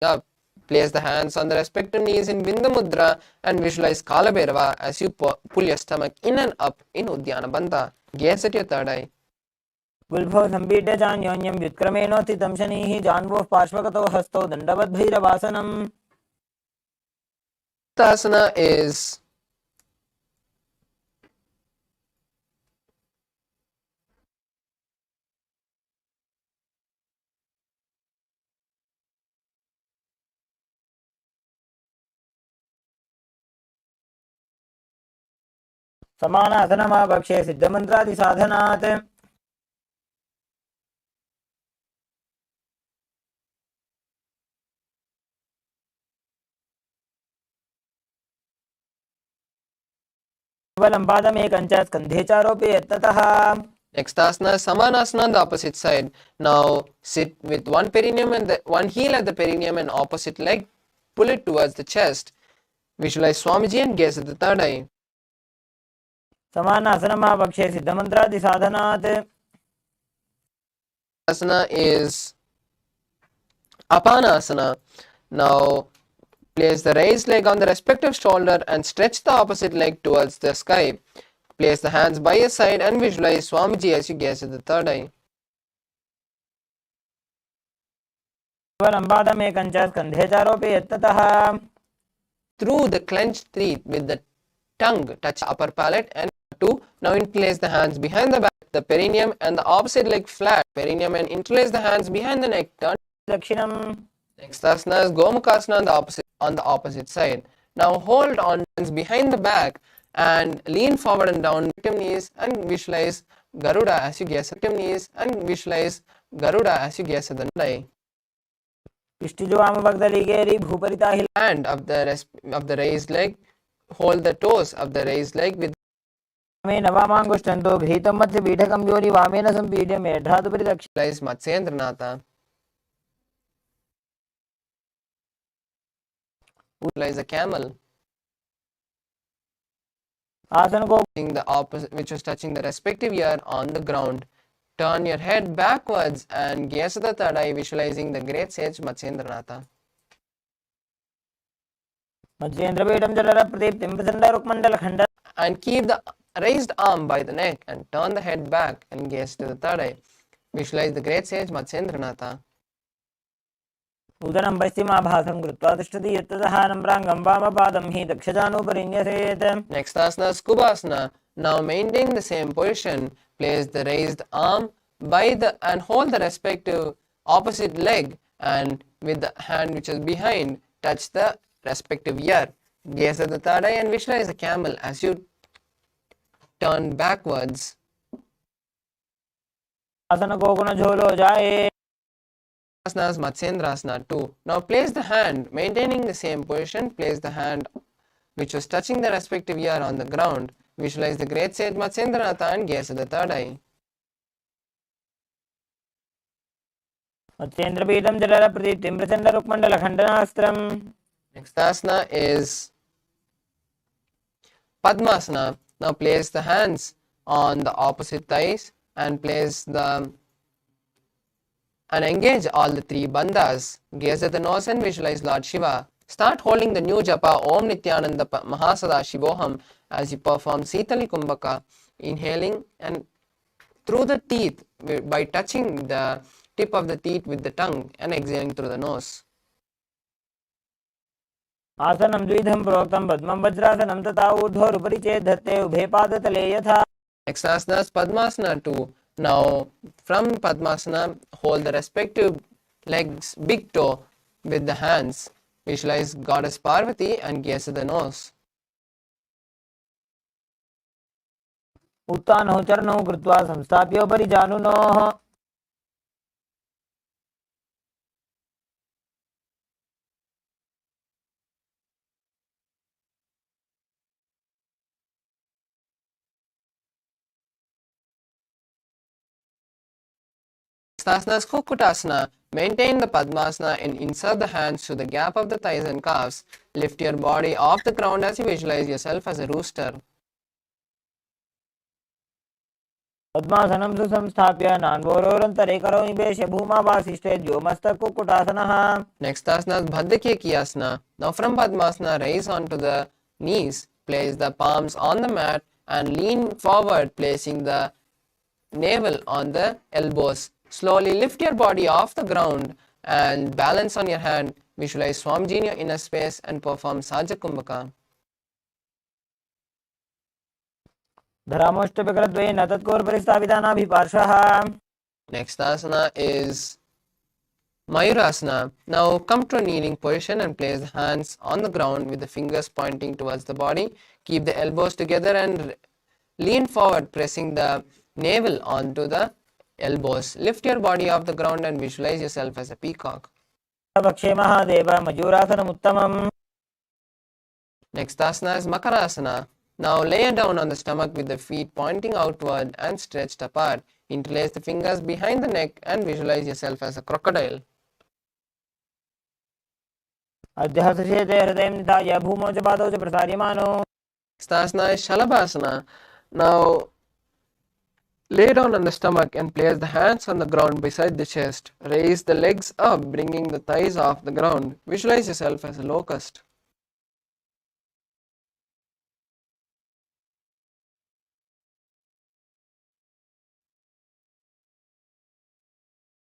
up. Place the hands on the respective knees in Bindu Mudra and visualize Kala Bhairava as you pull your stomach in and up in Uddiyana Bandha. Gaze at your third eye. गुल्भो सम्पीड्य चान्योन्यं व्युत्क्रमेणोत्थितं शनिः जान्वोः पार्श्वगतौ हस्तौ दण्डवद्भैरवासनम्. Tasana is समानासनमावक्ष्ये सिद्धमन्त्रादिसाधनात्. केवलं पादमेकञ्च स्कन्धे चारोपि यत्ततः. next asana, Samanasana on the opposite side. Now sit with one perineum and one heel at the perineum and opposite leg. Pull it towards the chest. Visualize Swamiji and gaze at the third eye. समानासनमावक्ष्ये सिद्धमन्त्रादिसाधनात्. Asana is Apanasana. Now place the raised leg on the respective shoulder and stretch the opposite leg towards the sky. Place the hands by your side and visualize Swamiji as you gaze at the third eye. केवलं पादमेकञ्च स्कन्धे चारोपि यत्ततः. Through the clenched teeth with the tongue touch the upper palate and two. Now interlace the hands behind the back, the perineum and the opposite leg flat. Perineum and interlace the hands behind the neck. Turn दक्षिणम्. Next asana is Gomukhasana on the opposite side. Now hold on hands behind the back and lean forward and down with your knees and visualize Garuda as you gaze at your knees and visualize Garuda as you gaze at the eye. इष्टिजवामभगदलिगेरि भूपरिताहि. Hand of the raised leg, hold the toes of the raised leg with वामेन वामाङ्गुष्ठन्तो गृहीतं मध्य पीठकं योनि वामेन सम्पीड्य मेढ्रादुपरि दक्षिण. visualize Matsyendranatha. Visualize a camel. आसन को The opposite, which was touching the respective ear on the ground. Turn your head backwards and gaze at the third eye, visualizing the great sage Matsyendranatha. मध्येन्द्रपीठं जलरप्रदीप्तिं प्रचण्डरुक्मण्डलखण्ड. And keep the raised arm by the neck and turn the head back and gaze to the third eye. Visualize the great sage Matsyendranatha. उदरं पश्चिमाभासं कृत्वा तिष्ठति यत्ततः नम्राङ्गं वामपादं हि दक्षजानुपरिन्यसेत्. Next asana is Kubhasana. Now maintain the same position. Place the raised arm by the and hold the respective opposite leg and with the hand which is behind touch the respective ear. Gaze at the third eye and visualize a camel as you turn backwards. आसन को गुण झोलो जाए. Asana is Matsyendrasana too. Now place the hand, maintaining the same position, place the hand which was touching the respective ear on the ground. Visualize the great sage Matsyendranatha and gaze at the third eye. मध्येन्द्रपीठं जलरप्रदीप्तिं प्रचण्डरुक्मण्डलखण्डनास्त्रम्. Next asana is Padmasana. Now place the hands on the opposite thighs and engage all the three bandhas. Gaze at the nose and visualize Lord Shiva. Start holding the new japa Om Nithyananda Paramashivoham as you perform Sitali Kumbhaka, inhaling and through the teeth by touching the tip of the teeth with the tongue and exhaling through the nose. आसनं द्विधं प्रोक्तं पद्मं वज्रासनं तथा ऊर्ध्वोरुपरि चेत् धत्ते उभे पादतले यथा. Next asana is Padmasana too. Now from Padmasana hold the respective legs big toe with the hands. Visualize goddess Parvati and gaze at the nose. उत्तानौ चरणौ कृत्वा संस्थाप्योपरि जानुनोः. Next asana is Kukutasana. Maintain the Padmasana and insert the hands through the gap of the thighs and calves. Lift your body off the ground as you visualize yourself as a rooster. पद्मासनं सुसंस्थाप्य नान्वोरोरन्तरे करोनिवेश्य भूमावासिष्ठे द्योमस्तकुक्कुटासनः. Next asana is Bhadrakyeki asana. Now from Padmasana, raise onto the knees, place the palms on the mat and lean forward, placing the navel on the elbows. Slowly lift your body off the ground and balance on your hand. Visualize Swamiji in your inner space and perform Sahaja Kumbhaka. धरामोष्टविकलद्वयेन तत्कोरपरिस्थापितानाभिपार्श्वः. Next asana is Mayurasana. Now come to a kneeling position and place the hands on the ground with the fingers pointing towards the body. Keep the elbows together and lean forward, pressing the navel onto the elbows. Lift your body off the ground and visualize yourself as a peacock. पक्षे Mahadev मयूरासनमुत्तमम्. Next asana is Makarasana. Now lay down on the stomach with the feet pointing outward and stretched apart. Interlace the fingers behind the neck and visualize yourself as a crocodile. अध्यहसचेते हृदयं निधाय भूमौ च पादौ च प्रसार्यमानो. Next asana is Shalabhasana. Now lay down on the stomach and place the hands on the ground beside the chest. Raise the legs up, bringing the thighs off the ground. Visualize yourself as a locust.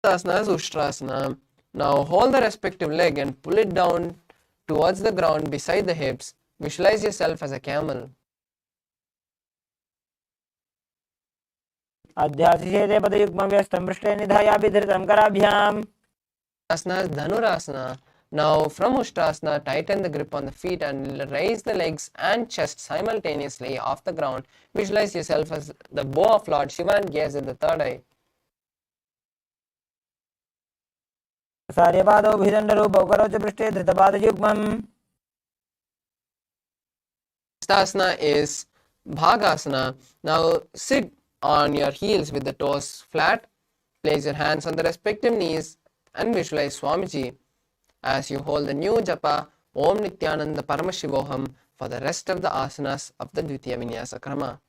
Asana is Ushtrasana. Now hold the respective leg and pull it down towards the ground beside the hips. Visualize yourself as a camel. अध्यासिषेते पदयुग्मं व्यस्तं पृष्ठे निधायाभिधृतं कराभ्याम्. Asana is Dhanurasana. Now from Ushtrasana, tighten the grip on the feet and raise the legs and chest simultaneously off the ground. Visualize yourself as the bow of Lord Shiva and gaze at the third eye. प्रसार्यपादौ भिदण्डरूपौ करौ च पृष्ठे धृतपादयुग्मम्. Next asana is Bhagasana. Now sit on your heels with the toes flat. Place your hands on the respective knees and visualize Swamiji as you hold the new japa Om Nithyananda Paramashivoham for the rest of the asanas of the Dvitiya Vinyasa Krama.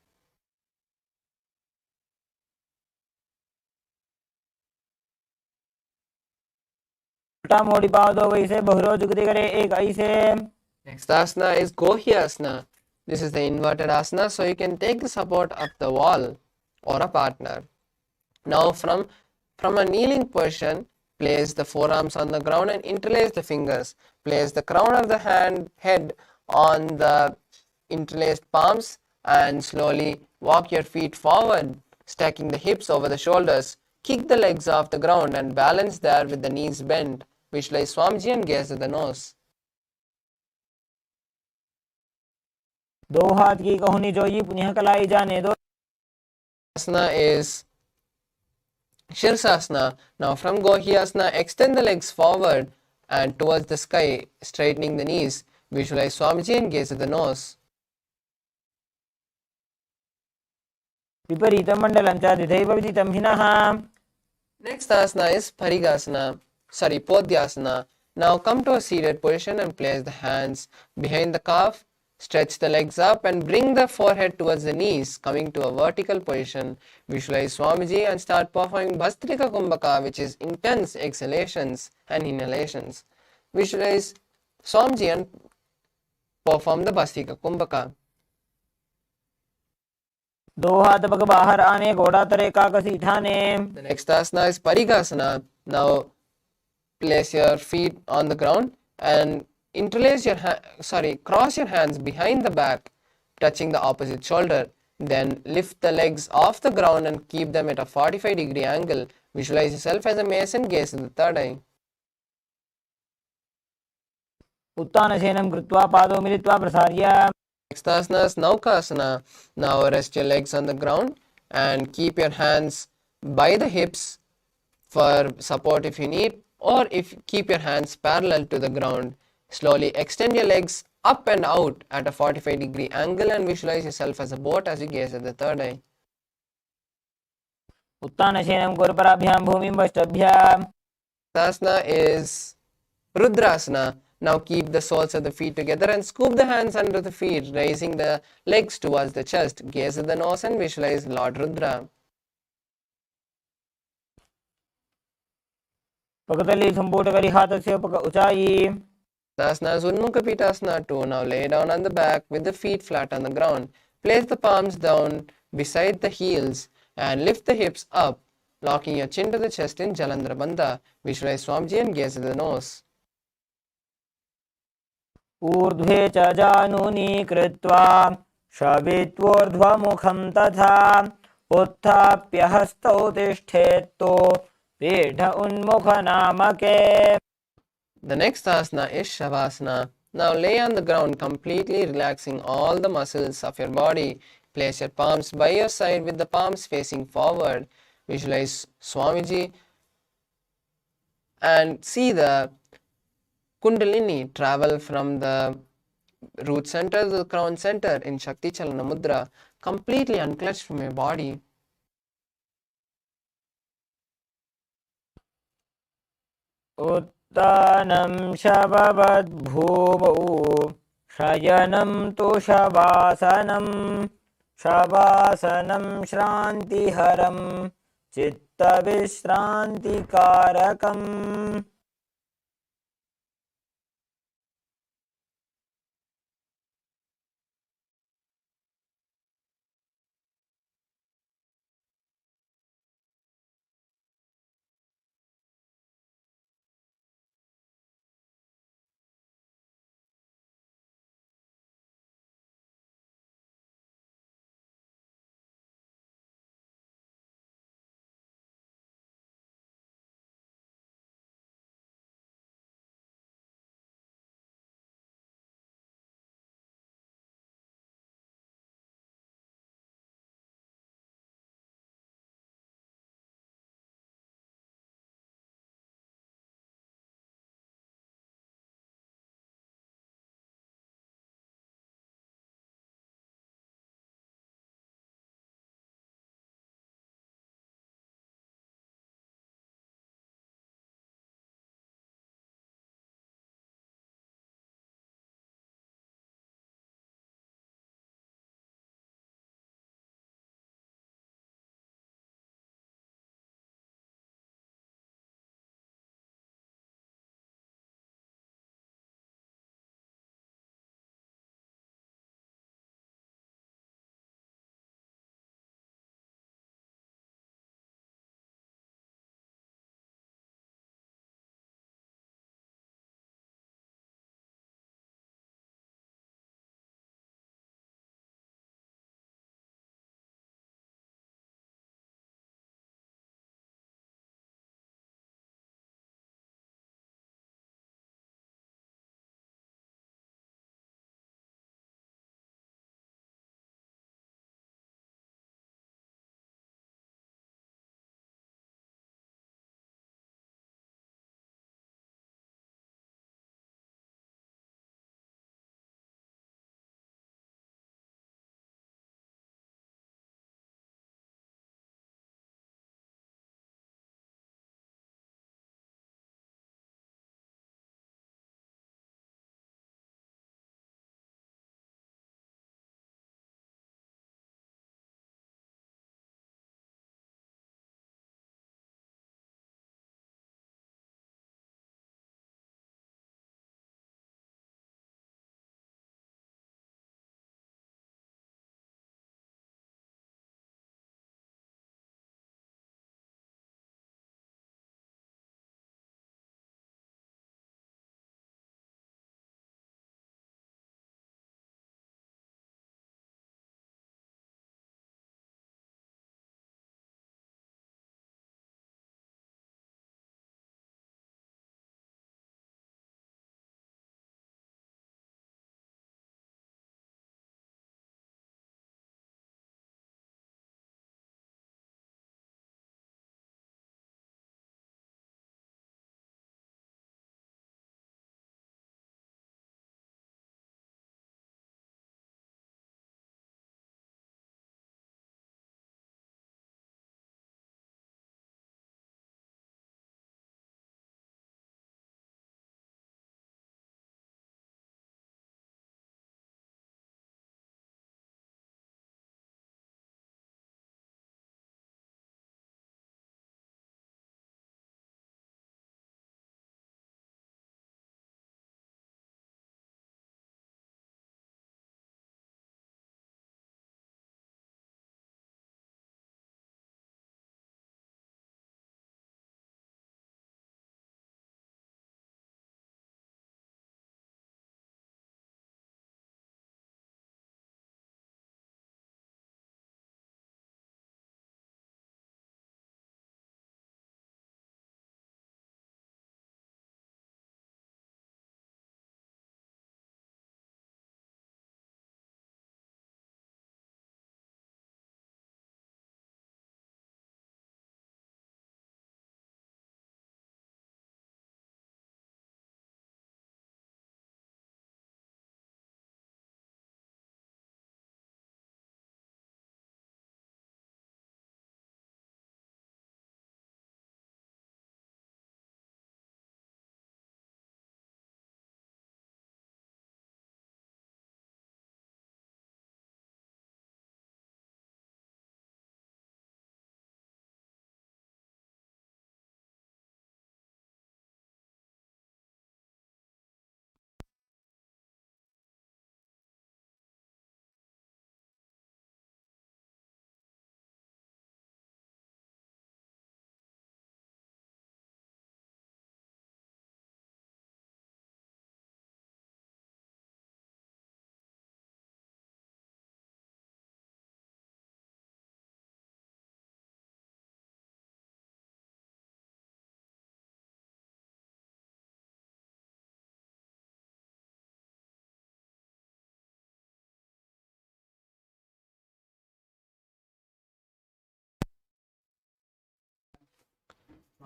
उल्टा मोड़ी पादौ वैसे बहुरो जुगति करे एक ऐसे. Next asana is Gohyasana. This is the inverted asana, so you can take the support of the wall or a partner. Now from a kneeling position, place the forearms on the ground and interlace the fingers. Place the crown of the head on the interlaced palms and slowly walk your feet forward, stacking the hips over the shoulders. Kick the legs off the ground and balance there with the knees bent. Visualize Swamiji and gaze at the nose. दो हाथ की कहुनी जोई पुनः कलाई जाने दो. Asana is Shirsasana. Now from Gohyasana, extend the legs forward and towards the sky, straightening the knees. Visualize Swamiji and gaze at the nose. विपरीतं मण्डलं च दिथैव विदितं हिनः. Next asana is Podhyasana. Now come to a seated position and place the hands behind the calf. Stretch the legs up and bring the forehead towards the knees, coming to a vertical position. Visualize Swamiji and start performing Bhastrika Kumbhaka, which is intense exhalations and inhalations. Visualize Swamiji and perform the Bhastrika Kumbhaka. दो हाथ पग बाहर आने घोड़ा तरे काकसी ठाने. The next asana is Parigasana. Now place your feet on the ground and cross your hands behind the back, touching the opposite shoulder. Then lift the legs off the ground and keep them at a 45-degree angle. Visualize yourself as a mace and gaze at the third eye. उत्तानशयनं कृत्वा पादौ मिलित्वा प्रसार्य. Next asana is Naukasana. Now rest your legs on the ground and keep your hands by the hips for support if you need, or keep your hands parallel to the ground. Slowly extend your legs up and out at a 45-degree angle and visualize yourself as a boat as you gaze at the third eye. उत्तानशयनं गोरपराभ्यां भूमिं वष्टभ्याम्. Asana is Rudrasana. Now keep the soles of the feet together and scoop the hands under the feet, raising the legs towards the chest. Gaze at the nose and visualize Lord Rudra. Pakatali Sambutagari Hatasya Paka Uchayi. The asana is Unmukha Pitasana 2. Now lay down on the back with the feet flat on the ground. Place the palms down beside the heels and lift the hips up, locking your chin to the chest in Jalandhara Bandha. Visualize Swamiji and gaze at the nose. ऊर्ध्वे च जानुनी कृत्वा शवित्वोर्ध्वमुखं तथा उत्थाप्य हस्तौ तिष्ठेत्तो पीठ उन्मुखनामके. The next asana is Shavasana. Now lay on the ground, completely relaxing all the muscles of your body. Place your palms by your side with the palms facing forward. Visualize Swamiji and see the Kundalini travel from the root center to the crown center in Shakti Chalana Mudra, completely unclutched from your body. उत्तानं शववद्भूमौ शयनं तु शवासनं शवासनं श्रान्तिहरं चित्तविश्रान्तिकारकम्.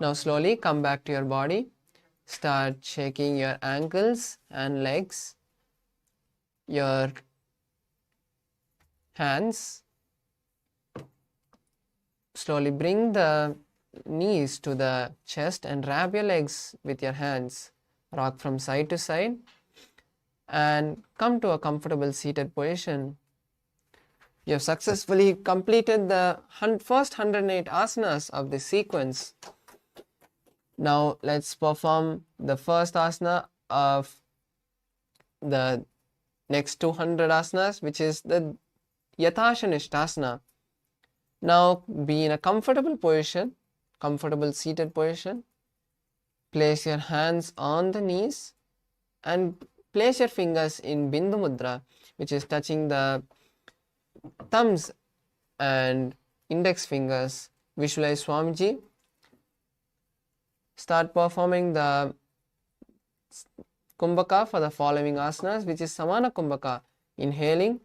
Now slowly come back to your body. Start shaking your ankles and legs, your hands. Slowly bring the knees to the chest and wrap your legs with your hands. Rock from side to side and come to a comfortable seated position. You have successfully completed the first 108 asanas of this sequence. Now let's perform the first asana of the next 200 asanas, which is the Yathashanishtasana. Now be in a comfortable position, comfortable seated position. Place your hands on the knees and place your fingers in Bindu Mudra, which is touching the thumbs and index fingers. Visualize Swamiji. Start performing the Kumbhaka for the following asanas, which is Samana Kumbhaka. Inhaling,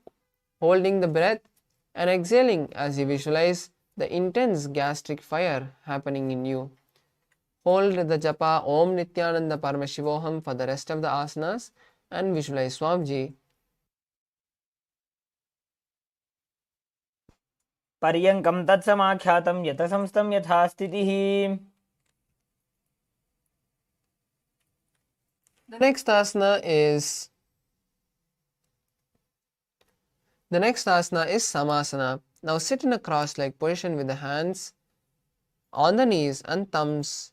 holding the breath and exhaling as you visualize the intense gastric fire happening in you. Hold the japa Om Nithyananda Paramashivoham for the rest of the asanas and visualize Swamiji. पर्यङ्कं तत्समाख्यातं यतसंस्थं यथा स्थितिः. The next asana is Samasana. Now sit in a cross-legged position with the hands on the knees and thumbs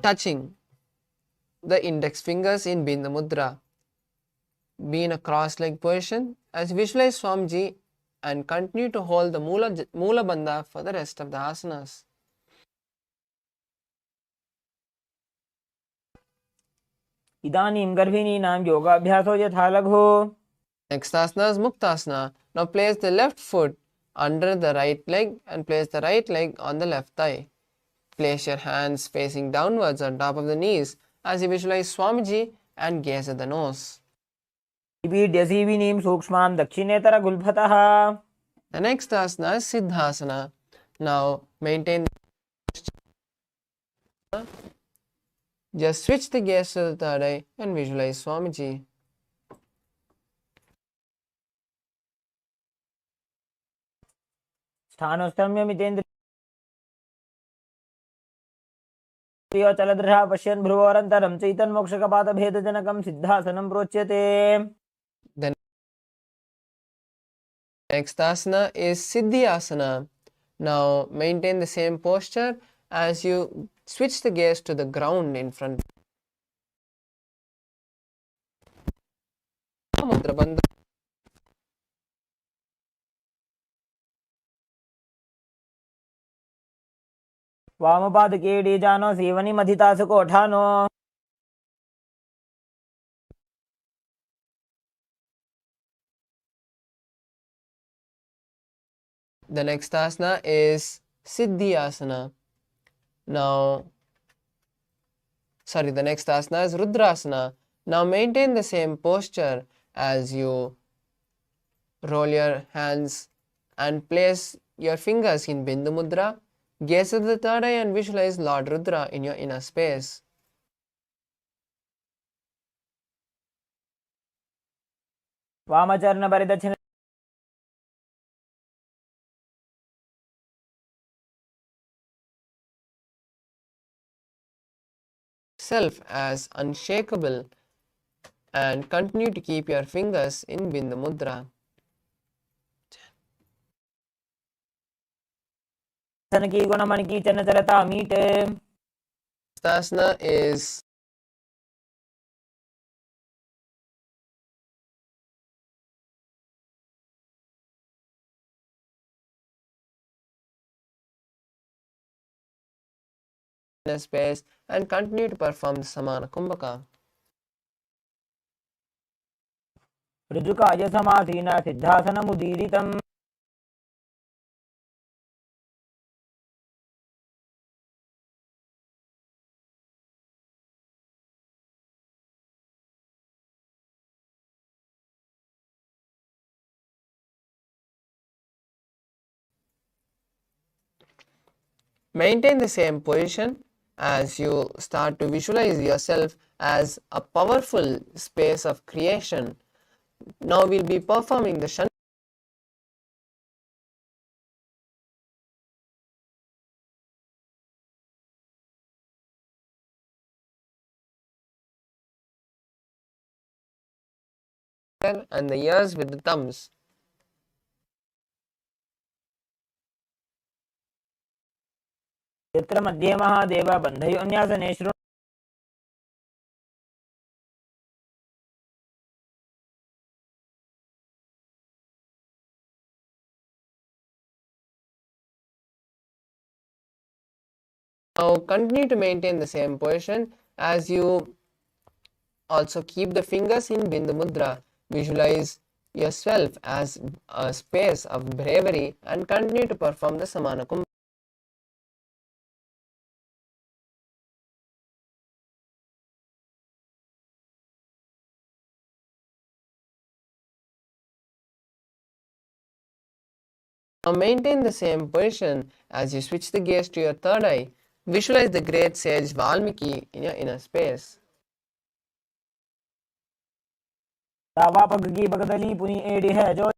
touching the index fingers in Bindu Mudra. Be in a cross-legged position as visualize Swamiji and continue to hold the Mula Bandha for the rest of the asanas. इदानीं गर्भिणीनां योगाभ्यासो यथा लघु. Next asana is Muktasana. Now place the left foot under the right leg and place the right leg on the left thigh. Place your hands facing downwards on top of the knees as you visualize Swamiji and gaze at the nose. पीड्यसीविनीं सूक्ष्मां दक्षिणेतरगुल्फतः. The next asana is Siddhasana. Now maintain. Just switch the gaze to the third eye and visualize Swamiji. स्थानोस्तम्यमितेन्द्रियोचलदृशा पश्यन् भ्रुवोरन्तरं चैतन्मोक्षकपातभेदजनकं सिद्धासनं प्रोच्यते. The next asana is Siddhyasana. Now maintain the same posture as you switch the gaze to the ground in front. Mudra Bandha. वामपादके जानो सेवनिमधितासुकोठानो. The next asana is Siddhyasana. The next asana is Rudrasana. Now maintain the same posture as you roll your hands and place your fingers in Bindu Mudra. Gaze at the third eye and visualize Lord Rudra in your inner space. वामचरण परिदक्षिण Self as unshakable and continue to keep your fingers in Bindu Mudra. की गुणमणि की चरणचरता मीटे. Asana is space and continue to perform the Samana Kumbhaka. ऋजुकाय समाधीन सिद्धासनमुदीरितम्. Maintain the same position as you start to visualize yourself as a powerful space of creation. Now we'll be performing the Shan and the ears with the thumbs. यत्र मध्ये महादेव बन्धयोन्यासने शृणु Now continue to maintain the same position as you also keep the fingers in Bindu Mudra. Visualize yourself as a space of bravery and continue to perform the Samana Kumbha. Now maintain the same position as you switch the gaze to your third eye. Visualize the great sage Valmiki in your inner space. तावा पगगी बगदली पुनी AD है जो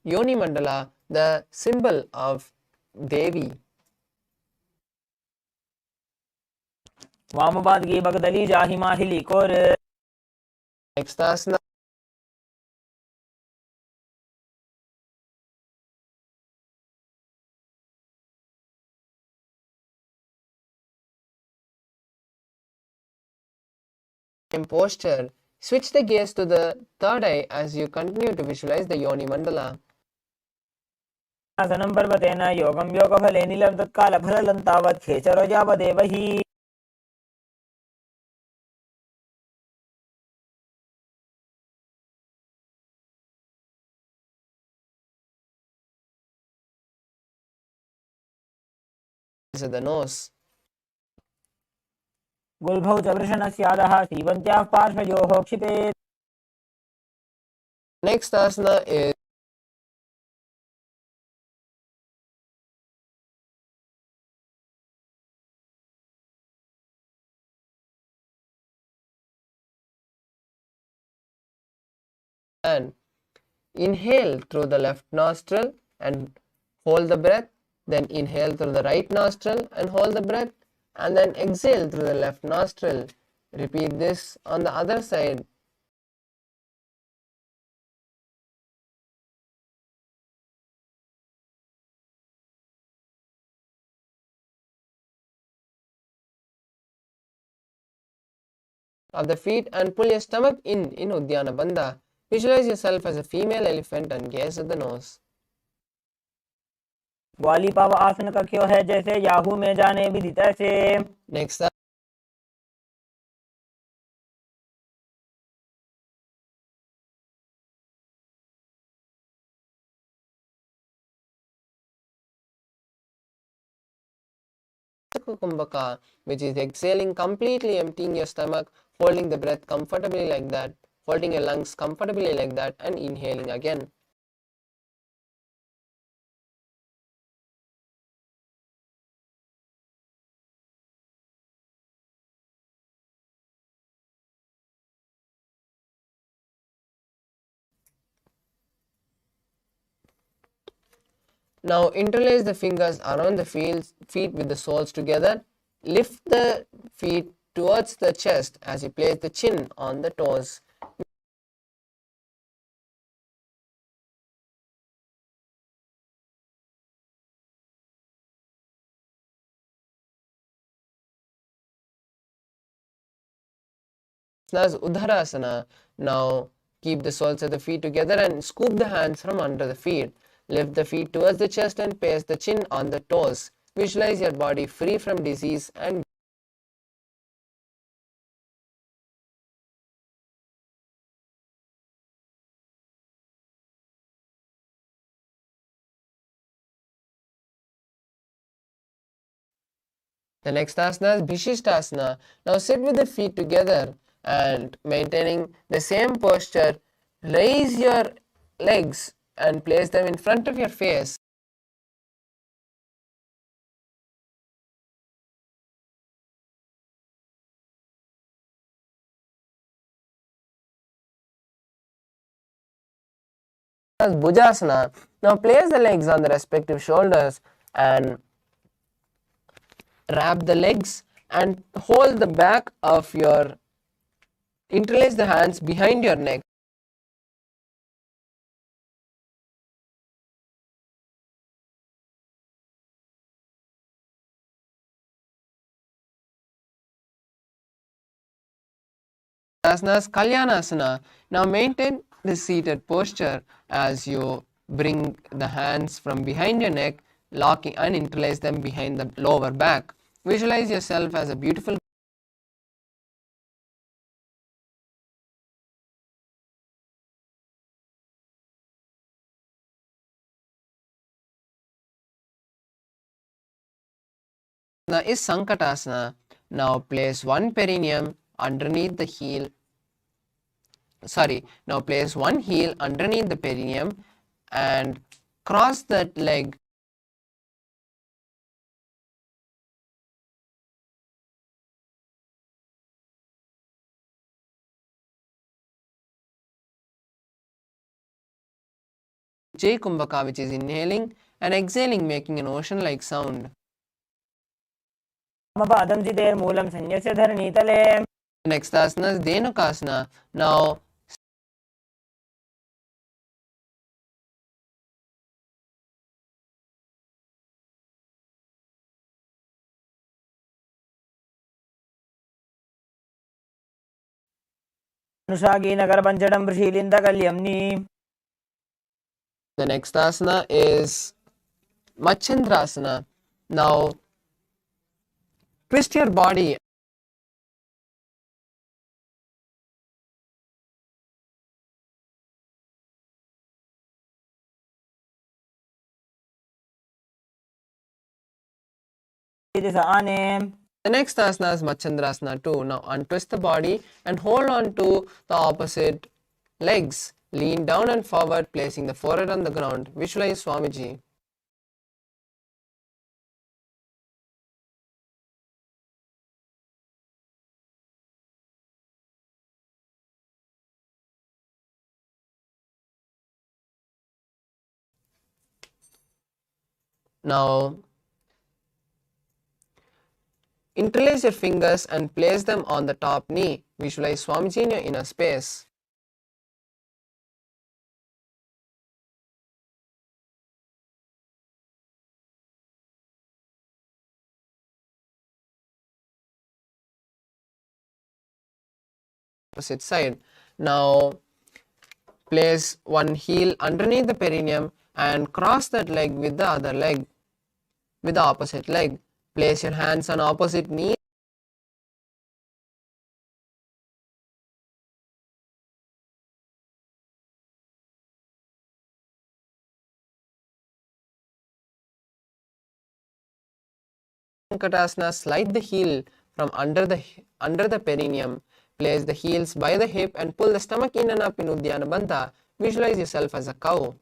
Yoni Mandala, the symbol of Devi. वामपादगी बगदली जाहि माहिली core Next asana. Same posture. Switch the gaze to the third eye as you continue to visualize the Yoni Mandala. आसनं पर्वतेन योगं योगफले नीलं तत्कालफलं तावत् खेचरो यावदेव हि The nose. गुल्भौ च वृषणस्यादः सीवन्त्याः पार्श्वयोः क्षिपेत् Next asana is and inhale through the left nostril and hold the breath, then inhale through the right nostril and hold the breath, and then exhale through the left nostril. Repeat this on the other side. Of the feet and pull your stomach in Uddiyana Bandha. Visualize yourself as a female elephant and gaze at the nose. ग्वाली पाव आसन कख्यो है जैसे Yahoo में जाने विधि तैसे Next Kumbhaka, which is exhaling completely, emptying your stomach, holding the breath comfortably like that, holding your lungs comfortably like that, and inhaling again. Now interlace the fingers around the feet with the soles together. Lift the feet towards the chest as you place the chin on the toes. As Uddharasana. Now keep the soles of the feet together and scoop the hands from under the feet. Lift the feet towards the chest and place the chin on the toes. Visualize your body free from disease and The next asana is Bhishishtasana. Now sit with the feet together and maintaining the same posture. Raise your legs and place them in front of your face. Bhujasana. Now place the legs on the respective shoulders and wrap the legs and hold the back of your, interlace the hands behind your neck. Asana is Kalyanasana. Now maintain the seated posture as you bring the hands from behind your neck, locking and interlace them behind the lower back. Visualize yourself as a beautiful is Sankatasana. Now place one perineum underneath the heel. Now place one heel underneath the perineum and cross that leg. Jai Kumbhaka, which is inhaling and exhaling, making an ocean-like sound. Next asana is Dhenukasana. Now the next asana is Machandrasana. Now twist your body The next asana is Machandrasana too. Now untwist the body and hold on to the opposite legs. Lean down and forward, placing the forehead on the ground. Visualize Swamiji. Now interlace your fingers and place them on the top knee. Visualize Swamiji in your inner space. Opposite side. Now place one heel underneath the perineum and cross that leg with the other leg, with the opposite leg. Place your hands on opposite knee. Sankatasana, slide the heel from under the perineum. Place the heels by the hip and pull the stomach in and up in Uddiyana Bandha. Visualize yourself as a cow.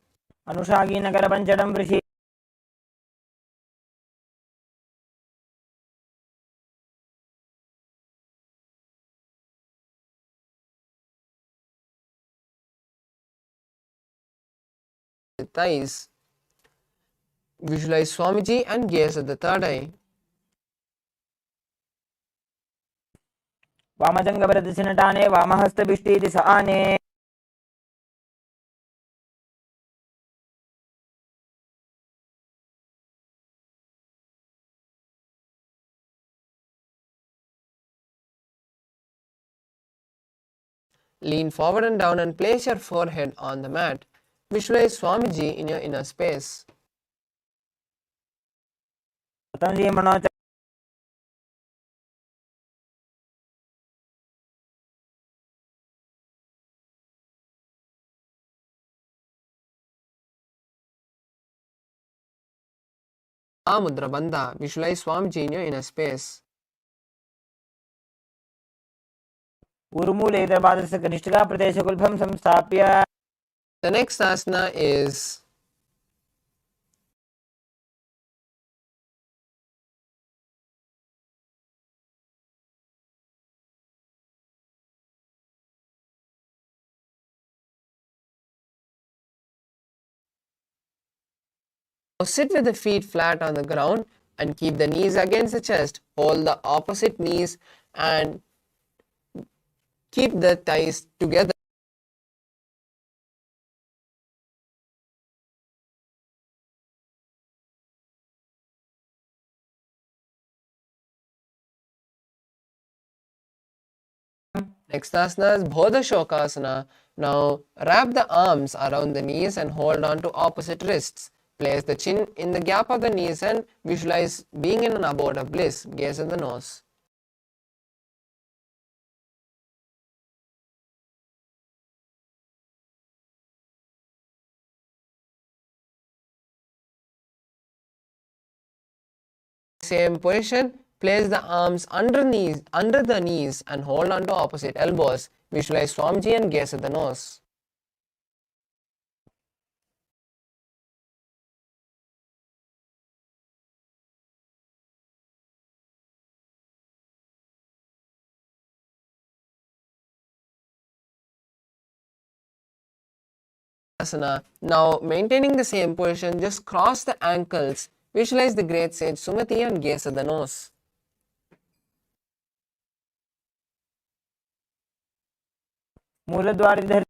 The thighs. Visualize Swamiji and gaze at the third eye. वामजङ्गप्रदक्षिणटाने वामहस्तभिष्टीति स आने Lean forward and down and place your forehead on the mat. Visualize Swamiji in your inner space. Mudra Bandha. Visualize Swamiji in your inner space. ऊर्मूलेतरपादस्य कनिष्ठिकाप्रदेशकुल्भं संस्थाप्य. The next asana is sit with the feet flat on the ground and keep the knees against the chest. Hold the opposite knees and keep the thighs together. Next asana is Bodha Shokasana. Now wrap the arms around the knees and hold on to opposite wrists. Place the chin in the gap of the knees and visualize being in an abode of bliss. Gaze at the nose. Same position. Place the arms under the knees and hold on to opposite elbows. Visualize Swamiji and gaze at the nose. Now maintaining the same position, just cross the ankles. Visualize the great sage Sumati and gaze at the nose. मूलद्वारधर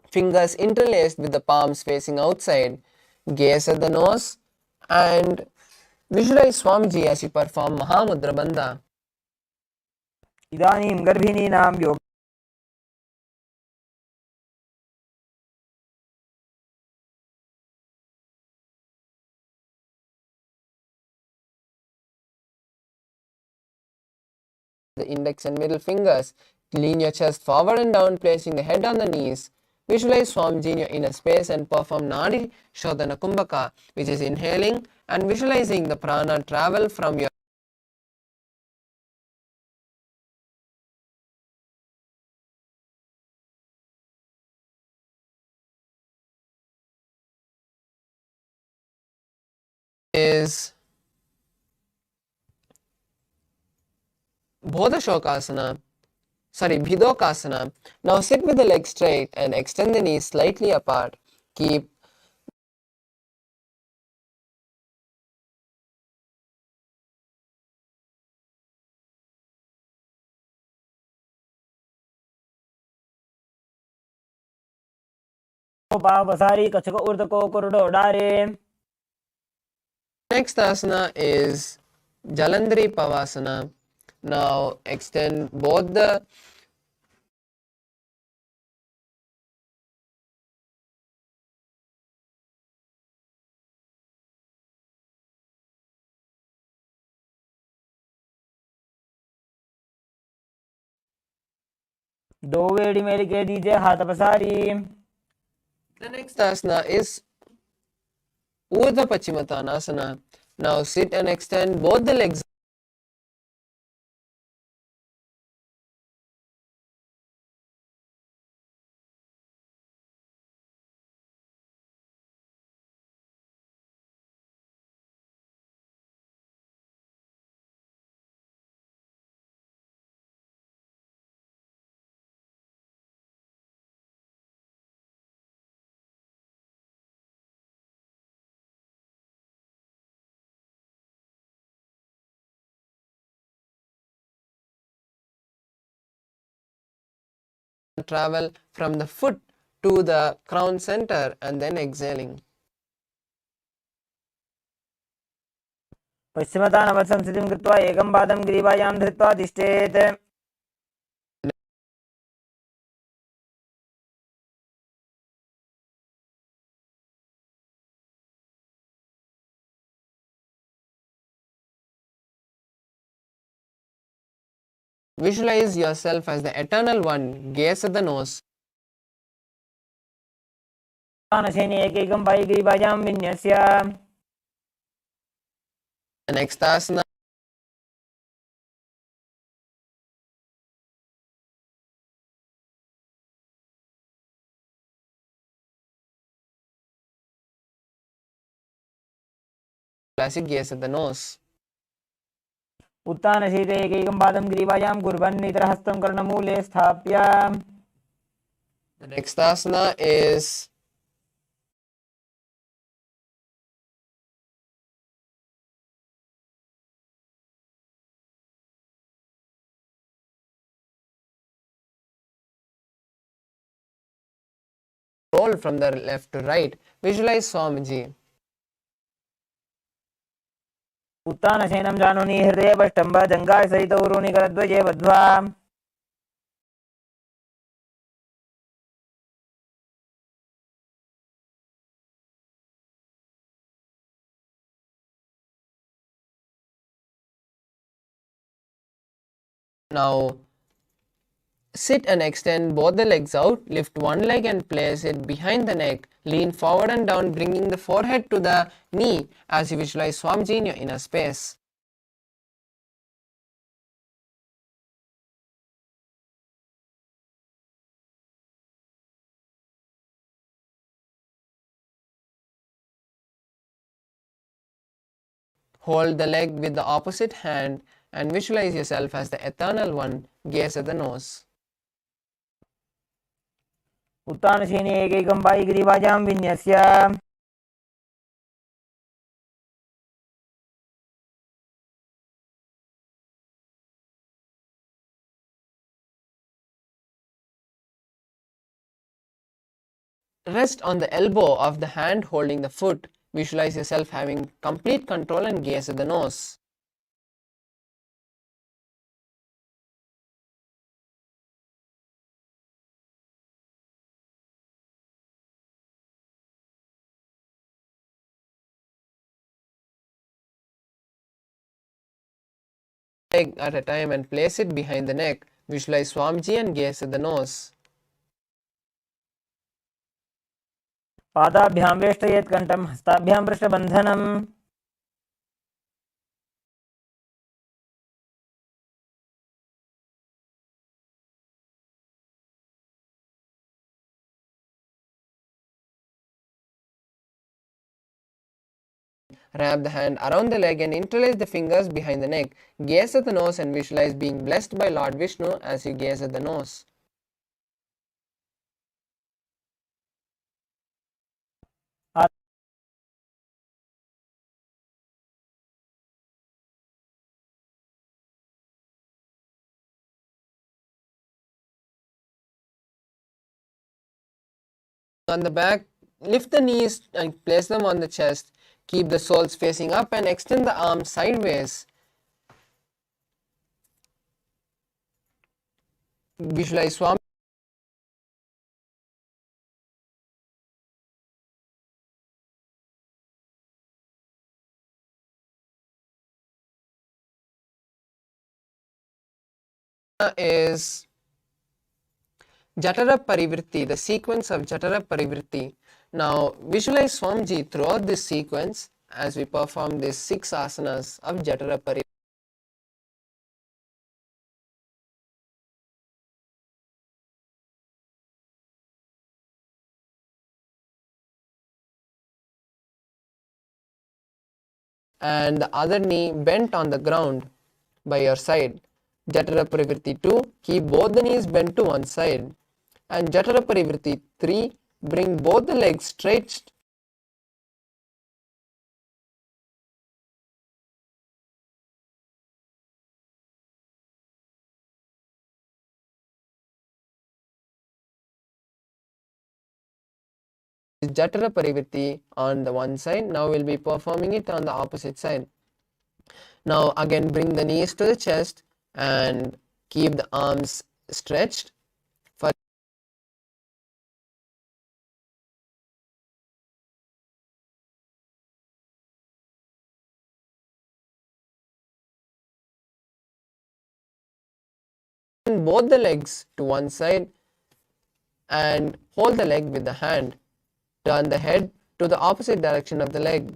Fingers interlaced with the palms facing outside. Gaze at the nose and visualize Swamiji as you perform Mahamudra Bandha. इदानीं गर्भिणीनां योग The index and middle fingers. Lean your chest forward and down, placing the head on the knees. Visualize Swamiji in your inner space and perform Nadi Shodhana Kumbhaka, which is inhaling and visualizing the prana travel from your is Bhodashokasana. Bhidokasana. Now sit with the legs straight and extend the knees slightly apart. Keep पावसारी कछक ऊर्धको कुरुडो डारे. Next asana is Jalandhari Pavasana. Now extend both the दो वेड़ी mail के दीजिए हाथ पसारी. The next asana is Urdhva Pachimatanasana. Now sit and extend both the legs. Travel from the foot to the crown center and then exhaling. पश्चिमतानवत्संस्थितिं कृत्वा एकं पादं ग्रीवायां धृत्वा तिष्ठेत्. Visualize yourself as the eternal one. Gaze at the nose. उत्तानशयने एकैकं पायिग्रीवाजां विन्यस्य The next asana classic gaze at the nose. उत्तानशीते एकैकं पादं ग्रीवायां कुर्वन् इतरहस्तं कर्णमूले स्थाप्य The next asana is roll from the left to right. Visualize Swamiji. उत्तानशयनं जानुनि हृदये पष्टम्ब जङ्घासहितौ ऊरुनिकरध्वजे बद्ध्वा Now sit and extend both the legs out. Lift one leg and place it behind the neck. Lean forward and down, bringing the forehead to the knee as you visualize Swamiji in your inner space. Hold the leg with the opposite hand and visualize yourself as the eternal one. Gaze at the nose. उत्तानशयने एकैकं पायिग्रीवाजां विन्यस्य Rest on the elbow of the hand holding the foot. Visualize yourself having complete control and gaze at the nose. Leg at a time and place it behind the neck. Visualize Swamiji and gaze at the nose. पादाभ्यां वेष्टयेत् कण्ठं हस्ताभ्यां पृष्ठबन्धनम् Wrap the hand around the leg and interlace the fingers behind the neck. Gaze at the nose and visualize being blessed by Lord Vishnu as you gaze at the nose. On the back, lift the knees and place them on the chest. Keep the soles facing up and extend the arms sideways. Visualize Swami is Jatara Parivritti, the sequence of Jatara Parivritti. Now visualize Swamiji throughout this sequence as we perform these 6 asanas of Jatara Parivritti. And the other knee bent on the ground by your side. Jatara Parivritti 2, keep both the knees bent to one side. And Jatara Parivritti 3, bring both the legs straight. Jatara Parivritti on the one side. Now we'll be performing it on the opposite side. Now again bring the knees to the chest and keep the arms stretched. bring both the legs to one side and hold the leg with the hand. Turn the head to the opposite direction of the leg.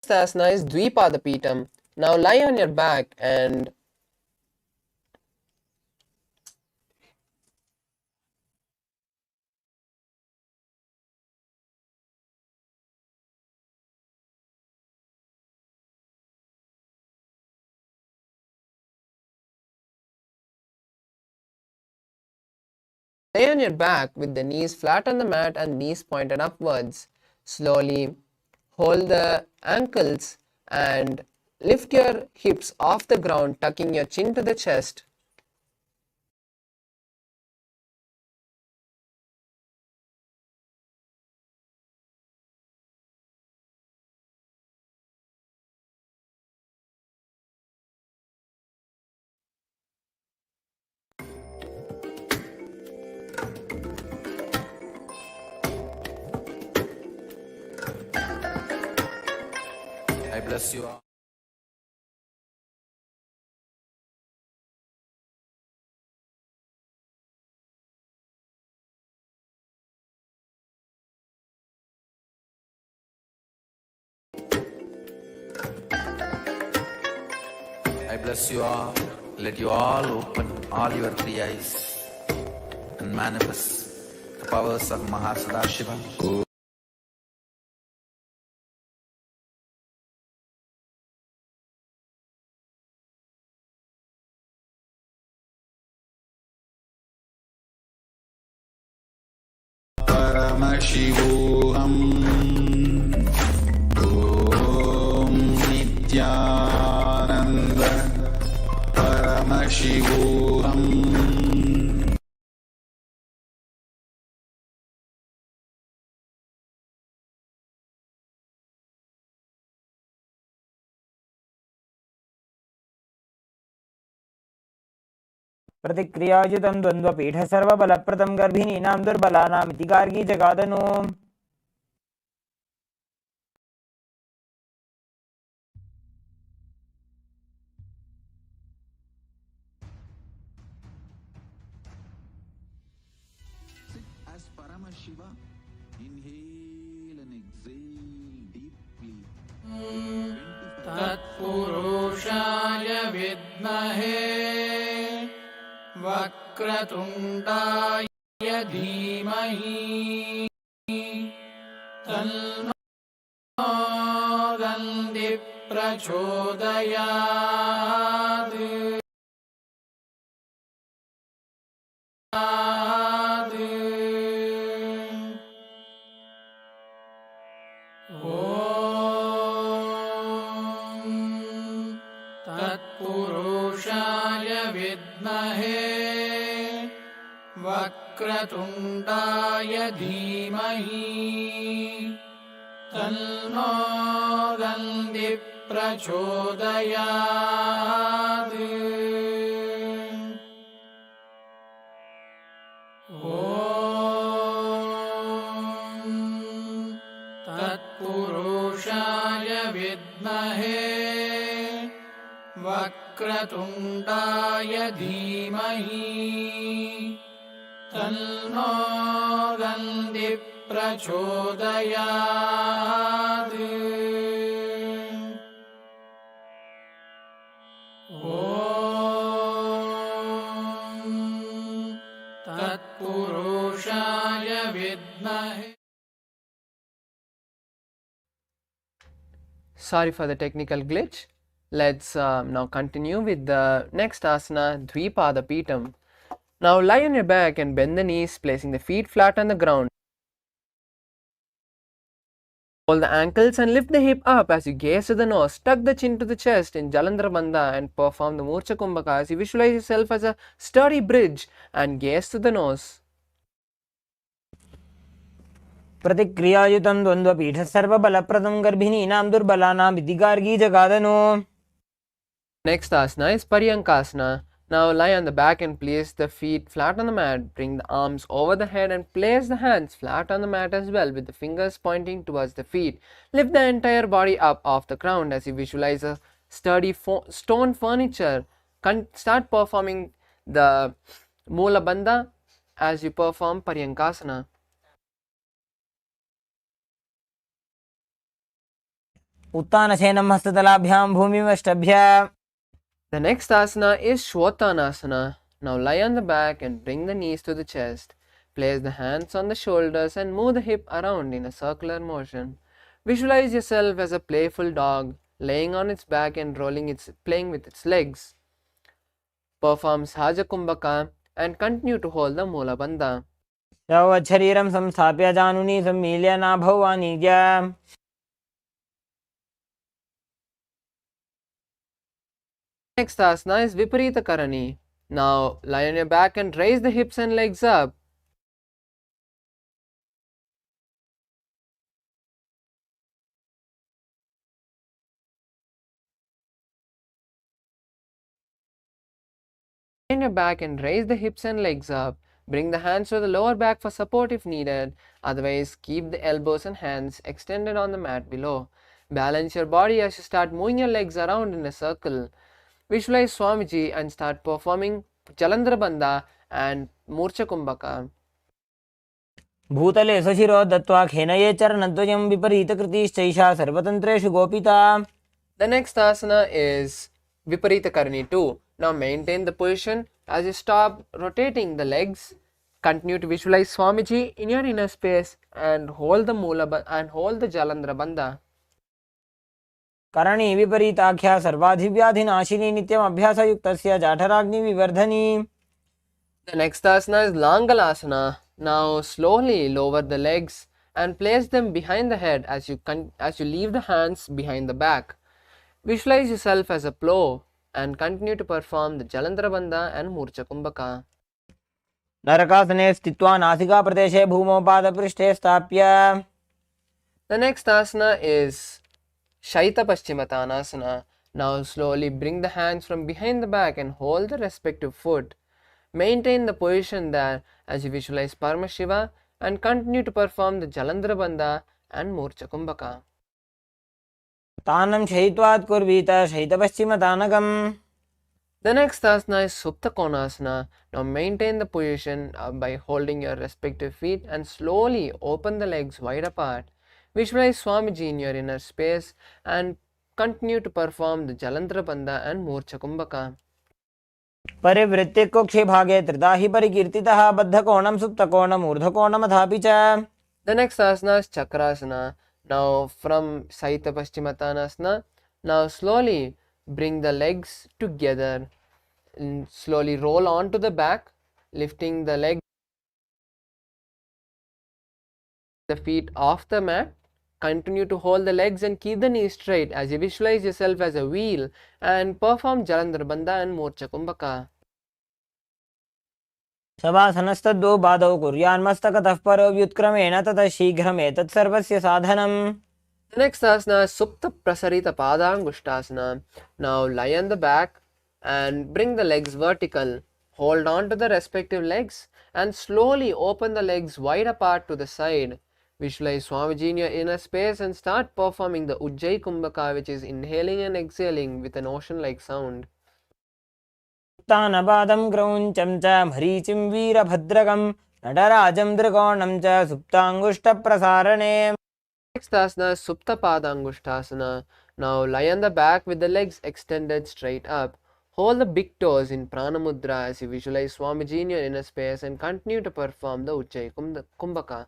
Next asana is Dvipada. Now lie on your back and lay on your back with the knees flat on the mat and knees pointed upwards. Slowly hold the ankles and lift your hips off the ground, tucking your chin to the chest. I bless you all. I bless you all. Let you all open all your three eyes and manifest the powers of Mahasadaशिवा. Paramashivoham. Om Nithyananda Paramashivoham. प्रतिक्रियायुतं द्वन्द्वपीठ सर्वबलप्रदं गर्भिणीनां दुर्बलानामिति Gargi जगादनु. Sit as Paramashiva. Inhale and exhale deeply. तत्पुरुषाय विद्महे वक्रतुण्डाय धीमहि तन्नो दन्ति प्रचोदयात्. तत्पुरुषाय विद्महे वक्रतुण्डाय धीमहि तन्नो दन्ति प्रचोदयात्. तत्पुरुषाय विद्महे वक्रतुण्डाय धीमहि तन्नो दन्ति प्रचोदयात्. तत्पुरुषाय विद्महे. Sorry for the technical glitch. Let's now continue with the next asana, Dvipada. Now lie on your back and bend the knees, placing the feet flat on the ground. Hold the ankles and lift the hip up as you gaze to the nose. Tuck the chin to the chest in Jalandhara Bandha and perform the Murcha Kumbhaka as you visualize yourself as a sturdy bridge and gaze to the nose. प्रतिक्रियायुतं द्वन्द्वपीठ सर्वबलप्रदं गर्भिणीनां दुर्बलानामिति Gargi जगादनु. Next asana is Paryankasana. Now lie on the back and place the feet flat on the mat. Bring the arms over the head and place the hands flat on the mat as well, with the fingers pointing towards the feet. Lift the entire body up off the ground as you visualize a sturdy stone furniture. Start performing the Mula Bandha as you perform Paryankasana. उत्तानशयनं हस्ततलाभ्यां भूमिमष्टभ्य. The next asana is Shvotanasana. Now lie on the back and bring the knees to the chest. Place the hands on the shoulders and move the hip around in a circular motion. Visualize yourself as a playful dog laying on its back and playing with its legs. Perform Sahaja Kumbhaka and continue to hold the Mula Bandha. शरीरं संस्थाप्य जानुनी सम्मील्य नाभौ वाणिज्य. Next asana is Viparita Karani. Now lie on your back and raise the hips and legs up. Lie on your back and raise the hips and legs up. Bring the hands to the lower back for support if needed. Otherwise, keep the elbows and hands extended on the mat below. Balance your body as you start moving your legs around in a circle. Visualize Swamiji and start performing Jalandhara Bandha and Murcha Kumbhaka. भूतले स्वशिरो दत्त्वा खेनये चरणद्वयं विपरीतकृतिश्चैषा सर्वतन्त्रेषु गोपिता. The next asana is Viparita Karani 2. Now maintain the position as you stop rotating the legs. Continue to visualize Swamiji in your inner space and hold the Jalandhara Bandha. करणी विपरीताख्या सर्वाधिव्याधिनाशिनी नित्यम् अभ्यासयुक्तस्य जाठराग्निविवर्धनी. The next asana is Langalasana. Now slowly lower the legs and place them behind the head as you leave the hands behind the back. Visualize yourself as a plow and continue to perform the Jalandhara Bandha and Murcha Kumbhaka. नरकासने स्थित्वा नासिकाप्रदेशे भूमौ पादपृष्ठे स्थाप्य. The next asana is Shaita Paschimottanasana. Now slowly bring the hands from behind the back and hold the respective foot. Maintain the position there as you visualize Paramashiva and continue to perform the Jalandhara Bandha and Murcha Kumbhaka. तानं शयित्वात् कुर्वीत शयितपश्चिमतानकम्. The next asana is Supta Konasana. Now maintain the position by holding your respective feet and slowly open the legs wide apart. Visualize Swamiji in your inner space and continue to perform the Jalandhara Bandha and Murcha Kumbhaka. परिवृत्ति कुक्षि भागे त्रिधा हि परिकीर्तितः बद्धकोणं सुप्तकोणम् ऊर्ध्वकोणमथापि च. The next asana is Chakrasana. Now from Saita Paschimottanasana, now slowly bring the legs together and slowly roll onto the back, lifting the feet off the mat. Continue to hold the legs and keep the knees straight as you visualize yourself as a wheel and perform Jalandhara Bandha and Murcha Kumbhaka. शवासनस्तद्वौ पादौ कुर्यान्मस्तकतः परो व्युत्क्रमेण ततः शीघ्रमेतत् सर्वस्य साधनम्. The next asana is Supta Prasarita Padangushtasana. Now lie on the back and bring the legs vertical. Hold on to the respective legs and slowly open the legs wide apart to the side. Visualize Swamiji in your inner space and start performing the Ujjayi Kumbhaka, which is inhaling and exhaling with an ocean-like sound. उत्तानपादं क्रौञ्चं च मरीचिं वीरभद्रकं नटराजं त्रिकोणं च सुप्ताङ्गुष्ठप्रसारणे. Next asana is Supta Padangushtasana. Now lie on the back with the legs extended straight up. Hold the big toes in Prana Mudra as you visualize Swamiji in your inner space and continue to perform the Ujjayi Kumbhaka.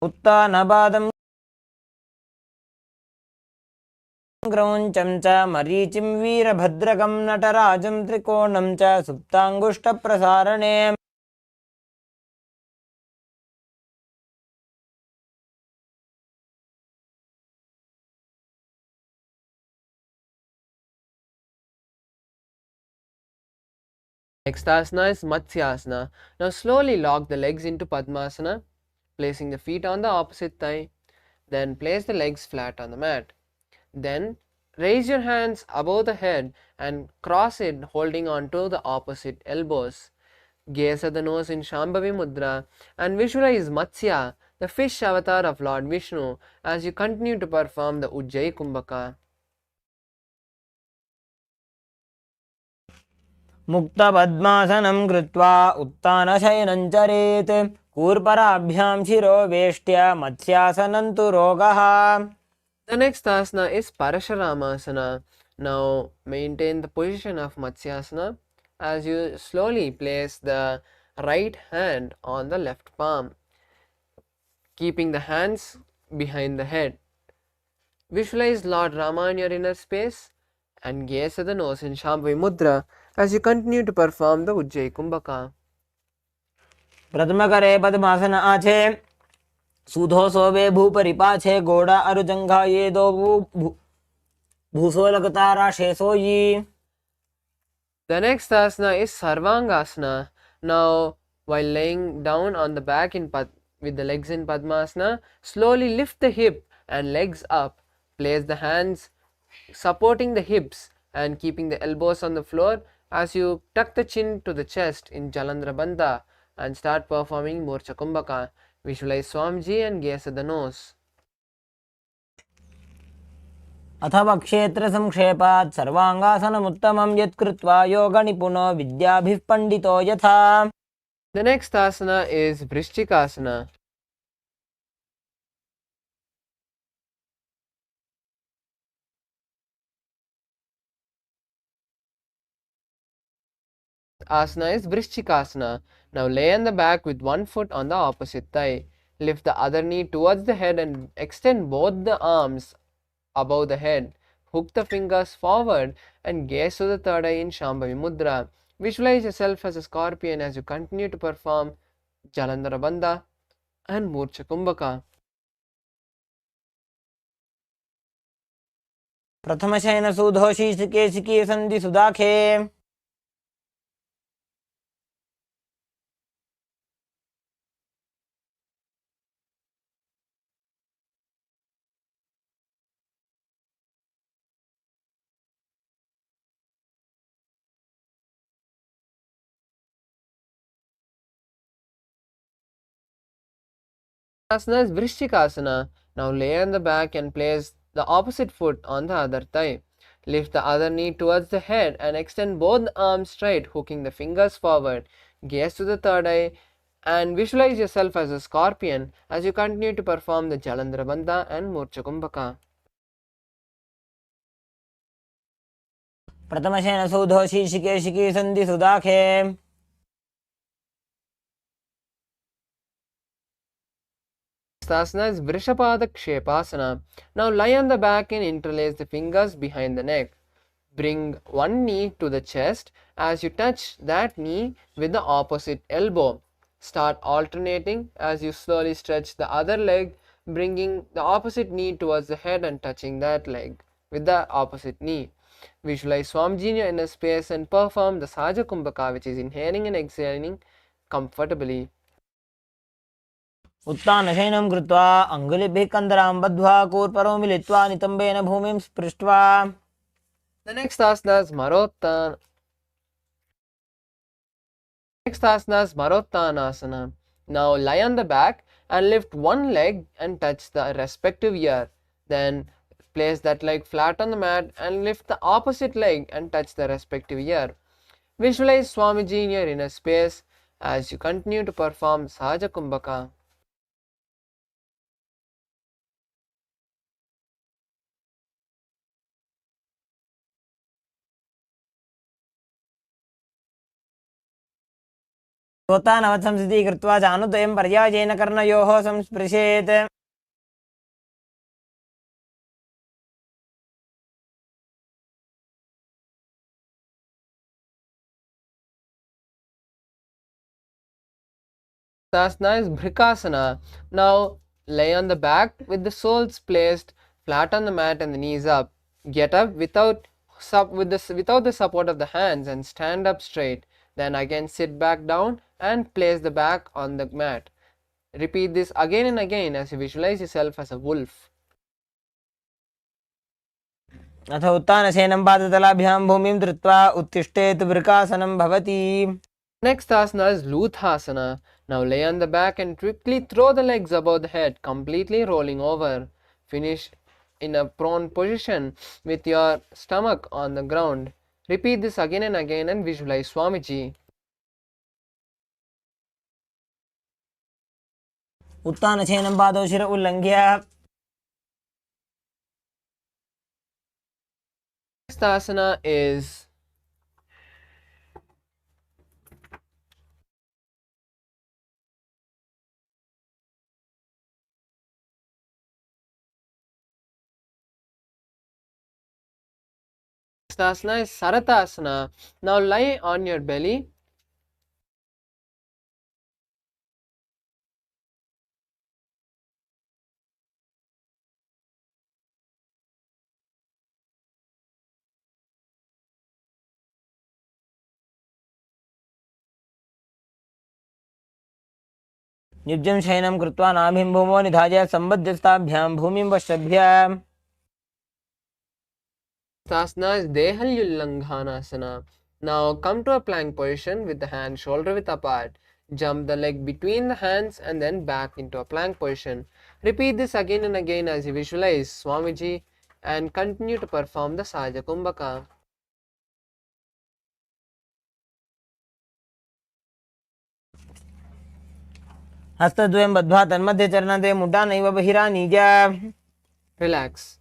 उत्तानपादं क्रौञ्चं च मरीचिं वीरभद्रकं नटराजं त्रिकोणं च सुप्ताङ्गुष्ठप्रसारणे. Next asana is Matsyasana. Now slowly lock the legs into Padmasana. placing the feet on the opposite thigh. Then place the legs flat on the mat. Then raise your hands above the head and cross it, holding on to the opposite elbows. Gaze at the nose in Shambhavi Mudra and visualize Matsya, the fish avatar of Lord Vishnu, as you continue to perform the Ujjayi Kumbhaka. मुक्तपद्मासनं कृत्वा उत्तानशयनं चरेत् कूर्पराभ्यां शिरो वेष्ट्य मत्स्यासनं तु रोगः. The next asana is Parasharamasana. Now maintain the position of Matsyasana as you slowly place the right hand on the left palm, keeping the hands behind the head. Visualize Lord Rama in your inner space and gaze at the nose in Shambhavi Mudra as you continue to perform the Ujjayi Kumbhaka. प्रथमकरे पद्मासन आछे सूधो सोवे भूपरिपाछे गोड़ा अरुजंघा ये दो भूसोलकतारा शेषोयी. The next asana is Sarvangasana. Now, while laying down on the back with the legs in Padmasana, slowly lift the hip and legs up. Place the hands supporting the hips and keeping the elbows on the floor as you tuck the chin to the chest in Jalandhara Bandha and start performing Morcha Kumbhaka. Visualize Swamiji and gaze at the nose. अथवा क्षेत्र संक्षेपात् सर्वांगासनमुत्तमं यत्कृत्वा योगनिपुनो विद्याभिः पंडितो यथा. The next asana is Vrishchikasana. Asana is Vrishchikasana. Now lay on the back with one foot on the opposite thigh. Lift the other knee towards the head and extend both the arms above the head. Hook the fingers forward and gaze to the third eye in Shambhavi Mudra. Visualize yourself as a scorpion as you continue to perform Jalandhara Bandha and Morcha Kumbhaka. प्रथमशयन सूधो शीर्षकेशिकी संधि सुदाखे. Asana is Vrishchikasana. Now lay on the back and place the opposite foot on the other thigh. Lift the other knee towards the head and extend both arms straight, hooking the fingers forward. Gaze to the third eye and visualize yourself as a scorpion as you continue to perform the Jalandhara Bandha and Morcha Kumbhaka. प्रथमशयन सूधो शीर्षकेशिकी संधि सुदाखे. Asana is Vrishapada Kshepasana. Now lie on the back and interlace the fingers behind the neck. Bring one knee to the chest as you touch that knee with the opposite elbow. Start alternating as you slowly stretch the other leg, bringing the opposite knee towards the head and touching that leg with the opposite knee. Visualize Swamiji in your inner space and perform the Sahaja Kumbhaka, which is inhaling and exhaling comfortably. उत्तानशयनं कृत्वा अङ्गुलिभिः कन्दरां बद्ध्वा कूर्परो मिलित्वा नितम्बेन भूमिं स्पृष्ट्वा. The next asana is Marottana. Marottanasana. Now lie on the back and lift one leg and touch the respective ear. Then place that leg flat on the mat and lift the opposite leg and touch the respective ear. Visualize Swamiji in your inner space as you continue to perform Sahaja Kumbhaka. स्वतानवत् संस्थितिः कृत्वा जानुद्वयं पर्यायेन कर्णयोः संस्पृशेत्. Asana is Bhrikasana. Now lay on the back with the soles placed flat on the mat and the knees up. Get up without the support of the hands and stand up straight. Then again sit back down and place the back on the mat. Repeat this again and again as you visualize yourself as a wolf. अथ उत्थानशयनं पादतलाभ्यां भूमिं धृत्वा उत्तिष्ठेत् वृकासनं भवति. Next asana is Luthasana. Now lay on the back and quickly throw the legs above the head, completely rolling over. Finish in a prone position with your stomach on the ground. Repeat this again and again and visualize Swamiji. उत्थानशयनं पादौ शिर उल्लङ्घ्य. Next asana is Saratasana. Now lie on your belly. निब्जं शयनं कृत्वा नाभिं भूमौ निधाय सम्बद्धस्ताभ्यां भूमिं वशभ्य. Asana is Dehalyullanghanasana. Now come to a plank position with the hands shoulder width apart. Jump the leg between the hands and then back into a plank position. Repeat this again and again as you visualize Swamiji and continue to perform the Sahaja Kumbhaka. हस्तद्वयं बद्ध्वा तन्मध्ये चरणते मुण्डानैव बहिरानीय. Relax.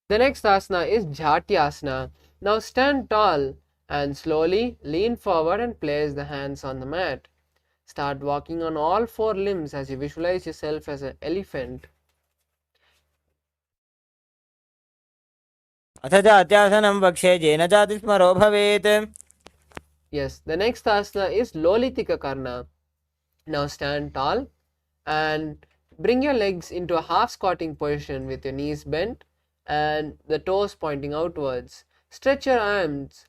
The next asana is Jhatyasana. Now stand tall and slowly lean forward and place the hands on the mat. Start walking on all four limbs as you visualize yourself as an elephant. अथ जात्यासनं वक्षे येन जातिस्मरो भवेत्. Yes, the next asana is Lolitika Karna. Now stand tall and bring your legs into a half squatting position with your knees bent and the toes pointing outwards. Stretch your arms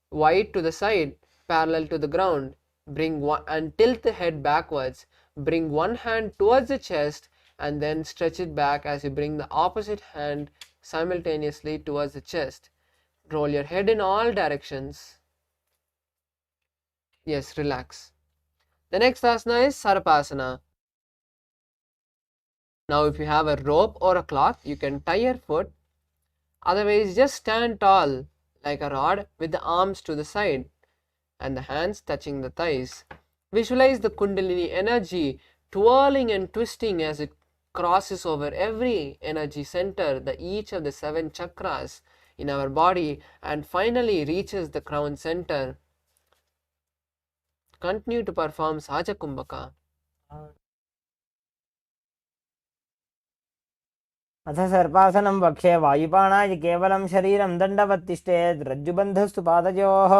wide to the side, parallel to the ground. Bring one and tilt the head backwards. Bring one hand towards the chest and then stretch it back as you bring the opposite hand simultaneously towards the chest. Roll your head in all directions. Yes, relax. The next asana is Sarapasana. Now if you have a rope or a cloth, you can tie your foot. Otherwise, just stand tall like a rod with the arms to the side and the hands touching the thighs. Visualize the Kundalini energy twirling and twisting as it crosses over every energy center, each of the 7 chakras in our body, and finally reaches the crown center. Continue to perform Sahaja Kumbhaka. अथ सर्पासनं वक्षे वायुपाणाय केवलं शरीरं दण्डवत् तिष्ठेत् रज्जुबन्धस्तु पादयोः.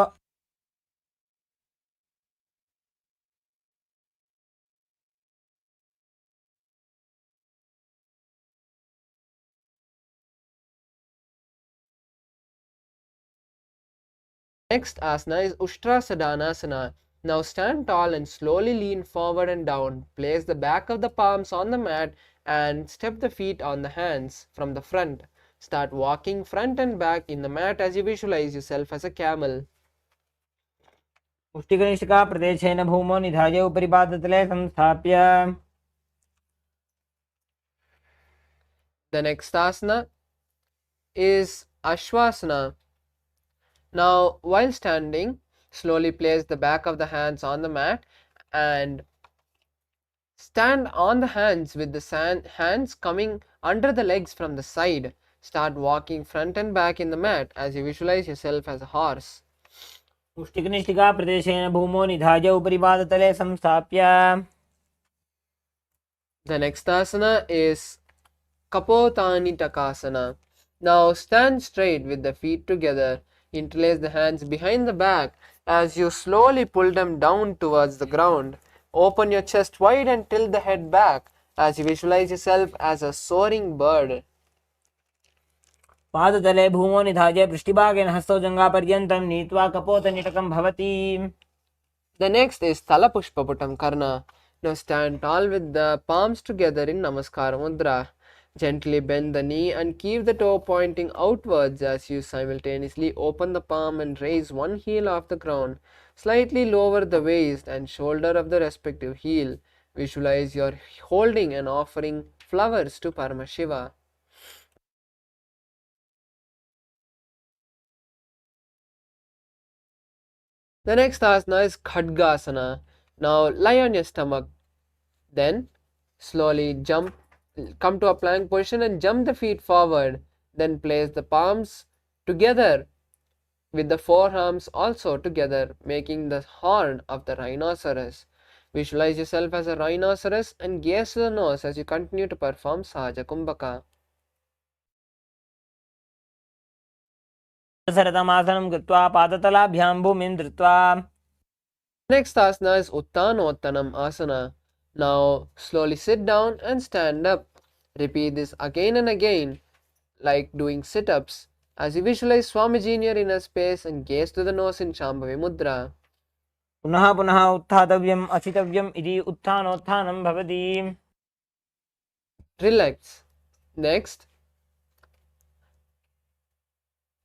Next asana is Ushtrasadhanasana. Now stand tall and slowly lean forward and down. Place the back of the palms on the mat and step the feet on the hands from the front. Start walking front and back in the mat as you visualize yourself as a camel. मुष्टिकनिष्ठिका प्रदेशेन भूमौ निधाय उपरि पादतले संस्थाप्य. The next asana is Ashwasana. Now, while standing, slowly place the back of the hands on the mat and stand on the hands with the hands coming under the legs from the side. Start walking front and back in the mat as you visualize yourself as a horse. मुष्टिकनिष्ठिका प्रदेशेन भूमौ निधाय उपरि पादतले संस्थाप्य. The next asana is Kapotanitakasana. Now stand straight with the feet together. Interlace the hands behind the back as you slowly pull them down towards the ground. Open your chest wide and tilt the head back as you visualize yourself as a soaring bird. पादतले भूमौ निधाय पृष्ठभागेन हस्तौ जङ्घापर्यन्तं नीत्वा कपोतनिटकं भवति. The next is Talapushpaputam Karna. Now stand tall with the palms together in Namaskara Mudra. Gently bend the knee and keep the toe pointing outwards as you simultaneously open the palm and raise one heel off the ground. Slightly lower the waist and shoulder of the respective heel. Visualize your holding and offering flowers to Paramashiva. The next asana is Khadgasana. Now lie on your stomach. Then slowly come to a plank position and jump the feet forward. Then place the palms together with the forearms also together, making the horn of the rhinoceros. Visualize yourself as a rhinoceros and gaze to the nose as you continue to perform Sahaja Kumbhaka. सरतमासनं कृत्वा पादतलाभ्यां भूमिं धृत्वा Next asana is Uttanottanam asana. Now slowly sit down and stand up. Repeat this again and again, like doing sit-ups, as you visualize Swamiji in your inner space and gaze to the nose in Shambhavi Mudra. पुनः पुनः उत्थातव्यम् अचितव्यम् इति उत्थानोत्थानं भवति. Relax. Next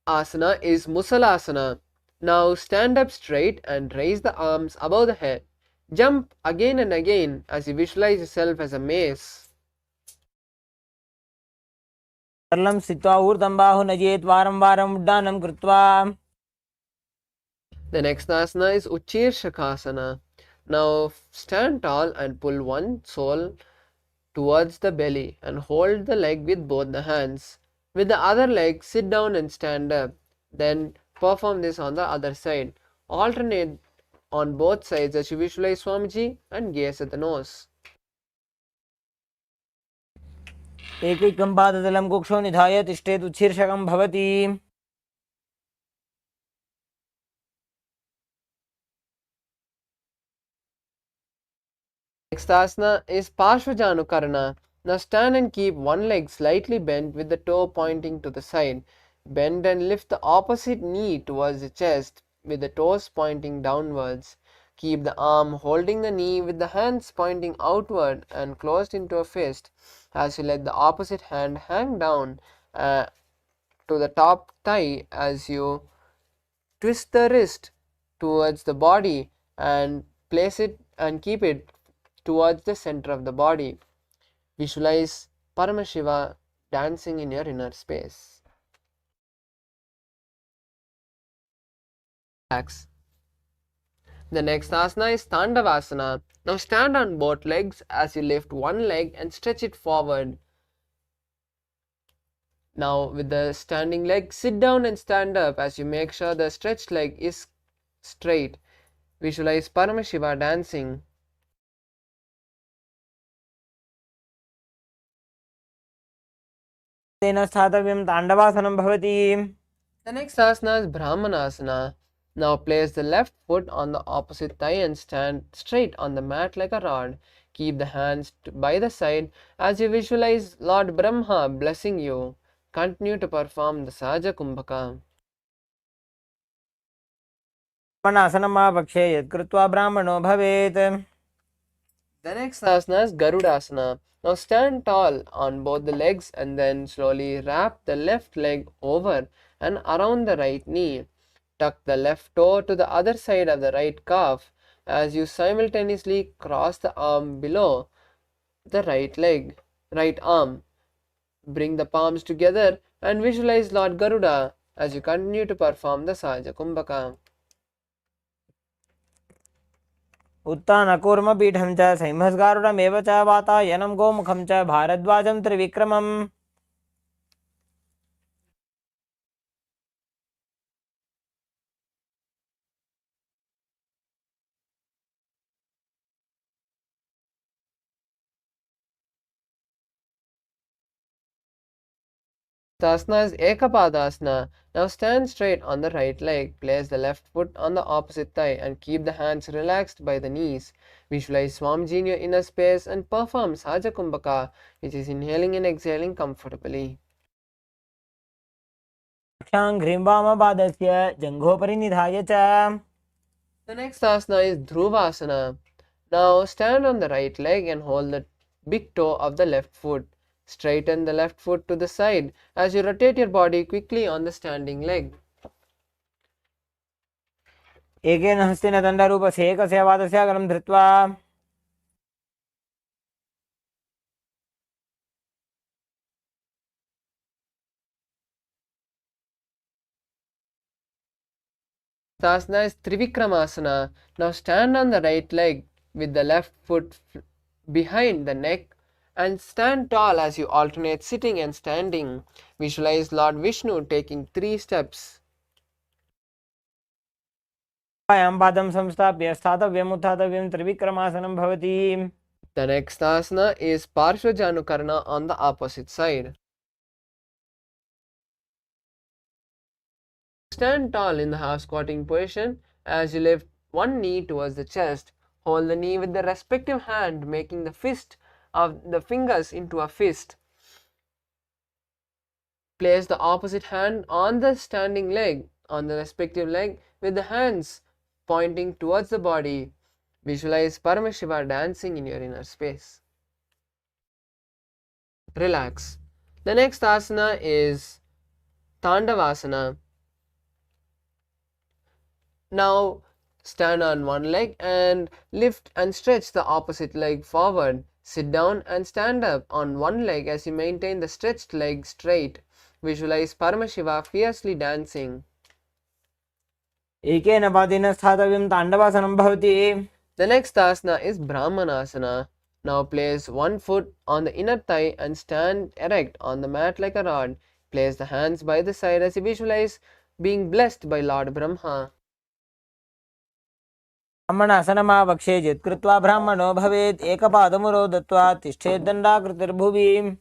asana is Musalasana. Now stand up straight and raise the arms above the head. Jump again and again as you visualize yourself as a mace. सरलं स्थित्वा ऊर्ध्वं बाहु नयेत् वारं वारम् उड्डानं कृत्वा. The next asana is Uchirshakasana. Now stand tall and pull one sole towards the belly and hold the leg with both the hands. With the other leg, sit down and stand up. Then perform this on the other side. Alternate on both sides as you visualize Swamiji and gaze at the nose. एकैकं पादतलं कुक्षौ निधाय तिष्ठेत् उच्छीर्षकं भवति. Next asana is Parshvajanukarana. Now stand and keep one leg slightly bent with the toe pointing to the side. Bend and lift the opposite knee towards the chest with the toes pointing downwards. Keep the arm holding the knee with the hands pointing outward and closed into a fist as you let the opposite hand hang down to the top thigh as you twist the wrist towards the body and place it and keep it towards the center of the body. Visualize Paramashiva dancing in your inner space. Relax. The next asana is Tandavasana. Now stand on both legs as you lift one leg and stretch it forward. Now with the standing leg, sit down and stand up as you make sure the stretched leg is straight. Visualize Paramashiva dancing. तेन स्थातव्यं ताण्डवासनं भवति. The next asana is Brahmanasana. Now place the left foot on the opposite thigh and stand straight on the mat like a rod. Keep the hands by the side as you visualize Lord Brahma blessing you. Continue to perform the Sahaja Kumbhaka. ब्राह्मणासनं मा पक्षे यत् कृत्वा ब्राह्मणो भवेत्. The next asana is Garudasana. Now stand tall on both the legs and then slowly wrap the left leg over and around the right knee. Tuck the left toe to the other side of the right calf as you simultaneously cross the arm below the right arm. Bring the palms together and visualize Lord Garuda as you continue to perform the Sahaja Kumbhaka. उत्तानकूर्मपीठं च सैंहस्गारुडमेव च वातायनं गोमुखं च भारद्वाजं त्रिविक्रमम्. Asana is Ekapadasana. Now stand straight on the right leg. Place the left foot on the opposite thigh and keep the hands relaxed by the knees. Visualize Swamiji in your inner space and perform Sahaja Kumbhaka, which is inhaling and exhaling comfortably. क्षाङ्घ्रिं वामपादस्य जङ्घोपरि निधाय च. The next asana is Dhruvasana. Now stand on the right leg and hold the big toe of the left foot. Straighten the left foot to the side as you rotate your body quickly on the standing leg. एकेन हस्तेन दण्डरूपसेकस्य पादस्य अग्रं धृत्वा Asana is Trivikramasana. Now stand on the right leg with the left foot behind the neck and stand tall as you alternate sitting and standing. Visualize Lord Vishnu taking 3 steps. पायां पादं संस्थाप्य स्थातव्यम् उत्थातव्यं त्रिविक्रमासनं भवति. The next asana is Parshvajanukarana on the opposite side. Stand tall in the half squatting position as you lift one knee towards the chest. Hold the knee with the respective hand, making the fist of the fingers into a fist. Place the opposite hand on the standing leg, on the respective leg, with the hands pointing towards the body. Visualize Paramashiva dancing in your inner space. Relax. The next asana is Tandavasana. Now stand on one leg and lift and stretch the opposite leg forward. Sit down and stand up on one leg as you maintain the stretched leg straight. Visualize Paramashiva fiercely dancing. एकेन पादेन स्थातव्यं ताण्डवासनं भवति. The next asana is Brahmanasana. Now place one foot on the inner thigh and stand erect on the mat like a rod. Place the hands by the side as you visualize being blessed by Lord Brahma. ब्राह्मणासनमावक्षे यत्कृत्वा ब्राह्मणो भवेत् एकपादमुरो दत्त्वा तिष्ठेत् दण्डाकृतिर्भुवि.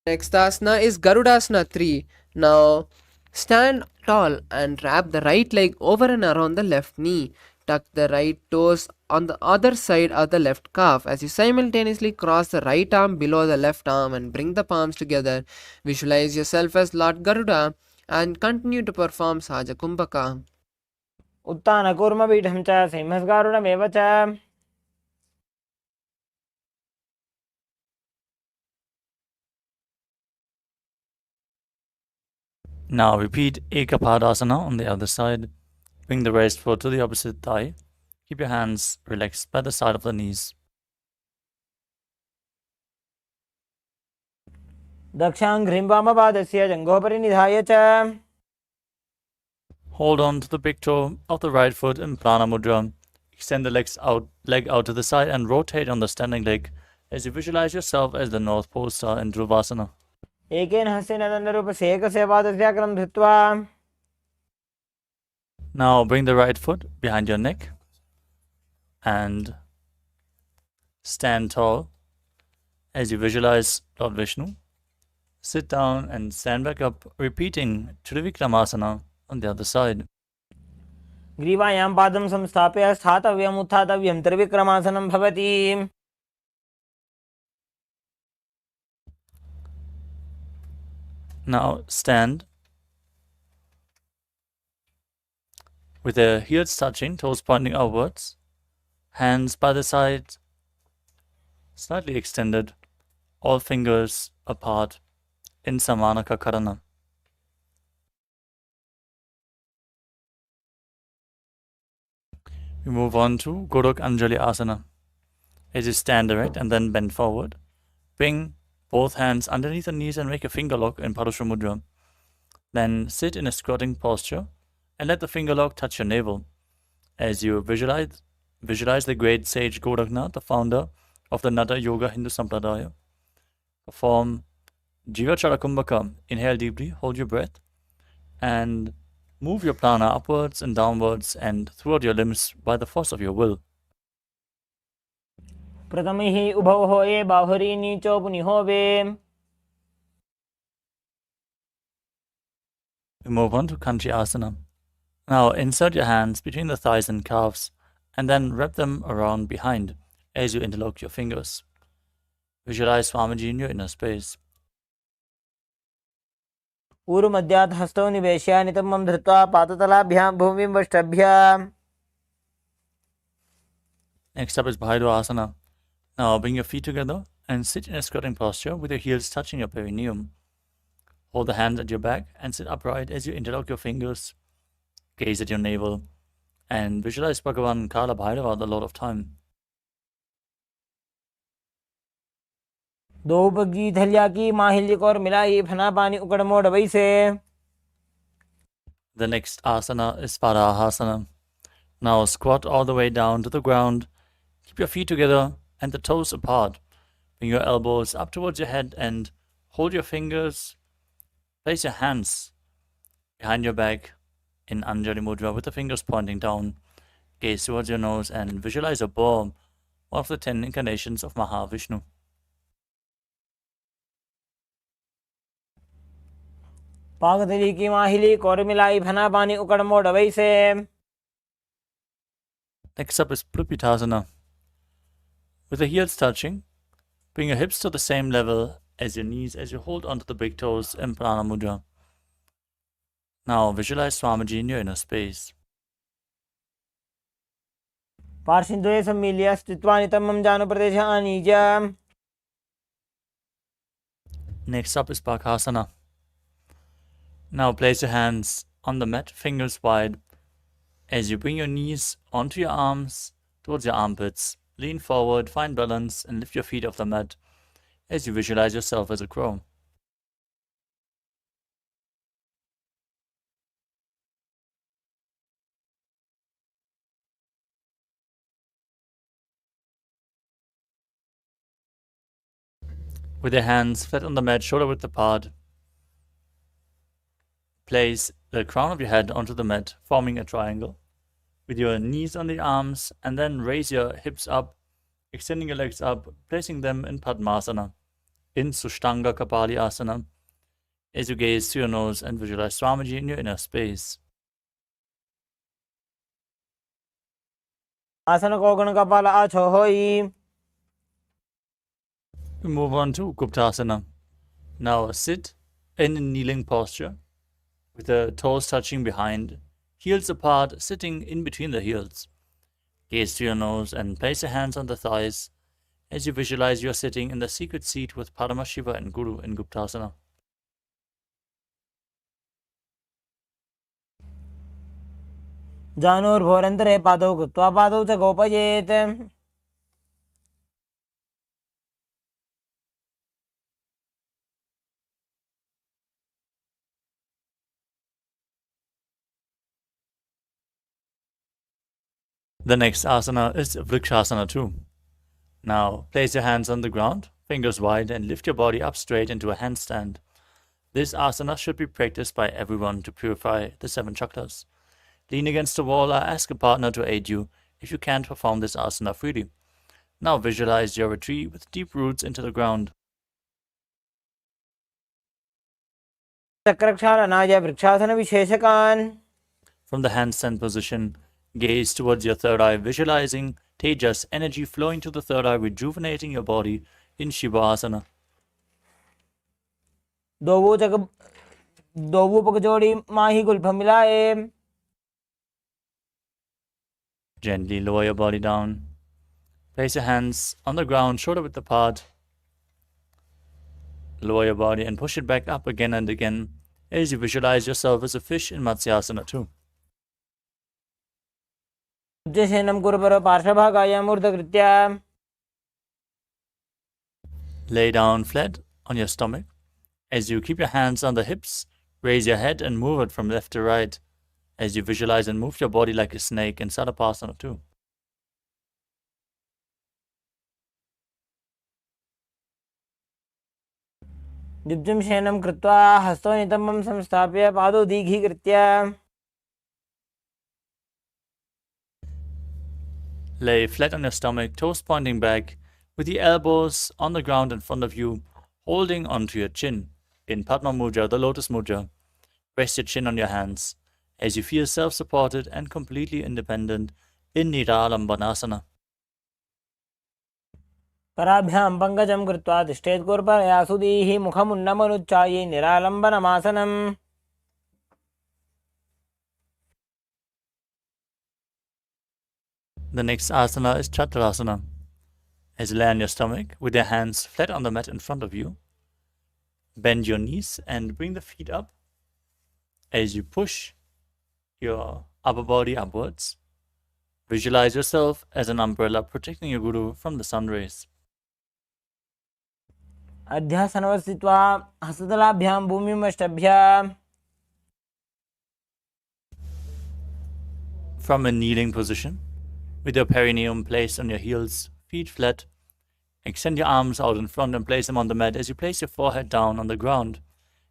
Next asana is Garudasana 3. Now stand tall and wrap the right leg over and around the left knee. Tuck the right toes on the other side of the left calf as you simultaneously cross the right arm below the left arm and bring the palms together. Visualize yourself as Lord Garuda and continue to perform Sahaja Kumbhaka. उत्तानकूर्मपीठं च सिंहस्गारुडमेव च. Now repeat Ekapadasana on the other side. Bring the raised foot to the opposite thigh. Keep your hands relaxed by the side of the knees. दक्षाङ्घ्रिं वामपादस्य जङ्घोपरि निधाय च. Hold on to the big toe of the right foot in Prana Mudra. Extend the leg out to the side and rotate on the standing leg as you visualize yourself as the North Pole Star in Dhruvasana. एकेन हस्तेन दण्डरूपसेकस्य पादस्य अग्रं धृत्वा. Now bring the right foot behind your neck and stand tall as you visualize Lord Vishnu. Sit down and stand back up, repeating Trivikramasana on the other side. ग्रीवायां पादं संस्थाप्य स्थातव्यम् उत्थातव्यं त्रिविक्रमासनं भवति. Now stand with the heels touching, toes pointing outwards, hands by the side, slightly extended, all fingers apart in Samanaka Karana. We move on to Gorak Anjali Asana. As you stand erect and then bend forward, bring both hands underneath the knees and make a finger lock in Parashva Mudra. Then sit in a squatting posture and let the finger lock touch your navel. As you visualize the great sage Goraknath, the founder of the Nata Yoga Hindu Sampradaya. Perform Jivachara Kumbhaka. Inhale deeply, hold your breath, and move your prana upwards and downwards and throughout your limbs by the force of your will. प्रथमैः उभौ होये बाहुरी नीचो पुनिहोवे. We move on to Kanchi Asana. Now insert your hands between the thighs and calves and then wrap them around behind as you interlock your fingers. Visualize Swamiji in your inner space. ऊरुमध्यात् हस्तौ निवेश्य नितम्बं धृत्वा पादतलाभ्यां भूमिं वष्टभ्य. Next up is Bhairava. Now bring your feet together and sit in a squatting posture with your heels touching your perineum. Hold the hands at your back and sit upright as you interlock your fingers. Gaze at your navel and visualize Bhagavan Kala Bhairava, the Lord of Time. दो पगी थलिया की माहिल्य को मिलाई फना पानी उकड़ मोड़ वैसे. The next asana is Parahasana. Now squat all the way down to the ground. Keep your feet together and the toes apart. Bring your elbows up towards your head and hold your fingers. Place your hands behind your back in Anjali Mudra with the fingers pointing down. Gaze towards your nose and visualize a boar, one of the 10 incarnations of Mahavishnu. पागतली की माहिली core मिलाई फना पानी उकड़ मोड़ वैसे. Next up is Prupittasana. With the heels touching, bring your hips to the same level as your knees as you hold onto the big toes in Prana Mudra. Now visualize Swamiji in your inner space. पार्श्वद्वये सम्मील्य स्थित्वा नितम्बं जानु प्रदेश आनीय. Next up is Pakhasana. Now place your hands on the mat, fingers wide, as you bring your knees onto your arms towards your armpits. Lean forward, find balance, and lift your feet off the mat as you visualize yourself as a crow. With your hands flat on the mat, shoulder width apart, place the crown of your head onto the mat, forming a triangle. With your knees on the arms, and then raise your hips up, extending your legs up, placing them in Padmasana, in Sushtanga Kapali Asana, as you gaze to your nose and visualize Swamiji in your inner space. आसन को गण कपाल आछो होई. We move on to Guptasana. Now sit in a kneeling posture, with the toes touching behind, heels apart, sitting in between the heels. Gaze to your nose and place your hands on the thighs as you visualize you're sitting in the secret seat with Paramashiva and Guru in Guptasana. Janor भोरंतरे पादौ कृत्वा पादौ च गोपयेत्. The next asana is Vrikshasana too. Now place your hands on the ground, fingers wide, and lift your body up straight into a handstand. This asana should be practiced by everyone to purify the 7 chakras. Lean against a wall or ask a partner to aid you if you can't perform this asana freely. Now visualize your retreat with deep roots into the ground. चक्रक्षालनाय वृक्षासन विशेषकान्. From the handstand position, gaze towards your third eye, visualizing Tejas energy flowing to the third eye, rejuvenating your body in Shivasana. दोवु पगजोड़ी माही गुल्फ मिलाए. Gently lower your body down. Place your hands on the ground, shoulder width apart. Lower your body and push it back up again and again as you visualize yourself as a fish in Matsyasana too. उज्जसेनं कुरुपर पार्श्वभागाय मूर्धकृत्य. Lay down flat on your stomach. As you keep your hands on the hips, raise your head and move it from left to right as you visualize and move your body like a snake in Sarapasana too. दिब्जं शयनं कृत्वा हस्तौ नितम्बं संस्थाप्य पादौ दीघीकृत्य. Lay flat on your stomach, toes pointing back, with the elbows on the ground in front of you, holding onto your chin. In Padma Mudra, the Lotus Mudra, rest your chin on your hands as you feel self-supported and completely independent in Niralambanasana. कराभ्यां पङ्कजं कृत्वा तिष्ठेत् कुर्परया सुधीः मुखमुन्नमनुच्चाये निरालम्बनमासनम्. The next asana is Chaturasana. As you lay on your stomach with your hands flat on the mat in front of you, bend your knees and bring the feet up as you push your upper body upwards. Visualize yourself as an umbrella protecting your guru from the sun rays. अध्यासनवत् स्थित्वा हस्ततलाभ्यां भूमिमष्टभ्य From a kneeling position, with your perineum placed on your heels, feet flat, extend your arms out in front and place them on the mat as you place your forehead down on the ground.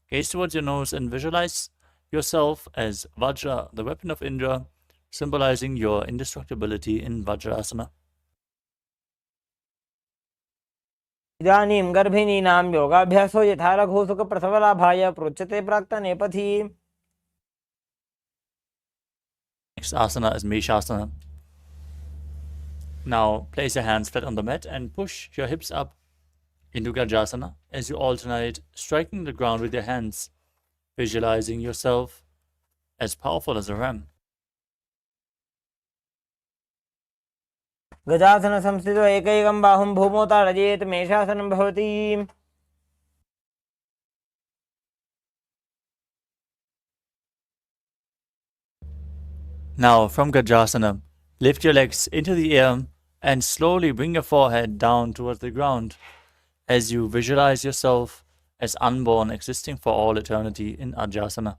Gaze towards your nose and visualize yourself as Vajra, the weapon of Indra, symbolizing your indestructibility in Vajrasana. इदानीं गर्भिणीनां योगाभ्यासो यथा लघुसुखप्रसवलाभाय प्रोच्यते प्राक्तनेपथि. Next asana is Meshasana. Now place your hands flat on the mat and push your hips up into Gajasana as you alternate striking the ground with your hands, visualizing yourself as powerful as a ram. गजासनसंस्थितो एकैकं बाहुं भूमौ ताडयेत् मेषासनं भवति. Now from Gajasana, lift your legs into the air and slowly bring your forehead down towards the ground as you visualize yourself as unborn, existing for all eternity in Ajasana.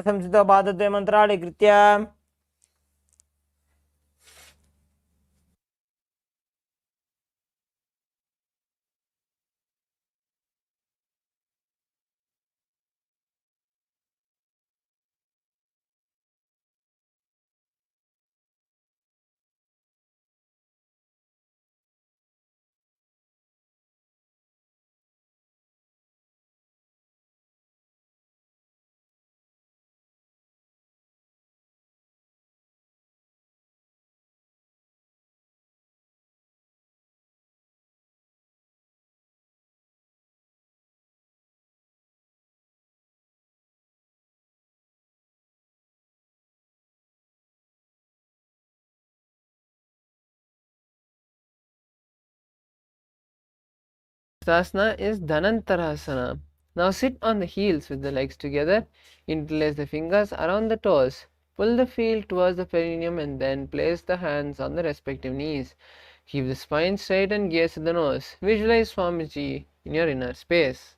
संस्थितो पादद्वये मन्त्राणि कृत्य Asana is Dhanantarasana. Now sit on the heels with the legs together. Interlace the fingers around the toes. Pull the feet towards the perineum and then place the hands on the respective knees. Keep the spine straight and gaze at the nose. Visualize Swamiji in your inner space.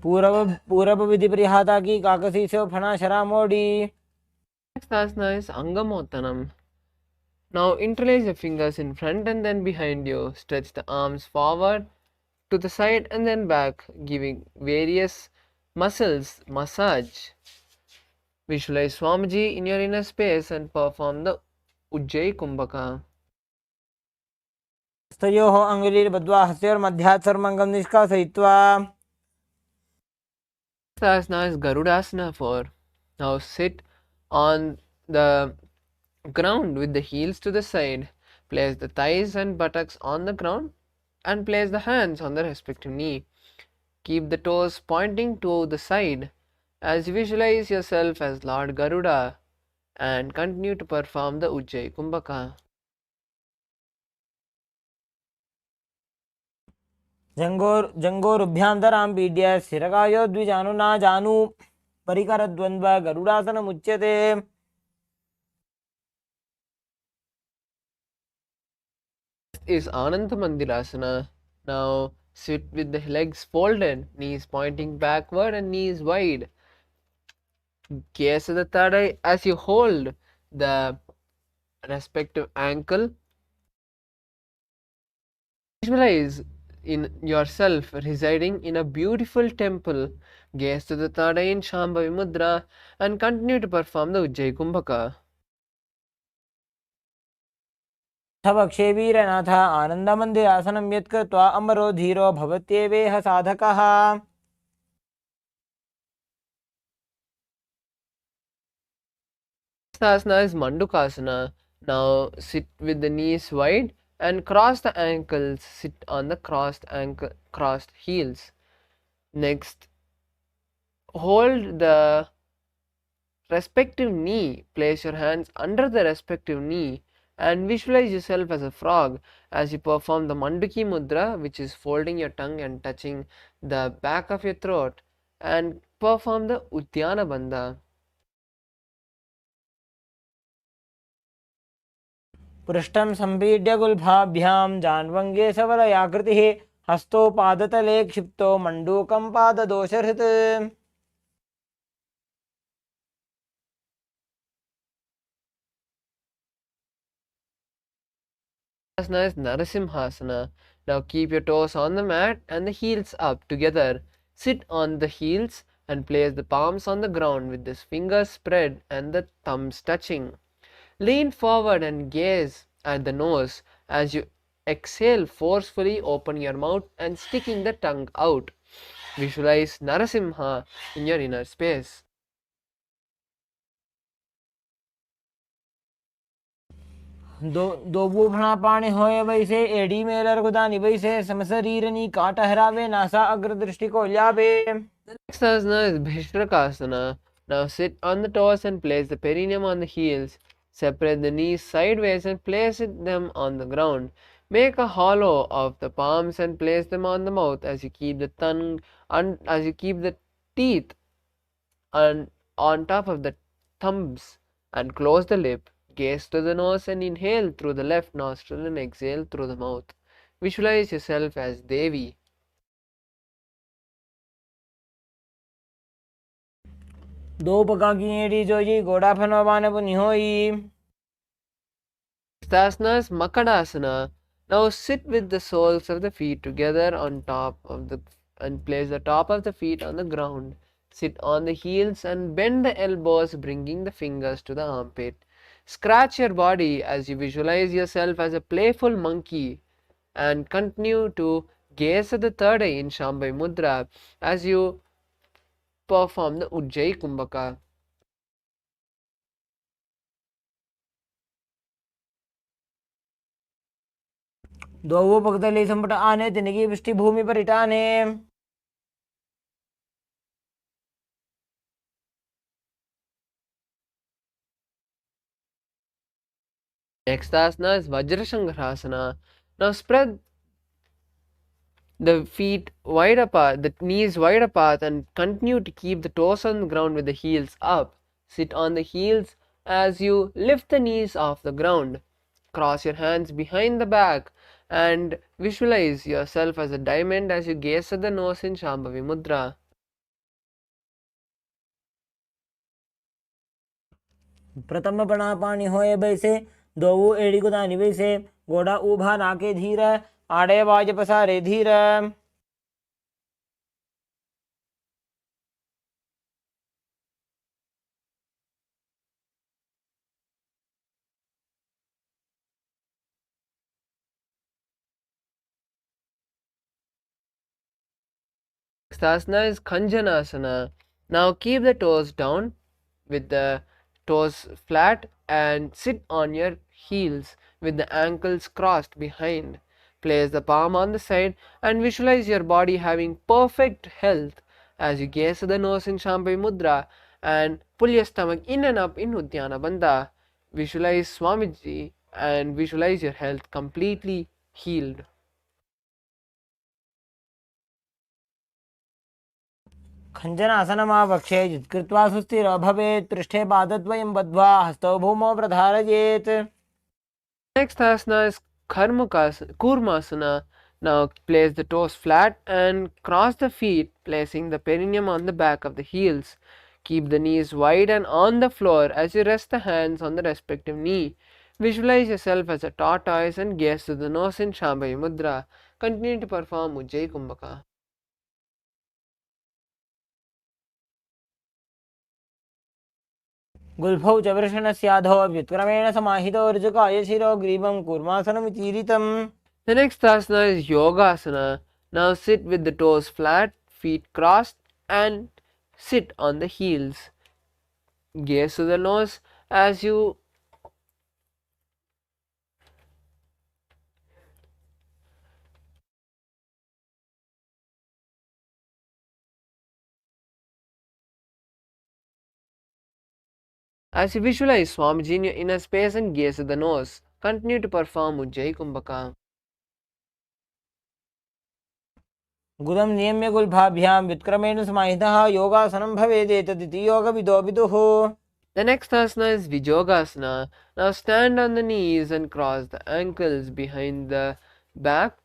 पूरब विधि परिहाता की काकसी से फना शरा मोड़ी. Next asana is Angamottanam. Now interlace your fingers in front and then behind you. Stretch the arms forward to the side and then back, giving various muscles massage. Visualize Swamiji in your inner space and perform the Ujjayi Kumbhaka. स्तयोः अङ्गुलीर्बद्ध्वा हस्तयोर्मध्यात् सर्वमङ्गं निष्कासयित्वा. Asana is Garudasana 4. Now sit on the ground with the heels to the side. Place the thighs and buttocks on the ground and place the hands on the respective knee. Keep the toes pointing to the side as you visualize yourself as Lord Garuda and continue to perform the Ujjayi Kumbhaka. जङ्गोरुभ्यान्तरां पीड्य स्थिरकायो द्विजानु न जानु परिकरद्वन्द्व गरुडासनमुच्यते. Is Ananta Mandirasana. Now sit with the legs folded, knees pointing backward and knees wide. Gaze at the third eye as you hold the respective ankle. Visualize in yourself residing in a beautiful temple. Gaze to the third eye in Shambhavi Mudra and continue to perform the Ujjayi Kumbhaka. वक्षे वीरनाथ आनन्दमन्दिरासनं यत्कृत्वा अमरो धीरो भवत्येवेह साधकः. Asana is Mandukasana. Now sit with the knees wide and cross the ankles. Sit on the crossed heels. Next, hold the respective knee. Place your hands under the respective knee and visualize yourself as a frog as you perform the Manduki Mudra, which is folding your tongue and touching the back of your throat, and perform the Uddiyana Bandha. पृष्ठं सम्पीड्य गुल्फाभ्यां जान्वङ्गे सवलयाकृतिः हस्तौ पादतले क्षिप्तो मण्डूकं पाददोषहृत् Asana is Narasimhasana. Now keep your toes on the mat and the heels up together. Sit on the heels and place the palms on the ground with the fingers spread and the thumbs touching. Lean forward and gaze at the nose. As you exhale, forcefully open your mouth and sticking the tongue out. Visualize Narasimha in your inner space. दो बूफना पानी होए वैसे AD Mailer गुदानी वैसे समशरीरनी काट हरावे NASA अग्र दृष्टि को ल्यावे. Next asana is Bhishrakasana. Now sit on the toes and place the perineum on the heels. Separate the knees sideways and place them on the ground. Make a hollow of the palms and place them on the mouth as you keep the tongue as you keep the teeth on top of the thumbs and close the lip. Gaze to the nose and inhale through the left nostril and exhale through the mouth. Visualize yourself as Devi. दो पका की AD Joji गोड़ा फनवाने पुनी होई. Asana is Makadasana. Now sit with the soles of the feet together on top of the and place the top of the feet on the ground. Sit on the heels and bend the elbows, bringing the fingers to the armpit. Scratch your body as you visualize yourself as a playful monkey and continue to gaze at the third eye in Shambhavi Mudra as you perform the Ujjayi Kumbhaka. दो पकतली संपट आने तिनकी पृष्ठी भूमि पर इटाने. Next asana is Vajrashankarasana. Now spread the feet wide apart, the knees wide apart, and continue to keep the toes on the ground with the heels up. Sit on the heels as you lift the knees off the ground. Cross your hands behind the back and visualize yourself as a diamond as you gaze at the nose in Shambhavi Mudra. प्रथम बना पानी होए वैसे दो एड़ी गुदानी वैसे गोड़ा उभा नाके धीर आड़े बाज पसारे धीर. Next asana is Khanjanasana. Now keep the toes down with the toes flat and sit on your heels with the ankles crossed behind. Place the palm on the side and visualize your body having perfect health as you gaze at the nose in Shambhavi Mudra and pull your stomach in and up in Uddiyana Bandha. Visualize Swamiji and visualize your health completely healed. खञ्जनासनमावक्षे जित्कृत्वा सुस्थिरो भवेत् पृष्ठे पादद्वयं बद्ध्वा हस्तौ भूमौ प्रधारयेत्. Next asana is Kurmasana. Now place the toes flat and cross the feet, placing the perineum on the back of the heels. Keep the knees wide and on the floor as you rest the hands on the respective knee. Visualize yourself as a tortoise and gaze to the nose in Shambhavi Mudra. Continue to perform Ujjayi Kumbhaka. गुल्फौ च वृषणस्याधो व्युत्क्रमेण समाहितो ऋजुकाय शिरो ग्रीवं कूर्मासनमितीरितम्. The next asana is Yogasana. Now sit with the toes flat, feet crossed, and sit on the heels. Gaze to the nose as you As you visualize Swamiji in your inner space and gaze at the nose, continue to perform Ujjayi Kumbhaka. गुदं नियम्य गुल्भाभ्यां व्युत्क्रमेण समाहितः योगासनं भवेदेतदिति योगविदो विदुः. The next asana is Vijogasana. Now stand on the knees and cross the ankles behind the back,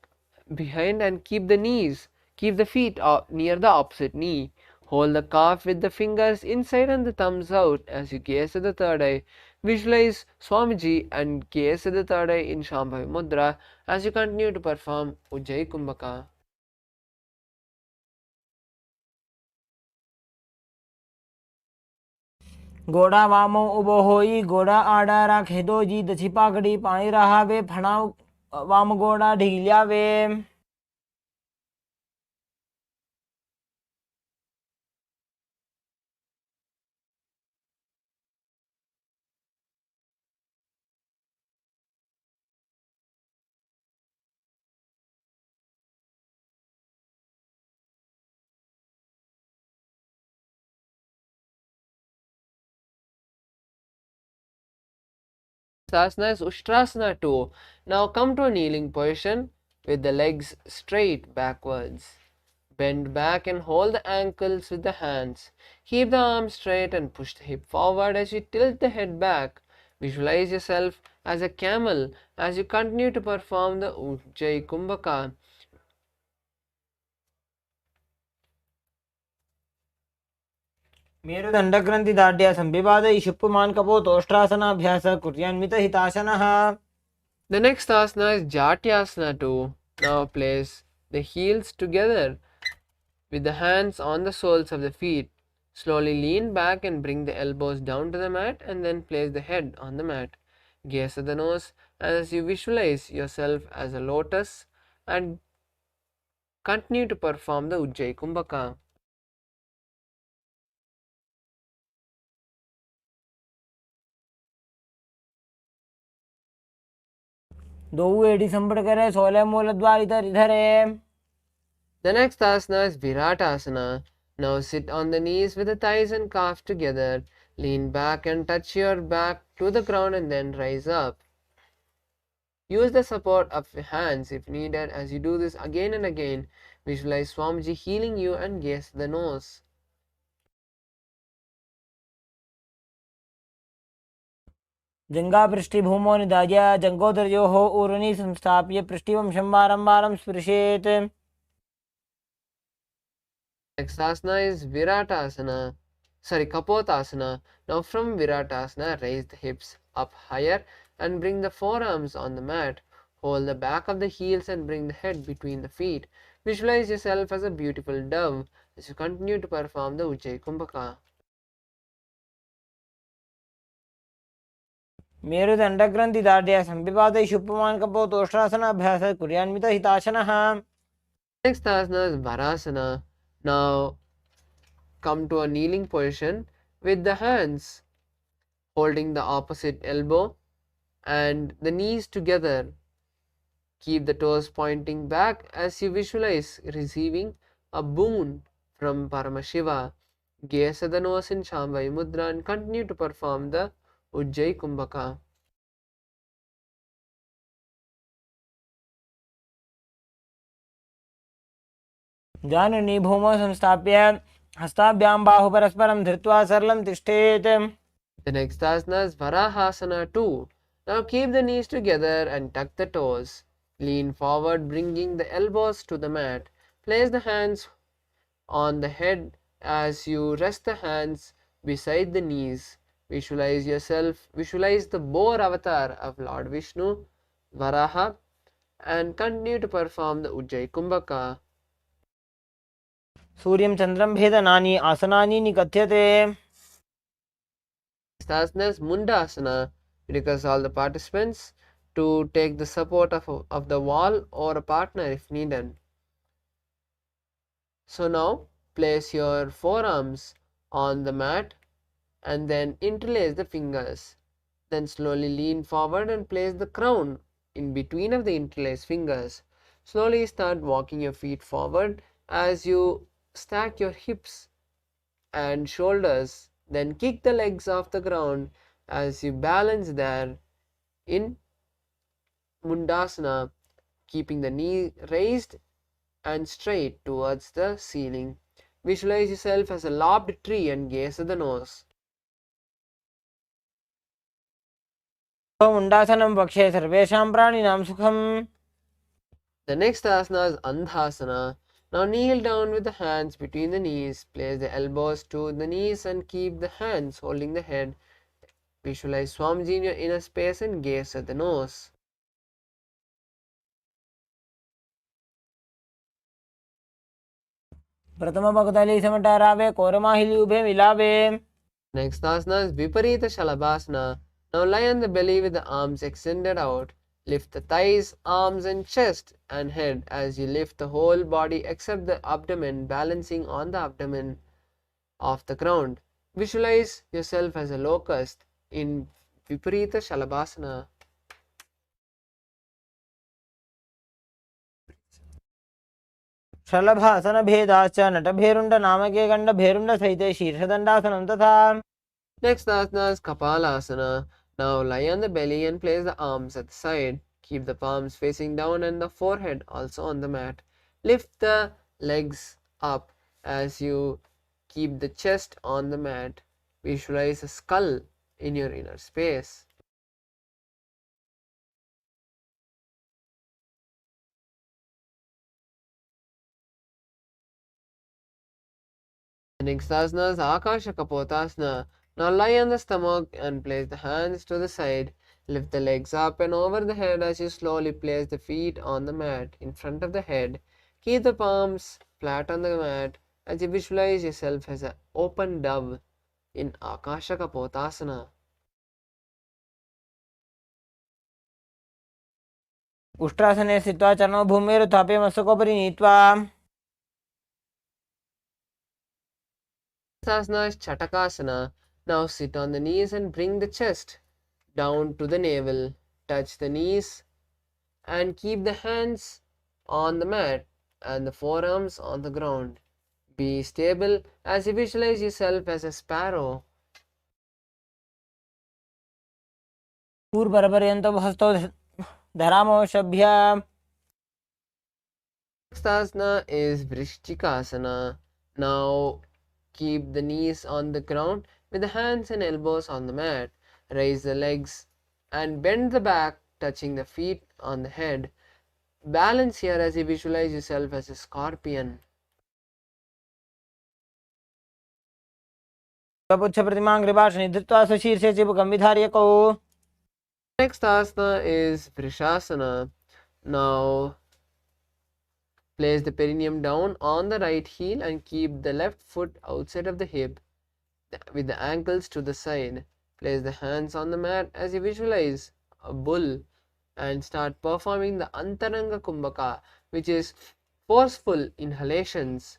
and keep the feet near the opposite knee. Hold the calf with the fingers inside and the thumbs out as you gaze at the third eye. Visualize Swamiji and gaze at the third eye in Shambhavi Mudra as you continue to perform Ujjayi Kumbhaka. गोड़ा वामो उबो होई गोड़ा आड़ा राखे दो जी दछी पाकड़ी पानी रहा वे फणाव वाम गोड़ा ढीलिया वे. Asana is Ushtrasana 2. Now come to a kneeling position with the legs straight backwards. Bend back and hold the ankles with the hands. Keep the arms straight and push the hip forward as you tilt the head back. Visualize yourself as a camel as you continue to perform the Ujjayi Kumbhaka. मेरुदण्डग्रन्थिदाढ्य संविवादय शुप्पमान कपोतोष्ट्रासनाभ्यास कुर्यान्वित हिताशनः. The next asana is Jatyasana 2. Now place the heels together with the hands on the soles of the feet. Slowly lean back and bring the elbows down to the mat and then place the head on the mat. Gaze at the nose as you visualize yourself as a lotus and continue to perform the Ujjayi Kumbhaka. दो AD संपट करे 16 मूल द्वारित धरे. The next asana is Viratasana. Now sit on the knees with the thighs and calf together. Lean back and touch your back to the ground and then rise up. Use the support of your hands if needed. As you do this again and again, visualize Swamiji healing you and gaze the nose. जंगा पृष्ठभूमो निधाय जंगोदरयोः ऊर्ध्नि संस्थाप्य पृष्ठवंशं वारं वारं स्पृशेत्. Next asana is Kapotasana. Now from Viratasana, raise the hips up higher and bring the forearms on the mat. Hold the back of the heels and bring the head between the feet. Visualize yourself as a beautiful dove as you continue to perform the Ujjayi Kumbhaka. मेरुदण्डग्रन्थिदाढ्य संविवादय शुप्पमान कपोतोष्ट्रासनाभ्यास कुर्यान्वित हिताशनः. Next asana is Varasana. Now come to a kneeling position with the hands holding the opposite elbow and the knees together. Keep the toes pointing back as you visualize receiving a boon from Paramashiva. Gaze at the nose in Shambhavi Mudra and continue to perform the Ujjayi Kumbhaka. जाननी भूमौ संस्थाप्य हस्ताभ्यां बाहु परस्परं धृत्वा सरलं तिष्ठेत्. The next asana is Varahasana 2. Now keep the knees together and tuck the toes. Lean forward, bringing the elbows to the mat. Place the hands on the head as you rest the hands beside the knees. Visualize the boar avatar of Lord Vishnu, Varaha, and continue to perform the Ujjayi Kumbhaka. सूर्यं चन्द्रं भेदनानि आसनानि निकथ्यते. Asana is Mundasana. We request all the participants to take the support of the wall or a partner if needed. So now place your forearms on the mat and then interlace the fingers. Then slowly lean forward and place the crown in between of the interlaced fingers. Slowly start walking your feet forward as you stack your hips and shoulders. Then kick the legs off the ground as you balance there in Mundasana, keeping the knee raised and straight towards the ceiling. Visualize yourself as a lobbed tree and gaze at the nose. मुण्डासनं वक्षे सर्वेषां प्राणिनां सुखम्. The next asana is Andhasana. Now kneel down with the hands between the knees. Place the elbows to the knees and keep the hands holding the head. Visualize Swamiji in your inner space and gaze at the nose. प्रथम भक्तली समटारावे कोरमाहिली उभे मिलावे. Next asana is Viparita Shalabhasana. Now lie on the belly with the arms extended out. Lift the thighs, arms and chest and head as you lift the whole body except the abdomen, balancing on the abdomen off the ground. Visualize yourself as a locust in Viparita Shalabhasana. शलभासन भेदाश्च नटभेरुण्ड नामके गण्ड भेरुण्ड सहिते शीर्षदण्डासनं तथा. Next asana is Kapalasana. Now lie on the belly and place the arms at the side. Keep the palms facing down and the forehead also on the mat. Lift the legs up as you keep the chest on the mat. Visualize a skull in your inner space. The next asana is Akasha Kapotasana. Now lie on the stomach and place the hands to the side. Lift the legs up and over the head as you slowly place the feet on the mat in front of the head. Keep the palms flat on the mat as you visualize yourself as an open dove in Akasha Kapotasana. उष्ट्रासने स्थित्वा चरणौ भूमेरुत्थाप्य मस्तकोपरि नीत्वा. Next asana is Chatakasana. Now sit on the knees and bring the chest down to the navel. Touch the knees and keep the hands on the mat and the forearms on the ground. Be stable as you visualize yourself as a sparrow. पूर्वपर्यन्तं हस्तौ धरामो शभ्य. Next asana is Vrishchikasana. Now keep the knees on the ground with the hands and elbows on the mat. Raise the legs and bend the back, touching the feet on the head. Balance here as you visualize yourself as a scorpion. पुच्छ प्रतिमां कृपाशनि धृत्वा सुशीर्षे चिबुकं विधार्यकौ. Next asana is Vrishasana. Now place the perineum down on the right heel and keep the left foot outside of the hip with the ankles to the side. Place the hands on the mat as you visualize a bull and start performing the Antaranga Kumbhaka, which is forceful inhalations.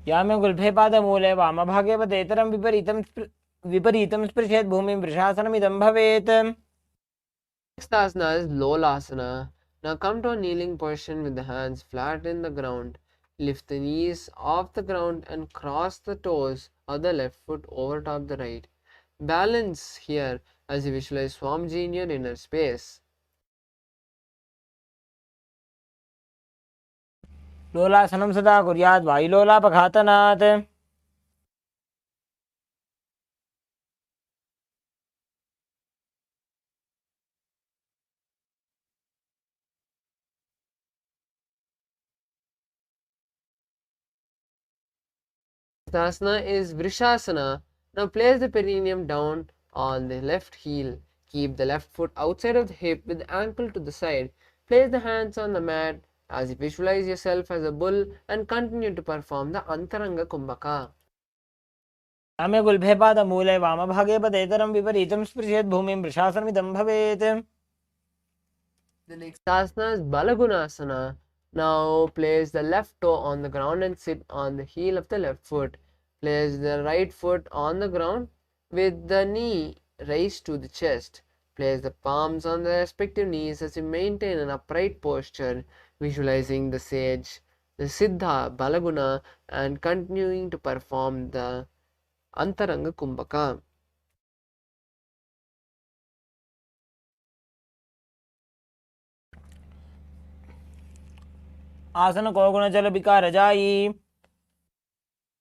यामे गुल्फे पादमूले वामभागे पतेतरं विपरीतं स्पृशेत् भूमिं वृषासनमिदं भवेत्. Next asana is Lolasana. Now come to a kneeling position with the hands flat in the ground. Lift the knees off the ground and cross the toes of the left foot over top the right. Balance here as you visualize Swamiji in your inner space. लोलासनं सदा कुर्यात् वायुलोलापघातनात्. The asana is Vrishasana. Now place the perineum down on the left heel. Keep the left foot outside of the hip with the ankle to the side. Place the hands on the mat as you visualize yourself as a bull and continue to perform the Antaranga Kumbhaka. यामे गुल्फे पादमूले वामभागे पतेतरं विपरीतं स्पृशेत् भूमिं वृषासनमिदं भवेत्. The next asana is Balagunasana. Now place the left toe on the ground and sit on the heel of the left foot. Place the right foot on the ground with the knee raised to the chest. Place the palms on the respective knees as you maintain an upright posture, visualizing the sage the Siddha, Balaguna, and continuing to perform the Antaranga Kumbhaka. आसन को गुण जल विकार जाई।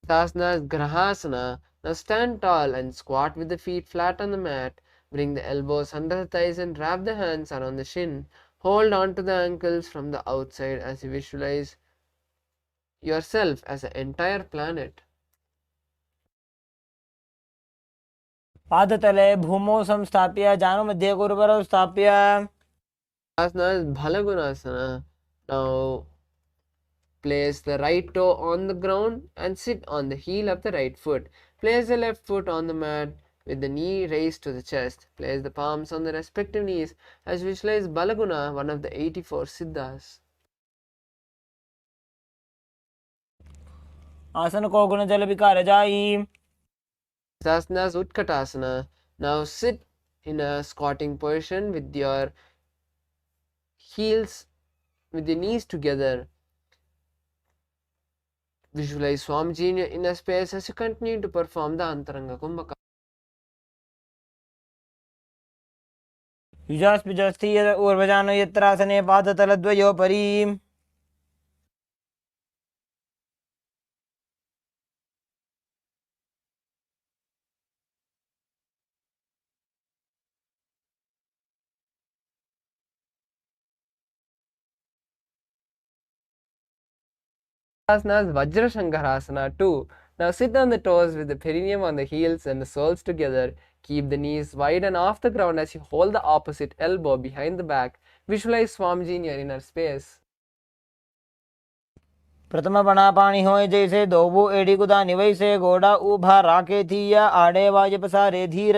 Tasana is Grahasana. Now stand tall and squat with the feet flat on the mat. Bring the elbows under the thighs and wrap the hands around the shin. Hold on to the ankles from the outside as you visualize yourself as an entire planet. पादतले भूमौ संस्थाप्य जानु मध्ये गुरुवरौ स्थाप्य। Asana is Balagunasana. Now place the right toe on the ground and sit on the heel of the right foot. Place the left foot on the mat with the knee raised to the chest. Place the palms on the respective knees as visualize Balaguna, one of the 84 Siddhas. आसन को गुण जल विकार जाई। Asana is Utkatasana. Now sit in a squatting position with your heels, with your knees together. Visualize Swamiji in your inner space as you continue to perform the Antaranga Kumbhaka. युजास्पिजस्थि ऊर्वजानो यत्रासने पादतलद्वयोपरि। Asana is Vajrashankarasana too. Now sit on the toes with the perineum on the heels and the soles together. Keep the knees wide and off the ground as you hold the opposite elbow behind the back. Visualize Swamiji in your inner space. प्रथम बना पानी होए जैसे दोबू एड़ी कुदानी वैसे गोड़ा उभा राके थिया आड़े वाज पसारे धीर।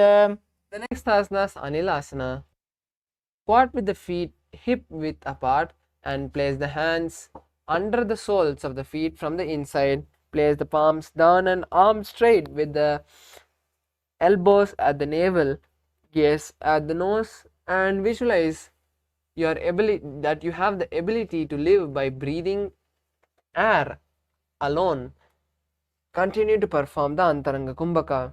The next asana is Anilasana. Squat with the feet hip width apart and place the hands under the soles of the feet from the inside. Place the palms down and arms straight with the elbows at the navel, gaze at the nose, and visualize your ability that you have the ability to live by breathing air alone. Continue to perform the Antaranga Kumbhaka.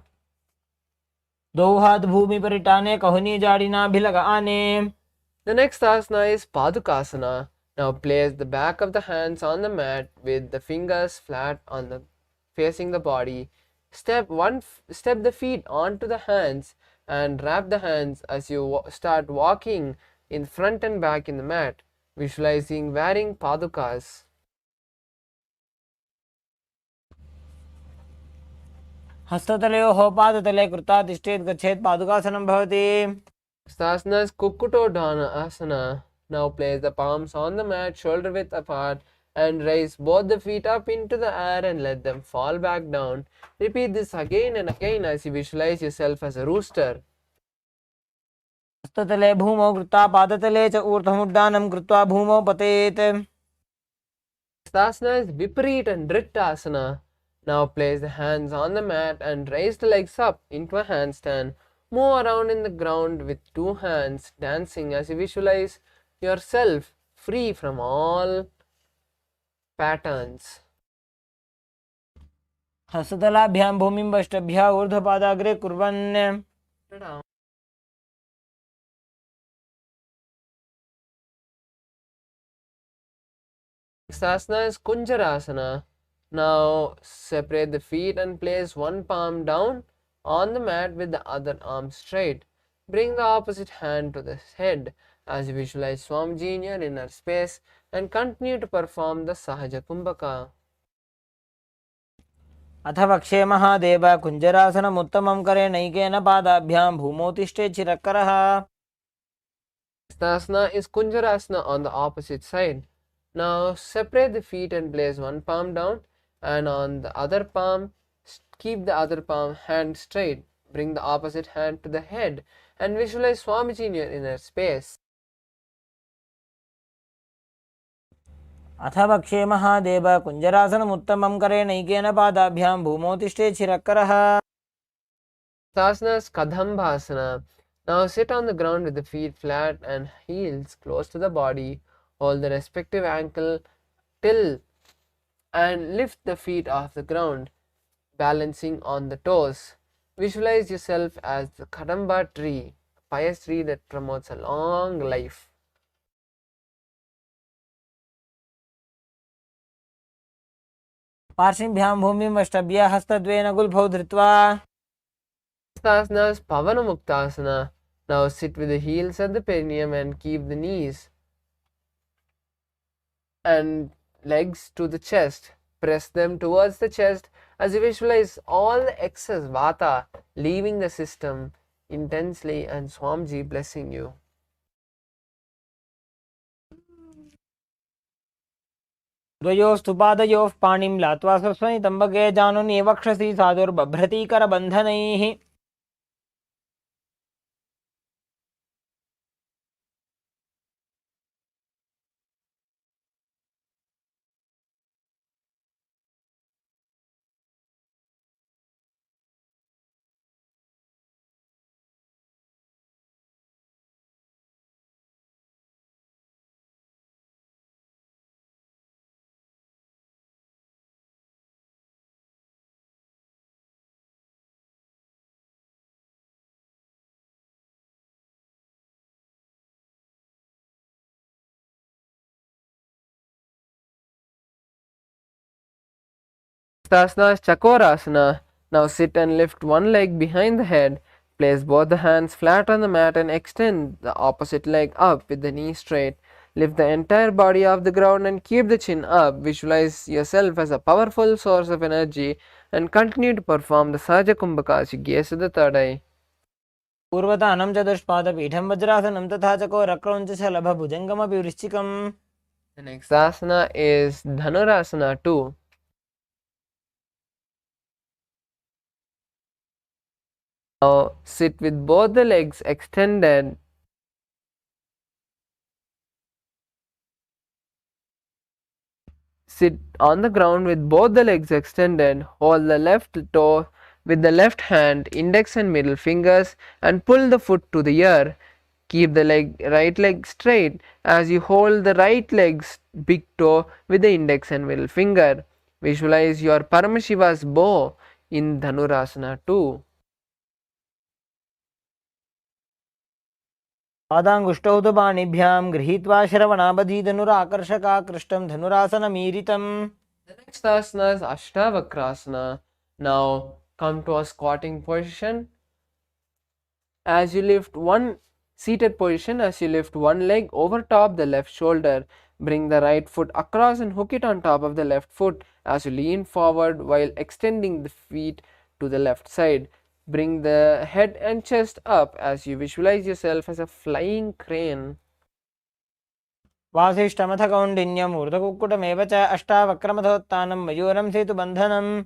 दो हाथ भूमि पर टाने कहनी जाड़ी ना भी लगा आने। The next asana is Padukasana. Now place the back of the hands on the mat with the fingers flat on the facing the body. Step the feet onto the hands and wrap the hands as you start walking in front and back in the mat, visualizing wearing padukas. हस्ततलयोः पादतले कृता तिष्ठेत् गच्छेत् पादुकासनं भवति। Sasana is Kukkutoddhana asana. Now place the palms on the mat, shoulder width apart, and raise both the feet up into the air and let them fall back down. Repeat this again and again as you visualize yourself as a rooster. हस्ततले भूमौ कृत्वा पादतले च ऊर्ध्वमुड्डानं कृत्वा भूमौ पतेत्। Sasana is Viparit and Drittasana. Now place the hands on the mat and raise the legs up into a handstand. Move around in the ground with two hands, dancing as you visualize yourself free from all patterns. हस्ततलाभ्यां भूमिं वष्टभ्यः ऊर्ध्वपादाग्रे कुर्वन्। Sasana is Kunjarasana. Now separate the feet and place one palm down on the mat with the other arm straight. Bring the opposite hand to the head as you visualize Swamiji in your inner space and continue to perform the Sahaja Kumbhaka. अथ वक्षे महादेव कुञ्जरासनमुत्तमं करे नैकेन पादाभ्यां भूमौ तिष्ठेत् चिरक्करः। Sasana is Kunjarasana on the opposite side. Now separate the feet and place one palm down, and on the other palm keep the other palm hand straight. Bring the opposite hand to the head and visualize Swamiji in your inner space. अथ वक्षे महादेव कुञ्जरासनमुत्तमं करे नैकेन पादाभ्यां भूमौ तिष्ठेत् चिरक्करः। Sasana is Kadambasana. Now sit on the ground with the feet flat and heels close to the body. Hold the respective ankle till and lift the feet off the ground, balancing on the toes. Visualize yourself as the Kadamba tree, a pious tree that promotes a long life. पार्श्विभ्यां भूमिम् अष्टभ्य हस्तद्वयेन गुल्फौ धृत्वा Asana is Pavanamuktasana. Now sit with the heels at the perineum and keep the knees and legs to the chest. Press them towards the chest as you visualize all the excess vata leaving the system intensely, and Swamiji blessing you. द्वयोस्तु पादयोः पाणिं लात्वा स्वस्वनितम्बके जानुनि वक्षसि साधुर्बभ्रति करबन्धनैः Stasana is Chakorasana. Now sit and lift one leg behind the head. Place both the hands flat on the mat and extend the opposite leg up with the knee straight. Lift the entire body off the ground and keep the chin up. Visualize yourself as a powerful source of energy and continue to perform the Sahaja Kumbhaka as you gaze at the third eye. पूर्वतानं चतुष्पादपीठं वज्रासनं तथा चकोरक्रौञ्च शलभभुजङ्गमपि वृश्चिकम्. The next asana is Dhanurasana 2. Now sit with both the legs extended. Sit on the ground with both the legs extended. Hold the left toe with the left hand, index and middle fingers, and pull the foot to the ear. Keep the right leg straight as you hold the right leg's big toe with the index and middle finger. Visualize your Paramashiva's bow in Dhanurasana 2. पादाङ्गुष्ठौ तु पाणिभ्यां गृहीत्वा श्रवणाबधीधनुराकर्षकाकृष्टं धनुरासनमीरितम्. The next asana is Ashtavakrasana. Now come to a squatting position. As you lift one seated position, as you lift one leg over top the left shoulder, bring the right foot across and hook it on top of the left foot as you lean forward while extending the feet to the left side. Bring the head and chest up as you visualize yourself as a flying crane. वासिष्ठमथ कौण्डिन्यम् ऊर्ध्वकुक्कुटमेव च अष्टावक्रमथोत्थानं मयूरं सेतुबन्धनम्.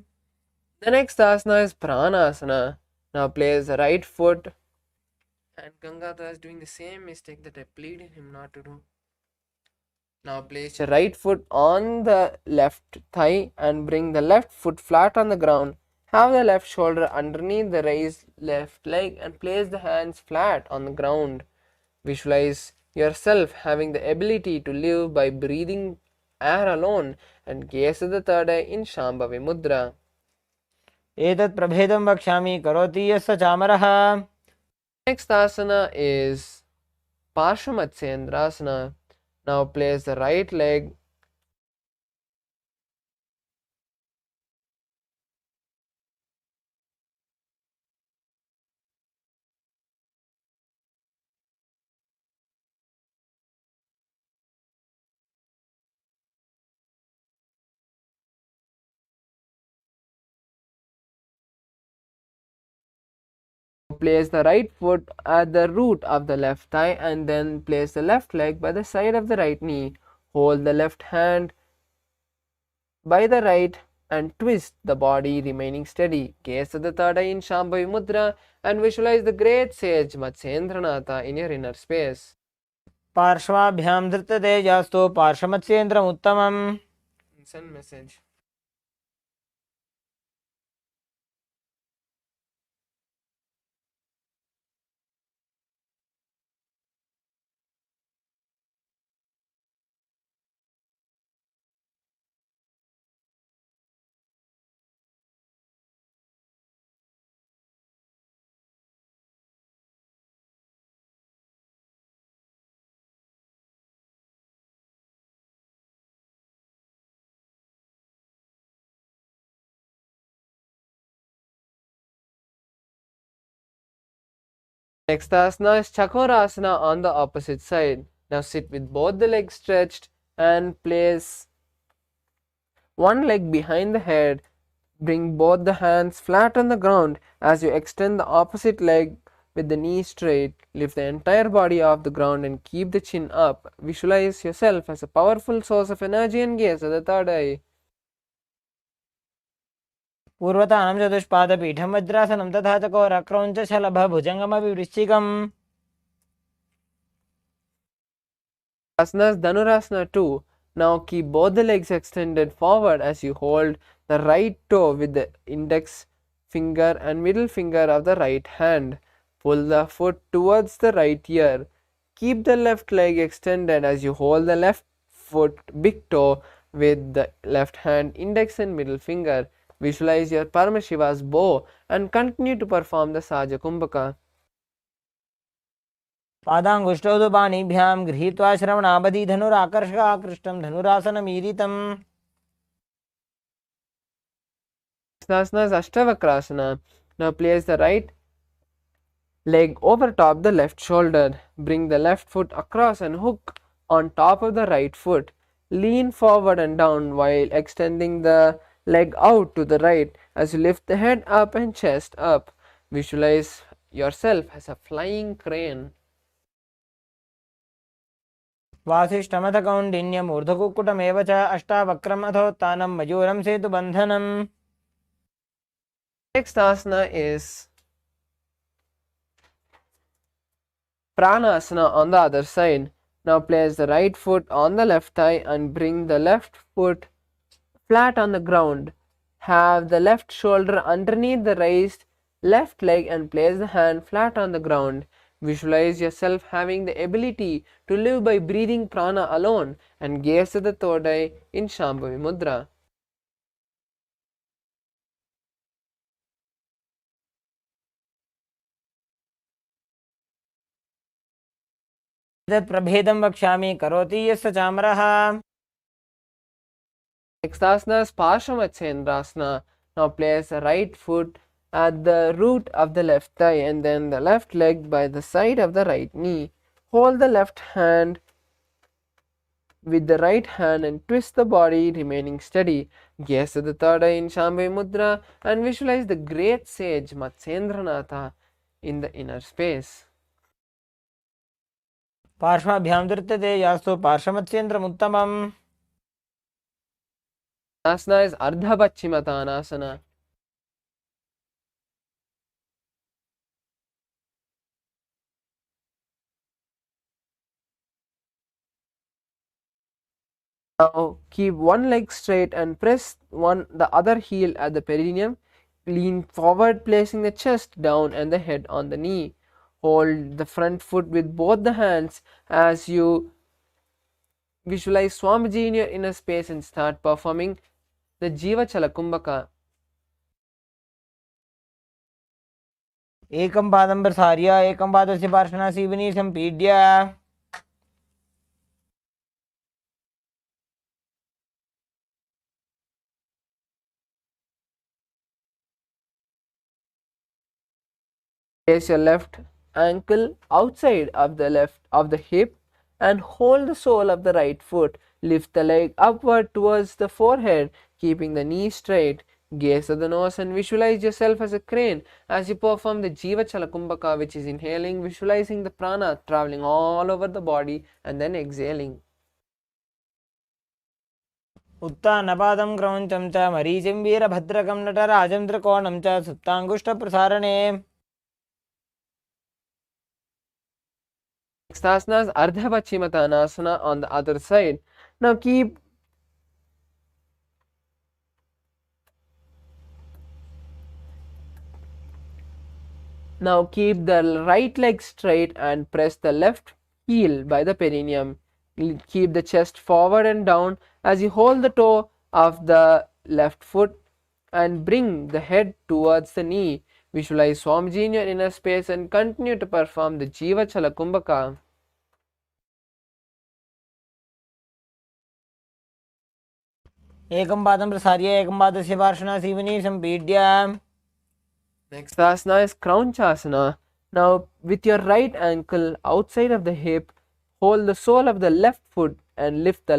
The next asana is Pranasana. Now place the right foot, and Gangadhar is doing the same mistake that I pleaded him not to do. Now place your right foot on the left thigh and bring the left foot flat on the ground. Have the left shoulder underneath the raised left leg and place the hands flat on the ground. Visualize yourself having the ability to live by breathing air alone and gaze at the third eye in Shambhavi Mudra. एतत् प्रभेदं वक्ष्यामि करोति यस्य चामरः. Next asana is Parshvamatsendrasana. Now place the right leg place the right foot at the root of the left thigh and then place the left leg by the side of the right knee. Hold the left hand by the right and twist the body remaining steady. Gaze at the third eye in Shambhavi Mudra and visualize the great sage Matsyendranatha in your inner space. पार्श्वाभ्यां धृततेजस्तु पार्श्वमत्स्येन्द्रमुत्तमम्. Send message. Next asana is Chakorasana on the opposite side. Now sit with both the legs stretched and place one leg behind the head. Bring both the hands flat on the ground as you extend the opposite leg with the knee straight. Lift the entire body off the ground and keep the chin up. Visualize yourself as a powerful source of energy and gaze at the third eye. पूर्वतानं चतुष्पादपीठं वज्रासनं तथा चकोरक्रौञ्च शलभभुजङ्गमपि वृश्चिकम्. Asanas Dhanurasana 2. Now keep both the legs extended forward as you hold the right toe with the index finger and middle finger of the right hand. Pull the foot towards the right ear. Keep the left leg extended as you hold the left foot big toe with the left hand index and middle finger. Visualize your Paramashiva's bow and continue to perform the Sahaja Kumbhaka. पादाङ्गुष्ठौ तु पाणिभ्यां गृहीत्वा श्रवणावधि धनुराकर्षकाकृष्टं धनुरासनमीरितम्. Asana is Ashtavakrasana. Now place the right leg over top the left shoulder. Bring the left foot across and hook on top of the right foot. Lean forward and down while extending the leg out to the right as you lift the head up and chest up. Visualize yourself as a flying crane. वासिष्ठमथ कौण्डिन्यमूर्धकुक्कुटमेव च अष्टावक्रम् अथोत्थानं मयूरं सेतुबन्धनम्. Next asana is Pranasana on the other side. Now place the right foot on the left thigh and bring the left foot flat on the ground. Have the left shoulder underneath the raised left leg and place the hand flat on the ground. Visualize yourself having the ability to live by breathing prana alone and gaze at the third eye in Shambhavi Mudra. प्रभेदं वक्ष्यामि करोति यस्य चामरः. Next asana is Paramaśivānandam. Now place the right foot at the root of the left thigh and then the left leg by the side of the right knee. Hold the left hand with the right hand and twist the body, remaining steady. Gaze at the third eye in Shambhavi Mudra and visualize the great sage Matsyendranatha in the inner space. पार्श्वाभ्यां धृत्यते यास्तु पार्श्वमत्स्येन्द्रमुत्तमम्. Asana is Ardha Paschimottanasana. Now keep one leg straight and press the other heel at the perineum. Lean forward, placing the chest down and the head on the knee. Hold the front foot with both the hands as you visualize Swamiji in your inner space and start performing the Jiva Chala Kumbhaka. एकं पादं प्रसार्य एकं पादस्य पार्श्वनासीवनी सम्पीड्य. Place your left ankle outside of the hip and hold the sole of the right foot. Lift the leg upward towards the forehead, keeping the knee straight. Gaze at the nose and visualize yourself as a crane as you perform the Jiva Chala Kumbhaka, which is inhaling, visualizing the prana traveling all over the body and then exhaling. उत्तानपादं क्रौञ्चं च मरीचिं वीरभद्रकं नटराजं त्रिकोणं च सुप्ताङ्गुष्ठप्रसारणे. Next asana is Ardha Paschimottanasana on the other side. Now keep the right leg straight and press the left heel by the perineum. Keep the chest forward and down as you hold the toe of the left foot and bring the head towards the knee. Visualize Swamiji in your inner space and continue to perform the Jiva Chala Kumbhaka. एकं पादं प्रसार्य एकं पादस्य पार्श्वनासीवनी सम्पीड्य. Next asana is Kraunchasana. Now, with your right ankle outside of the hip, hold the sole of the left foot and lift the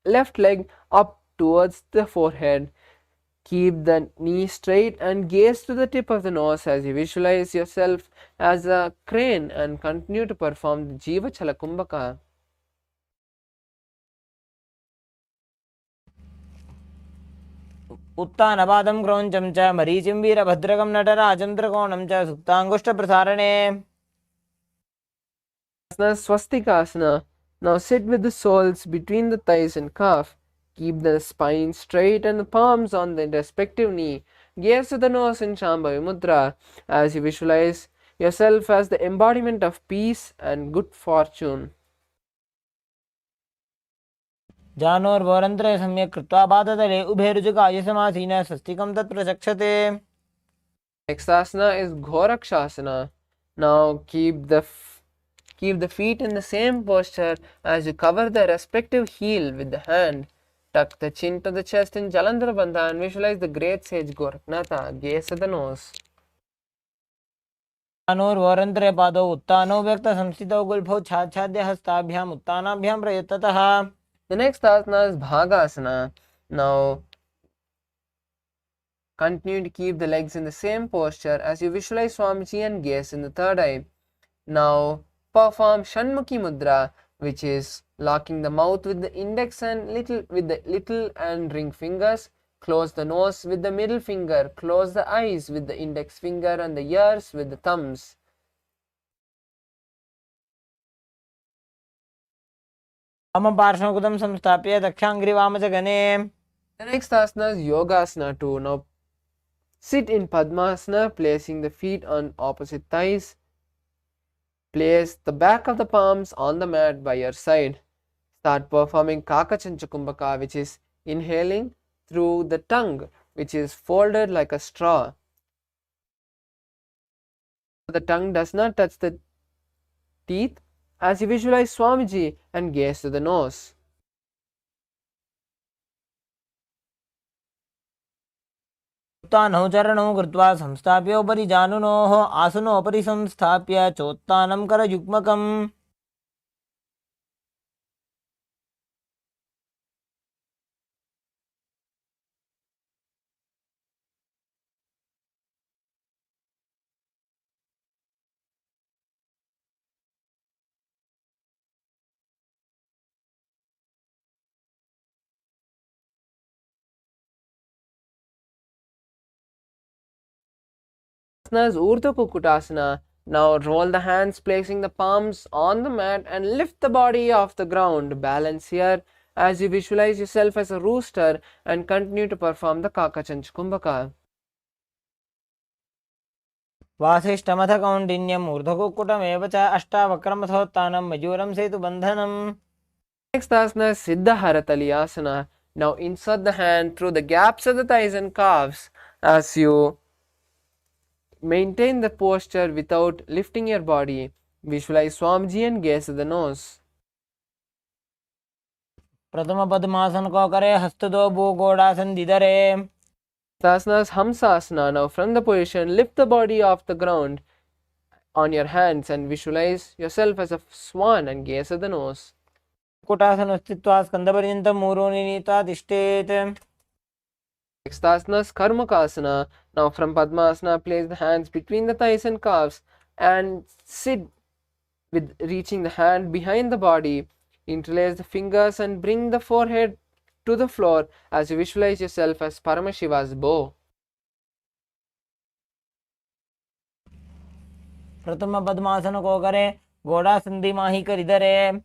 left leg up towards the forehead. Keep the knee straight and gaze to the tip of the nose as you visualize yourself as a crane and continue to perform the Jiva Chala Kumbhaka. उत्तानपादं क्रौञ्चं च मरीचिं वीरभद्रकं नटराजं त्रिकोणं च सुप्ताङ्गुष्ठप्रसारणे. Swastikasana. Now sit with the soles between the thighs and calf. Keep the spine straight and the palms on the respective knee. Gaze to the nose in Shambhavi Mudra as you visualize yourself as the embodiment of peace and good fortune. जानोर्वोरन्त्रे सम्यक् कृत्वा पादतले उभे रुजुकाय समासीनः स्वस्तिकं तत्प्रचक्षते. Next asana is Ghorakshasana. Now keep the feet in the same posture as you cover the respective heel with the hand. Tuck the chin to the chest in Jalandhara Bandha and visualize the great sage Gorakhnatha. Gaze at the nose. जानोर्वोरन्त्रे पादौ उत्तानौ व्यक्तसंस्थितौ गुल्फौ छाच्छाद्य हस्ताभ्याम् उत्तानाभ्यां प्रयत्ततः. The next asana is Bhagasana. Now continue to keep the legs in the same posture as you visualize Swamiji and gaze in the third eye. Now perform Shanmukhi Mudra, which is locking the mouth with the index and little and ring fingers. Close the nose with the middle finger. Close the eyes with the index finger and the ears with the thumbs. वामपार्श्वकृतं संस्थाप्य दक्षाङ्घ्रिवामजगने. The next asana is Yogasana 2. Now sit in Padmasana, placing the feet on opposite thighs. Place the back of the palms on the mat by your side. Start performing Kakachancha Kumbhaka, which is inhaling through the tongue, which is folded like a straw. The tongue does not touch the teeth as you visualize Swamiji and gaze to the nose. उत्तानौ चरणौ कृत्वा संस्थाप्य उपरि जानुनोः आसनोपरि संस्थाप्य चोत्तानं करयुग्मकम्. Is Urdhva Kukutasana. Now roll the hands, placing the palms on the mat and lift the body off the ground. Balance here as you visualize yourself as a rooster and continue to perform the Kakachancha Kumbhaka. वासिष्ठमथ कौण्डिन्यम् ऊर्ध्वकुक्कुटमेव च अष्टावक्रमथोत्तानं मयूरं सेतुबन्धनम्. Next asana is Siddha Haratali Asana. Now insert the hand through the gaps of the thighs and calves as you maintain the posture without lifting your body. Visualize Swamiji and gaze at the nose. प्रथम पद्मासन को करे हस्तदो भूगोड़ासन दिदरे. Asana is Hamsasana. Now from the position, lift the body off the ground on your hands and visualize yourself as a swan and gaze at the nose. कुटासन स्थित्वा स्कन्दपर्यन्तं मूरोनि नीत्वा तिष्ठेत्. Next asana is Karmakasana. Now from Padmasana, place the hands between the thighs and calves and sit with reaching the hand behind the body. Interlace the fingers and bring the forehead to the floor as you visualize yourself as Paramashiva's bow. प्रथम पद्मासन को करे घोड़ासन दिमाही कर इधरे.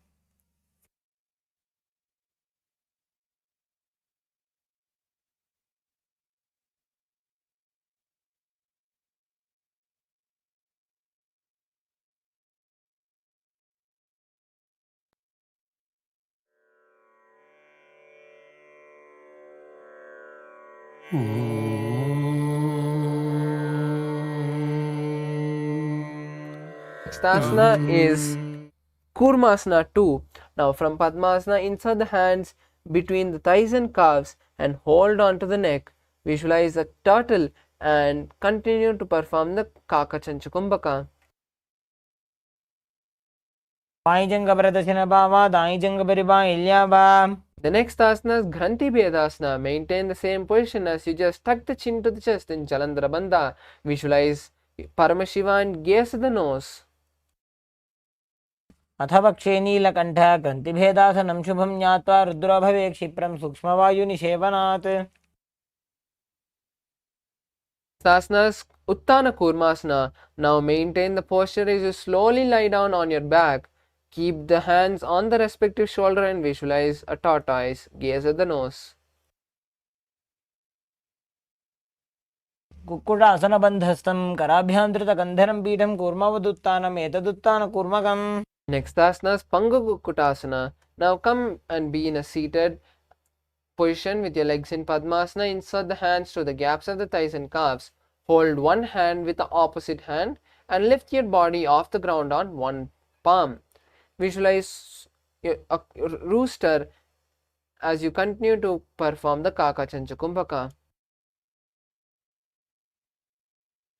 Next asana is Kurmasana 2. Now from Padmasana, insert the hands between the thighs and calves and hold on to the neck. Visualize a turtle and continue to perform the Kakachancha Kumbhaka. By जंग प्रदर्शन बावा दाई जंग परिबाई इल्याबा. The next asana is Granthi Bhedasana. Maintain the same position as you just tuck the chin to the chest in Jalandhara Bandha. Visualize Paramashiva and gaze at the nose. अथ पक्षे नीलकण्ठ ग्रन्थिभेदासनं शुभं ज्ञात्वा रुद्रो भवे क्षिप्रं सूक्ष्मवायुनिषेवनात्. Asana is Uttana Kurmasana. Now maintain the posture as you slowly lie down on your back. Keep the hands on the respective shoulder and visualize a tortoise. Gaze at the nose. कुक्कुटासनबन्धस्थं कराभ्यां धृतगन्धरं पीठं कूर्मवदुत्थानम् एतदुत्थानकूर्मकम्. Next asana is Pangu Kukkutasana. Now come and be in a seated position with your legs in Padmasana. Insert the hands to the gaps of the thighs and calves. Hold one hand with the opposite hand and lift your body off the ground on one palm. Visualize a rooster as you continue to perform the Kaka Chancha Kumbhaka.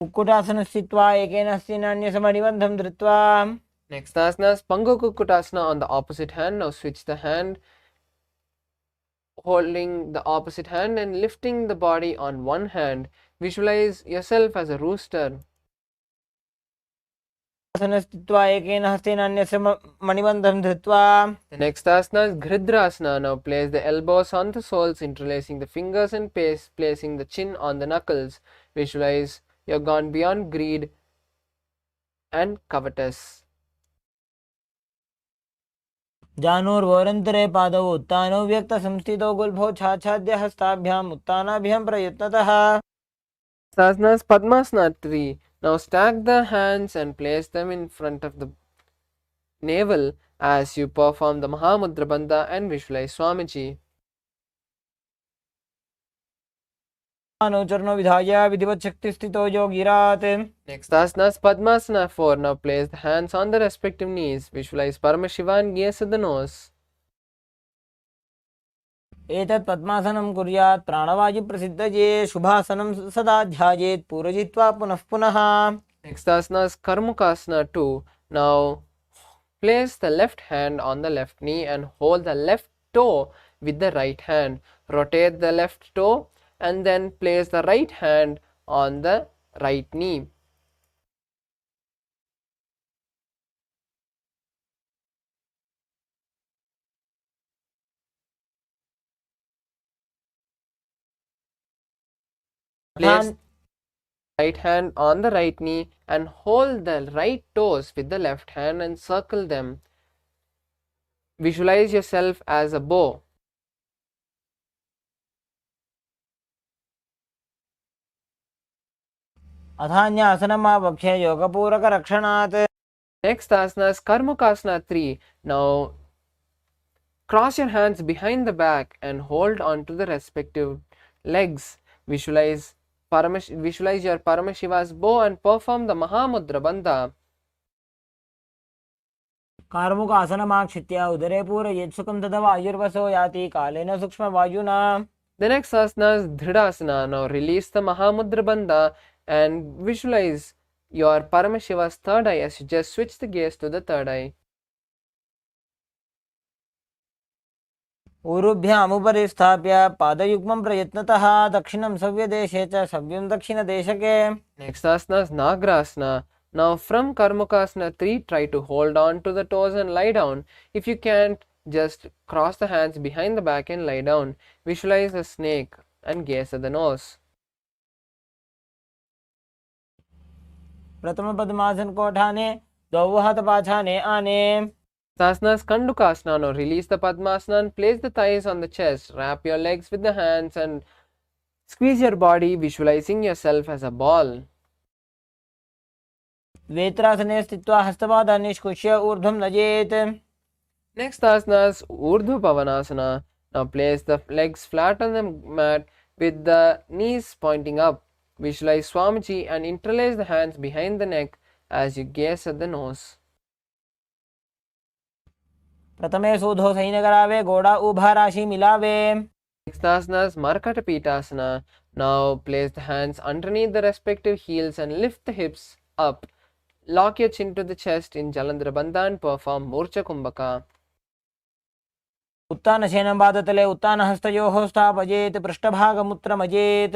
कुक्कुटासनं स्थित्वा एकेन हस्तेन अन्यसमनिबन्धं धृत्वा. Next asana is Pangu Kukkutasana on the opposite hand. Now switch the hand, holding the opposite hand and lifting the body on one hand. Visualize yourself as a rooster. स्थित्वा एकेन हस्तेन अन्यसमनिबन्धं धृत्वा. The next asana is Gridhrasana. Now place the elbows on the soles, interlacing the fingers and placing the chin on the knuckles. Visualize you've gone beyond greed and covetous. जानुर्वोरन्तरे पादौ उत्तानौ व्यक्तसंस्थितौ गुल्फौ छाछाद्य हस्ताभ्याम् उत्तानाभ्यां प्रयत्नतः. Asana is Padmasana 3. Now stack the hands and place them in front of the navel as you perform the Mahamudra Bandha and visualize Swamiji. अनुचरणो विधाय विधिवत् शक्तिस्थितो योगिरात्. Next asana is Padmasana 4. Now place the hands on the respective knees. Visualize Paramashiva and gaze at the nose. एतत् पद्मासनं कुर्यात् प्राणवायुप्रसिद्धये शुभासनं सदा ध्यायेत् पूरयित्वा पुनः पुनः. Next asana is Karmukasana 2. Now place the left hand on the left knee and hold the left toe with the right hand. Rotate the left toe and then place the right hand on the right knee. Place right hand on the right knee and hold the right toes with the left hand and circle them. Visualize yourself as a bow. अथान्यासनमावक्ष्य योगपूरकरक्षणात्. Next asana is Karmukasana 3. Now cross your hands behind the back and hold on to the respective legs. Visualize your Paramashiva's bow and perform the Mahamudra Bandha. कार्मुकासनमाक्षित्य उदरे पूरयेत् सुखं तदा वायुर्वसो याति कालेन सूक्ष्मवायुना. The next asana is Dhridasana. Now release the Mahamudra Bandha and visualize your Paramashiva's third eye as you just switch the gaze to the third eye. ऊरुभ्यामुपरि स्थाप्य पादयुग्मं प्रयत्नतः दक्षिणं सव्यदेशे च सव्यं दक्षिणदेशके. Next asana is Nagrasana. Now from Karmukasana 3, try to hold on to the toes and lie down. If you can't, just cross the hands behind the back and lie down. Visualize a snake and gaze at the nose. प्रथम पद्मासन कोठाने द्वौ हाथ पाछाने आने. Asana is Kandukasana. Now release the Padmasana and place the thighs on the chest. Wrap your legs with the hands and squeeze your body, visualizing yourself as a ball. वेत्रासने स्थित्वा हस्तपादान् निष्कुष्य ऊर्ध्वं नयेत्. Next asana is Urdhva Pavanasana. Now place the legs flat on the mat with the knees pointing up. Visualize Swamiji and interlace the hands behind the neck as you gaze at the nose. प्रथमे सूधो सैनकरावे गोड़ा उभा राशि मिलावे. Next asana is Markata Pitasana. Now place the hands underneath the respective heels and lift the hips up. Lock your chin to the chest in Jalandhara Bandha and perform Murcha Kumbhaka. उत्तानशयनं पादतले उत्तानहस्तयोः स्थापयेत् पृष्ठभागमुत्रमजेत्.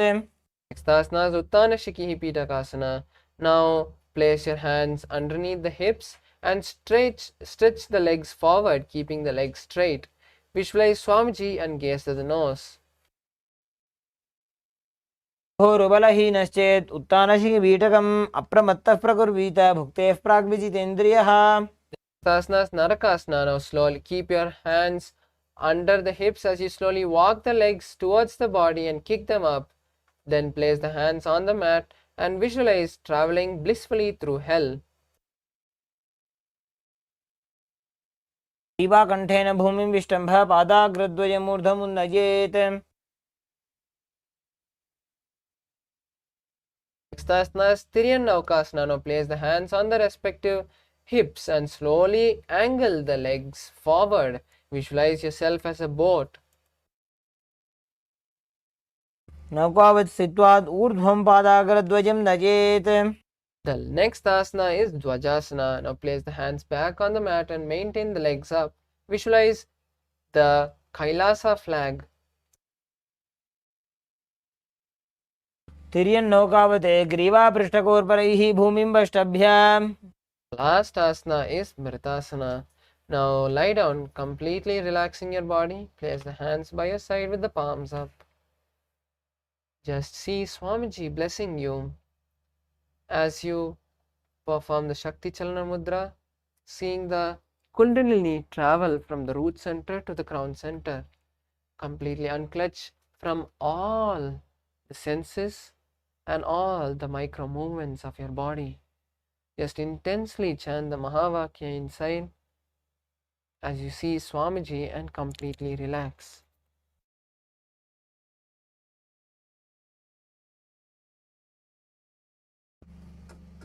Next asana is Uttana Shikihi Pitakasana. Now place your hands underneath the hips and stretch the legs forward, keeping the legs straight. Visualize Swamiji and gaze to the nose. रुबलहीनश्चेत् उत्तानशिखिपीठकम् अप्रमत्तः प्रकुर्वीत भुक्तेः प्राग्विजितेन्द्रियः. Asana is Narakasana. Now slowly keep your hands under the hips as you slowly walk the legs towards the body and kick them up. Then place the hands on the mat and visualize traveling blissfully through hell. ग्रीवाकण्ठेन भूमिं विष्टम्भ पादाग्रद्वयमूर्धमुन्नयेत्. Next asana is Tiryanavakasana. Now place the hands on the respective hips and slowly angle the legs forward. Visualize yourself as a boat. नौकावत् स्थित्वात् ऊर्ध्वं पादाग्रद्वयं नयेत्. The next asana is Dvajasana. Now place the hands back on the mat and maintain the legs up. Visualize the KAILASA flag. तिर्यन्नौकावते ग्रीवापृष्ठकोर्परैः भूमिं वष्टभ्य. Last asana is Mritasana. Now lie down, completely relaxing your body. Place the hands by your side with the palms up. Just see Swamiji blessing you as you perform the Shakti Chalana Mudra, seeing the Kundalini travel from the root center to the crown center. Completely unclutch from all the senses and all the micro movements of your body. Just intensely chant the Mahavakya inside as you see Swamiji and completely relax.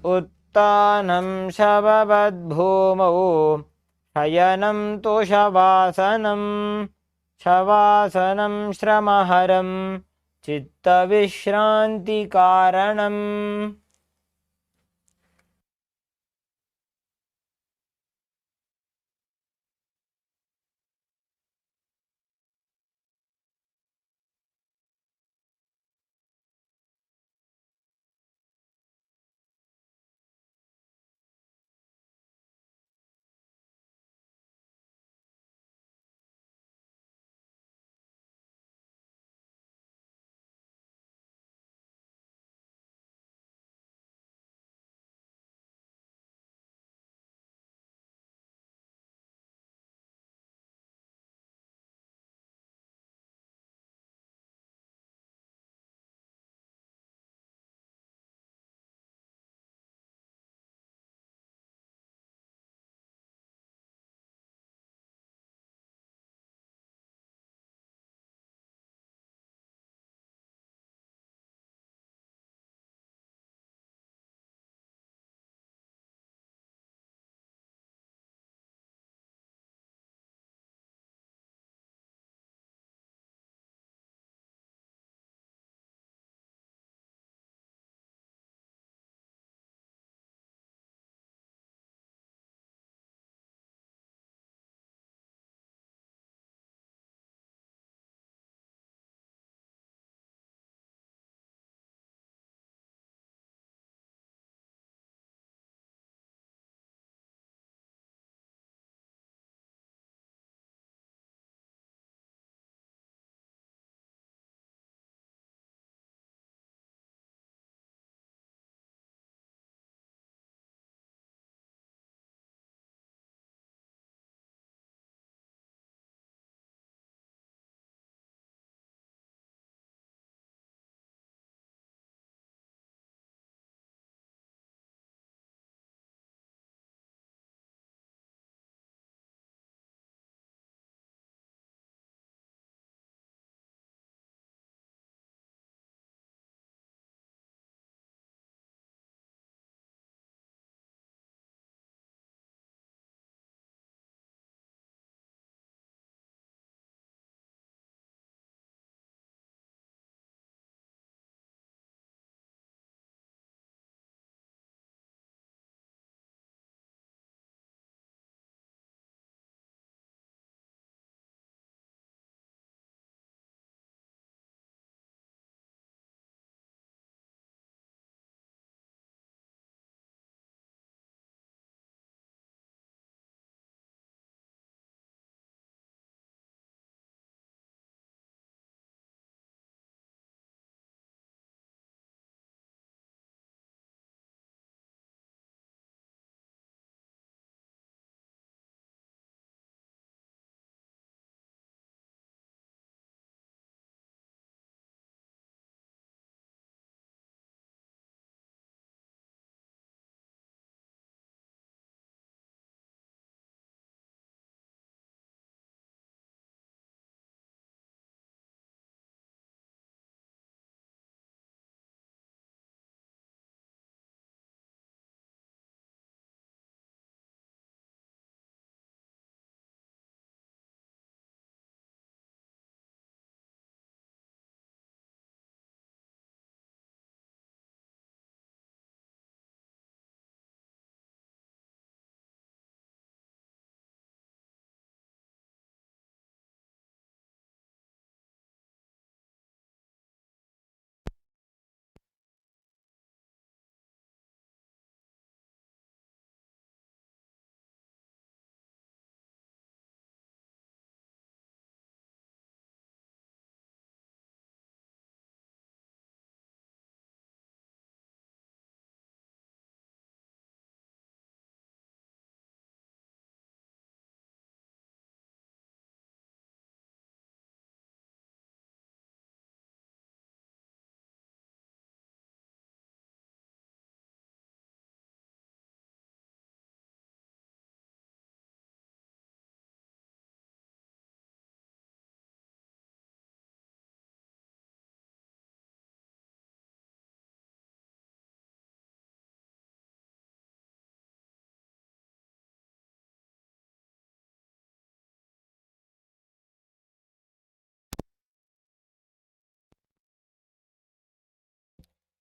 उत्तानं शववद्भूमौ शयनं तोषवासनं शवासनं श्रमहरं चित्तविश्रान्तिकारणम्.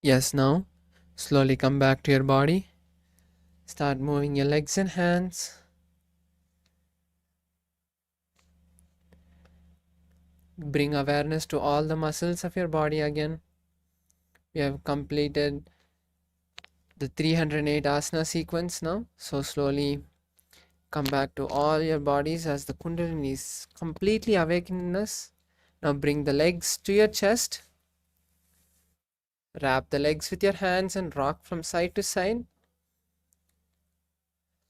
Yes, now slowly come back to your body. Start moving your legs and hands. Bring awareness to all the muscles of your body again. We have completed the 308 asana sequence now. So slowly come back to all your bodies as the Kundalini is completely awakened in us. Now bring the legs to your chest. Wrap the legs with your hands and rock from side to side.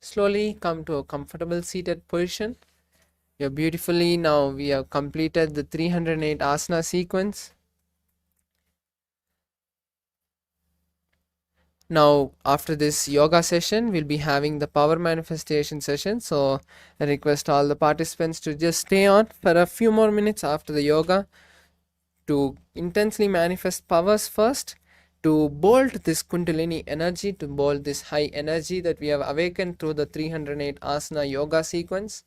Slowly come to a comfortable seated position. You're beautifully now. We have completed the 308 asana sequence. Now, after this yoga session, we'll be having the power manifestation session. So, I request all the participants to just stay on for a few more minutes after the yoga to intensely manifest powers first, to bolt this Kundalini energy, to bolt this high energy that we have awakened through the 308 asana yoga sequence,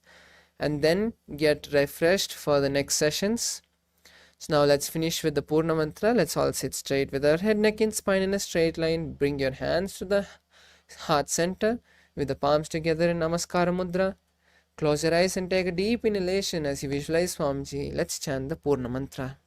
and then get refreshed for the next sessions. So now let's finish with the Purna Mantra. Let's all sit straight with our head, neck and spine in a straight line. Bring your hands to the heart center with the palms together in Namaskara Mudra. Close your eyes and take a deep inhalation as you visualize Swamiji. Let's chant the Purna Mantra.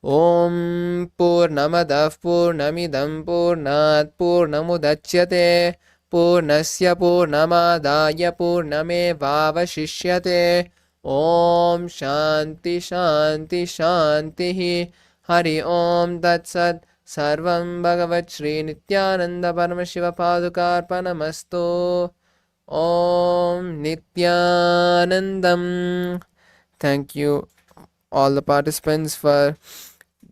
Om Purnamadah Purnamidam Purnat Purnamudachyate Purnasya Purnamadaya Purnamevavashishyate. Om Shanti Shanti Shanti Hari Om Tat Sat Sarvam Bhagavat Shri Nithyananda Paramashiva Padukarpanamastu. Om Nithyanandam. Thank you all the participants for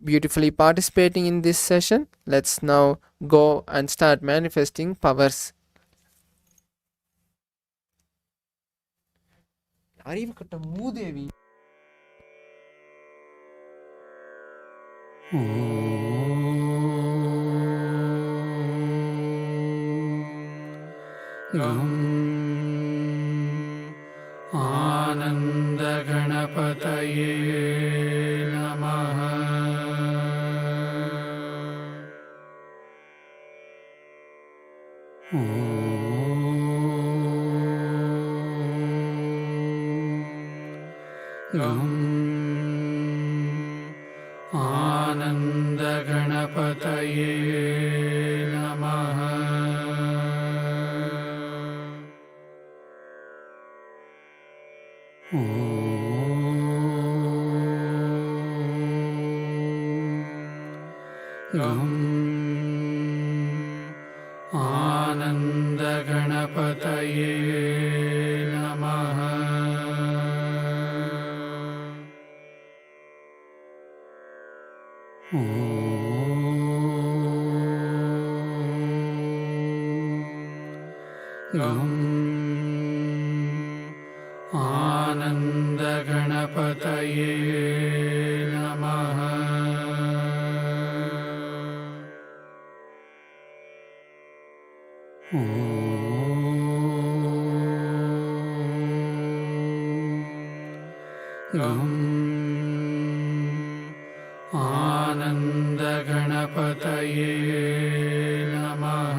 beautifully participating in this session. Let's now go and start manifesting powers. அறிவுக்கட்ட மூதேவி आनंद गणपतये नमः। आनंद गणपतये नमः। आनंद गणपतये नमः। आनंद गणपतये नमः। आनंद गणपतये नमः।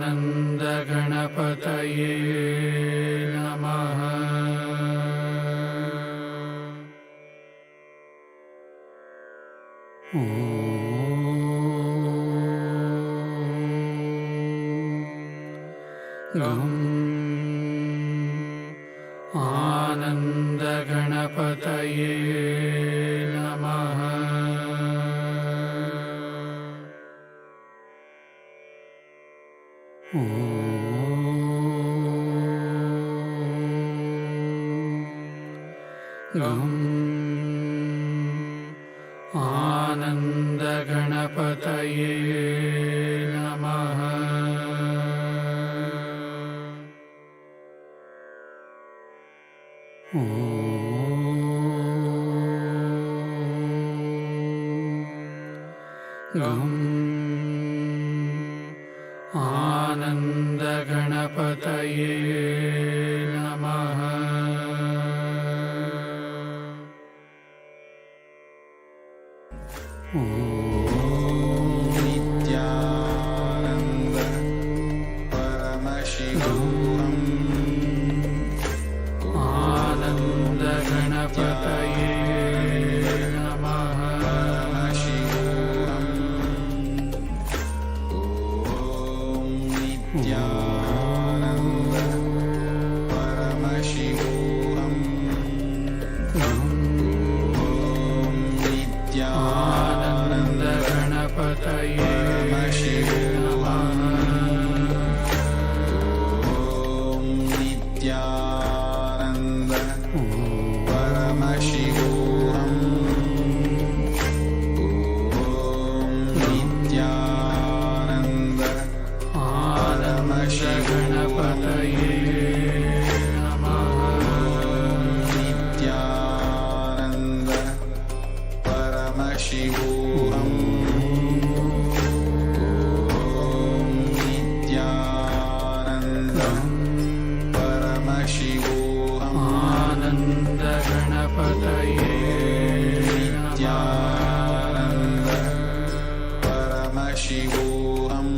आनंद गणपतये नमः। आनंद गणपतये नमः। आनंद गणपतये नमः। Om Ganapataye Namaha. Nithyananda Paramashivoham Ananda Ganapataye Namaha. Paramashivoham Om Nithyananda Paramashivoham Om Nithyananda Ganapataye Paramashivoham Om Nithyananda Paramashivoham Om Nithyananda Ganapataye Nithyananda Paramashivoham Om Nithyananda Paramashivoham Ananda Ganapataye Nithyananda Paramashivoham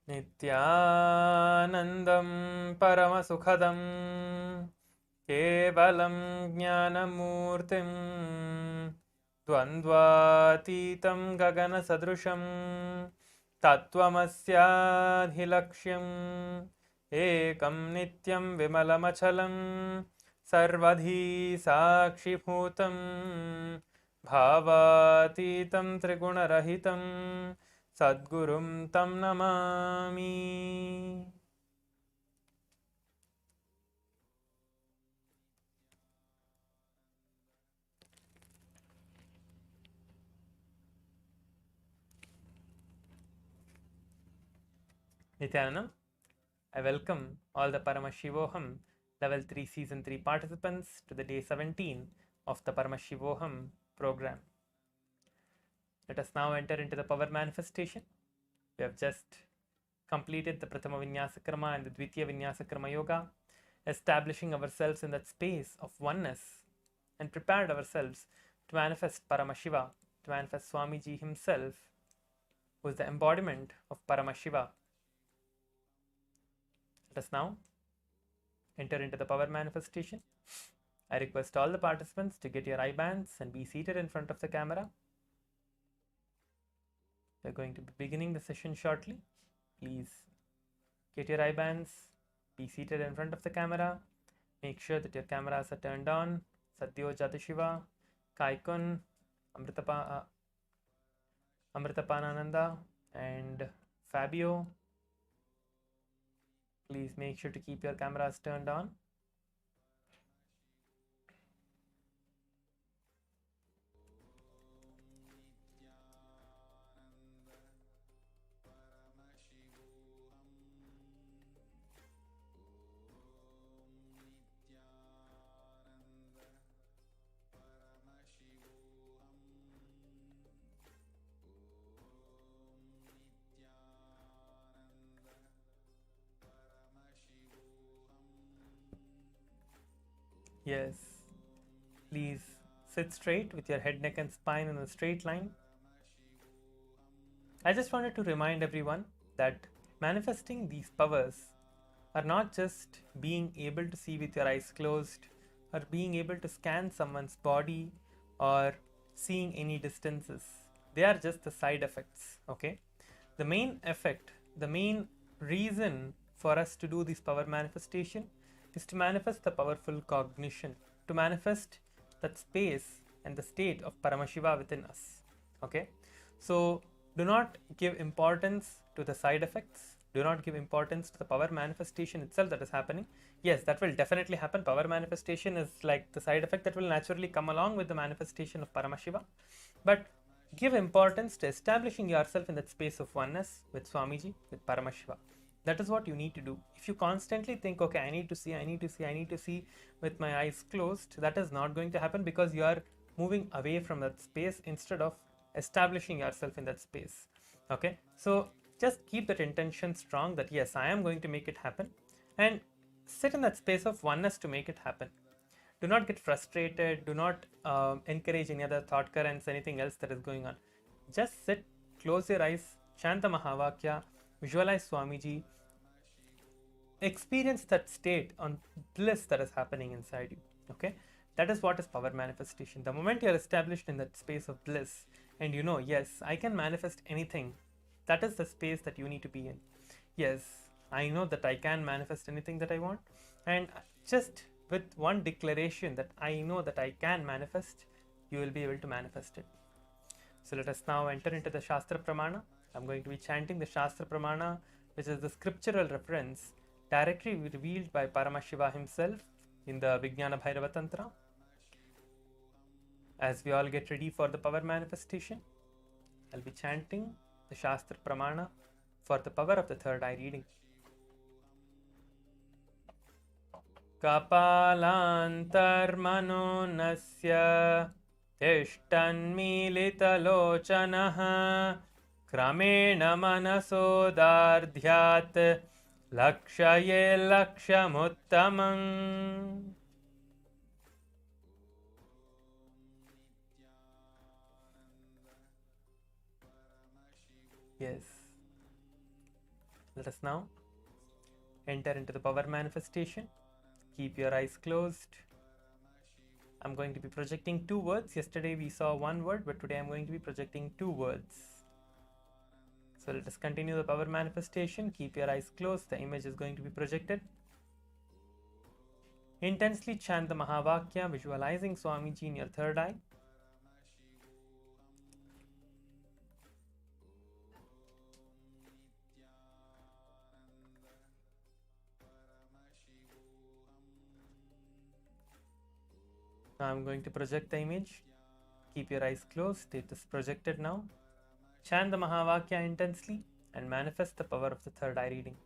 नित्यानन्दं परमसुखदं केवलं ज्ञानमूर्तिं द्वन्द्वातीतं गगनसदृशं तत्त्वमस्याधिलक्ष्यम् एकं नित्यं विमलमचलं सर्वधी साक्षिभूतं भावातीतं त्रिगुणरहितं सद्गुरुं तं Namami. Nithyanandam, I welcome all the Paramashivoham Level 3 Season 3 participants to the day 17 of the Paramashivoham program. Let us now enter into the power manifestation. We have just completed the Prathama Vinyasa Krama and the Dvitiya Vinyasa Krama Yoga, establishing ourselves in that space of oneness and prepared ourselves to manifest Paramashiva, to manifest Swamiji himself, who is the embodiment of Paramashiva. Let us now enter into the power manifestation. I request all the participants to get your eye bands and be seated in front of the camera. We are going to be beginning the session shortly. Please get your eye bands, be seated in front of the camera. Make sure that your cameras are turned on. Satyo Jatashiva, Kaikun, Amritapanananda, and Fabio. Please make sure to keep your cameras turned on. Yes, please sit straight with your head, neck and spine in a straight line. I just wanted to remind everyone that manifesting these powers are not just being able to see with your eyes closed or being able to scan someone's body or seeing any distances. They are just the side effects, okay? The main effect, the main reason for us to do this power manifestation is to manifest the powerful cognition, to manifest that space and the state of Paramashiva within us. Okay, so do not give importance to the side effects, do not give importance to the power manifestation itself that is happening. Yes, that will definitely happen. Power manifestation is like the side effect that will naturally come along with the manifestation of Paramashiva, but give importance to establishing yourself in that space of oneness with Swamiji, with Paramashiva. That is what you need to do. If you constantly think, okay, I need to see with my eyes closed, that is not going to happen, because you are moving away from that space instead of establishing yourself in that space. Okay, so just keep that intention strong that yes, I am going to make it happen, and sit in that space of oneness to make it happen. Do not get frustrated. Do not encourage any other thought currents, anything else that is going on. Just sit, close your eyes, chant the Mahavakya, visualize Swamiji, experience that state on bliss that is happening inside you. Okay, that is what is power manifestation. The moment you are established in that space of bliss and you know, yes, I can manifest anything, that is the space that you need to be in. Yes, I know that I can manifest anything that I want, and just with one declaration that I know that I can manifest, you will be able to manifest it. So let us now enter into the Shastra Pramana. I'm going to be chanting the Shastra Pramana, which is the scriptural reference directly revealed by Paramashiva himself in the Vijnana Bhairava Tantra. As we all get ready for the power manifestation, I'll be chanting the Shastra Pramana for the power of the third eye reading. Kapalantarmano nasya tishtanmilitalochanaha kramena manasodardhyat lakshaye lakshamuttamam. Yes. Let us now enter into the power manifestation. Keep your eyes closed. I'm going to be projecting 2 words. Yesterday we saw 1 word, but today I'm going to be projecting 2 words. So let us continue the power manifestation. Keep your eyes closed. The image is going to be projected. Intensely chant the Mahavakya, visualizing Swamiji in your third eye. Now I'm going to project the image. Keep your eyes closed. It is projected now. Chant the Mahavakya intensely and manifest the power of the third eye reading.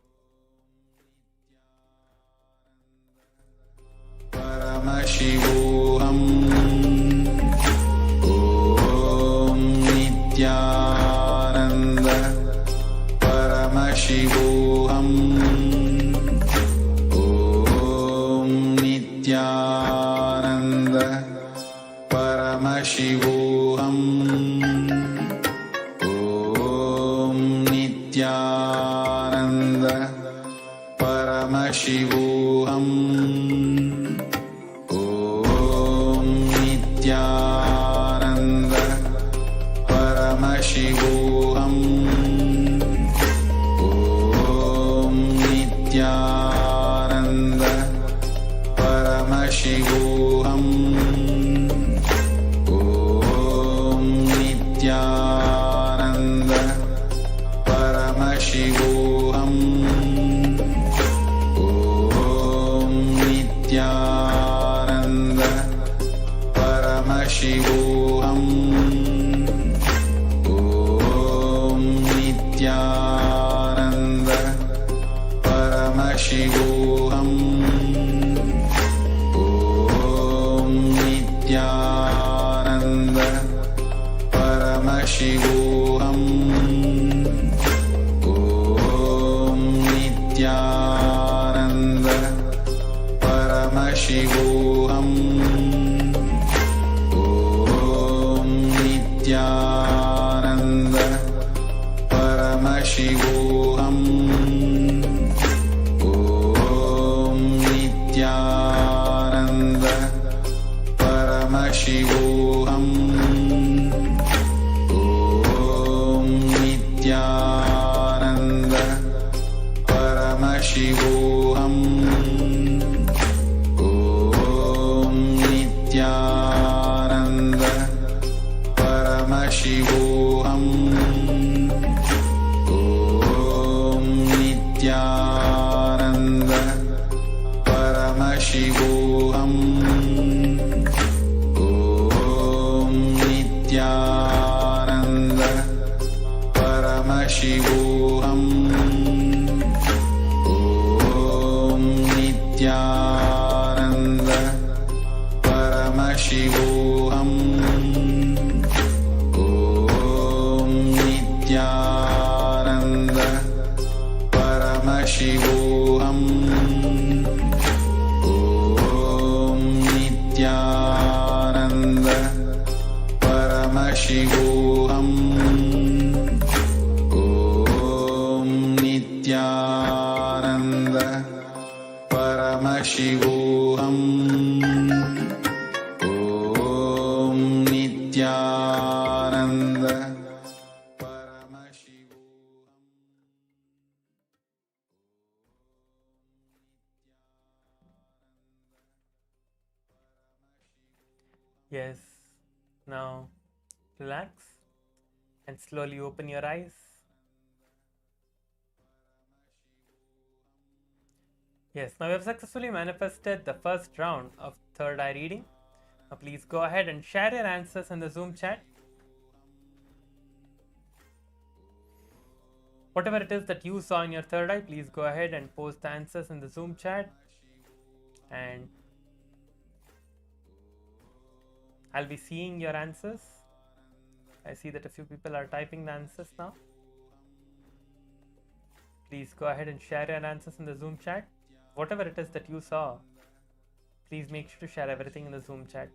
Paramashivoham Om Nithyananda Paramashivoham Om Nithyananda Paramashivoham Om Nithyananda Paramashivoham Om Nithyananda Paramashivoham Om Nithyananda Paramashivoham Om Nithyananda Paramashivoham Om Nithyananda Paramashivoham Om Nithyananda Paramashivoham Om Nithyananda Paramashivoham Om Nithyananda Paramashivoham Om Nithyananda Paramashivoham Om Nithyananda Paramashivoham Om Nithyananda Paramashivoham Om Nithyananda Paramashivoham Om Nithyananda Paramashivoham Om Nithyananda Paramashivoham. Om Nithyananda Paramashivoham. Om Nithyananda Paramashivoham. Yes, now relax and slowly open your eyes. Yes, now we have successfully manifested the first round of third eye reading. Now please go ahead and share your answers in the Zoom chat. Whatever it is that you saw in your third eye, please go ahead and post the answers in the Zoom chat. And I'll be seeing your answers. I see that a few people are typing the answers now. Please go ahead and share your answers in the Zoom chat. Whatever it is that you saw, please make sure to share everything in the Zoom chat.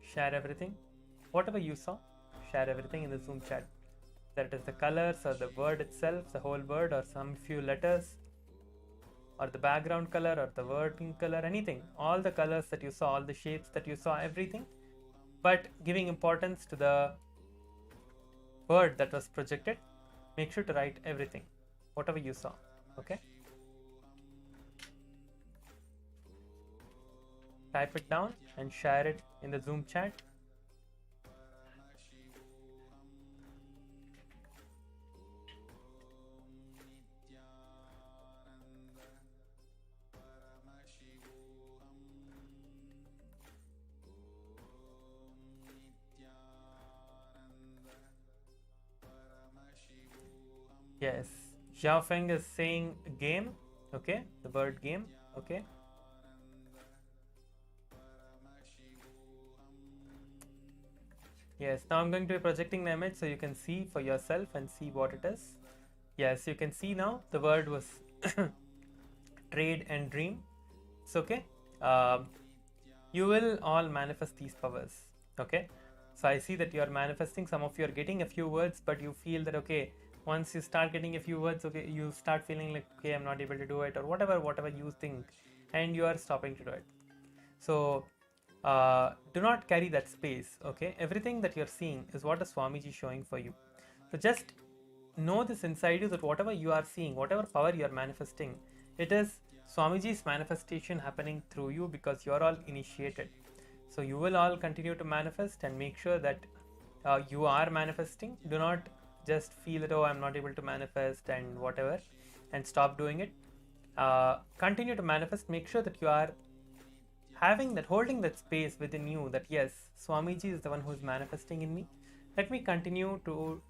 Share everything. Whatever you saw, share everything in the Zoom chat. Whether it is the colors or the word itself, the whole word, or some few letters, or the background color or the wording color, anything. All the colors that you saw, all the shapes that you saw, everything. But giving importance to the word that was projected, make sure to write everything, whatever you saw. Okay? Type it down and share it in the Zoom chat. Yes, Xiao Feng is saying game. Okay, the word game. Okay. Yes, now I'm going to be projecting the image so you can see for yourself and see what it is. Yes, you can see now the word was trade and dream. It's okay. You will all manifest these powers. Okay. So I see that you are manifesting. Some of you are getting a few words, but you feel that okay, once you start getting a few words, okay, you start feeling like okay, I'm not able to do it, or whatever you think, and you are stopping to do it. So do not carry that space. Okay, everything that you're seeing is what is Swamiji showing for you. So just know this inside you that whatever you are seeing, whatever power you are manifesting, it is Swamiji's manifestation happening through you because you are all initiated. So you will all continue to manifest and make sure that you are manifesting. Do not just feel that oh, I'm not able to manifest and whatever and stop doing it. Continue to manifest. Make sure that you are having that, holding that space within you that yes, Swamiji is the one who is manifesting in me. Let me continue to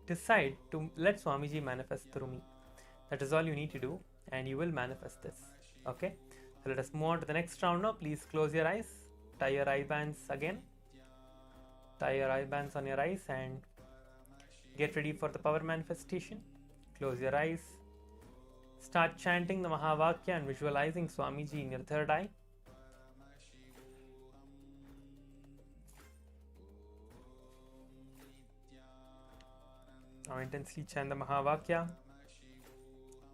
decide to let Swamiji manifest through me. That is all you need to do and you will manifest this. Okay, so let us move on to the next round now. Please close your eyes, tie your eye bands again, tie your eye bands on your eyes and get ready for the power manifestation. Close your eyes, start chanting the Mahavakya and visualizing Swamiji in your third eye. Now intensely chant the Mahavakya.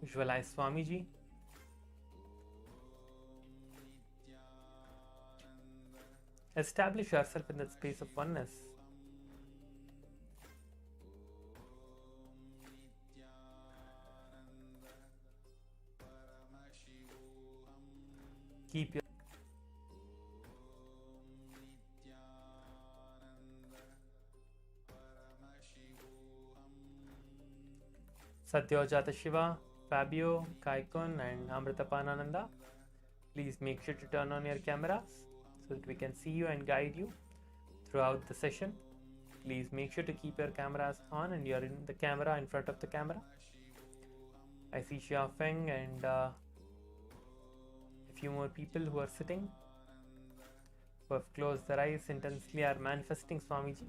Visualize Swamiji. Establish yourself in that space of oneness. Keep your Satyojata Shiva, Fabio, Kaikun and Amritapanananda. Please make sure to turn on your cameras so that we can see you and guide you throughout the session. Please make sure to keep your cameras on and you're in the camera, in front of the camera. I see Xia Feng and a few more people who are sitting, who have closed their eyes intensely, are manifesting Swamiji.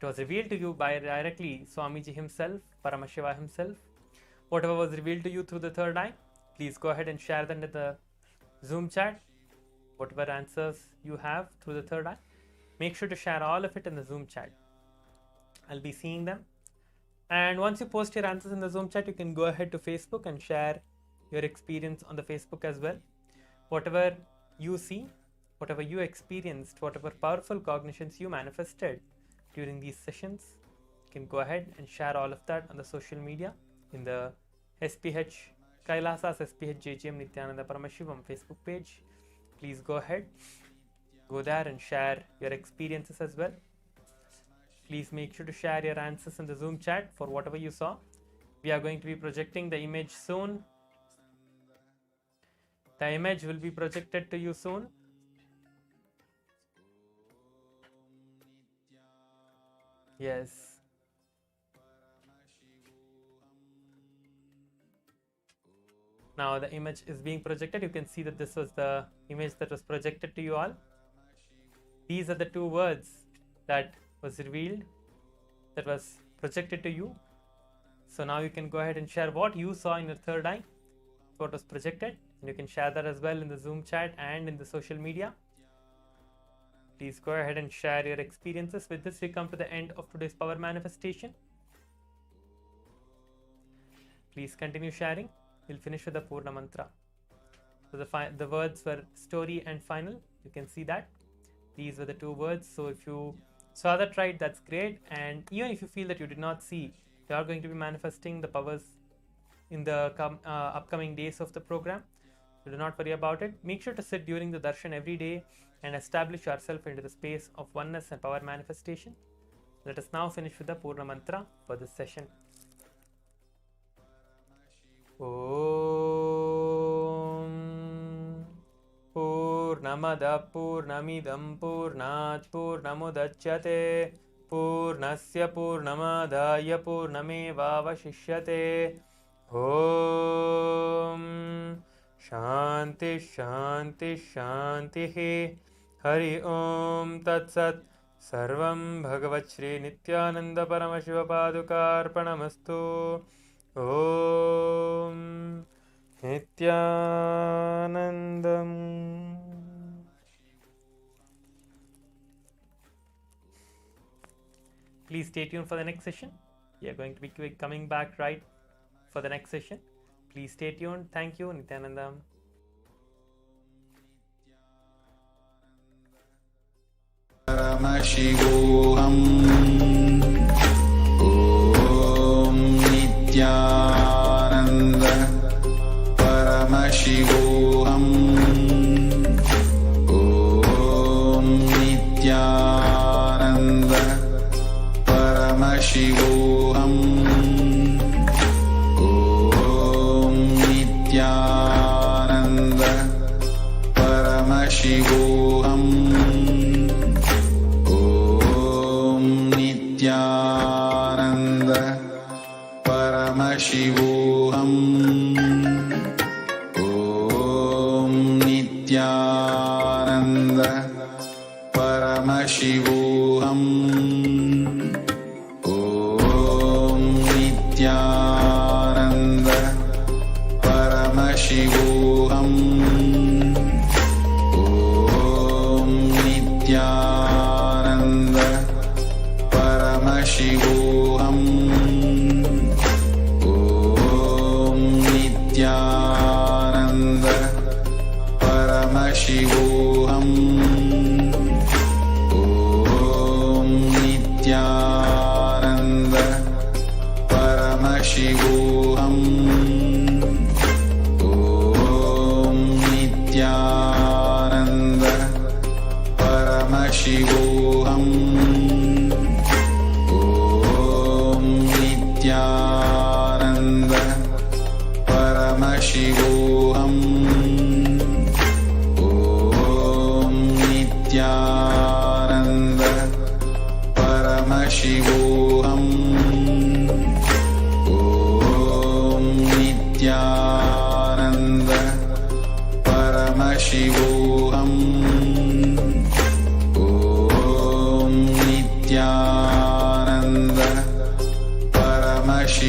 It was revealed to you by directly Swamiji himself, Paramashiva himself. Whatever was revealed to you through the third eye, please go ahead and share them in the Zoom chat. Whatever answers you have through the third eye, make sure to share all of it in the Zoom chat. I'll be seeing them. And once you post your answers in the Zoom chat, you can go ahead to Facebook and share your experience on the Facebook as well. Whatever you see, whatever you experienced, whatever powerful cognitions you manifested during these sessions, you can go ahead and share all of that on the social media in the SPH KAILASA's SPH Nithyananda Paramashivam Facebook page. Please go ahead, go there and share your experiences as well. Please make sure to share your answers in the Zoom chat for whatever you saw. We are going to be projecting the image soon. The image will be projected to you soon. Yes. Now the image is being projected. You can see that this was the image that was projected to you all. These are the two words that was revealed, that was projected to you. So now you can go ahead and share what you saw in your third eye, what was projected, and you can share that as well in the Zoom chat and in the social media. Please go ahead and share your experiences. With this, we come to the end of today's power manifestation. Please continue sharing. We'll finish with the Purna Mantra. So the words were story and final. You can see that. These were the two words. So if you saw that right, that's great. And even if you feel that you did not see, you are going to be manifesting the powers in the upcoming days of the program. So do not worry about it. Make sure to sit during the darshan every day and establish yourself into the space of oneness and power manifestation. Let us now finish with the Purna Mantra for this session. Om Purnamada Purnamidam Purnat Purnamudachyate Purnasya Purnamadaya Purnameva Vashishyate. Om Shanti Shanti Shanti Hari Om Tat Sat Sarvam Bhagavat Shri Nithyananda Paramashiva Padukarpanamastu. Om Nithyanandam. Please stay tuned for the next session. We are going to be coming back right for the next session. Please stay tuned. Thank you, Nithyanandam. Paramashivoham. Om Nithyananda Paramashivoham. Om Nithyananda Paramashivoham. Om Nithyananda Paramashivoham. Om Nithyananda Paramashivoham. Om Nithyananda Paramashivoham. Om Nithyananda Paramashivoham. Om Nithyananda Paramashivoham. Om Nithyananda Paramashivoham. Om Nithyananda Paramashivoham. Om Nithyananda Paramashivoham. Om Nithyananda Paramashivoham. Om Nithyananda Paramashivoham. Om Nithyananda Paramashivoham. Om Nithyananda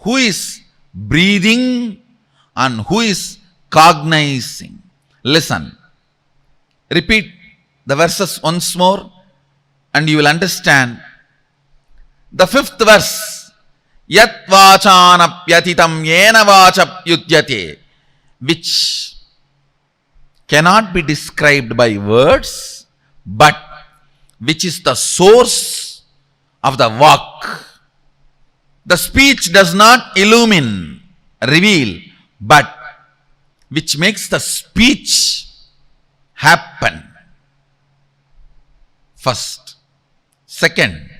who is breathing and who is cognizing. Listen. Repeat the verses once more and you will understand. The fifth verse, Yat vachanapyatitam yena vachapyudyate, which cannot be described by words, but which is the source of the vak. The speech does not illumine, reveal, but which makes the speech happen. First. Second,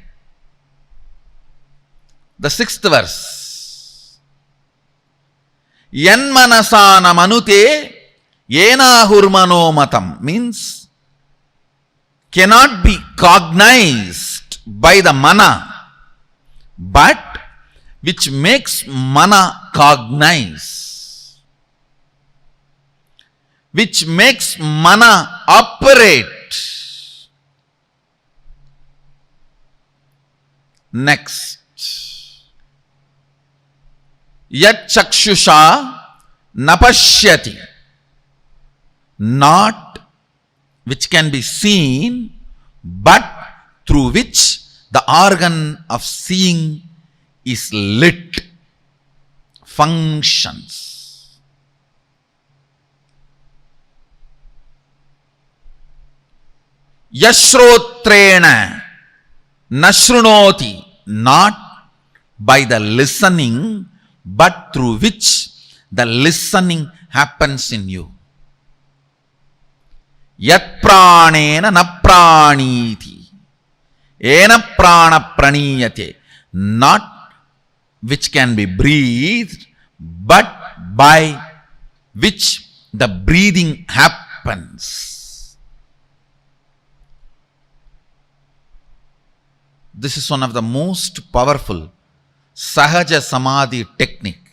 the sixth verse. Yan manasana manute yena hurmano matam, means cannot be cognized by the mana, but which makes mana cognize, which makes mana operate. Next. Yat chakshusha napashyati, not which can be seen, but through which the organ of seeing is lit, functions. Yashrotrena nashrunoti, not by the listening, but through which the listening happens in you. Yat pranena na praniti, ena prana praniyate, not which can be breathed, but by which the breathing happens. This is one of the most powerful Sahaja Samadhi technique.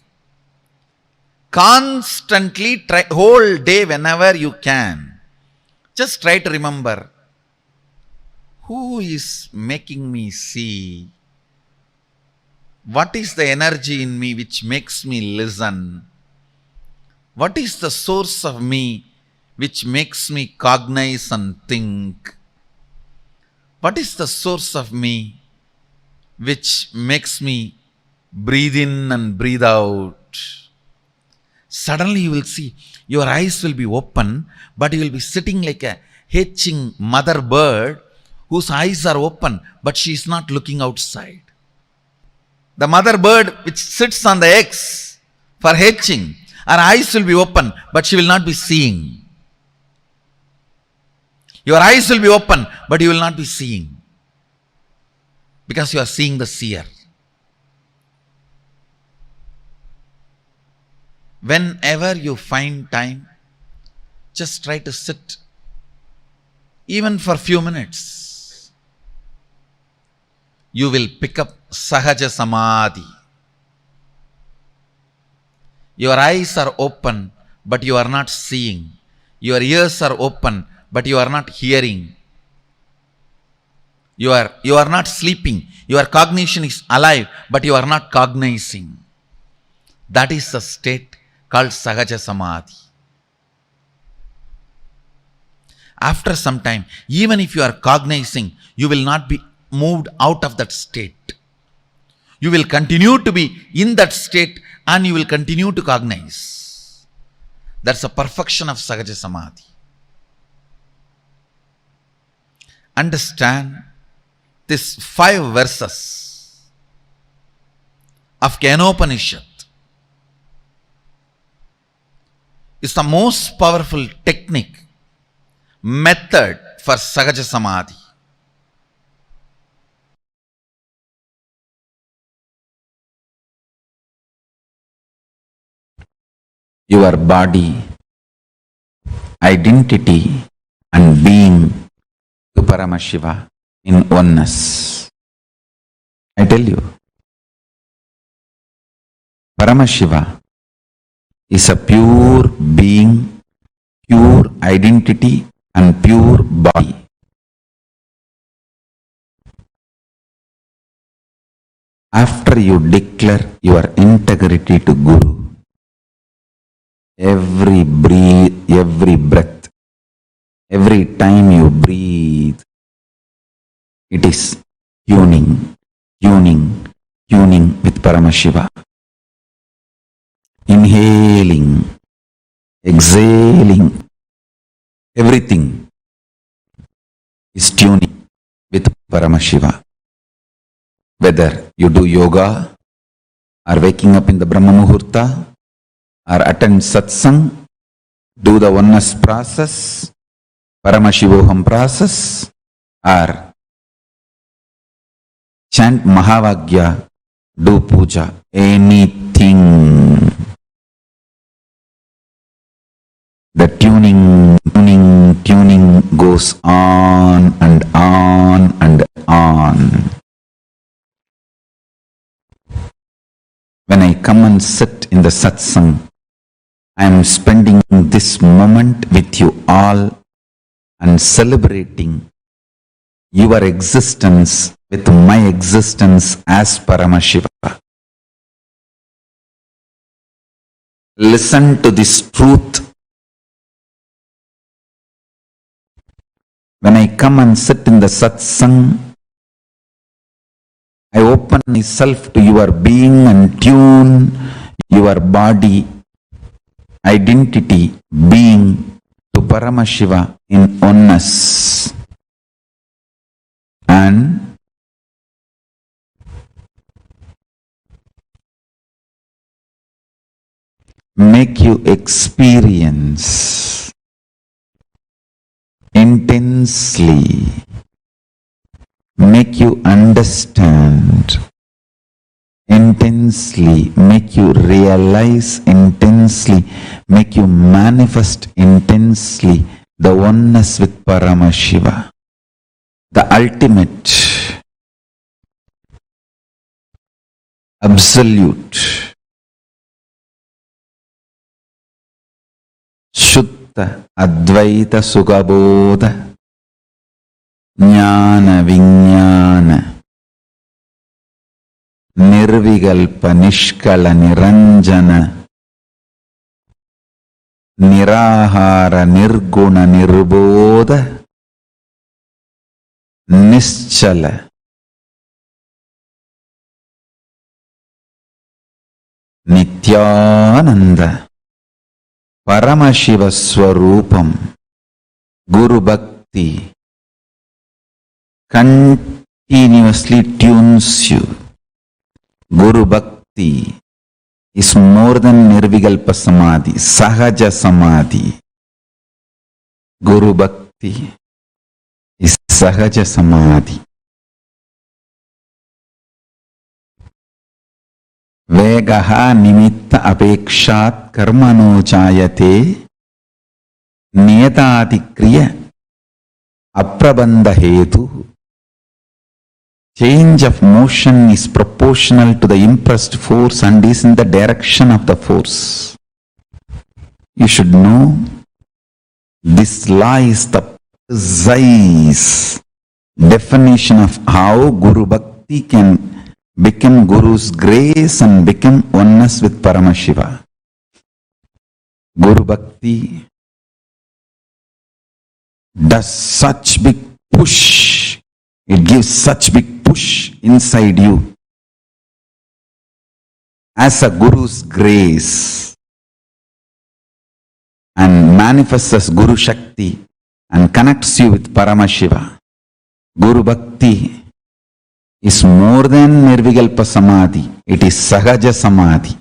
Constantly try, whole day whenever you can, just try to remember, who is making me see? What is the energy in me which makes me listen? What is the source of me which makes me cognize and think? What is the source of me which makes me breathe in and breathe out? Suddenly you will see, your eyes will be open, but you will be sitting like a hatching mother bird whose eyes are open, but she is not looking outside. The mother bird which sits on the eggs for hatching, her eyes will be open, but she will not be seeing. Your eyes will be open, but you will not be seeing, because you are seeing the seer. Whenever you find time, just try to sit, even for a few minutes. You will pick up Sahaja Samadhi. Your eyes are open, but you are not seeing. Your ears are open, but you are not hearing. You are not sleeping. Your cognition is alive, but you are not cognizing. That is the state called Sahaja Samadhi. After some time, even if you are cognizing, you will not be moved out of that state. You will continue to be in that state and you will continue to cognize. That's a perfection of Sahaja Samadhi. Understand these 5 verses of Kenopanishad is the most powerful technique, method for Sahaja Samadhi. Your body, identity and being to Paramashiva in oneness. I tell you, Paramashiva is a pure being, pure identity and pure body. after you declare your integrity to Guru, every breath, every time you breathe, it is tuning with Paramashiva. Inhaling, exhaling, everything is tuning with Paramashiva. Whether you do yoga, or waking up in the Brahma Muhurta, or attend satsang, do the oneness process, Paramashivoham process, or chant Mahavagya, do puja, anything. The tuning goes on and on and on. When I come and sit in the satsang, I am spending this moment with you all and celebrating your existence with my existence as Paramashiva. Listen to this truth. When I come and sit in the satsang, I open myself to your being and tune your body, identity, being to Paramashiva in oneness. And make you experience intensely, make you understand intensely, make you realize intensely, make you manifest intensely the oneness with Paramashiva, the ultimate, absolute, Shuddha Advaita Sugabodha Jnana Vijnana Nirvigalpa Nishkala Niranjana Nirahara Nirguna Nirbodha Nischala Nithyananda Paramashiva Swarupam Guru Bhakti continuously tunes you. Guru Bhakti is more than Nirvigalpa Samadhi, Sahaja Samadhi. Guru Bhakti is Sahaja Samadhi. Vegaha nimitta apekshat karmano jayate niyatadikriya aprabandha hetu. Change of motion is proportional to the impressed force and is in the direction of the force. You should know this law is the precise definition of how Guru Bhakti can become Guru's grace and become oneness with Paramashiva. Guru Bhakti does such big push, it gives such big push inside you as a Guru's grace and manifests as Guru Shakti and connects you with Paramashiva. Guru Bhakti is more than Nirvigalpa Samadhi, it is Sahaja Samadhi.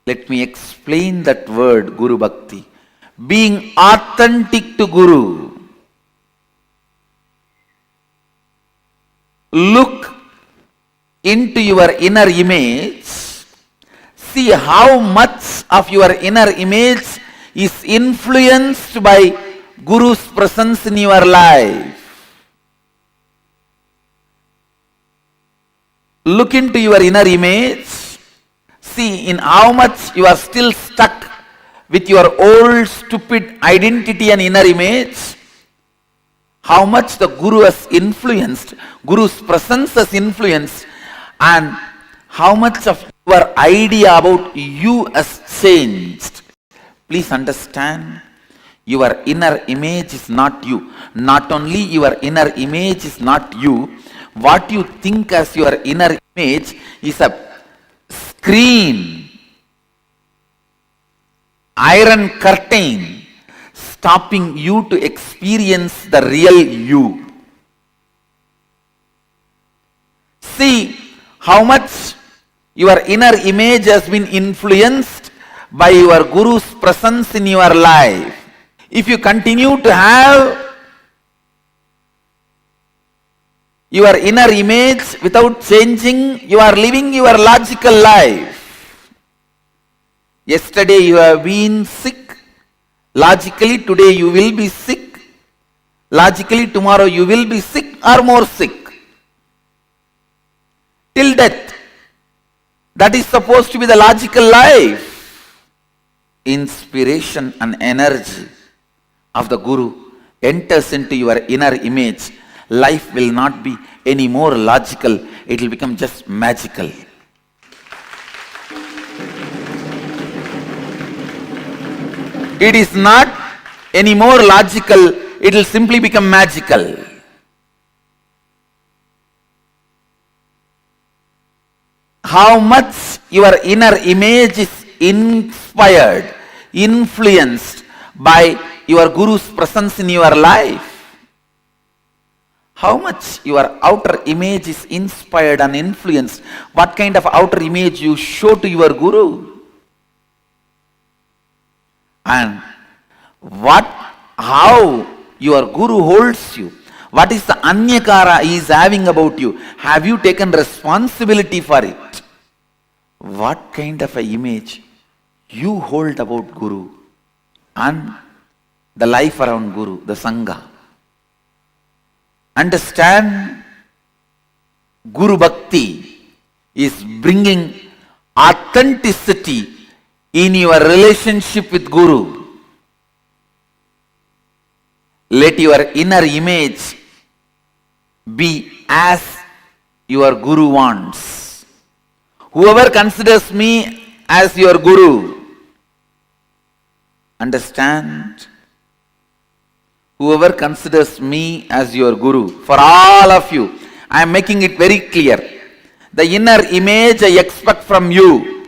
Let me explain that word Guru Bhakti. Being authentic to Guru. Look into your inner image. See how much of your inner image is influenced by Guru's presence in your life. Look into your inner image. See in how much you are still stuck with your old stupid identity and inner image, how much the Guru has influenced, Guru's presence has influenced, and how much of your idea about you has changed. Please understand, your inner image is not you. Not only your inner image is not you, what you think as your inner image is a screen, iron curtain, stopping you to experience the real you. See how much your inner image has been influenced by your Guru's presence in your life. If you continue to have your inner image without changing, you are living your logical life. Yesterday you have been sick. Logically today you will be sick. Logically tomorrow you will be sick or more sick. Till death. That is supposed to be the logical life. Inspiration and energy of the Guru enters into your inner image. Life will not be any more logical. It will become just magical. It is not any more logical. It will simply become magical. How much your inner image is inspired, influenced by your Guru's presence in your life. How much your outer image is inspired and influenced. What kind of outer image you show to your Guru. And how your Guru holds you. What is the anyakara he is having about you? Have you taken responsibility for it? What kind of an image you hold about Guru and the life around Guru, the Sangha. Understand, Guru Bhakti is bringing authenticity in your relationship with Guru. Let your inner image be as your Guru wants. Whoever considers me as your Guru, understand, whoever considers me as your Guru, for all of you, I am making it very clear. The inner image I expect from you.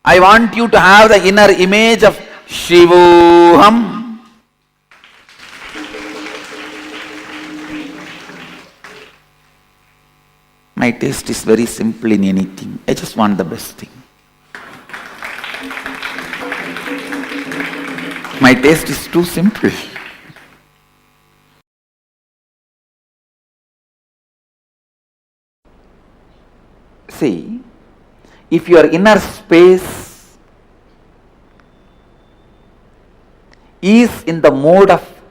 I want you to have the inner image of Shivoham. My taste is very simple in anything. I just want the best thing. My taste is too simple. See, if your inner space is in the mode of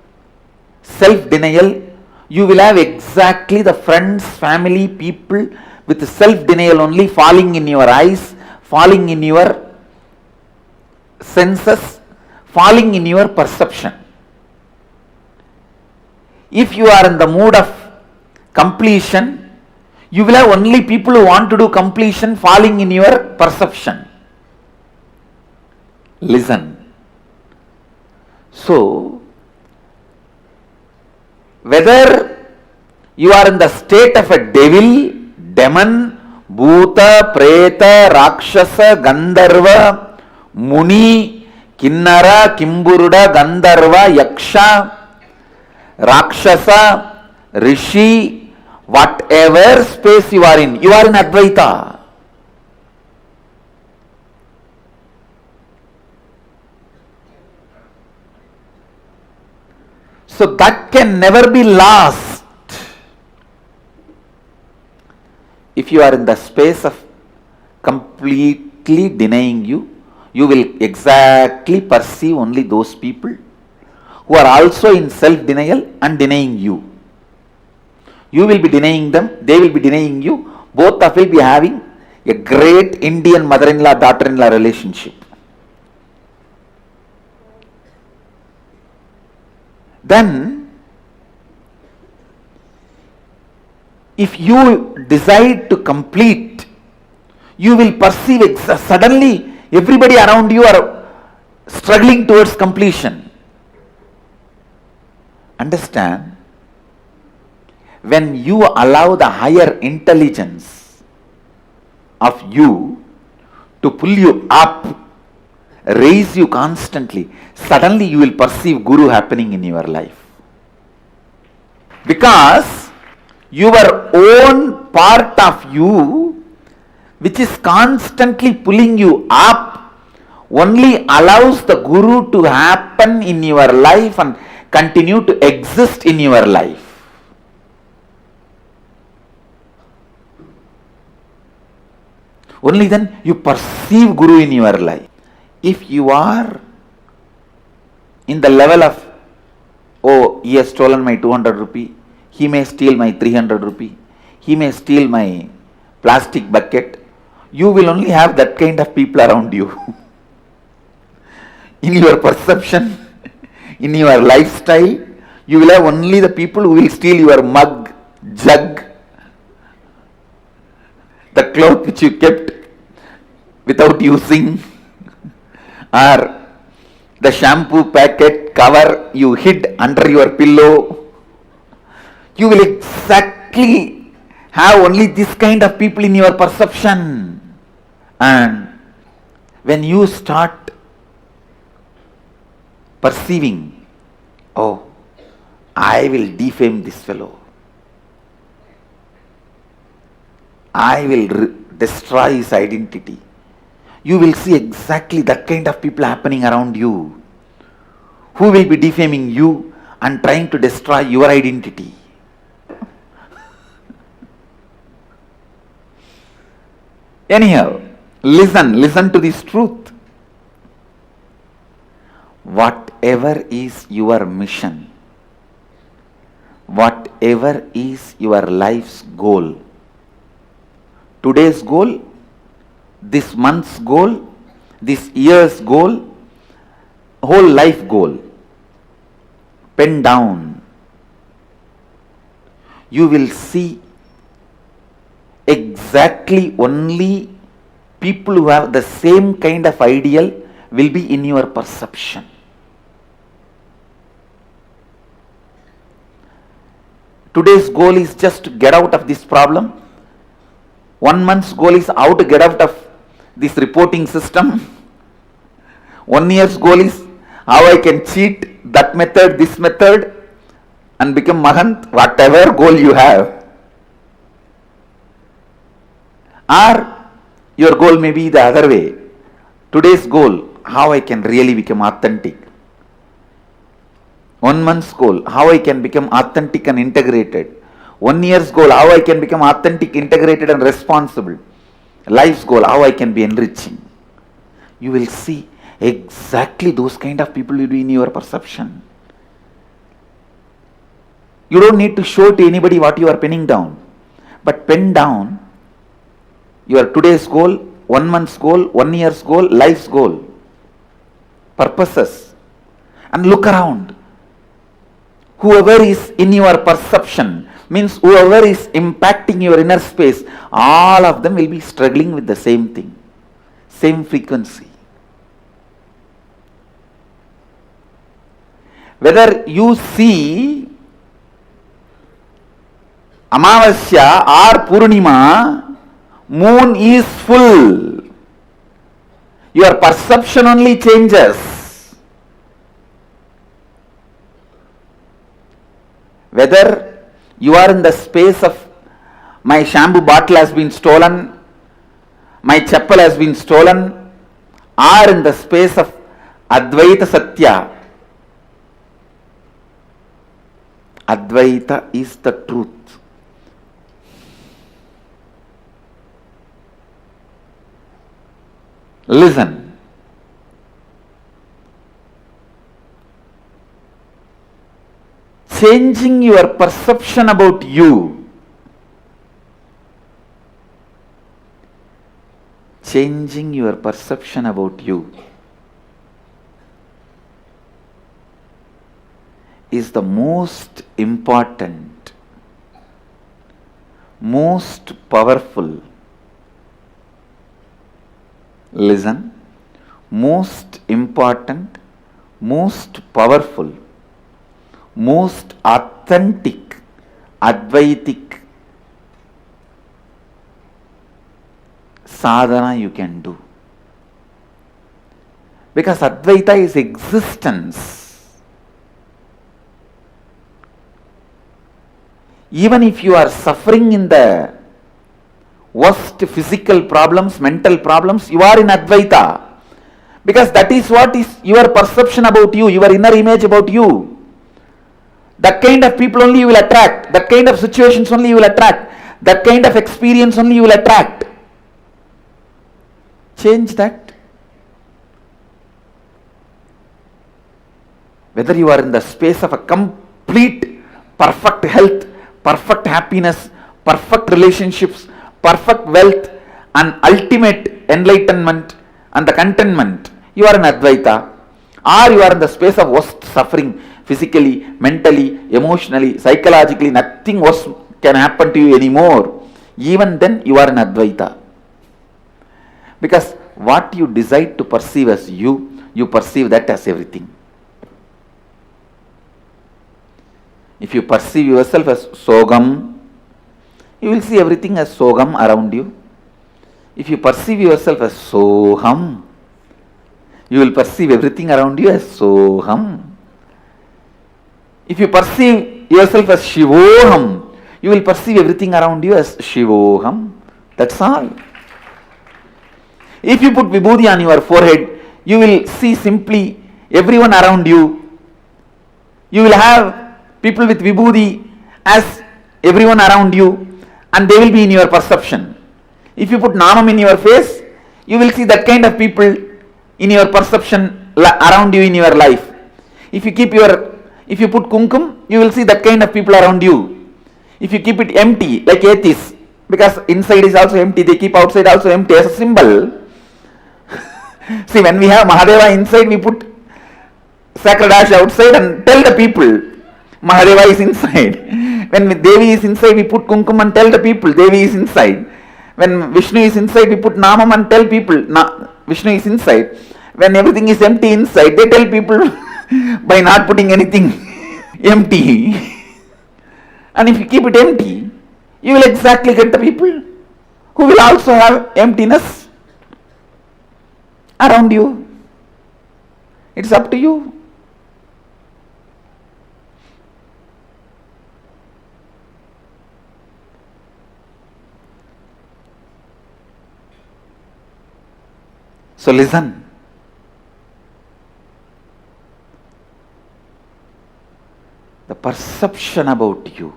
self-denial, you will have exactly the friends, family, people with self-denial only falling in your eyes, falling in your senses, falling in your perception. If you are in the mood of completion, you will have only people who want to do completion falling in your perception. Listen. So, whether you are in the state of a devil, demon, bhuta, preta, rakshasa, gandharva, muni, kinnara, kimburuda, gandharva, yaksha, rakshasa, rishi, whatever space you are in Advaita. So that can never be lost. If you are in the space of completely denying you, you will exactly perceive only those people who are also in self-denial and denying you. You will be denying them, they will be denying you. Both of you will be having a great Indian mother-in-law, daughter-in-law relationship. then if you decide to complete, you will perceive suddenly everybody around you are struggling towards completion. Understand? When you allow the higher intelligence of you to pull you up, raise you constantly, suddenly you will perceive Guru happening in your life. Because your own part of you, which is constantly pulling you up, only allows the Guru to happen in your life and continue to exist in your life. Only then you perceive Guru in your life. If you are in the level of, oh, he has stolen my 200 rupee, he may steal my 300 rupee, he may steal my plastic bucket, you will only have that kind of people around you. In your perception, in your lifestyle, you will have only the people who will steal your mug, jug, the cloth which you kept without using, or the shampoo packet cover you hid under your pillow. You will exactly have only this kind of people in your perception. And when you start perceiving, oh, I will defame this fellow, I will destroy his identity, you will see exactly that kind of people happening around you, who will be defaming you and trying to destroy your identity. Anyhow, listen to this truth. Whatever is your mission, whatever is your life's goal, today's goal, this month's goal, this year's goal, whole life goal, pen down. You will see exactly only people who have the same kind of ideal will be in your perception. Today's goal is just to get out of this problem. 1 month's goal is how to get out of this reporting system. 1 year's goal is how I can cheat that method, this method, and become Mahant, whatever goal you have. Or your goal may be the other way. Today's goal, how I can really become authentic. 1 month's goal, how I can become authentic and integrated. 1 year's goal, how I can become authentic, integrated and responsible. Life's goal, how I can be enriching. You will see exactly those kind of people will be in your perception. You don't need to show to anybody what you are penning down. But pen down your today's goal, 1 month's goal, 1 year's goal, life's goal, purposes, and look around. Whoever is in your perception, means whoever is impacting your inner space, all of them will be struggling with the same thing, same frequency. Whether you see Amavasya or Purnima, moon is full. Your perception only changes. Whether you are in the space of my shampoo bottle has been stolen, my chappal has been stolen, or in the space of Advaita Satya. Advaita is the truth. Listen. Changing your perception about you, changing your perception about you is the most important, most powerful. Listen, most important, most powerful, most authentic, Advaitic sadhana you can do. Because Advaita is existence. Even if you are suffering in the worst physical problems, mental problems, you are in Advaita. Because that is what is your perception about you, your inner image about you. That kind of people only you will attract. That kind of situations only you will attract. That kind of experience only you will attract. Change that. Whether you are in the space of a complete, perfect health, perfect happiness, perfect relationships, perfect wealth, and ultimate enlightenment and the contentment, you are in Advaita. Or you are in the space of worst suffering, physically, mentally, emotionally, psychologically, nothing worse can happen to you anymore. Even then you are in Advaita. Because what you decide to perceive as you perceive that as everything. If you perceive yourself as Sogam, you will see everything as Sogam around you. If you perceive yourself as Soham, you will perceive everything around you as Soham. If you perceive yourself as Shivoham, you will perceive everything around you as Shivoham. That's all. If you put Vibhuti on your forehead, you will see simply everyone around you. You will have people with Vibhuti as everyone around you, and they will be in your perception. If you put Namam in your face, you will see that kind of people in your perception around you in your life. If you put Kumkum, you will see that kind of people around you. If you keep it empty, like atheists, because inside is also empty, they keep outside also empty as a symbol. See, when we have Mahadeva inside, we put sacred ash outside and tell the people Mahadeva is inside. When Devi is inside, we put Kumkum and tell the people Devi is inside. When Vishnu is inside, we put Namam and tell people Vishnu is inside. When everything is empty inside, they tell people by not putting anything empty. And if you keep it empty, you will exactly get the people who will also have emptiness around you. It's up to you. So listen. The perception about you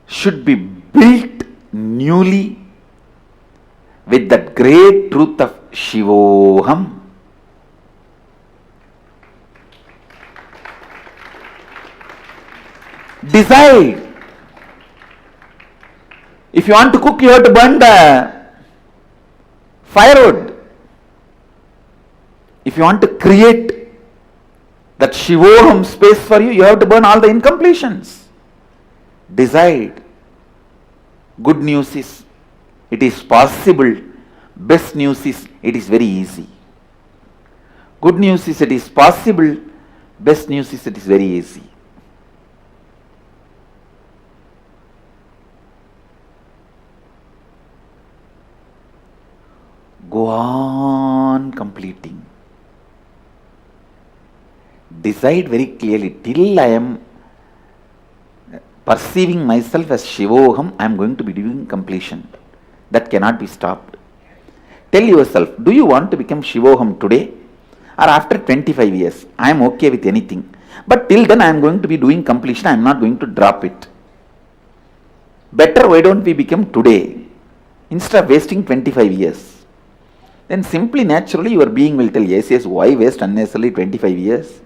should be built newly with that great truth of Shivoham. Decide. If you want to cook, you have to burn the firewood. If you want to create that Shivoham space for you, you have to burn all the incompletions. Decide. Good news is, it is possible. Best news is, it is very easy. Good news is, it is possible. Best news is, it is very easy. Go on completing. Decide very clearly, till I am perceiving myself as Shivoham, I am going to be doing completion. That cannot be stopped. Tell yourself, do you want to become Shivoham today or after 25 years? I am okay with anything. But till then I am going to be doing completion, I am not going to drop it. Better, why don't we become today instead of wasting 25 years? Then simply, naturally, your being will tell, yes, why waste unnecessarily 25 years?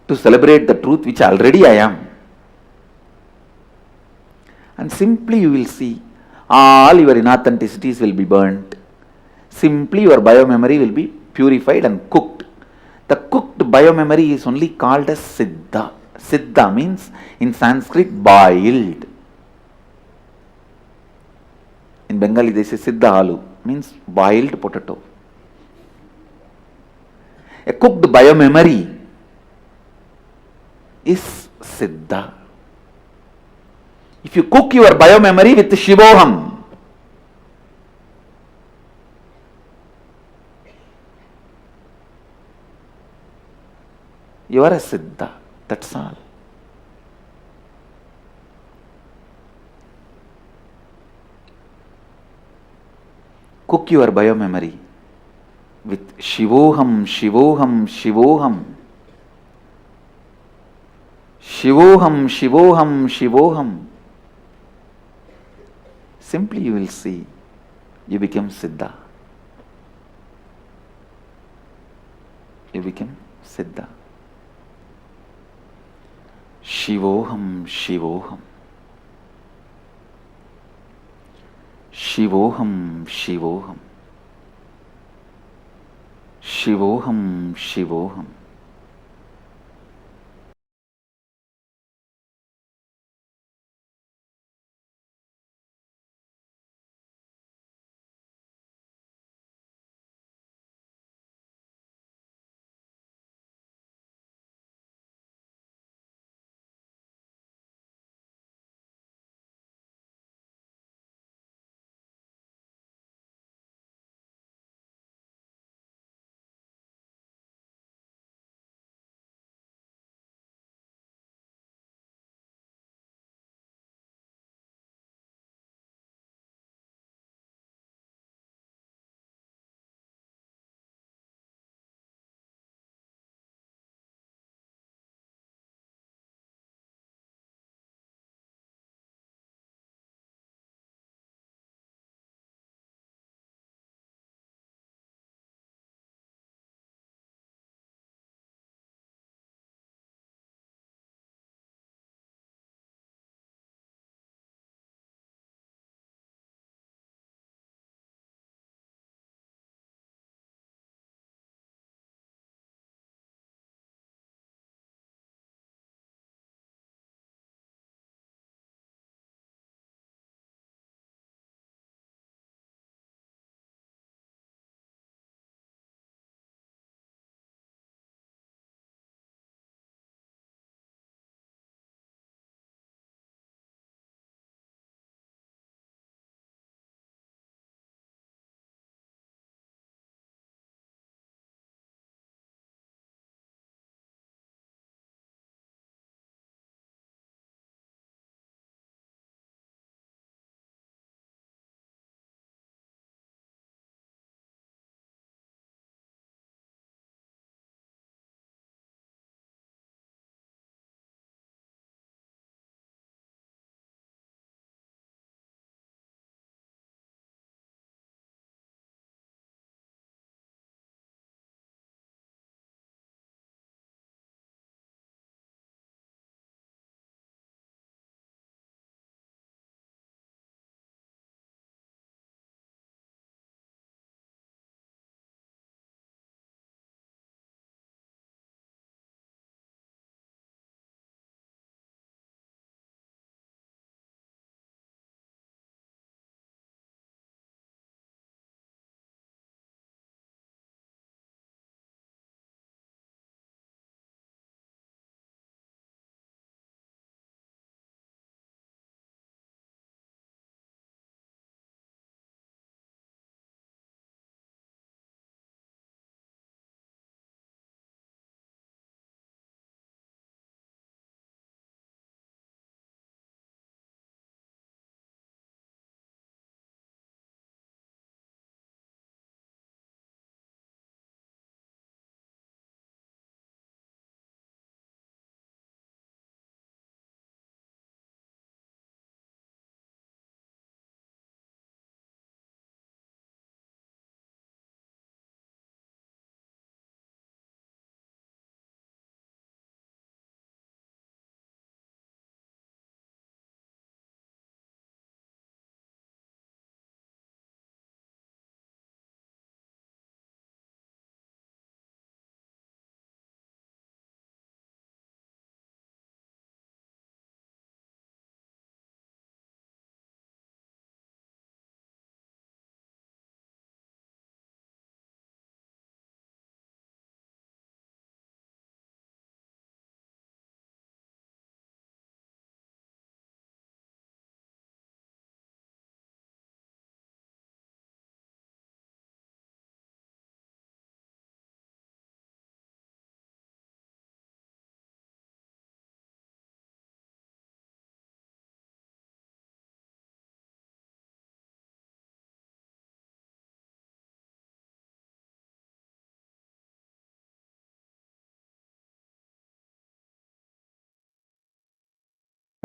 To celebrate the truth which already I am. And simply you will see, all your inauthenticities will be burnt, simply your biomemory will be purified and cooked. The cooked biomemory is only called as Siddha. Siddha means in Sanskrit boiled. In Bengali they say Siddha Alu, means boiled potato. A cooked biomemory is Siddha. If you cook your biomemory with Shivoham, you are a Siddha. That's all. Cook your biomemory with Shivoham, Shivoham, Shivoham. Shivoham, Shivoham, Shivoham. Simply you will see, you become Siddha. You become Siddha. Shivoham, Shivoham. Shivoham, Shivoham. Shivoham, Shivoham.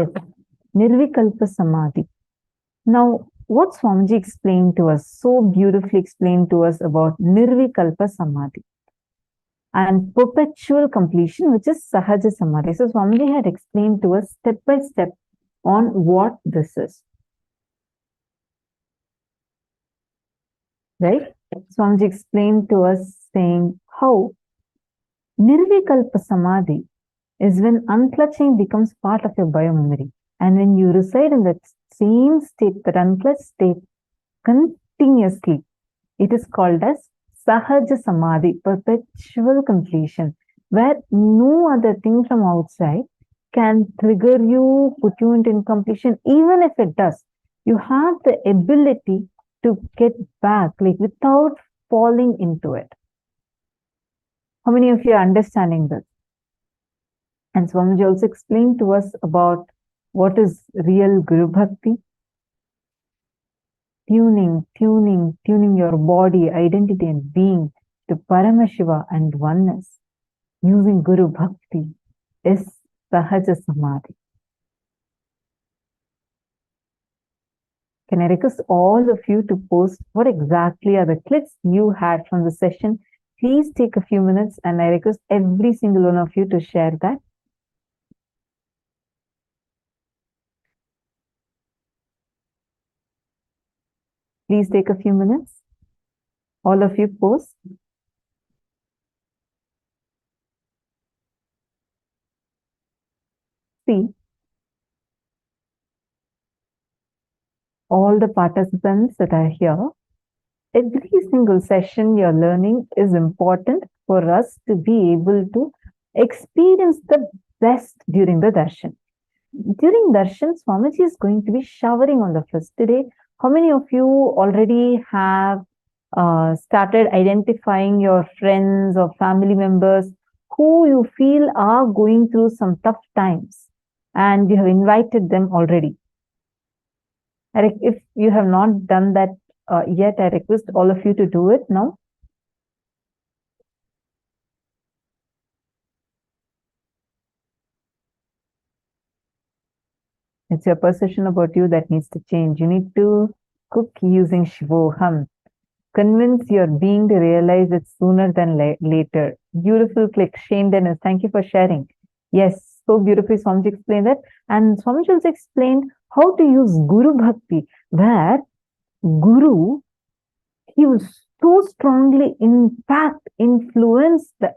Yes. Nirvikalpa Samadhi. Now, what Swamiji explained to us, so beautifully explained to us about Nirvikalpa Samadhi and perpetual completion, which is Sahaja Samadhi. So, Swamiji had explained to us step by step on what this is. Right? Swamiji explained to us saying how Nirvikalpa Samadhi is when unclutching becomes part of your biomemory. And when you reside in that same state, that unclutched state, continuously, it is called as Sahaja Samadhi, perpetual completion, where no other thing from outside can trigger you, put you into incompletion. Even if it does, you have the ability to get back, like without falling into it. How many of you are understanding this? And Swamiji also explained to us about what is real Guru Bhakti. Tuning your body, identity and being to Paramashiva and oneness using Guru Bhakti is Sahaja Samadhi. Can I request all of you to post what exactly are the clicks you had from the session? Please take a few minutes and I request every single one of you to share that. Please take a few minutes. All of you post. See, all the participants that are here, every single session you're learning is important for us to be able to experience the best during the darshan. During darshan, Swamiji is going to be showering on the first day. How many of you already have started identifying your friends or family members who you feel are going through some tough times and you have invited them already? If you have not done that yet, I request all of you to do it now. It's your perception about you that needs to change. You need to cook using Shivoham. Convince your being to realize it sooner than later. Beautiful click. Shane Dennis, thank you for sharing. Yes, so beautifully Swamiji explained that. And Swamiji also explained how to use Guru Bhakti, where Guru, he will so strongly impact, influence the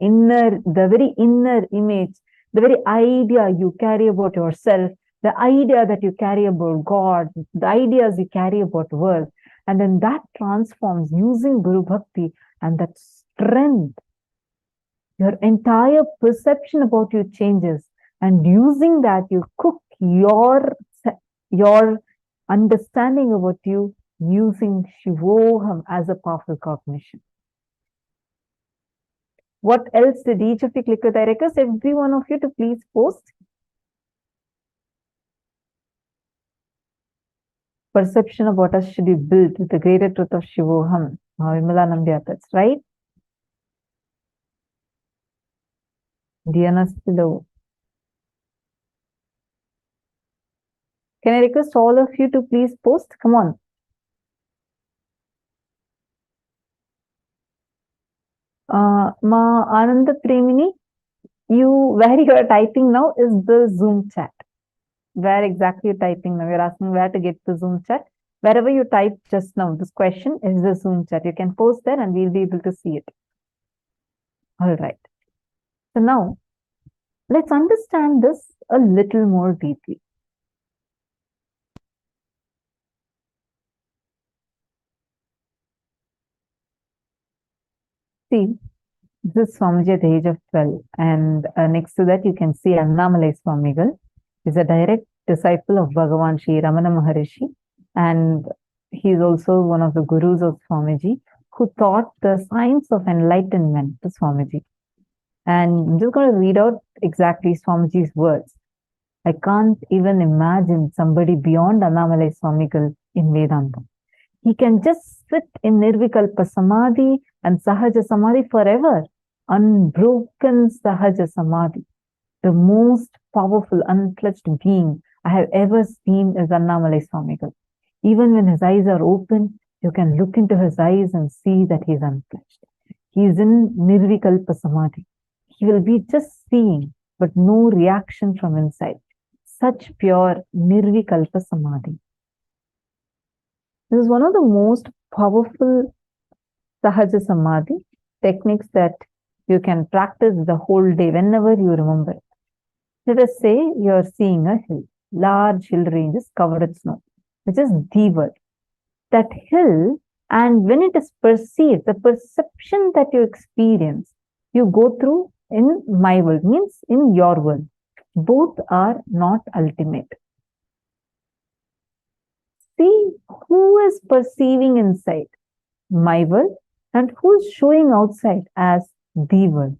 very inner image, the very idea you carry about yourself, the idea that you carry about God, the ideas you carry about world. And then that transforms using Guru Bhakti, and that strength, your entire perception about you changes. And using that, you cook your understanding about you using Shivoham as a powerful cognition. What else did each of you click with? I request every one of you to please post. Perception about us should be built with the greater truth of Shivoham. Vimalanam, that's right. Diana's below. Can I request all of you to please post? Come on. Ma Ananda Premini, where you are typing now is the Zoom chat. Where exactly you're typing now? You're asking where to get the Zoom chat. Wherever you typed just now, this question is the Zoom chat. You can post there and we'll be able to see it. All right. So now, let's understand this a little more deeply. See, this is Swamiji at the age of 12. And next to that, you can see Annamalai Swamigal. He's a direct disciple of Bhagavan Sri Ramana Maharishi. And he's also one of the gurus of Swamiji who taught the science of enlightenment to Swamiji. And I'm just going to read out exactly Swamiji's words. I can't even imagine somebody beyond Annamalai Swamigal in Vedanta. He can just sit in Nirvikalpa Samadhi and Sahaja Samadhi forever. Unbroken Sahaja Samadhi. The most powerful, unclutched being I have ever seen is Annamalai Swamigal. Even when his eyes are open, you can look into his eyes and see that he is unclutched. He is in Nirvikalpa Samadhi. He will be just seeing, but no reaction from inside. Such pure Nirvikalpa Samadhi. This is one of the most powerful Sahaja Samadhi techniques that you can practice the whole day whenever you remember it. Let us say you are seeing a hill, large hill ranges covered with snow, which is the world. That hill, and when it is perceived, the perception that you experience, you go through in my world, means in your world. Both are not ultimate. See who is perceiving inside, my world, and who is showing outside as the world.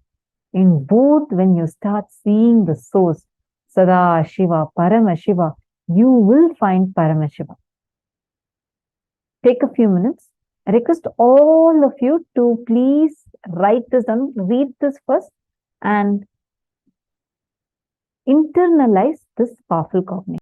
In both, when you start seeing the source, Sada Shiva, Paramashiva, you will find Paramashiva. Take a few minutes. I request all of you to please write this down, read this first, and internalize this powerful cognition.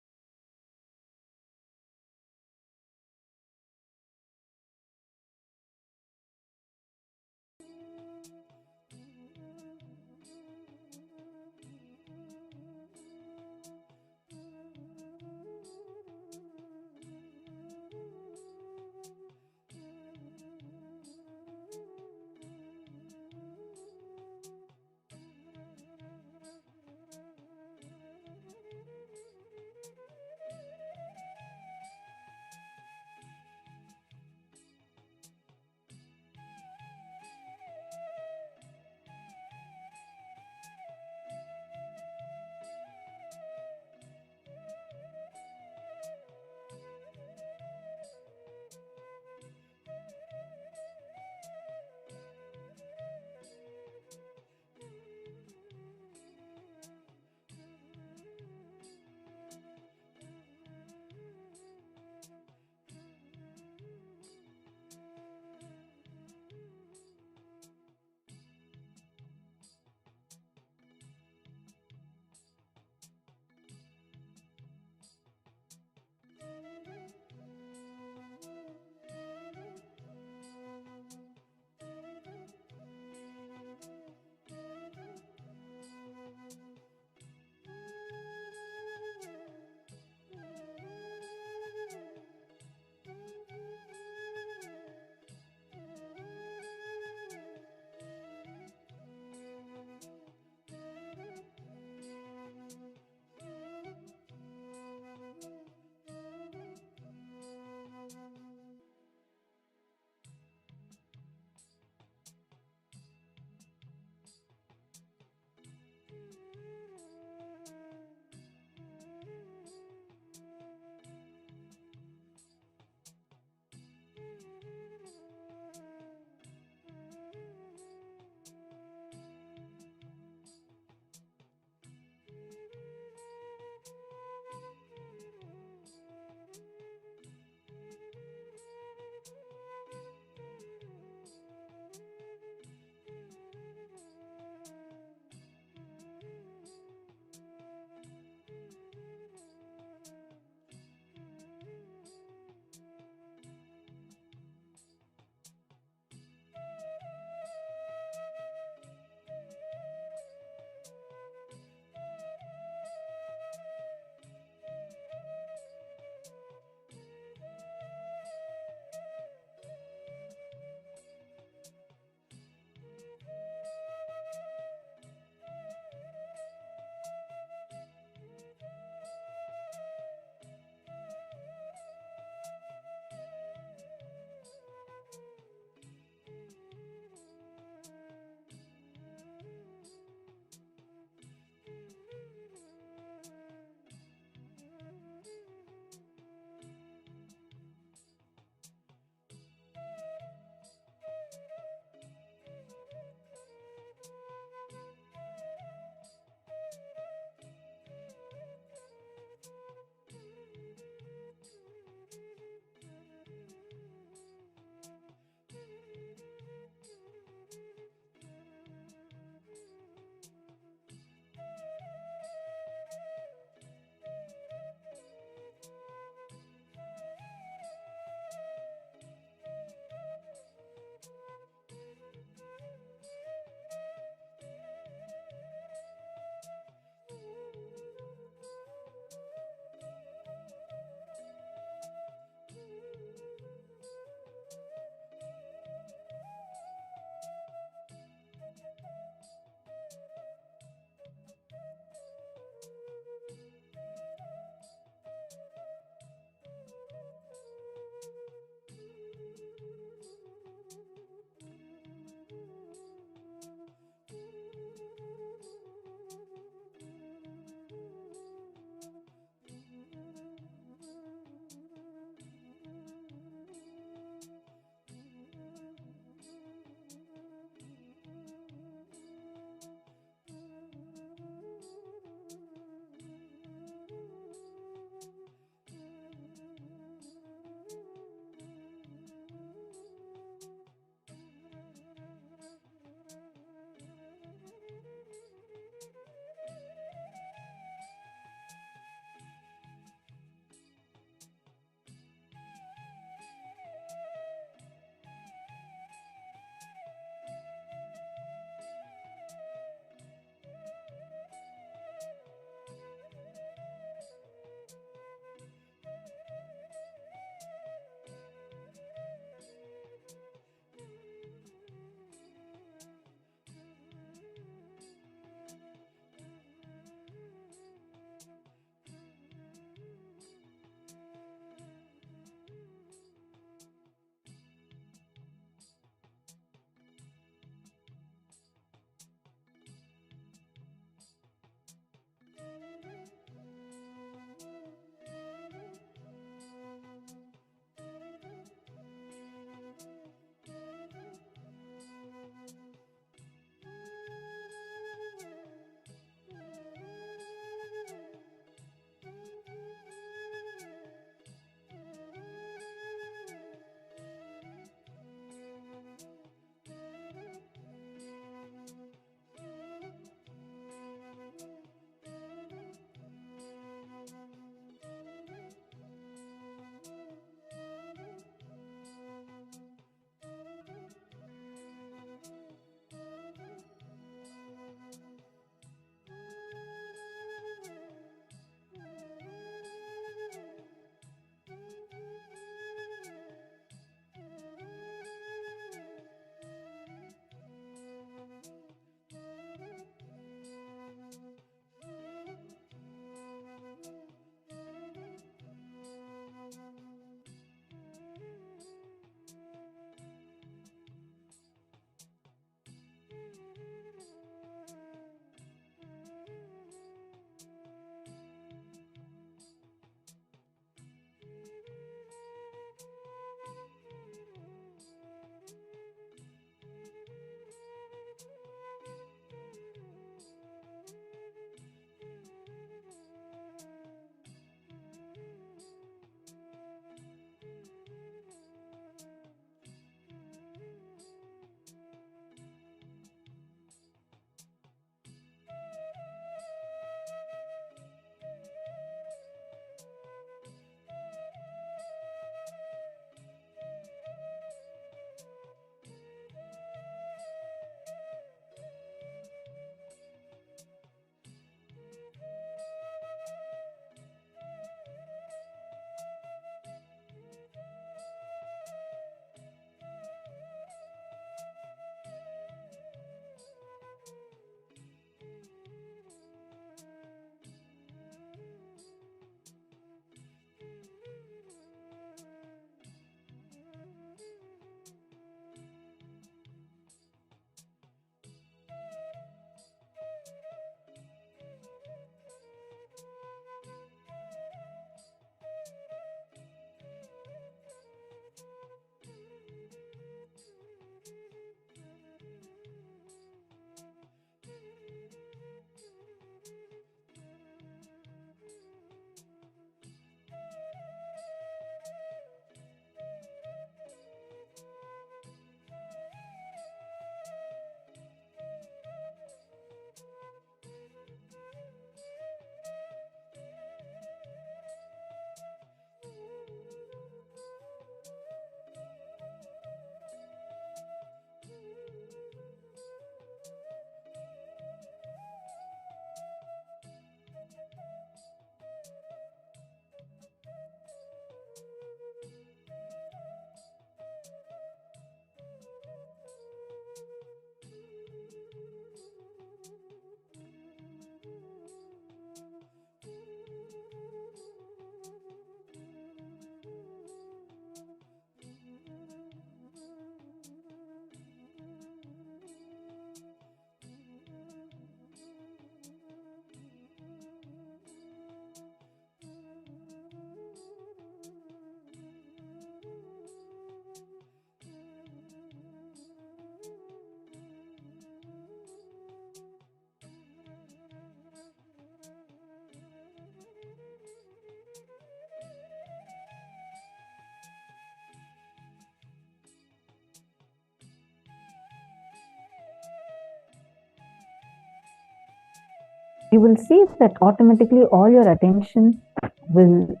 you will see that automatically all your attention will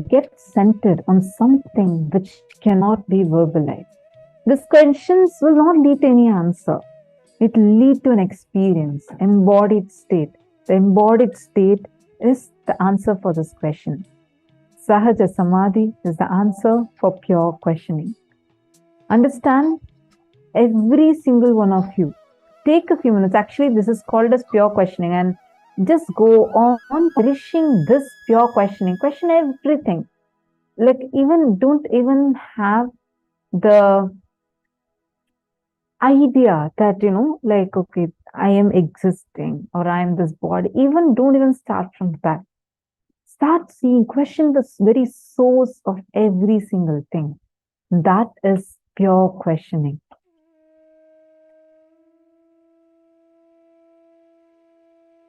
get centered on something which cannot be verbalized. These questions will not lead to any answer. It will lead to an experience, embodied state. The embodied state is the answer for this question. Sahaja Samadhi is the answer for pure questioning. Understand, every single one of you, take a few minutes. Actually, this is called as pure questioning, and just go on cherishing this pure questioning. Question everything. Like, don't even have the idea that, like, okay, I am existing or I am this body. Don't even start from that. Start seeing, question the very source of every single thing. That is pure questioning.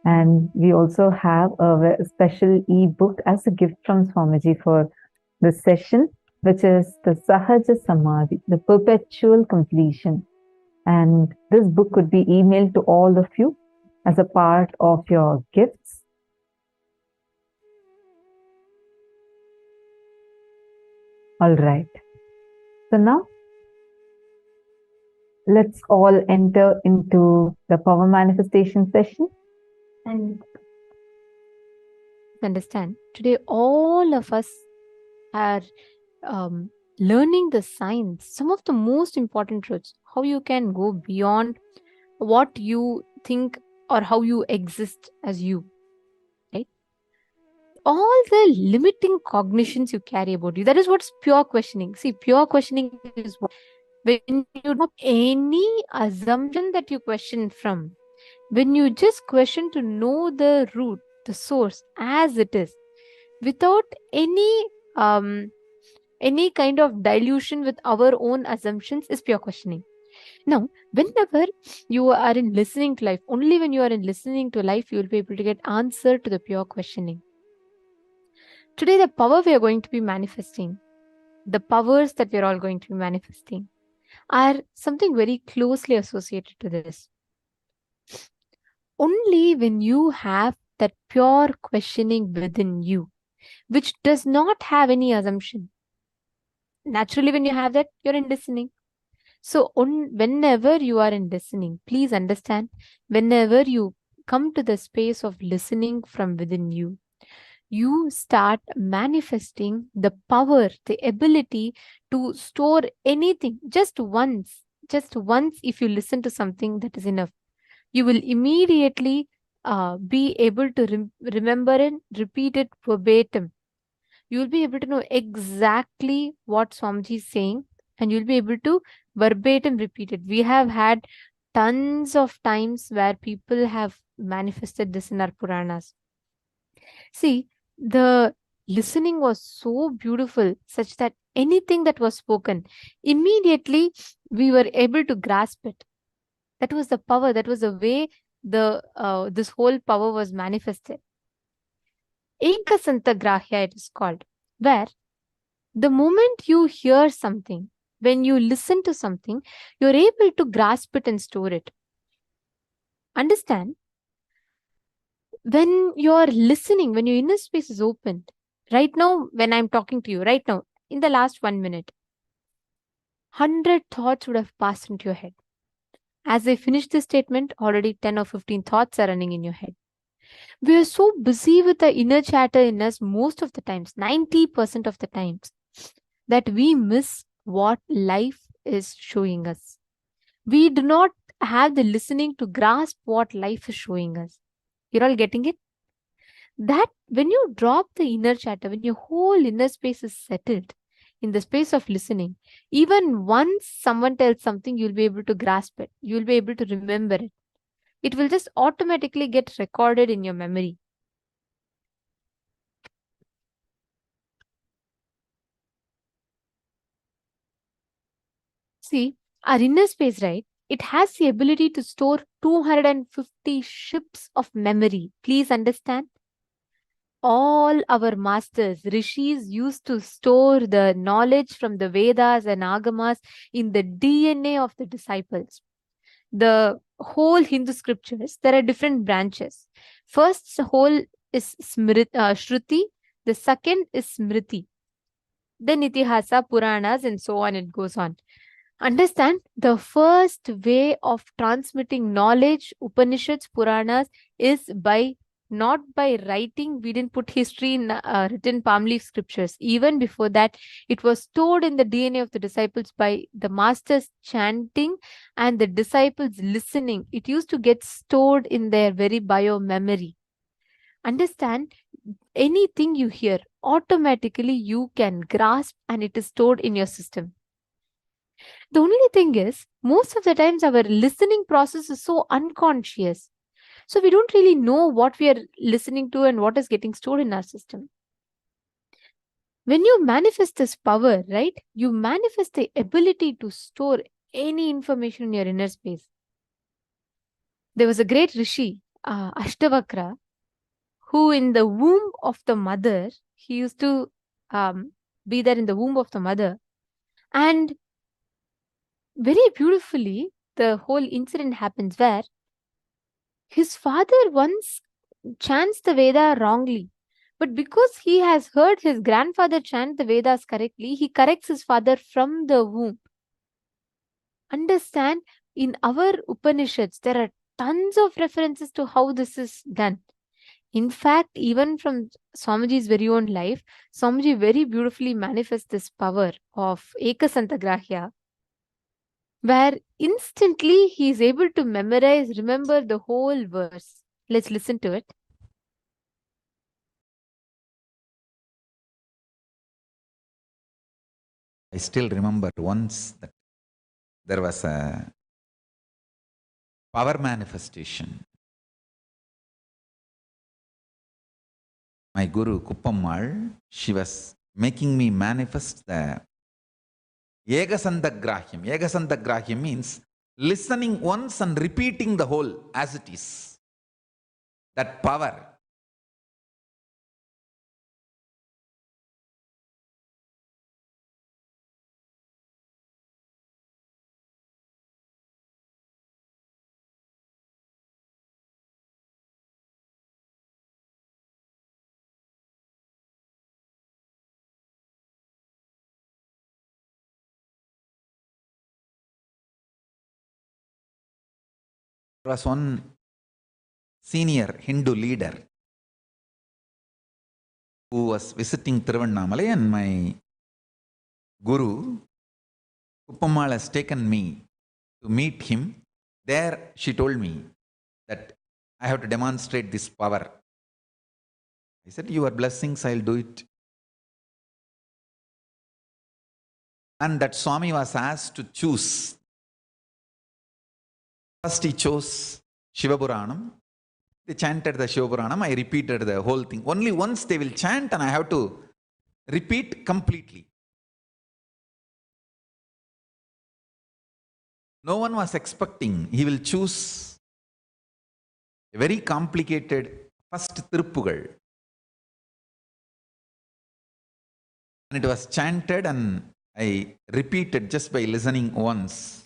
And we also have a special ebook as a gift from Swamiji for this session, which is the Sahaja Samadhi, the perpetual completion. And this book could be emailed to all of you as a part of your gifts. All right. So now, let's all enter into the power manifestation session. And understand, today all of us are learning the science, some of the most important truths, how you can go beyond what you think or how you exist as you, right? All the limiting cognitions you carry about you, that is what's pure questioning. See, pure questioning is what, when you don't have any assumption that you question from, when you just question to know the root, the source as it is, without any kind of dilution with our own assumptions, is pure questioning. Now, whenever you are in listening to life, only when you are in listening to life, you will be able to get answer to the pure questioning. Today, the power we are going to be manifesting, the powers that we are all going to be manifesting, are something very closely associated to this. Only when you have that pure questioning within you, which does not have any assumption. Naturally, when you have that, you're in listening. So whenever you are in listening, please understand, whenever you come to the space of listening from within you, you start manifesting the power, the ability to store anything just once. Just once, if you listen to something, that is enough. You will immediately be able to remember and repeat it verbatim. You will be able to know exactly what Swamiji is saying, and you'll be able to verbatim repeat it. We have had tons of times where people have manifested this in our Puranas. See, the listening was so beautiful, such that anything that was spoken, immediately we were able to grasp it. That was the power. That was the way this whole power was manifested. Ekasanta Grahya, it is called, where the moment you hear something, when you listen to something, you're able to grasp it and store it. Understand? When you're listening, when your inner space is opened, right now, when I'm talking to you, right now, in the last 1 minute, 100 thoughts would have passed into your head. As I finish this statement, already 10 or 15 thoughts are running in your head. We are so busy with the inner chatter in us most of the times, 90% of the times, that we miss what life is showing us. We do not have the listening to grasp what life is showing us. You're all getting it? That when you drop the inner chatter, when your whole inner space is settled in the space of listening, even once someone tells something, you'll be able to grasp it. You'll be able to remember it. It will just automatically get recorded in your memory. See, our inner space, right? It has the ability to store 250 ships of memory. Please understand. All our masters, rishis, used to store the knowledge from the Vedas and Agamas in the DNA of the disciples. The whole Hindu scriptures, there are different branches. First whole is Shruti, the second is Smriti, then Itihasa, Puranas, and so on, it goes on. Understand, the first way of transmitting knowledge, Upanishads, Puranas, is not by writing. We didn't put history in written palm leaf scriptures. Even before that, it was stored in the DNA of the disciples by the masters chanting and the disciples listening. It used to get stored in their very bio memory. Understand, anything you hear, automatically you can grasp and it is stored in your system. The only thing is, most of the times our listening process is so unconscious. So we don't really know what we are listening to and what is getting stored in our system. When you manifest this power, right, you manifest the ability to store any information in your inner space. There was a great Rishi, Ashtavakra, who in the womb of the mother, he used to be there in the womb of the mother. And very beautifully, the whole incident happens where his father once chants the Veda wrongly. But because he has heard his grandfather chant the Vedas correctly, he corrects his father from the womb. Understand, in our Upanishads, there are tons of references to how this is done. In fact, even from Swamiji's very own life, Swamiji very beautifully manifests this power of Ekasantagrahya, where instantly he is able to remember the whole verse. Let's listen to it. I still remember once that there was a power manifestation. My Guru Kuppammal, she was making me manifest the Ekasantagrahyam. Ekasantagrahyam means listening once and repeating the whole as it is. That power. There was one senior Hindu leader who was visiting Tiruvannamalai, and my Guru Kuppammal has taken me to meet him. There she told me that I have to demonstrate this power. I said, your blessings, I'll do it. And that Swami was asked to choose. First he chose Shiva Puranam. They chanted the Shiva Puranam. I repeated the whole thing. Only once they will chant and I have to repeat completely. No one was expecting he will choose a very complicated first Tiruppugal. And it was chanted and I repeated just by listening once.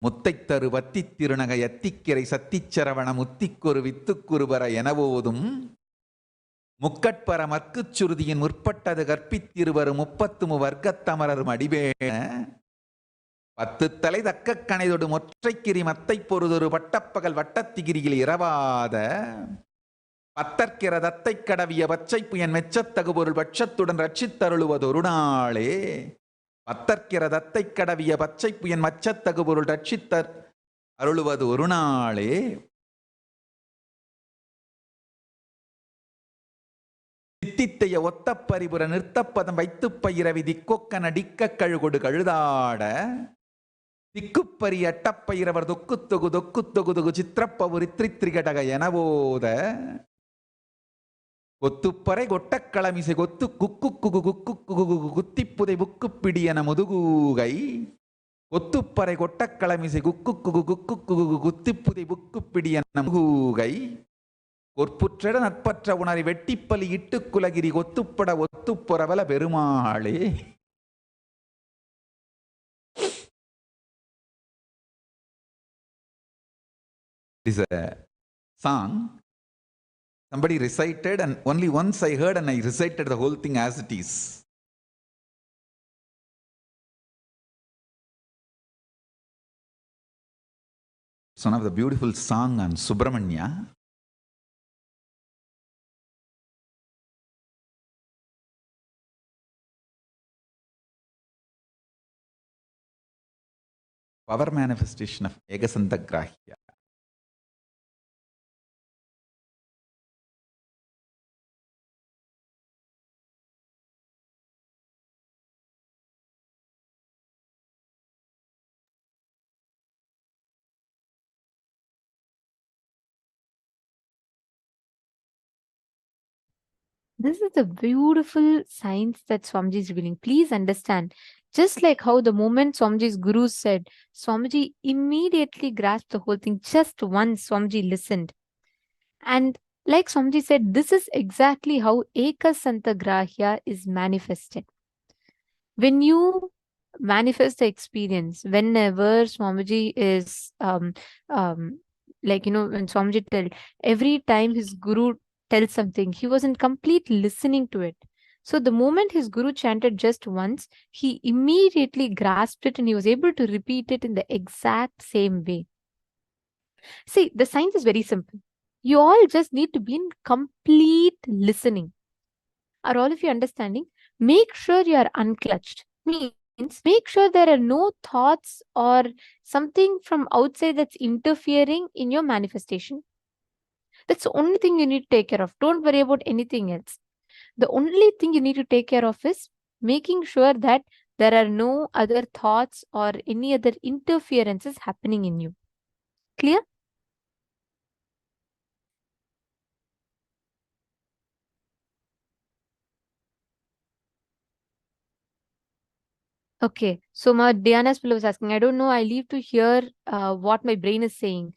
முத்தைத்தரு வத்தித் திருநகை அத்திக்கிரை சத்திச்சரவண முத்திக்கொரு வித்துக்குருபர எனவோதும் முக்கட்பர மற்குச் சுருதியின் முற்பட்டது கற்பித்திருவரு முப்பத்துமு வர்க்கத்தமரரும் அடிவேண பத்து தலை தக்க கணைதொடு மொற்றைக்கிரி மத்தை பொருதொரு பட்டப்பகல் வட்டத்திகிரியில் இரவாத பத்தற்கிற தத்தை கடவிய பச்சை புயன் மெச்சத்தகு பொருள் பட்சத்துடன் ரட்சித்தருளுவது ஒரு நாளே பத்தற்கிற தத்தை கடவிய பச்சை புயன் மச்சத்தகு பொருள் ரட்சித்தர் அருளுவது ஒரு நாளே. சித்தித்தைய ஒத்த பரிபுர நிறுத்தப்பதம் வைத்து பயிரவி திக்கொக்க நடிக்க கழுகொடு கழுதாட திக்குப்பரி அட்டப்பயிரவர் தொக்குத்தொகு தொகுதொகு சித்திரப்பவுரி திரிகடக எனவோத கொத்துப்பறை கொட்டக்களமிசை கொத்து குக்கு குகு குக்கு குகு குத்திப்புதை புக்குப்பிடியன முதுகூகை கொத்துப்பறை கொட்டக்களமிசை குக்கு குகு குக்கு குகு குத்திப்புதை புக்குப்பிடியன முதுகூகை கொற்புற்ற நட்பற்ற உணரை வெட்டிப்பலி இட்டு குலகிரி ஒத்துப்பட ஒத்துப்புறவல பெருமாளே. It is a song somebody recited, and only once I heard and I recited the whole thing as it is. It's one of the beautiful song on Subramanya. Power manifestation of Egasantagrahya. This is the beautiful science that Swamiji is revealing. Please understand, just like how the moment Swamiji's guru said, Swamiji immediately grasped the whole thing. Just once Swamiji listened. And like Swamiji said, this is exactly how Ekasantagrahya is manifested. When you manifest the experience, whenever Swamiji is, when Swamiji tell, every time his guru tells something, he was in complete listening to it. So the moment his guru chanted just once, he immediately grasped it and he was able to repeat it in the exact same way. See, the science is very simple. You all just need to be in complete listening. Are all of you understanding? Make sure you are unclutched. Means make sure there are no thoughts or something from outside that's interfering in your manifestation. That's the only thing you need to take care of. Don't worry about anything else. The only thing you need to take care of is making sure that there are no other thoughts or any other interferences happening in you. Clear? Okay, so my Diana's fellow was asking, I don't know, I leave to hear what my brain is saying.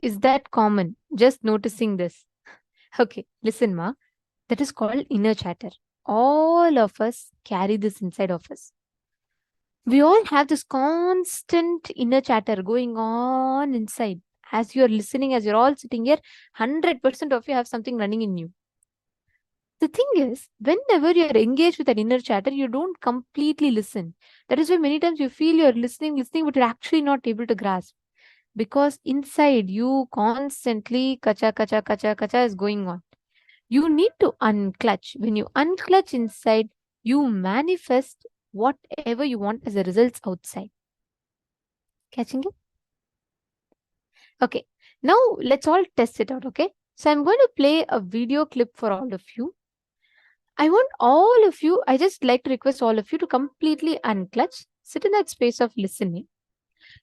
Is that common? Just noticing this. Okay, listen, Ma. That is called inner chatter. All of us carry this inside of us. We all have this constant inner chatter going on inside. As you're listening, as you're all sitting here, 100% of you have something running in you. The thing is, whenever you're engaged with an inner chatter, you don't completely listen. That is why many times you feel you're listening, but you're actually not able to grasp. Because inside you constantly kacha is going on. You need to unclutch. When you unclutch inside, you manifest whatever you want as a results outside. Catching it? Okay. Now let's all test it out, okay? So I'm going to play a video clip for all of you. I want all of you, I just like to request all of you to completely unclutch, sit in that space of listening.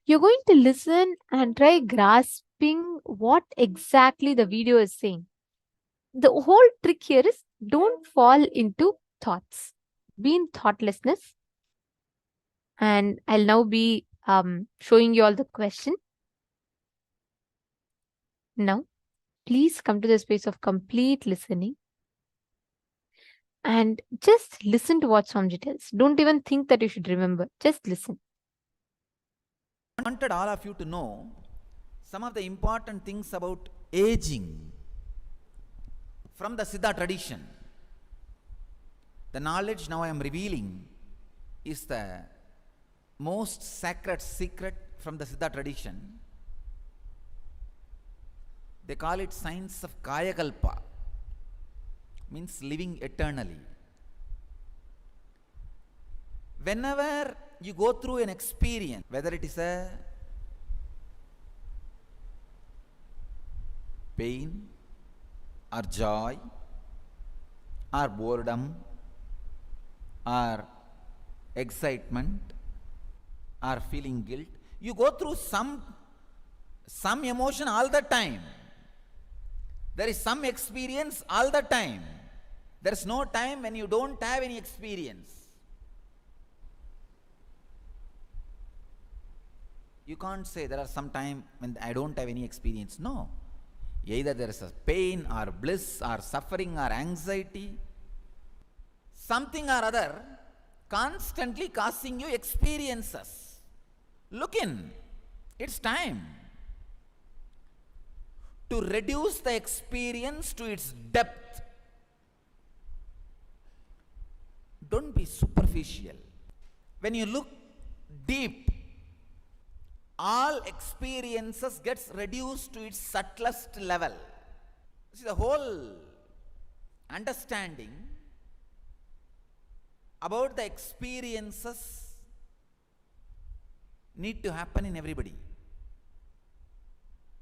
You're going to listen and try grasping what exactly the video is saying. The whole trick here is don't fall into thoughts. Be in thoughtlessness. And I'll now be showing you all the question. Now, please come to the space of complete listening. And just listen to what Swamiji tells. Don't even think that you should remember. Just listen. I wanted all of you to know some of the important things about aging from the Siddha tradition. The knowledge now I am revealing is the most sacred secret from the Siddha tradition. They call it Science of Kayakalpa, means living eternally. Whenever you go through an experience, whether it is a pain or joy or boredom or excitement or feeling guilt, you go through some emotion all the time. There is some experience all the time. There is no time when you don't have any experience. You can't say there are some time when I don't have any experience. No. Either there is a pain or bliss or suffering or anxiety, something or other constantly causing you experiences. Look in. It's time. to reduce the experience to its depth. Don't be superficial. When you look deep, all experiences gets reduced to its subtlest level. See, the whole understanding about the experiences need to happen in everybody.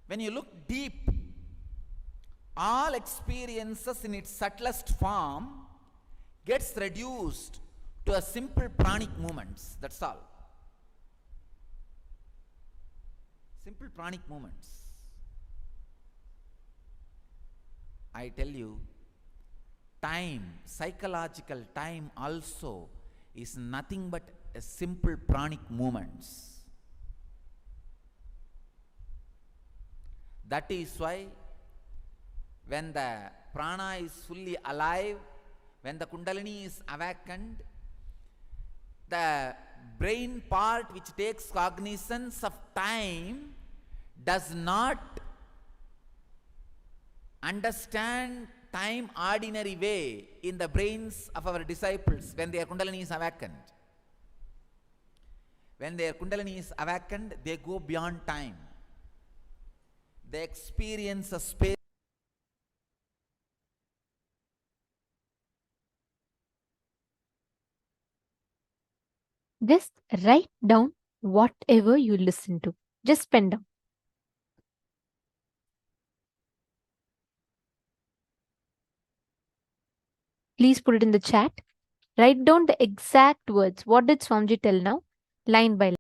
When you look deep, all experiences in its subtlest form gets reduced to a simple pranic movements. That's all. Simple pranic movements. I tell you, time, psychological time also is nothing but a simple pranic movements. That is why when the prana is fully alive, when the kundalini is awakened, the brain part which takes cognizance of time does not understand time ordinary way in the brains of our disciples when their kundalini is awakened. When their kundalini is awakened, they go beyond time. They experience a space. Just write down whatever you listen to. Just pen down. Please put it in the chat. Write down the exact words. What did Swamiji tell now? Line by line.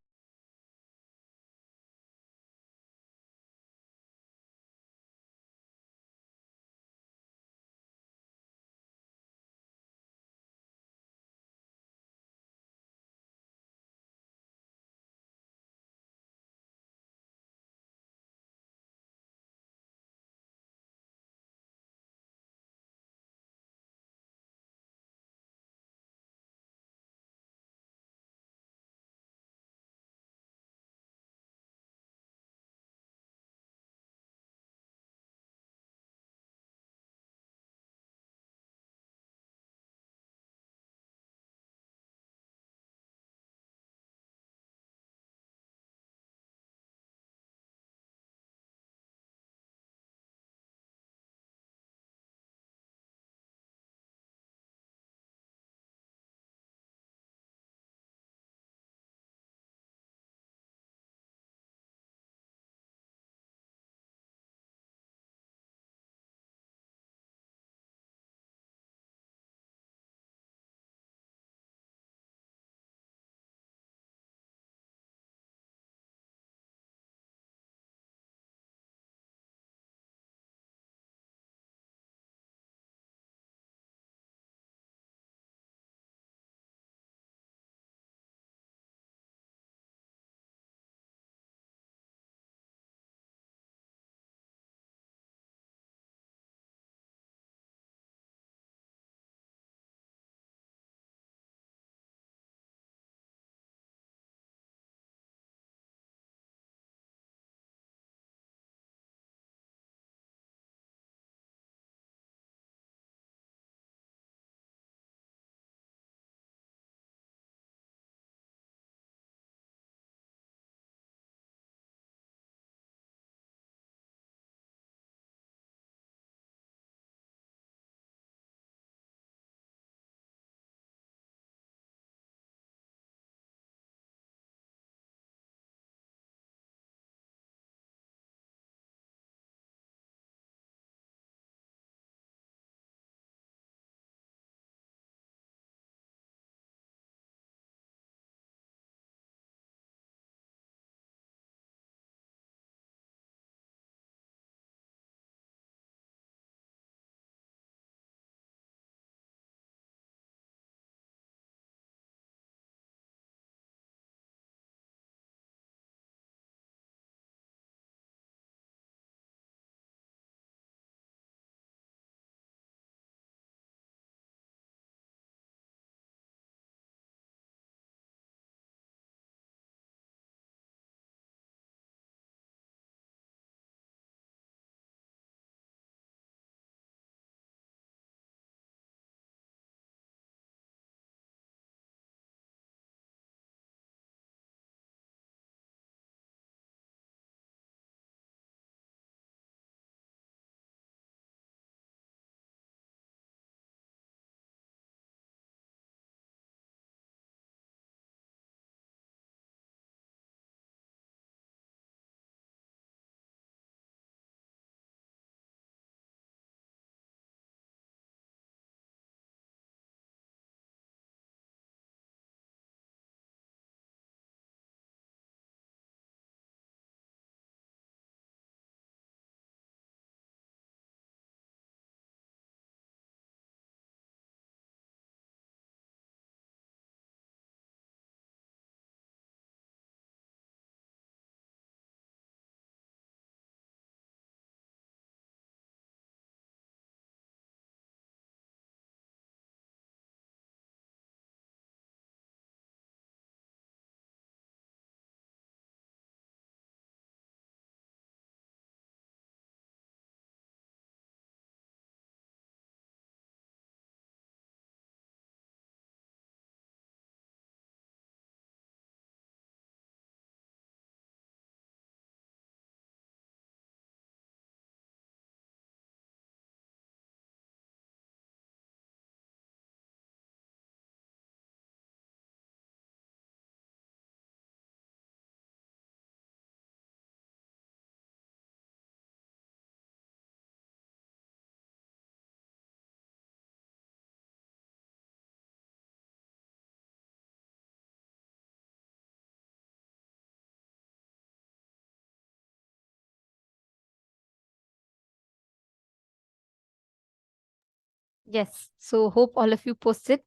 Yes. So hope all of you posted.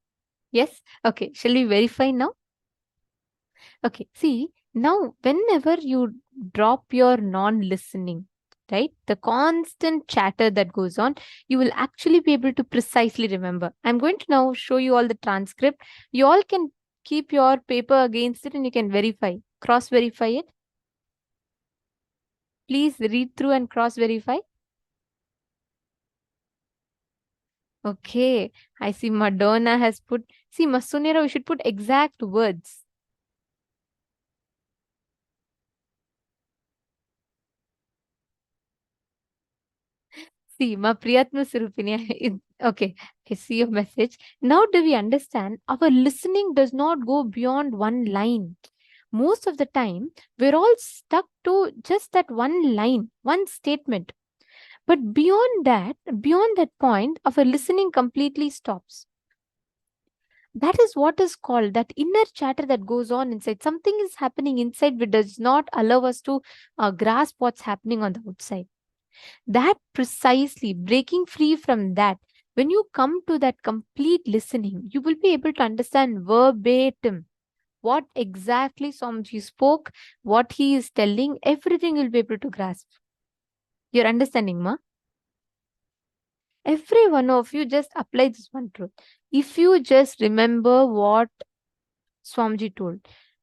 Yes. Okay. Shall we verify now? Okay. See, now whenever you drop your non-listening, right, the constant chatter that goes on, you will actually be able to precisely remember. I'm going to now show you all the transcript. You all can keep your paper against it and you can verify, cross-verify it. Please read through and cross-verify. Okay, I see Madonna has put, see Masunera, we should put exact words. See, Ma Priyatma Surupini, okay, I see your message. Now do we understand our listening does not go beyond one line. Most of the time, we're all stuck to just that one line, one statement. But beyond that point, our listening completely stops. That is what is called that inner chatter that goes on inside. Something is happening inside which does not allow us to grasp what's happening on the outside. That precisely, breaking free from that, when you come to that complete listening, you will be able to understand verbatim what exactly Swamiji spoke, what he is telling, everything you'll be able to grasp. You're understanding, Ma? Every one of you just apply this one truth. If you just remember what Swamiji told,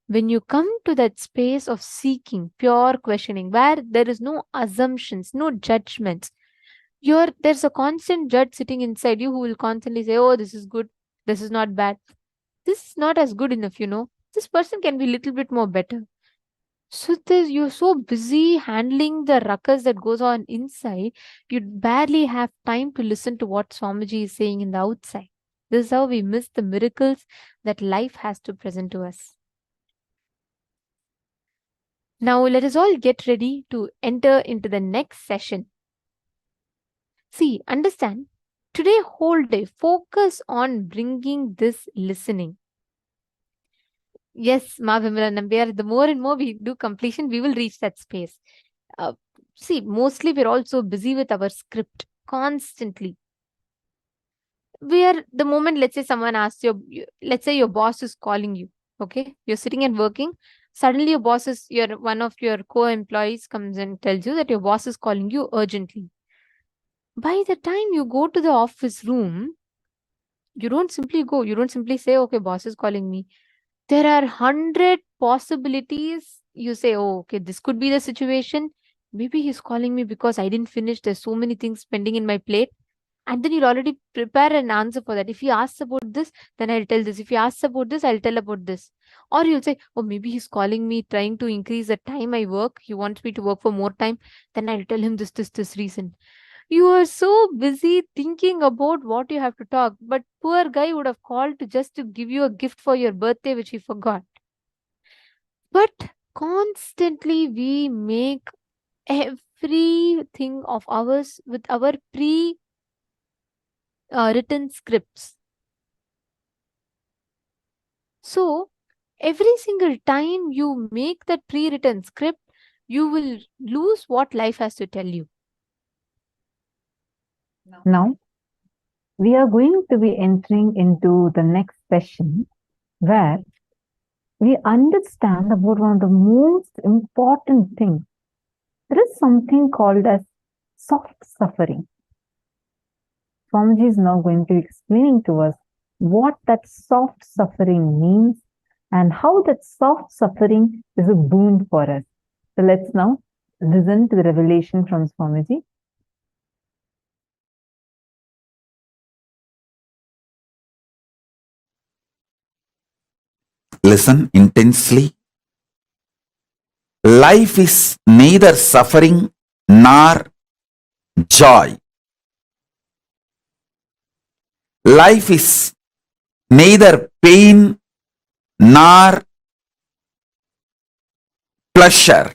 when you come to that space of seeking, pure questioning, where there is no assumptions, no judgments, there's a constant judge sitting inside you who will constantly say, oh, this is good, this is not bad, this is not as good enough, this person can be a little bit more better. So you're so busy handling the ruckus that goes on inside, you barely have time to listen to what Swamiji is saying in the outside. This is how we miss the miracles that life has to present to us. Now let us all get ready to enter into the next session. See, understand, today whole day, focus on bringing this listening. Yes, Ma Vimala Nambiar, the more and more we do completion, we will reach that space. See, mostly we're also busy with our script constantly. The moment, let's say someone asks let's say your boss is calling you, okay? You're sitting and working. Suddenly your boss one of your co-employees comes and tells you that your boss is calling you urgently. By the time you go to the office room, you don't simply go. You don't simply say, okay, boss is calling me. There are 100 possibilities. You say, oh, okay, this could be the situation. Maybe he's calling me because I didn't finish. There's so many things pending in my plate. And then you'll already prepare an answer for that. If he asks about this, then I'll tell this. If he asks about this, I'll tell about this. Or you'll say, oh, maybe he's calling me trying to increase the time I work. He wants me to work for more time. Then I'll tell him this reason. You are so busy thinking about what you have to talk, but poor guy would have called just to give you a gift for your birthday, which he forgot. But constantly we make everything of ours with our written scripts. So every single time you make that pre-written script, you will lose what life has to tell you. Now, we are going to be entering into the next session where we understand about one of the most important things. There is something called as soft suffering. Swamiji is now going to be explaining to us what that soft suffering means and how that soft suffering is a boon for us. So let's now listen to the revelation from Swamiji. Listen intensely. Life is neither suffering nor joy. Life is neither pain nor pleasure.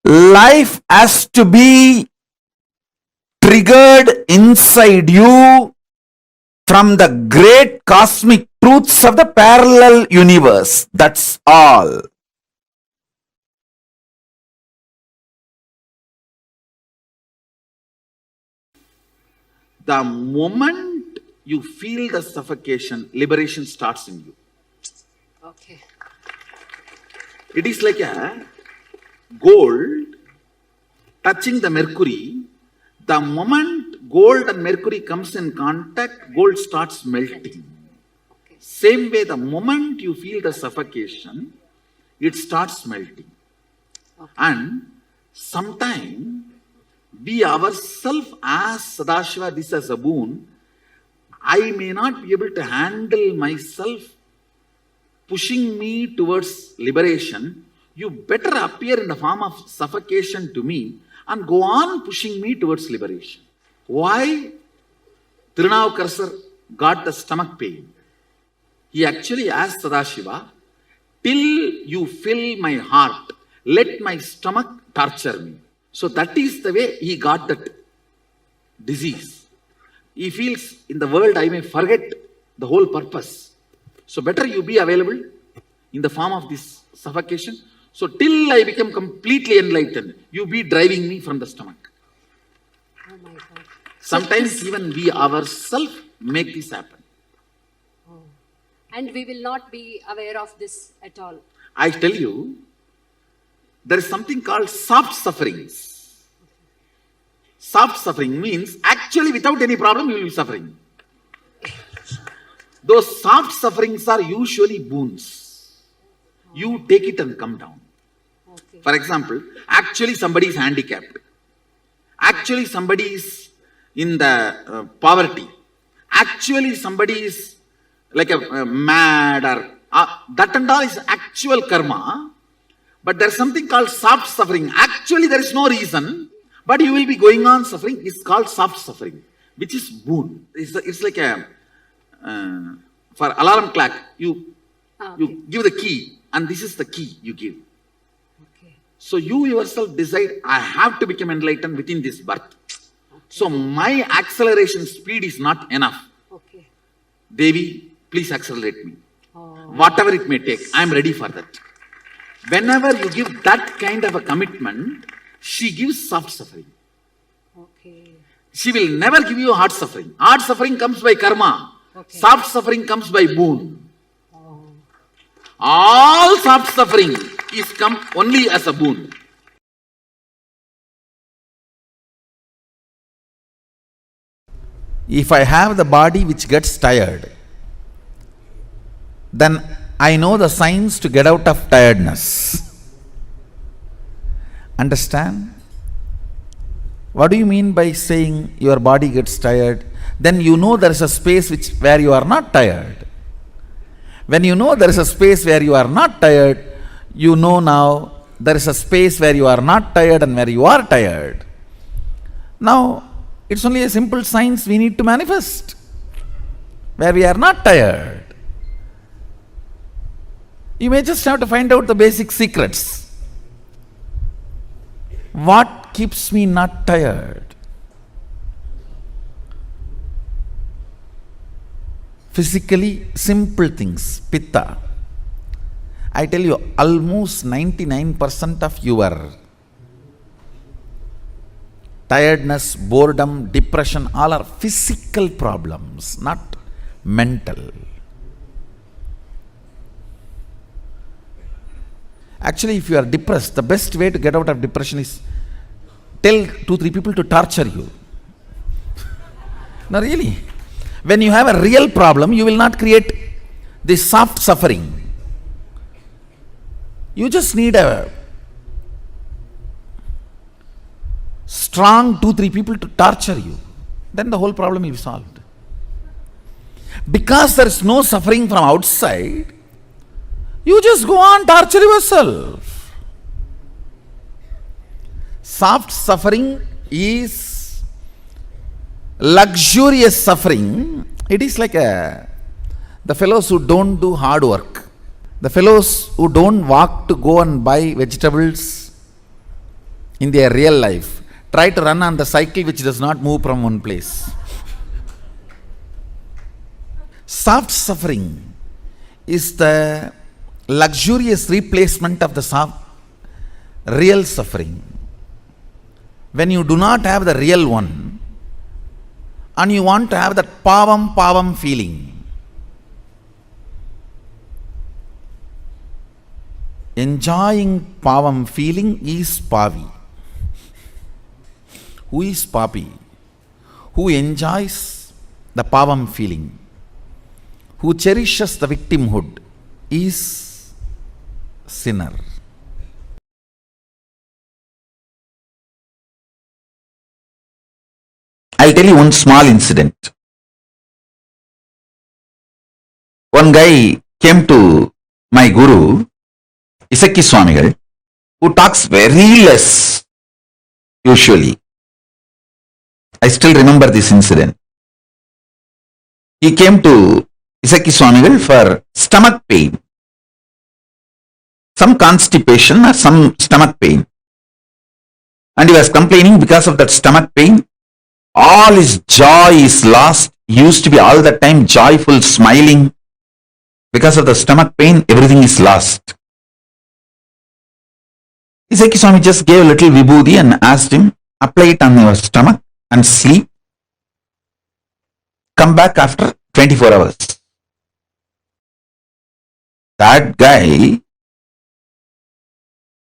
Life has to be triggered inside you from the great cosmic truths of the parallel universe. That's all. the moment you feel the suffocation, liberation starts in you. Okay. It is like a gold touching the mercury. The moment gold and mercury comes in contact, gold starts melting. Same way, the moment you feel the suffocation, it starts melting. And sometime we ourselves as Sadashiva, this as a boon, I may not be able to handle myself pushing me towards liberation. You better appear in the form of suffocation to me and go on pushing me towards liberation. Why Tirunavukkarasar got the stomach pain? He actually asked Sadashiva, till you fill my heart, let my stomach torture me. So that is the way he got that disease. He feels in the world I may forget the whole purpose. So better you be available in the form of this suffocation. So till I become completely enlightened, you be driving me from the stomach. Oh my God. Sometimes even we ourselves make this happen. And we will not be aware of this at all. I tell you, there is something called soft sufferings. Soft suffering means actually without any problem you will be suffering. Those soft sufferings are usually boons. You take it and come down. Okay. For example, actually somebody is handicapped. Actually somebody is in the poverty. Actually somebody is like a mad or that and all is actual karma. But there is something called soft suffering. Actually there is no reason, but you will be going on suffering. It's called soft suffering, which is boon. It's like a for alarm clock, you give the key, and this is the key you give. Okay. So you yourself decide, I have to become enlightened within this birth. Okay. So my acceleration speed is not enough. Okay. Devi, please accelerate me. Oh. Whatever it may take, I am ready for that. Whenever you give that kind of a commitment, she gives soft suffering. Okay. She will never give you hard suffering. Hard suffering comes by karma. Okay. Soft suffering comes by boon. Oh. All soft suffering is come only as a boon. If I have the body which gets tired, then I know the signs to get out of tiredness. Understand? What do you mean by saying your body gets tired? Then you know there is a space where you are not tired. When you know there is a space where you are not tired, you know now there is a space where you are not tired and where you are tired. Now, it's only a simple science we need to manifest, where we are not tired. You may just have to find out the basic secrets. What keeps me not tired? Physically, simple things, pitta. I tell you, almost 99% of your tiredness, boredom, depression, all are physical problems, not mental. Actually, if you are depressed, the best way to get out of depression is tell 2-3 people to torture you. No, really. When you have a real problem, you will not create this soft suffering. You just need a strong 2-3 people to torture you. Then the whole problem will be solved. Because there is no suffering from outside, you just go on torture yourself. Soft suffering is luxurious suffering. It is like the fellows who don't do hard work. The fellows who don't walk to go and buy vegetables in their real life try to run on the cycle which does not move from one place. Soft suffering is the luxurious replacement of the real suffering. When you do not have the real one, and you want to have that pavam feeling. Enjoying pavam feeling is pavi. Who is papi? Who enjoys the pavam feeling, who cherishes the victimhood, is sinner. I'll tell you one small incident. One guy came to my guru, Isaki Swamigal, who talks very less usually. I still remember this incident. He came to Isaki Swamigal for stomach pain, some constipation or some stomach pain. And he was complaining because of that stomach pain. All his joy is lost. He used to be all the time joyful, smiling. Because of the stomach pain, everything is lost. Isaki Swami just gave a little vibhuti and asked him, apply it on your stomach and sleep. Come back after 24 hours. That guy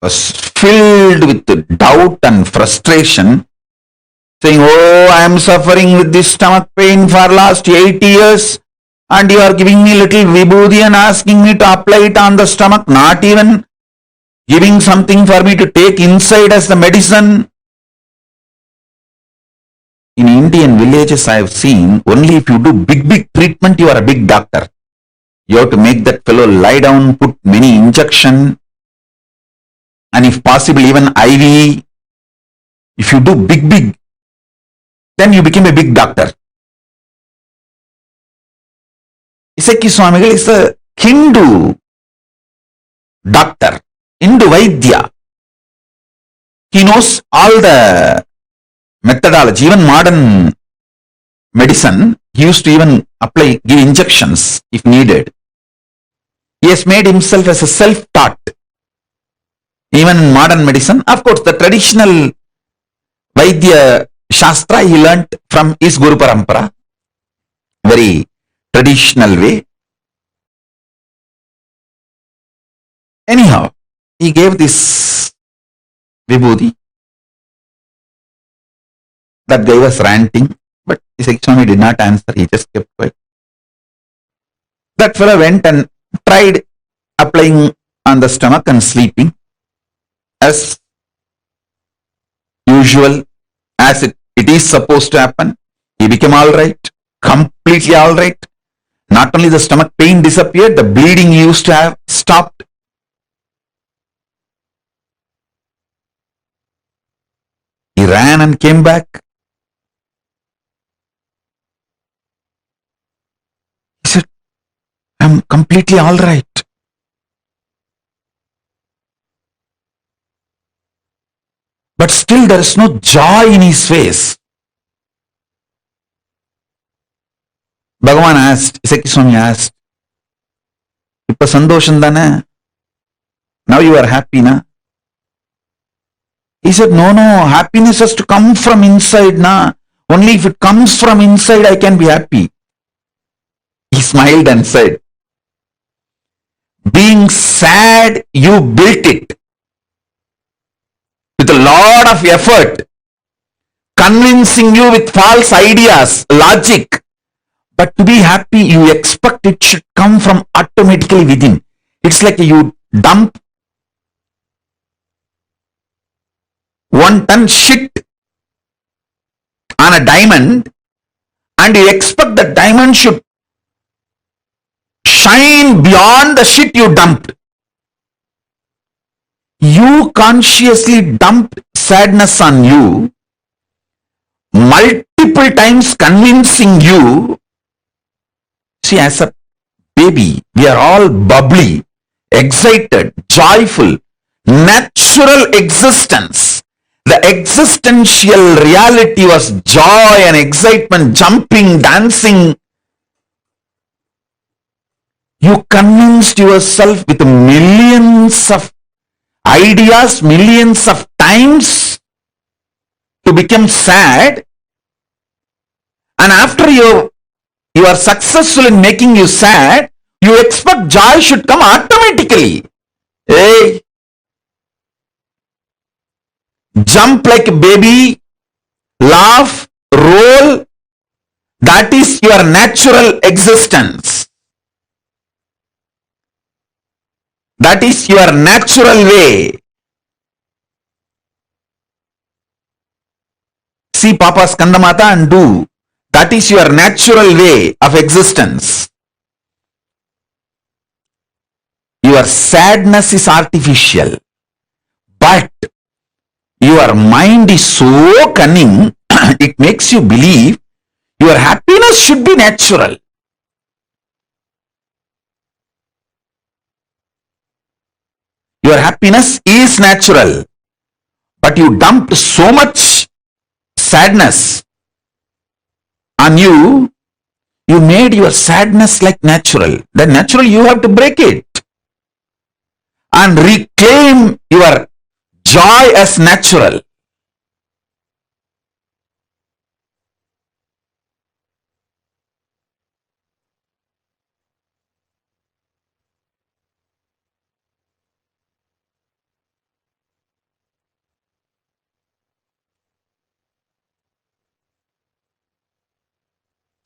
was filled with doubt and frustration, saying, oh, I am suffering with this stomach pain for last 80 years and you are giving me little vibhuti and asking me to apply it on the stomach, not even giving something for me to take inside as the medicine. In Indian villages, I have seen, only if you do big treatment, you are a big doctor. You have to make that fellow lie down, put many injection, and if possible even IV. If you do big, then you become a big doctor. Isaki Swamigal is a Hindu doctor, Hindu Vaidya. He knows all the methodology, even modern medicine. He used to even give injections if needed. He has made himself as a self-taught. Even in modern medicine, of course, the traditional Vaidya Shastra he learnt from his Guru Parampara, very traditional way. Anyhow, he gave this vibhuti. That guy was ranting, but Isaki Swami did not answer, he just kept quiet. That fellow went and tried applying on the stomach and sleeping as usual, as it is supposed to happen. He became alright, completely alright. Not only the stomach pain disappeared, the bleeding he used to have stopped. He ran and came back. He said, I'm completely alright. But still there is no joy in his face. Bhagavan asked, Isaki Swami asked, Ippa sandosham thane? Now you are happy, na? He said, no, happiness has to come from inside, na? Only if it comes from inside, I can be happy. He smiled and said, being sad, you built it with a lot of effort, convincing you with false ideas, logic. But to be happy, you expect it should come from automatically within. It's like you dump 1 ton shit on a diamond and you expect the diamond should shine beyond the shit you dumped. You consciously dumped sadness on you, multiple times convincing you. See, as a baby, we are all bubbly, excited, joyful, natural existence. The existential reality was joy and excitement, jumping, dancing. You convinced yourself with millions of ideas, millions of times to become sad, and after you are successful in making you sad, you expect joy should come automatically. Hey, jump like a baby, laugh, roll. That is your natural existence. That is your natural way. See Papa's Kandamata and do. That is your natural way of existence. Your sadness is artificial, but your mind is so cunning, it makes you believe your happiness should be natural. Your happiness is natural, but you dumped so much sadness on you, you made your sadness like natural. Then naturally you have to break it and reclaim your joy as natural.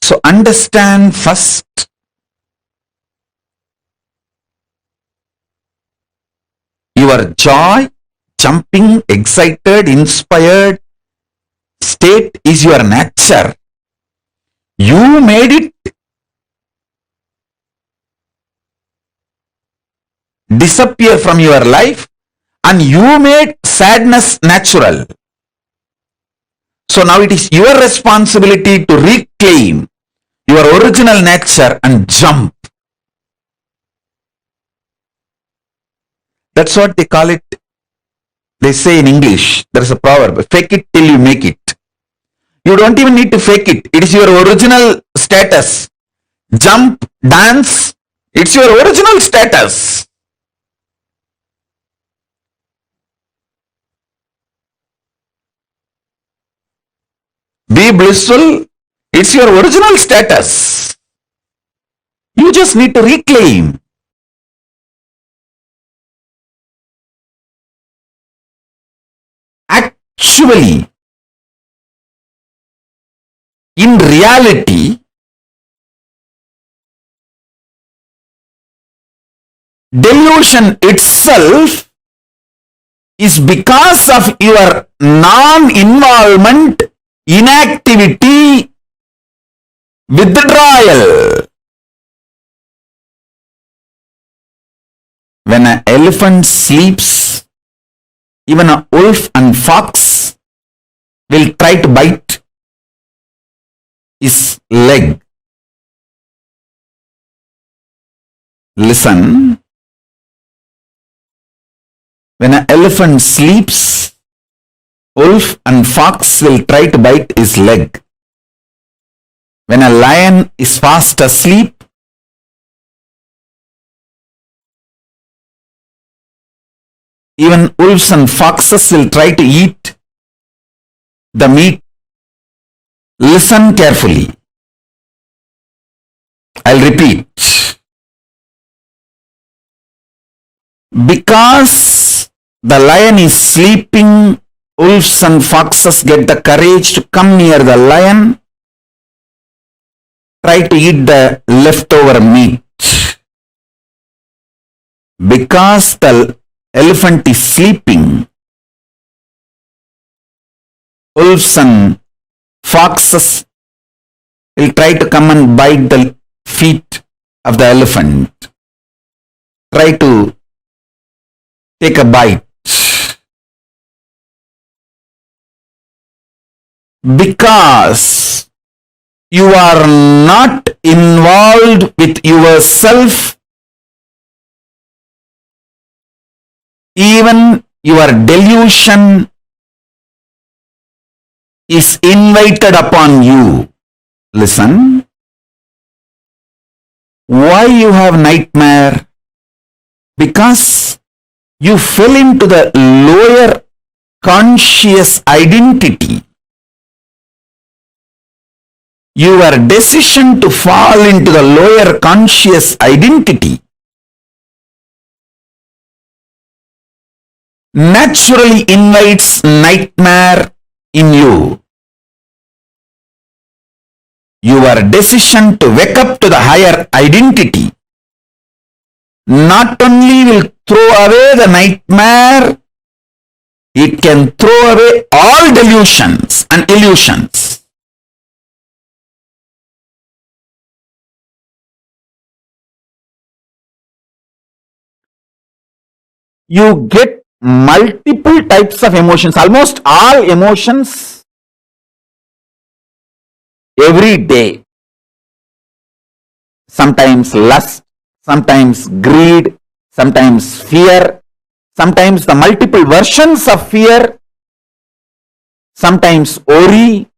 So understand first your joy, jumping, excited, inspired state is your nature. You made it disappear from your life and you made sadness natural. So now it is your responsibility to reclaim your original nature and jump. That's what they call it. They say in English, there is a proverb, fake it till you make it. You don't even need to fake it. It is your original status. Jump, dance, it's your original status. Be blissful, it's your original status. You just need to reclaim. Actually, in reality, delusion itself is because of your non-involvement, inactivity, withdrawal. When an elephant sleeps, even a wolf and fox will try to bite his leg. Listen. When an elephant sleeps, wolf and fox will try to bite his leg. When a lion is fast asleep, even wolves and foxes will try to eat the meat. Listen carefully. I'll repeat. Because the lion is sleeping, wolves and foxes get the courage to come near the lion, try to eat the leftover meat. Because the elephant is sleeping, wolves and foxes will try to come and bite the feet of the elephant, try to take a bite. Because you are not involved with yourself, even your delusion is invited upon you. Listen. Why you have nightmare? Because you fell into the lower conscious identity. your decision to fall into the lower conscious identity naturally invites nightmare in you. Your decision to wake up to the higher identity not only will throw away the nightmare, it can throw away all delusions and illusions. You get multiple types of emotions, almost all emotions every day. Sometimes lust, sometimes greed, sometimes fear, sometimes the multiple versions of fear, sometimes worry,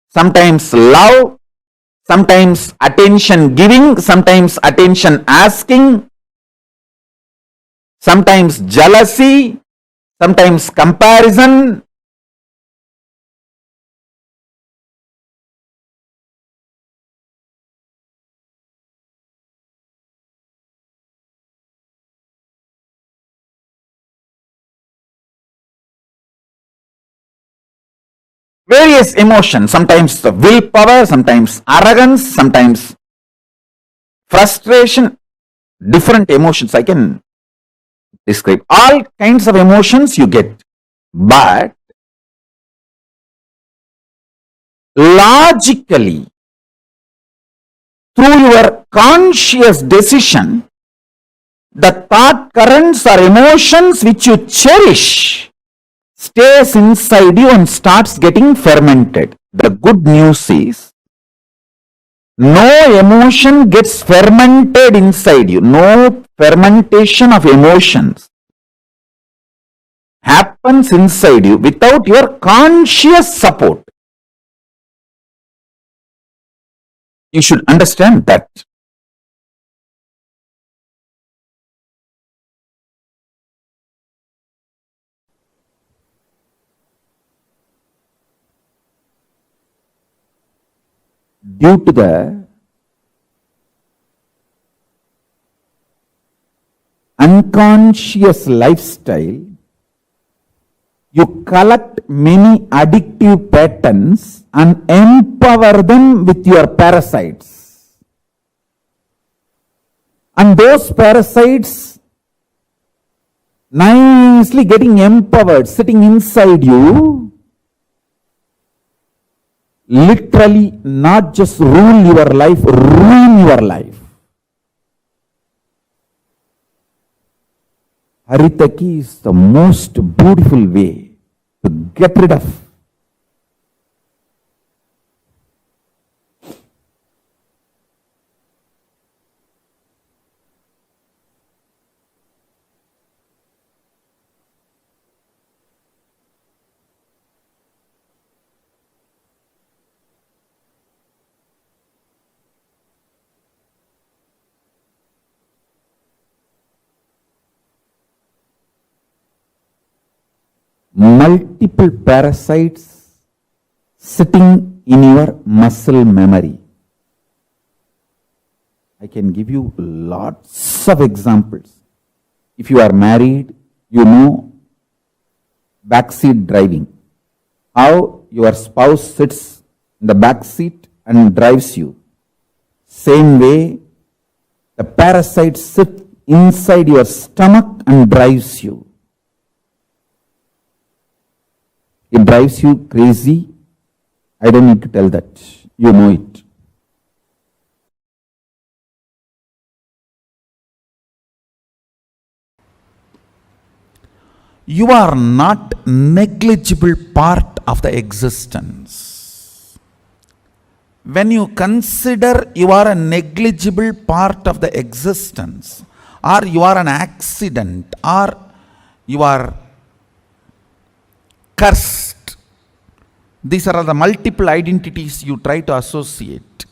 sometimes love, sometimes attention giving, sometimes attention asking, sometimes jealousy, sometimes comparison. Various emotions, sometimes the willpower, sometimes arrogance, sometimes frustration, different emotions I can describe. All kinds of emotions you get. But logically, through your conscious decision, the thought currents or emotions which you cherish stays inside you and starts getting fermented. The good news is, no emotion gets fermented inside you. No fermentation of emotions happens inside you without your conscious support. You should understand that. Due to the unconscious lifestyle, you collect many addictive patterns and empower them with your parasites. And those parasites nicely getting empowered, sitting inside you, literally not just rule your life, ruin your life. Haritaki is the most beautiful way to get rid of multiple parasites sitting in your muscle memory. I can give you lots of examples. If you are married, you know backseat driving. How your spouse sits in the back seat and drives you. Same way, the parasites sit inside your stomach and drives you. It drives you crazy. I don't need to tell that. You know it. You are not negligible part of the existence. When you consider you are a negligible part of the existence, or you are an accident, or you are cursed. These are the multiple identities you try to associate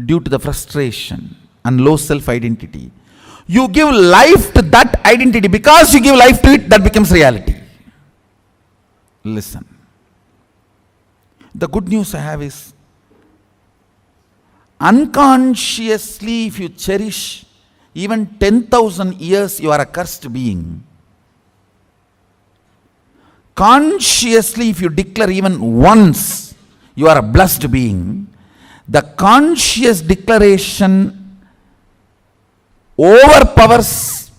due to the frustration and low self-identity. You give life to that identity. Because you give life to it, that becomes reality. Listen. The good news I have is, Unconsciously, if you cherish even 10,000 years, you are a cursed being. Consciously, if you declare even once, you are a blessed being. The conscious declaration overpowers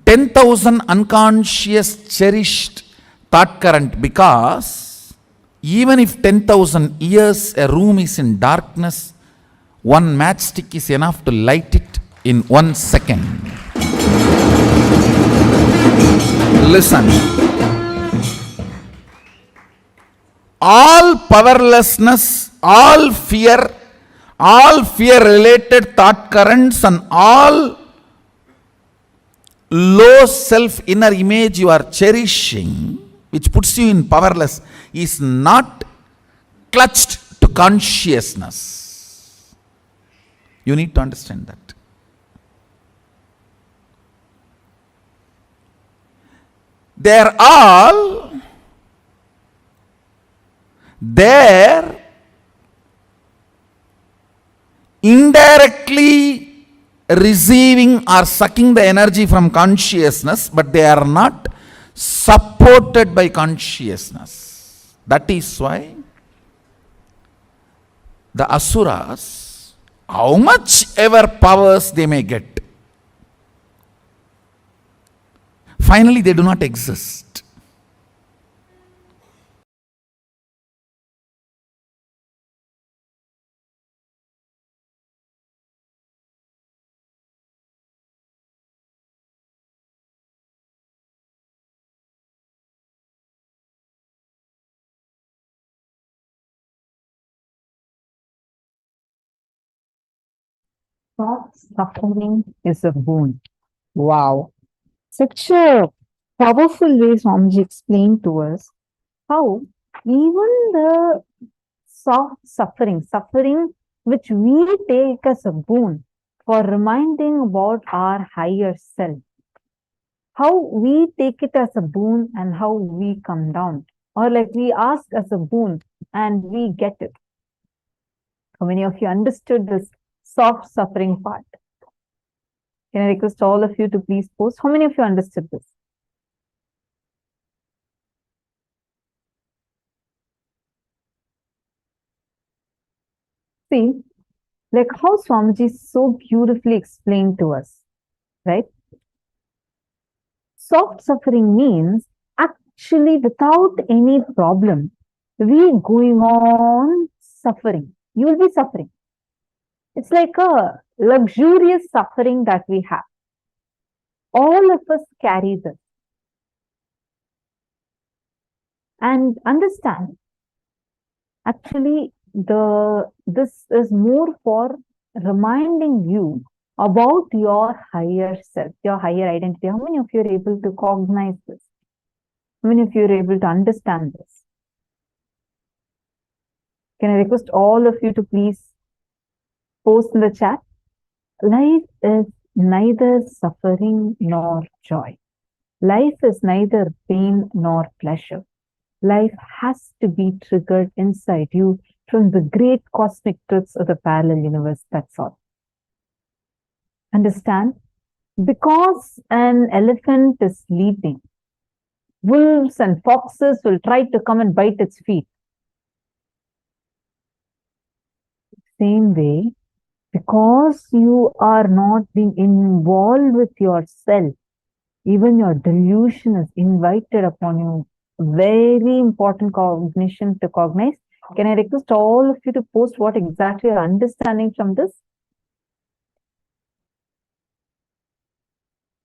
10,000 unconscious cherished thought current, because even if 10,000 years a room is in darkness, one matchstick is enough to light it in 1 second. Listen. All powerlessness, all fear related thought currents, and all low self inner image you are cherishing, which puts you in powerless, is not clutched to consciousness. You need to understand that. They are all there indirectly receiving or sucking the energy from consciousness, but they are not supported by consciousness. That is why the asuras, how much ever powers they may get, finally they do not exist. Stop suffering is a boon. Wow. Such a powerful way Swamiji explained to us how even the soft suffering which we take as a boon for reminding about our higher self, how we take it as a boon and how we come down, or like we ask as a boon and we get it. How many of you understood this soft suffering part? Can I request all of you to please post? How many of you understood this? See, like how Swamiji so beautifully explained to us, right? Soft suffering means actually without any problem, we going on suffering. You will be suffering. It's like a luxurious suffering that we have. All of us carry this. And understand, actually, this is more for reminding you about your higher self, your higher identity. How many of you are able to cognize this? How many of you are able to understand this? Can I request all of you to please post in the chat? Life is neither suffering nor joy. Life is neither pain nor pleasure. Life has to be triggered inside you from the great cosmic truths of the parallel universe. That's all. Understand? Because an elephant is sleeping, wolves and foxes will try to come and bite its feet. Same way, because you are not being involved with yourself, even your delusion is invited upon you. Very important cognition to cognize. Can I request all of you to post what exactly you're understanding from this?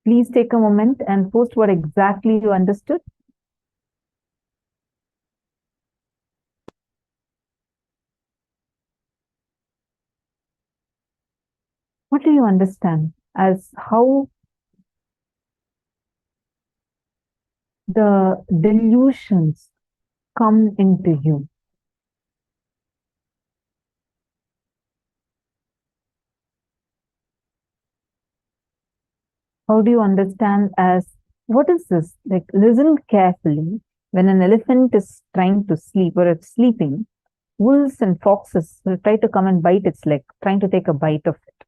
Please take a moment and post what exactly you understood. What do you understand as how the delusions come into you? How do you understand as, what is this? Like, listen carefully. When an elephant is trying to sleep or it's sleeping, wolves and foxes will try to come and bite its leg, trying to take a bite of it.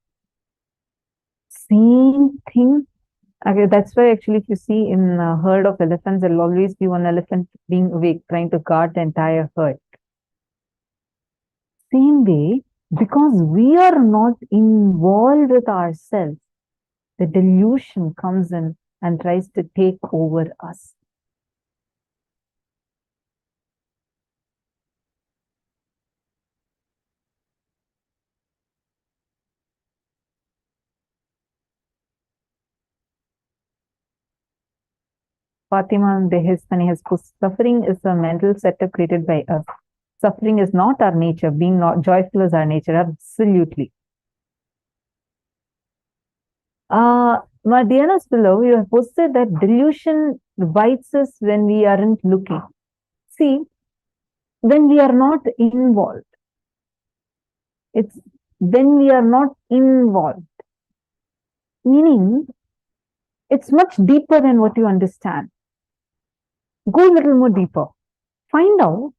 Same thing. Okay, that's why actually if you see in a herd of elephants, there will always be one elephant being awake, trying to guard the entire herd. Same way, because we are not involved with ourselves, the delusion comes in and tries to take over us. Fatima Behestani has put, suffering is a mental setup created by us. Suffering is not our nature. Being not joyful is our nature. Absolutely. Diana's below, you have posted that delusion bites us when we aren't looking. See, when we are not involved. It's when we are not involved. Meaning, it's much deeper than what you understand. Go a little more deeper. Find out,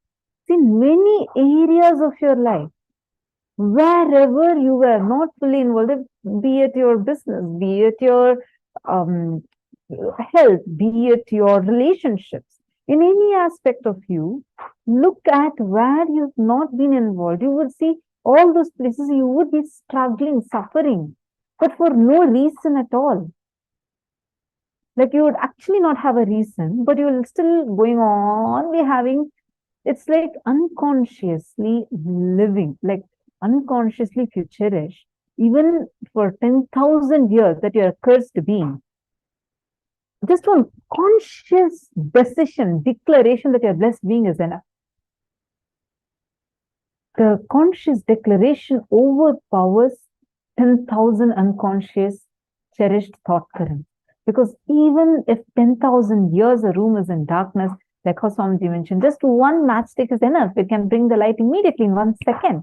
in many areas of your life, wherever you were not fully involved, be it your business, be it your health, be it your relationships, in any aspect of you, look at where you've not been involved. You would see all those places you would be struggling, suffering, but for no reason at all. Like you would actually not have a reason, but you will still going on be having, it's like unconsciously living, like unconsciously if you cherish, even for 10,000 years that you're a cursed being. Just one conscious decision, declaration that you're a blessed being is enough. The conscious declaration overpowers 10,000 unconscious cherished thought currents. Because even if 10,000 years a room is in darkness, like how Swamiji mentioned, just one matchstick is enough. It can bring the light immediately in 1 second.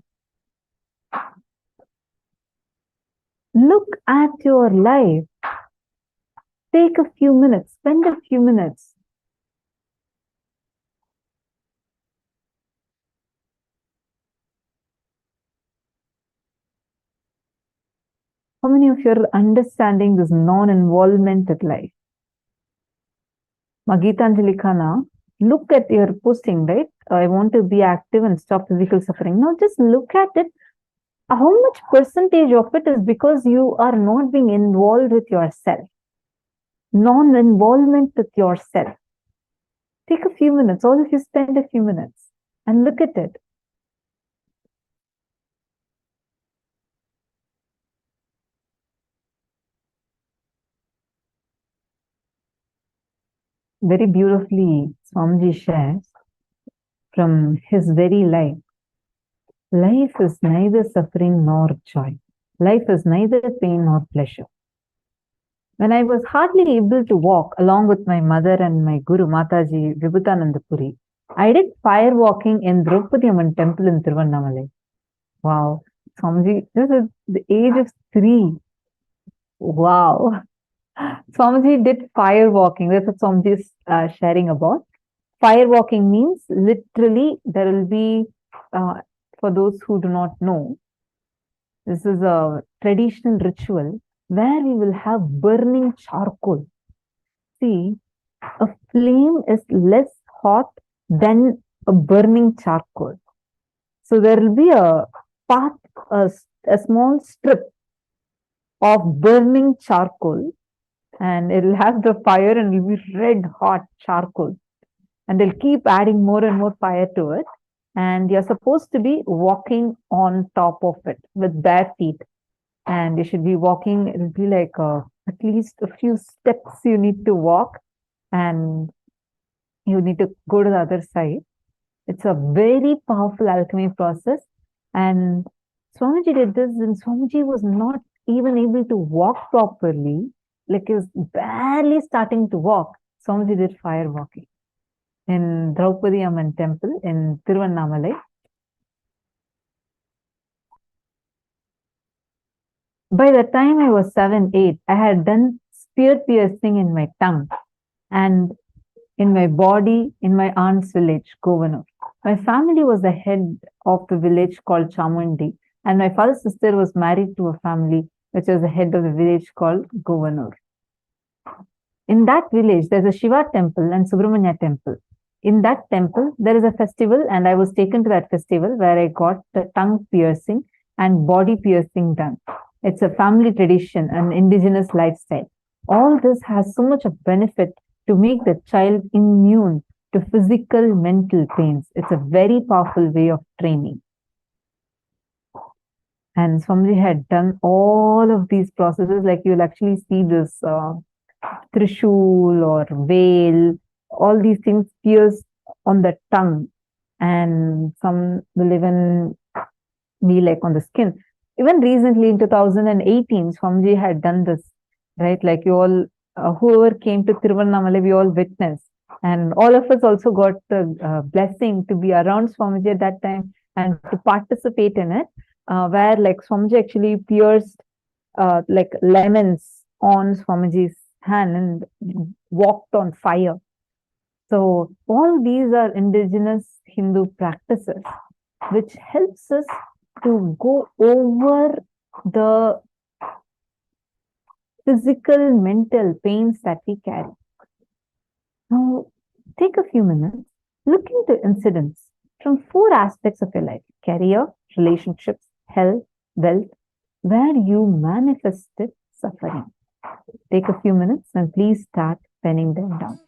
Look at your life. Take a few minutes, spend a few minutes. How many of you are understanding this non-involvement with life? Magitanjali Khana, look at your posting, right? I want to be active and stop physical suffering. Now just look at it. How much percentage of it is because you are not being involved with yourself? Non-involvement with yourself. Take a few minutes, all of you spend a few minutes and look at it. Very beautifully, Swamiji shares from his very life. Life is neither suffering nor joy. Life is neither pain nor pleasure. When I was hardly able to walk along with my mother and my Guru Mataji Vibhutananda Puri, I did fire walking in Draupadi Amman temple in Tiruvannamalai. Wow, Swamiji, this is the age of 3. Wow. Swamiji did fire walking. That's what Swamiji is sharing about. Fire walking means literally there will be, for those who do not know, this is a traditional ritual where we will have burning charcoal. See, a flame is less hot than a burning charcoal. So there will be a path, a small strip of burning charcoal, and it will have the fire and it will be red hot charcoal. And they'll keep adding more and more fire to it. And you're supposed to be walking on top of it with bare feet. And you should be walking, it'll be like at least a few steps you need to walk. And you need to go to the other side. It's a very powerful alchemy process. And Swamiji did this, and Swamiji was not even able to walk properly. Like he was barely starting to walk. Swamiji did fire walking in Draupadi Amman temple in Tiruvannamalai. By the time I was 7, 8, I had done spear piercing in my tongue and in my body in my aunt's village, Govanur. My family was the head of the village called Chamundi, and my father's sister was married to a family which was the head of the village called Governor. In that village, there's a Shiva temple and Subramanya temple. In that temple, there is a festival, and I was taken to that festival where I got the tongue piercing and body piercing done. It's a family tradition, an indigenous lifestyle. All this has so much of benefit to make the child immune to physical, mental pains. It's a very powerful way of training. And Swamiji had done all of these processes, like you'll actually see this trishul or veil, all these things pierced on the tongue, and some will even be like on the skin. Even recently in 2018, Swamiji had done this, right? Like you all, whoever came to Tiruvannamalai, we all witnessed. And all of us also got the blessing to be around Swamiji at that time and to participate in it, where like Swamiji actually pierced like lemons on Swamiji's hand and walked on fire. So all these are indigenous Hindu practices, which helps us to go over the physical, mental pains that we carry. Now, take a few minutes, look into incidents from 4 aspects of your life: career, relationships, health, wealth, where you manifested suffering. Take a few minutes and please start penning them down.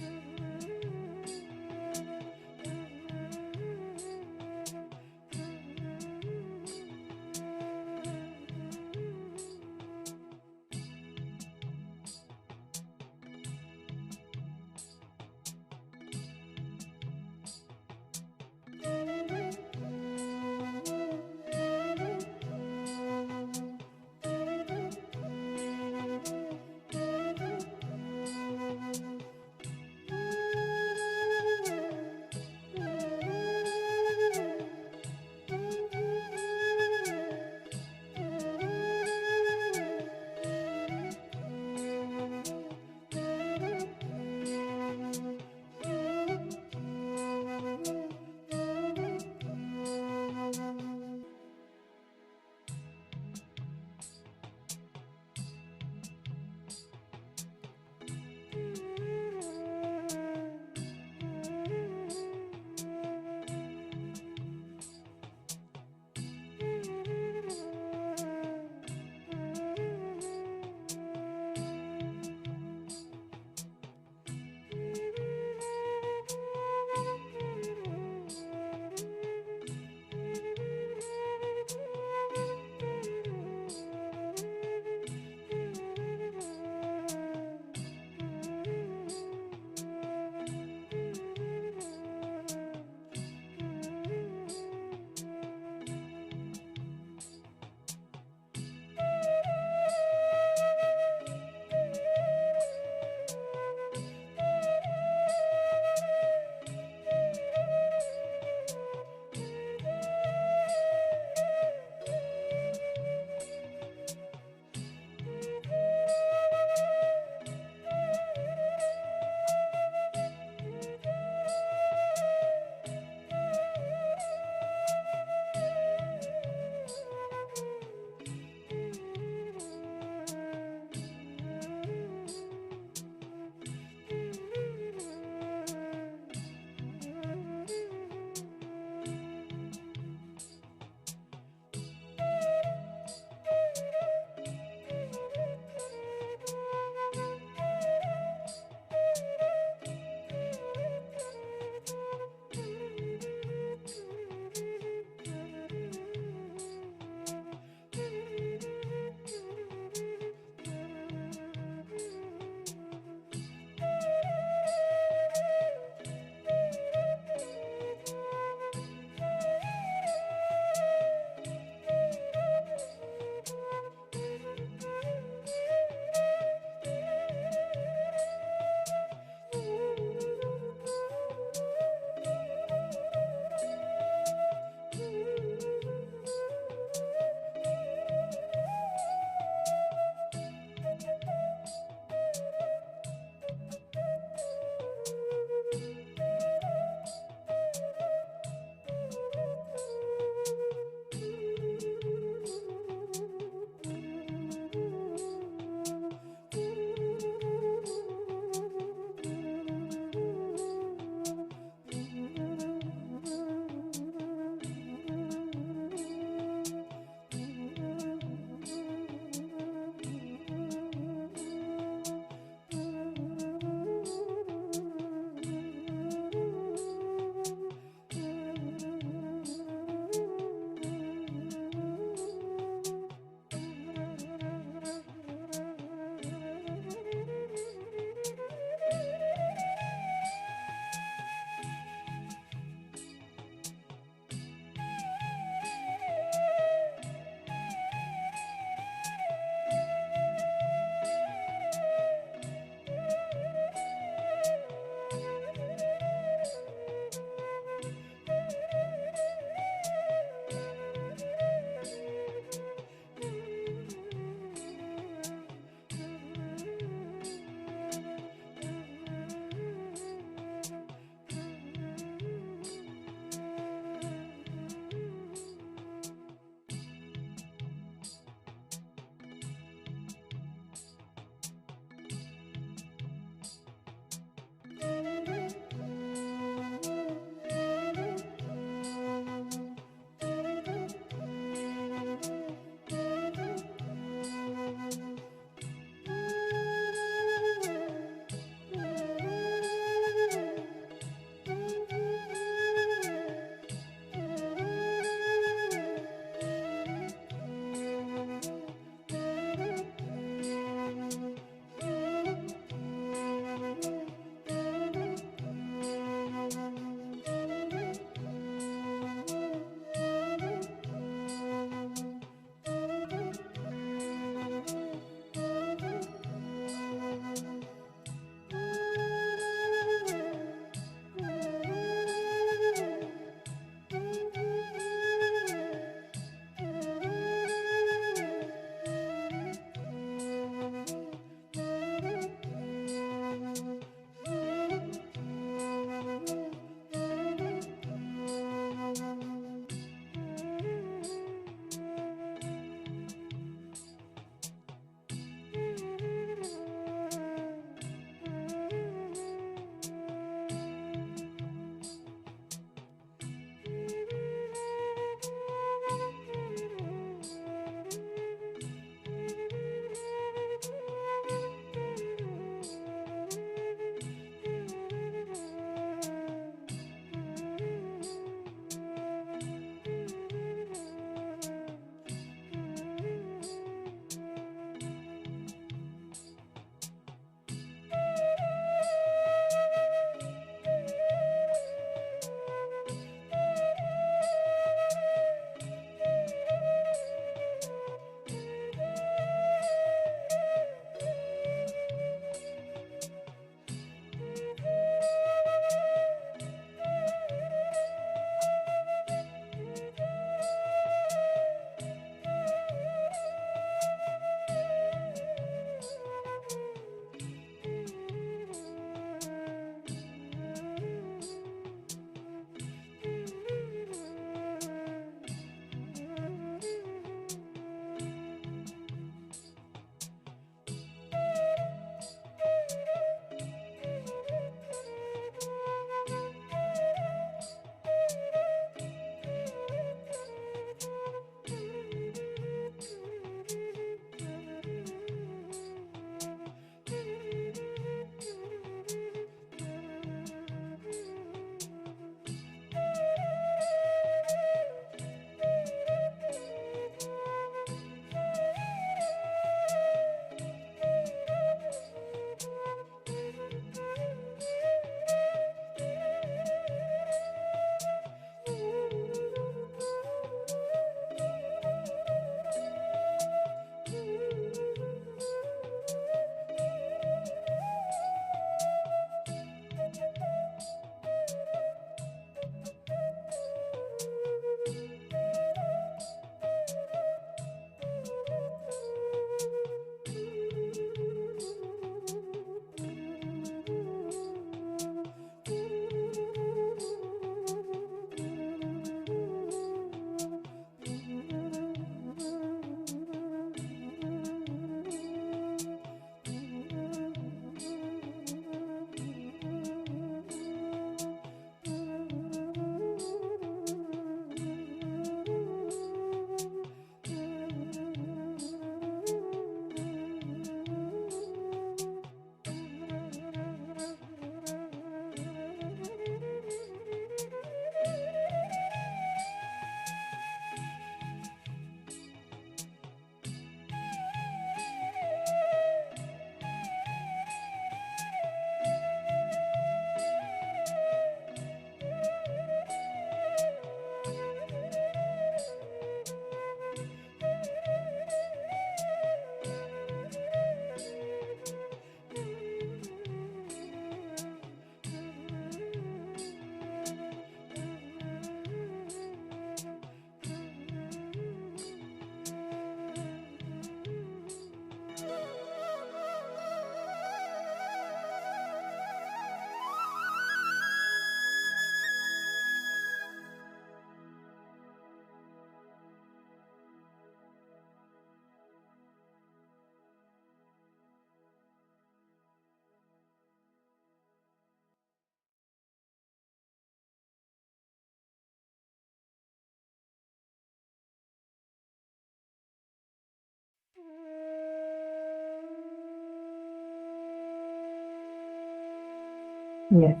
Yes.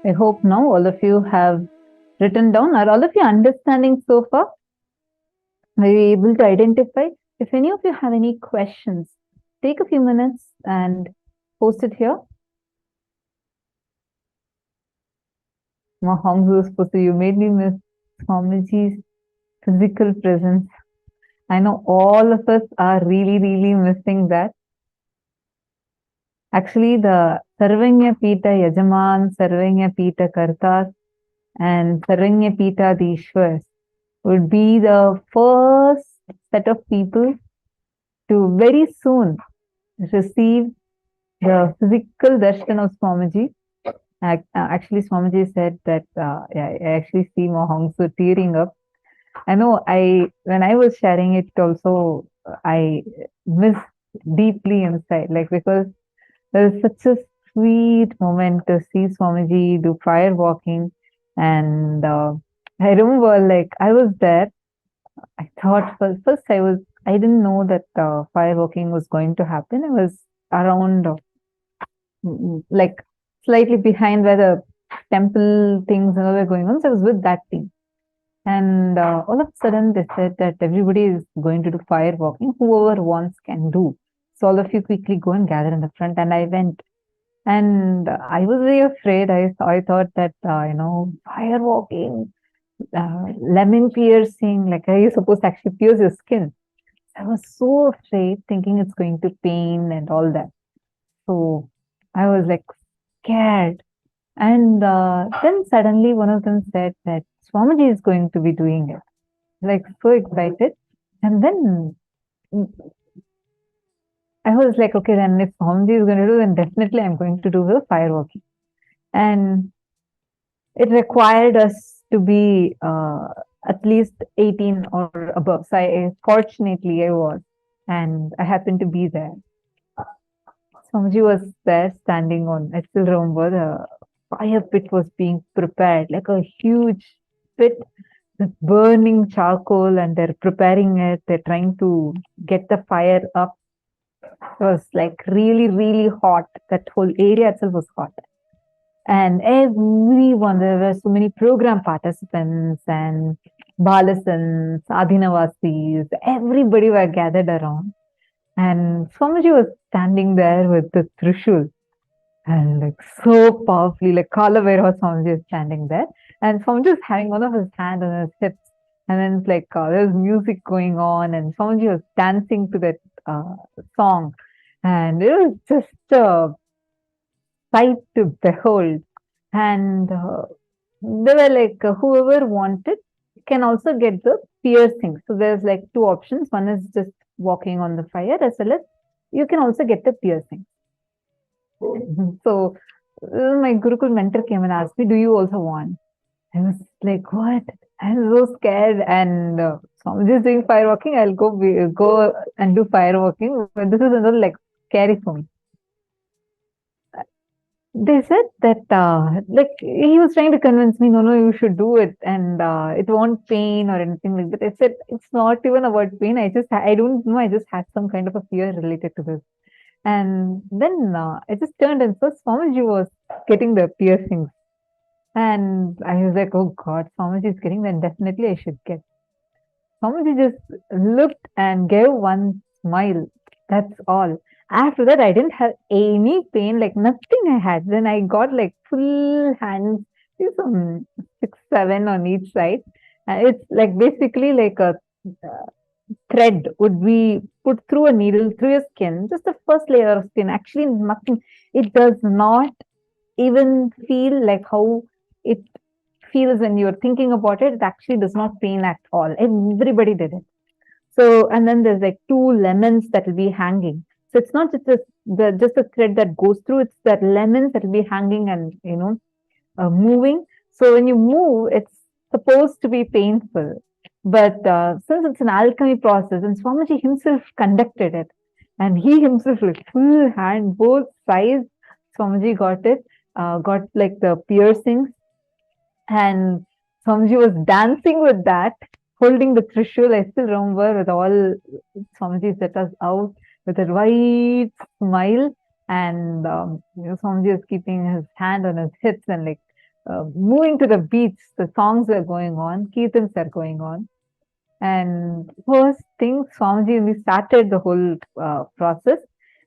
I hope now all of you have written down. Are all of you understanding so far? Are you able to identify? If any of you have any questions, take a few minutes and post it here. You made me miss Swamiji's physical presence. I know all of us are really, really missing that. Actually, the Sarvanya Pita Yajaman, Sarvanya Pita Kartas, and Sarvanya Pita Dishwars would be the first set of people to very soon receive the physical darshan of Swamiji. Actually, Swamiji said that I actually see Mohangsu tearing up. I know when I was sharing it also, I missed deeply inside, like, because there was such a sweet moment to see Swamiji do fire walking. And I remember, like, I was there. I thought first I didn't know that fire walking was going to happen. I was around, like, slightly behind where the temple things and all were going on. So I was with that team. And all of a sudden they said that everybody is going to do fire walking. Whoever wants can do. So all of you quickly go and gather in the front. And I went. And I was very afraid. I thought that, fire walking, lemon piercing, like, are you supposed to actually pierce your skin? I was so afraid, thinking it's going to pain and all that. So I was like scared. And then suddenly one of them said that Swamiji is going to be doing it. Like, so excited. And then I was like, okay, then if Swamiji is going to do, then definitely I'm going to do the fire walking. And it required us to be at least 18 or above. So fortunately I was, and I happened to be there. Swamiji was there standing on, I still remember, the fire pit was being prepared, like a huge pit with burning charcoal, and they're preparing it. They're trying to get the fire up. It was like really, really hot. That whole area itself was hot. And everyone, there were so many program participants and Balasans, Adhinavasis, everybody were gathered around. And Swamiji was standing there with the Trishul. And like so powerfully, like Kala Bhairava Swamiji is standing there. And Swamiji was having one of his hands on his hips. And then it's like there's music going on, and Swamiji was dancing to that song. And it was just a sight to behold. And they were like, whoever wanted can also get the piercing. So there's like two options. One is just walking on the fire, as well as you can also get the piercing. So my Gurukul mentor came and asked me, do you also want? I was like, what? I was so scared. And Swamiji is doing fire walking. I'll go and do fire walking. But this is another like scary for me. They said that, like, he was trying to convince me, no, you should do it, and it won't pain or anything like that. I said, it's not even about pain. I don't know. I just had some kind of a fear related to this. And then I just turned and saw Swamiji was getting the piercings. And I was like, oh God, Swamiji is getting, then definitely I should get. Swamiji just looked and gave one smile. That's all. After that, I didn't have any pain, like nothing I had. Then I got like full hands, some 6, 7 on each side. It's like basically like a thread would be put through a needle through your skin, just the first layer of skin. Actually, nothing. It does not even feel like how it feels when you're thinking about it. It actually does not pain at all. Everybody did it. So, and then there's like 2 lemons that will be hanging. So it's not just a thread that goes through, it's that lemons that will be hanging and, moving. So when you move, it's supposed to be painful. But since it's an alchemy process, and Swamiji himself conducted it, and he himself, like full hand, both sides, Swamiji got it, got like the piercings. And Swamiji was dancing with that, holding the Trishul. I still remember with all Swamiji set us out with a white smile, And Swamiji was keeping his hand on his hips and like moving to the beats. The songs were going on, kirtans are going on. And first thing, Swamiji, we started the whole process.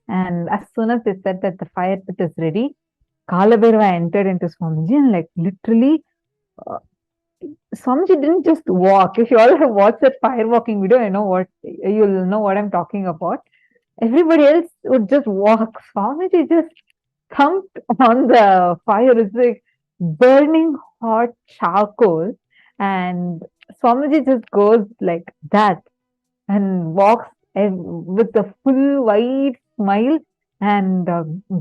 And as soon as they said that the fire pit is ready, Kalabhairava entered into Swamiji and like literally, Swamiji didn't just walk. If you all have watched that fire walking video, you'll know what I'm talking about. Everybody else would just walk. Swamiji just thumped on the fire. It's like burning hot charcoal. And Swamiji just goes like that and walks with a full white smile and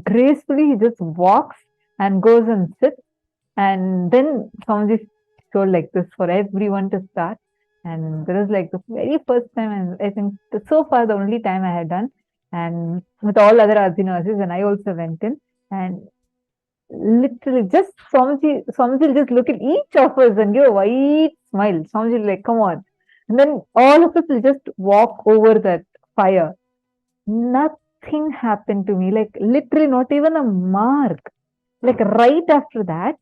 gracefully he just walks and goes and sits. And then Swamiji told like this for everyone to start. And that was like the very first time, and I think so far the only time I had done. And with all other Adhinasis, and I also went in and literally just Swamiji will just look at each of us and give a white smile. Swamiji will like, come on. And then all of us will just walk over that fire. Nothing happened to me, like literally not even a mark. Like right after that,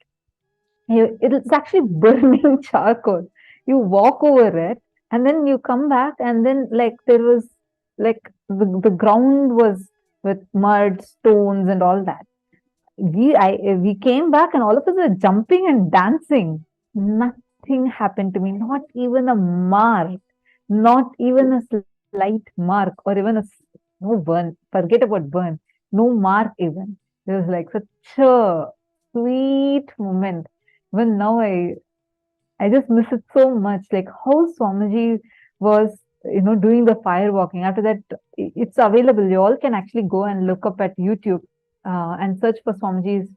it's actually burning charcoal. You walk over it and then you come back and then like there was like the ground was with mud, stones and all that. We came back and all of us were jumping and dancing. Nothing happened to me, not even a mark, not even a slight mark or even no burn. Forget about burn. No mark even. It was like such a sweet moment. Even now I just miss it so much. Like how Swamiji was, doing the fire walking. After that, it's available. You all can actually go and look up at YouTube and search for Swamiji's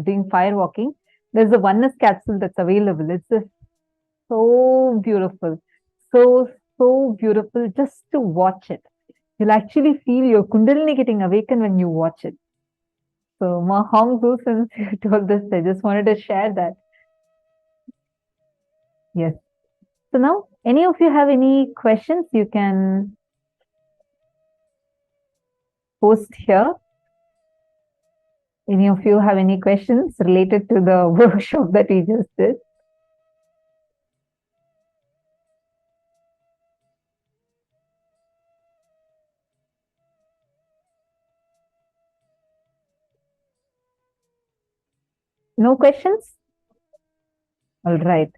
doing fire walking. There's a oneness capsule that's available. It's just so beautiful. So beautiful just to watch it. You'll actually feel your Kundalini getting awakened when you watch it. So, Mahong Zu, since you told this, I just wanted to share that. Yes. So now, any of you have any questions, you can post here. Any of you have any questions related to the workshop that we just did? No questions? All right.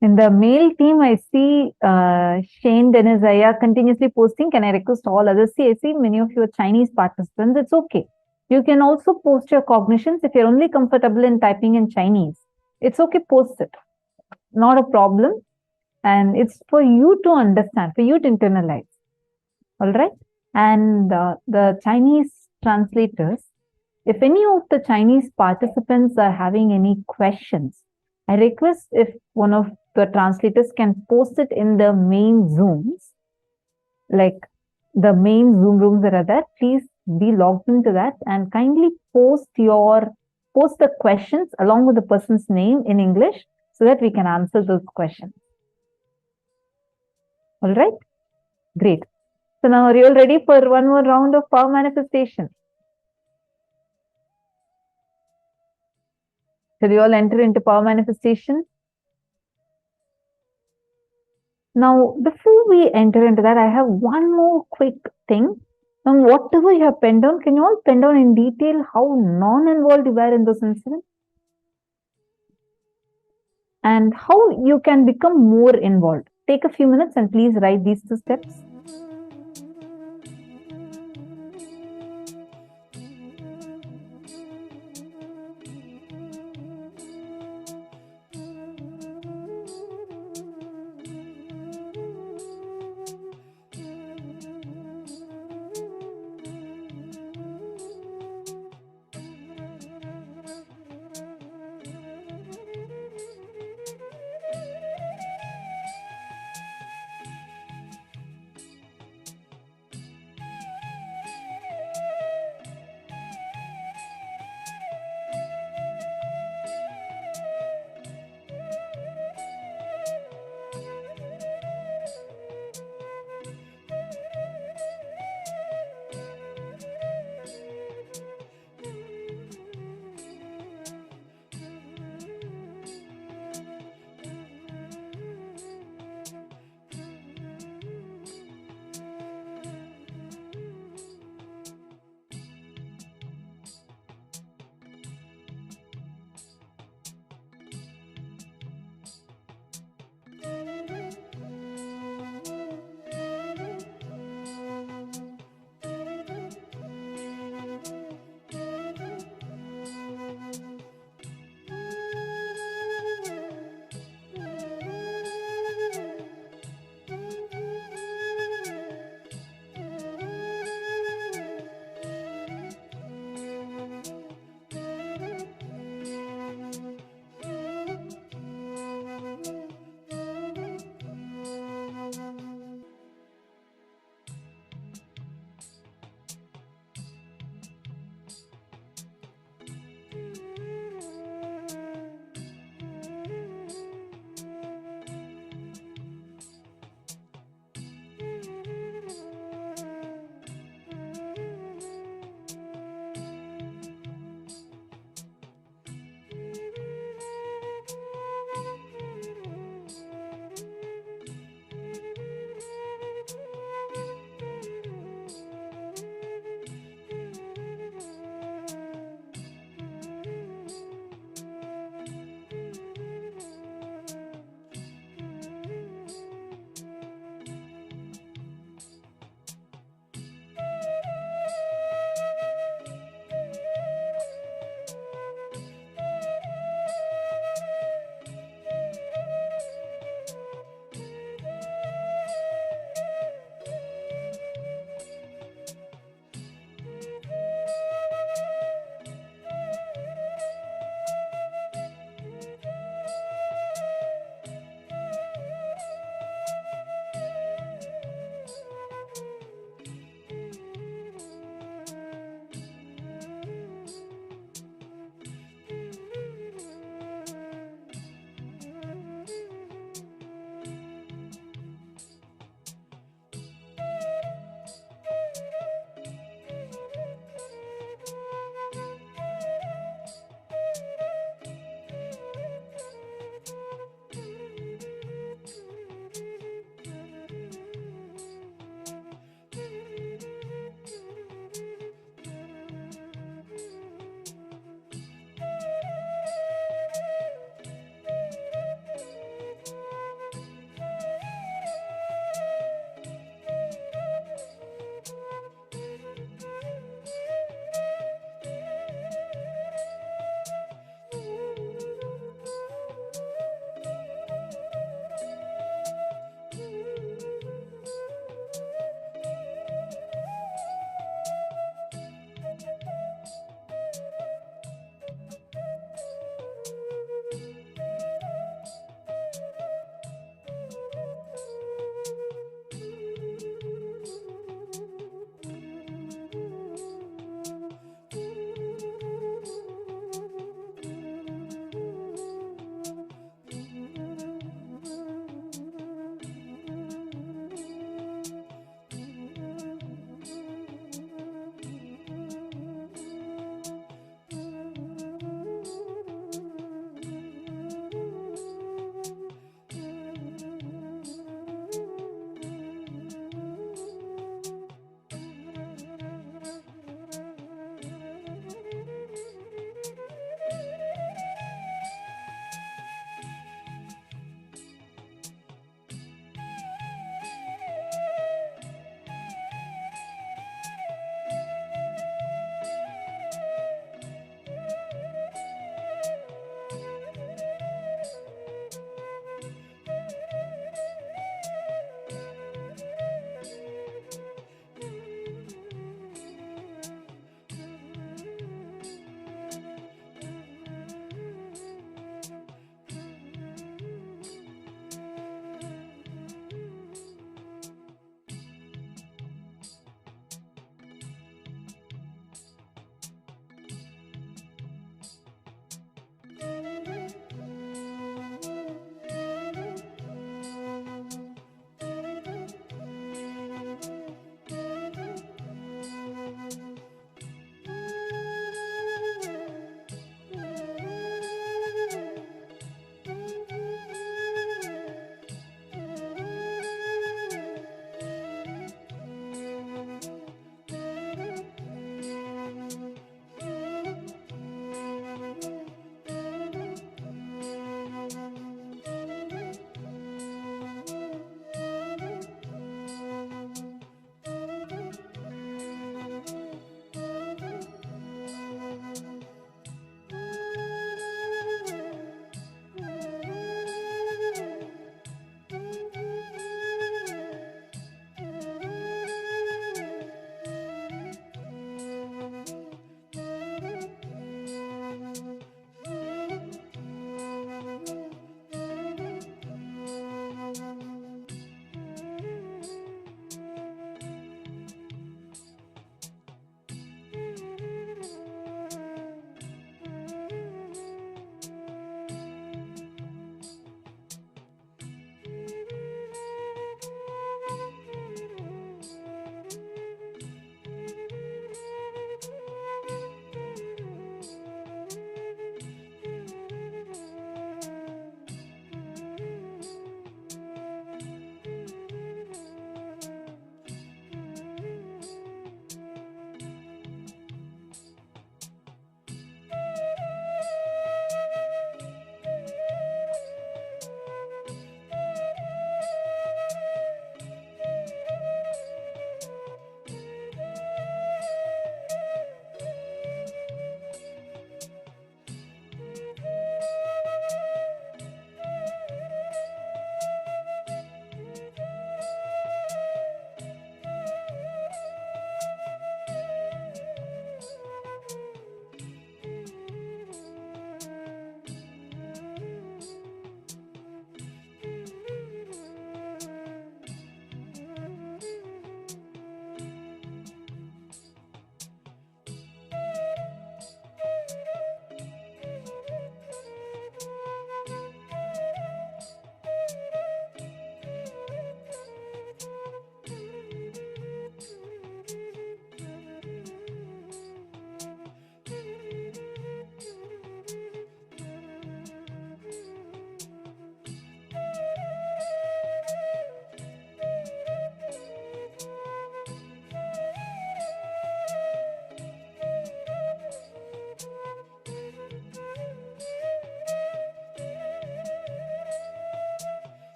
In the male team, I see Shane Denizaya continuously posting. Can I request all others? See, I see many of your Chinese participants. It's okay. You can also post your cognitions if you're only comfortable in typing in Chinese. It's okay, post it. Not a problem. And it's for you to understand, for you to internalize. All right. And the Chinese translators, if any of the Chinese participants are having any questions, I request if one of the translators can post it in the main Zooms, like the main Zoom rooms that are there, please be logged into that and kindly post the questions along with the person's name in English so that we can answer those questions. All right, great. So now are you all ready for one more round of power manifestation? Shall we all enter into power manifestation? Now, before we enter into that, I have one more quick thing. Now, whatever you have penned down, can you all pen down in detail how non-involved you were in those incidents? And how you can become more involved. Take a few minutes and please write these 2 steps.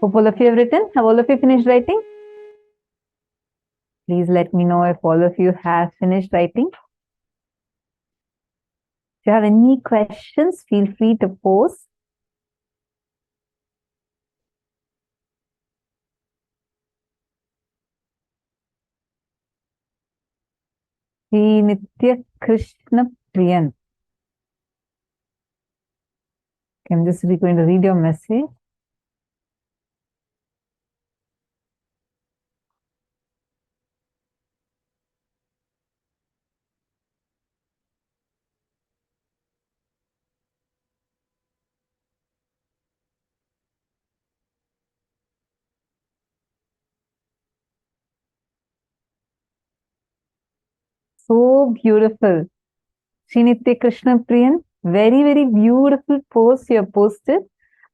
Hope all of you have written. Have all of you finished writing? Please let me know if all of you have finished writing. If you have any questions, feel free to post. Sri Nitya Krishna Priyan. I'm just going to read your message. So beautiful. Srinitya Krishna Priyan, very, very beautiful post you have posted.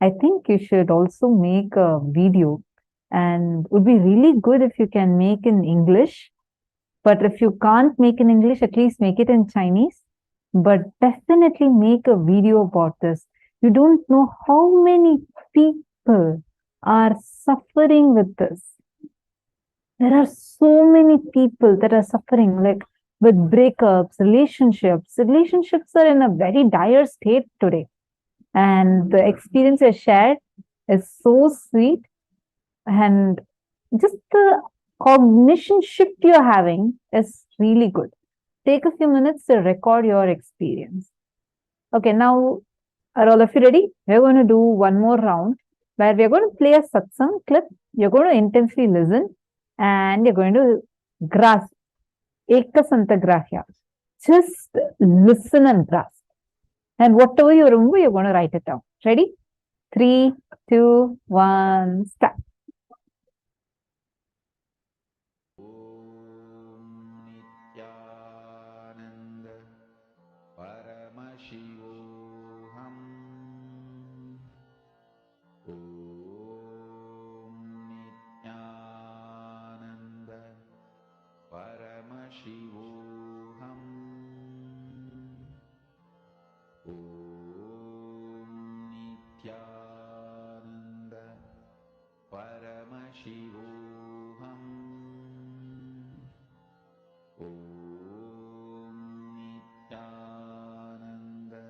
I think you should also make a video, and would be really good if you can make in English. But if you can't make in English, at least make it in Chinese. But definitely make a video about this. You don't know how many people are suffering with this. There are so many people that are suffering, like with breakups, relationships. Relationships are in a very dire state today. And the experience I shared is so sweet. And just the cognition shift you're having is really good. Take a few minutes to record your experience. Okay, now are all of you ready? We're going to do one more round where we're going to play a satsang clip. You're going to intensely listen and you're going to grasp. Ekasantagrahya. Just listen and grasp. And whatever you remember, you're going to write it down. Ready? 3, 2, 1, start. Nithyananda Paramashivoham. Nithyananda Paramashivoham. Nithyananda Paramashivoham. Nithyananda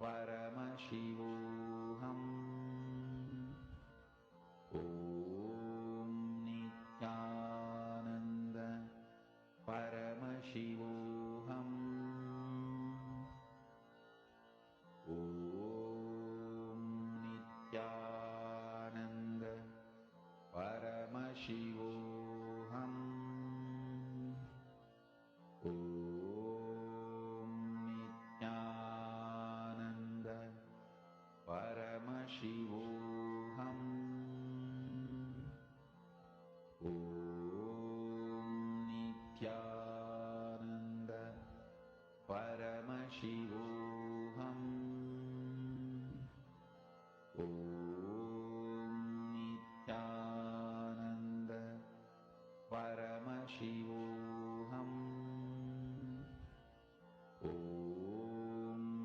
Paramashivoham. Nithyananda Paramashivoham. Nithyananda Paramashivoham. Nithyananda Paramashivoham. Nithyananda Paramashivoham. Nithyananda Paramashivoham. Nithyananda Paramashivoham.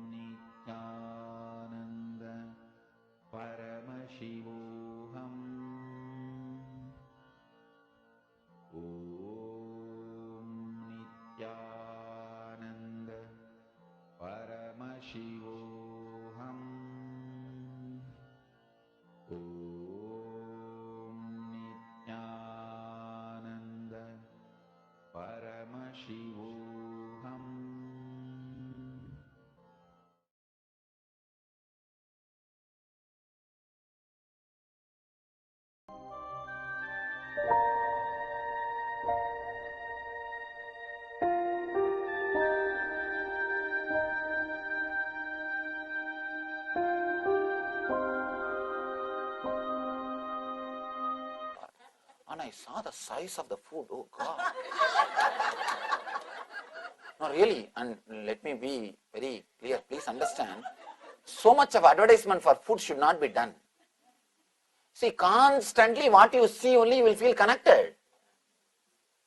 Nithyananda Paramashivoham. Nithyananda Paramashivoham. And I saw the size of the food. Oh God. No, really, and let me be very clear. Please understand, so much of advertisement for food should not be done. See, constantly what you see only you will feel connected.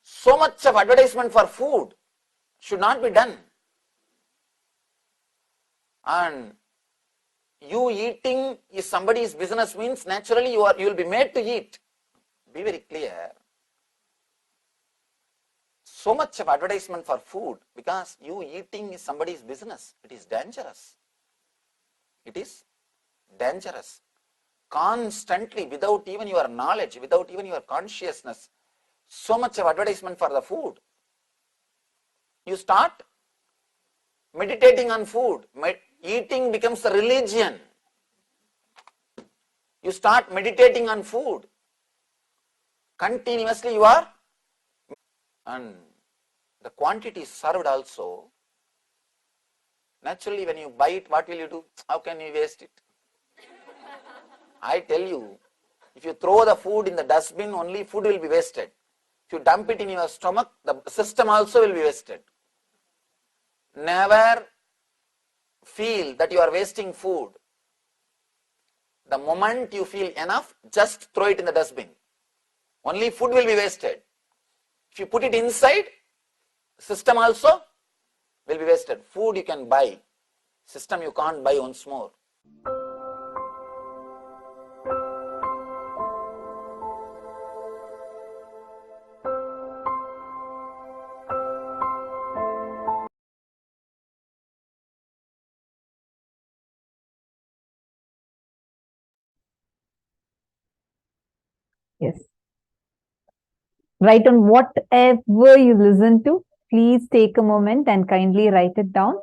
So much of advertisement for food should not be done. And you eating is somebody's business means naturally you will be made to eat. Be very clear. So much of advertisement for food because you eating is somebody's business. It is dangerous. It is dangerous. Constantly, without even your knowledge, without even your consciousness, so much of advertisement for the food. You start meditating on food. Eating becomes a religion. You start meditating on food. Continuously you are, and the quantity served also. Naturally, when you buy it, what will you do? How can you waste it? I tell you, if you throw the food in the dustbin, only food will be wasted. If you dump it in your stomach, the system also will be wasted. Never feel that you are wasting food. The moment you feel enough, just throw it in the dustbin. Only food will be wasted. If you put it inside, system also will be wasted. Food you can buy, system you can't buy once more. Yes. Write on whatever you listen to. Please take a moment and kindly write it down.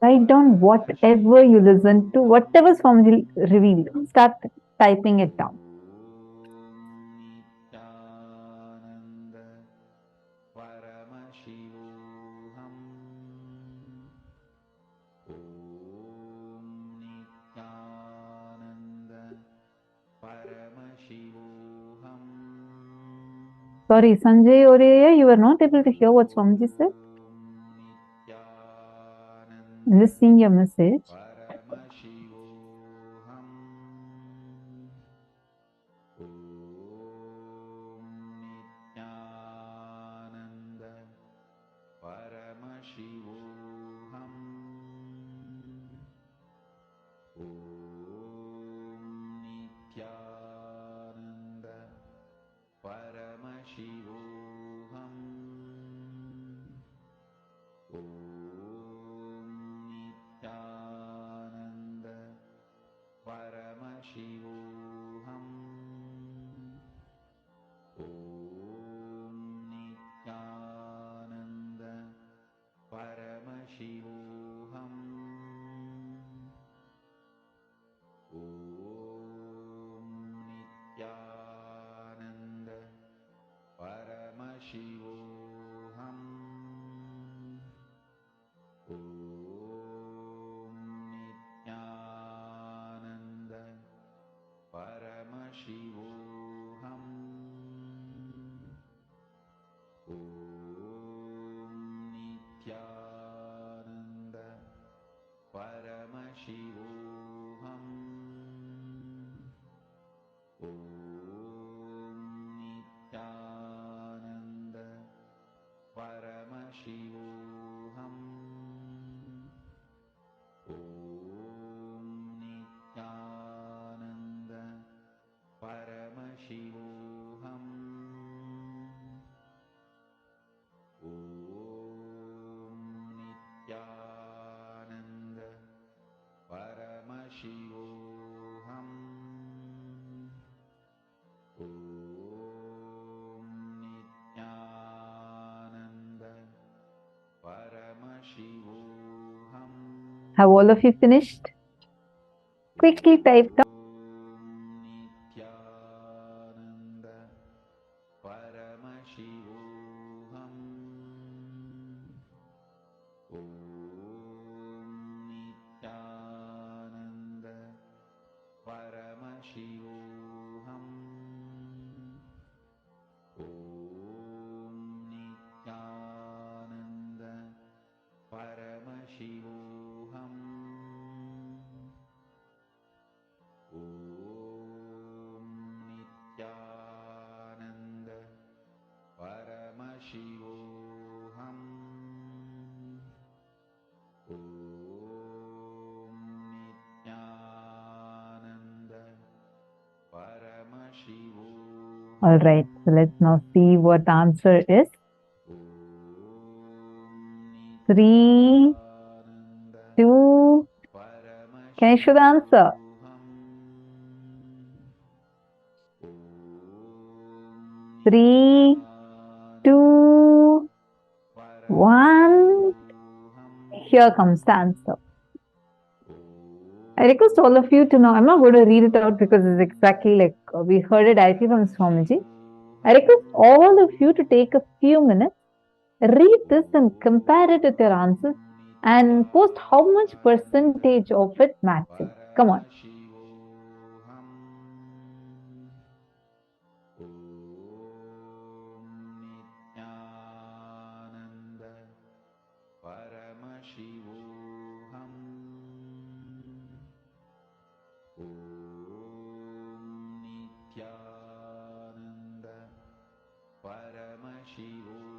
Write down whatever you listen to, whatever's formally revealed. Start typing it down. Sorry, Sanjay Oreya, you were not able to hear what Swamiji said. I'm just seeing your message. Have all of you finished? Quickly type down. All right, so let's now see what the answer is. 3, 2, can I show the answer? 3, 2, 1. Here comes the answer. I request all of you to know, I'm not going to read it out because it's exactly like we heard it directly from Swamiji. I request all of you to take a few minutes, read this and compare it with your answers and post how much percentage of it matches. Come on. Paramashivoham.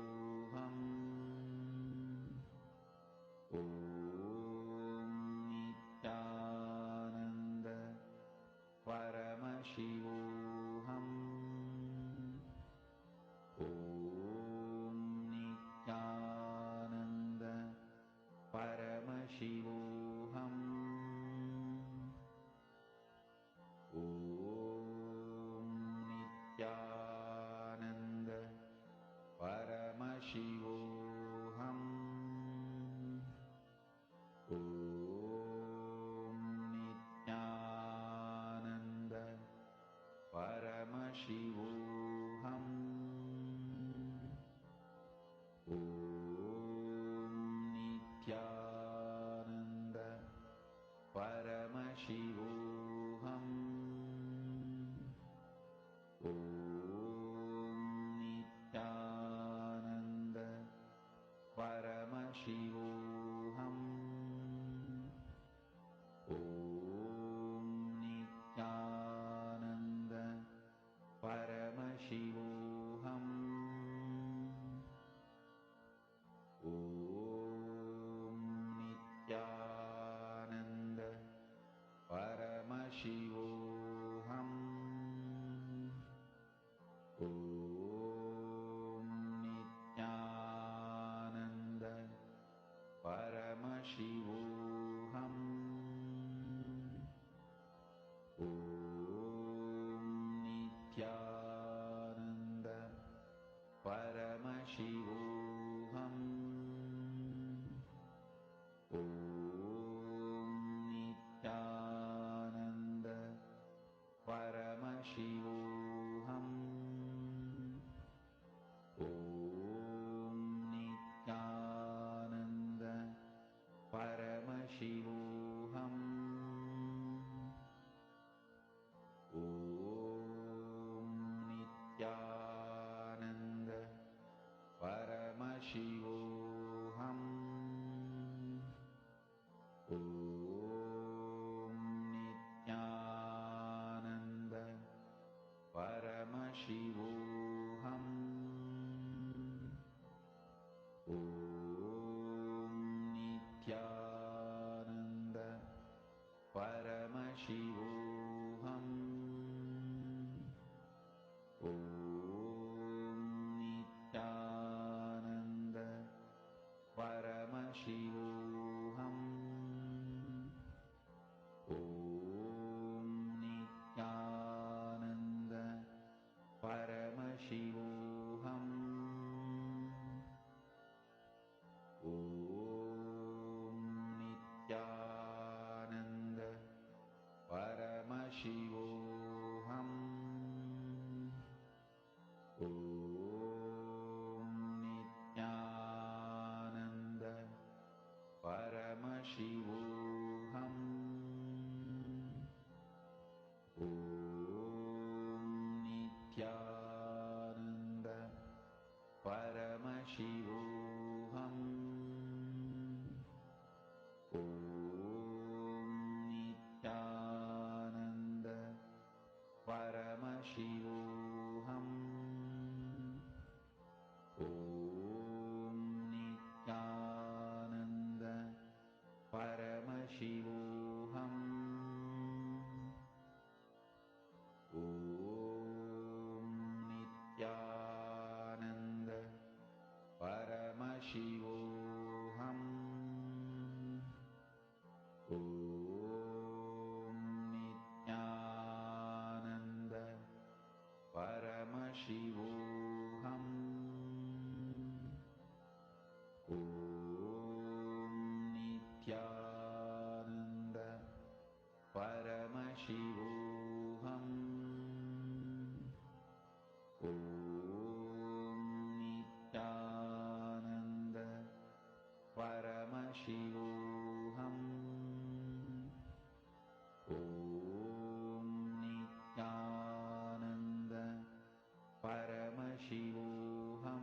Paramashivoham.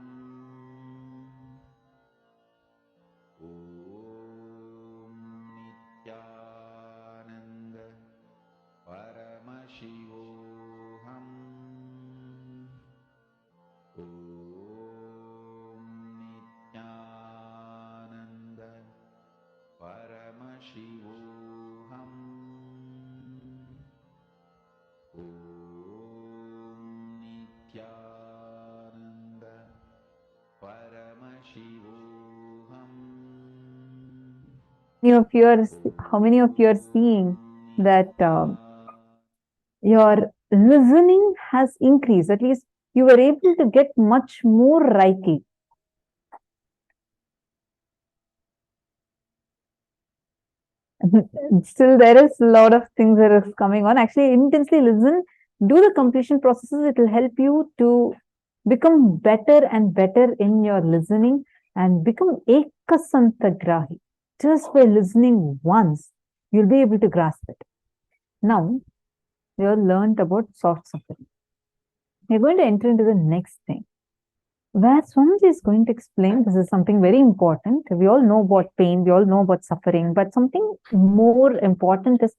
Om Nithyananda Paramashivoham. Om Nithyananda Paramashivoham. Om Nithyananda Paramashivoham. How many of you are seeing that your listening has increased? At least you were able to get much more rightly. Still, there is a lot of things that is coming on. Actually, intensely listen, do the completion processes. It will help you to become better and better in your listening and become ekasantagrahi. Just by listening once, you'll be able to grasp it. Now, we have learned about soft suffering. We're going to enter into the next thing, where Swamiji is going to explain. This is something very important. We all know about pain, we all know about suffering, but something more important is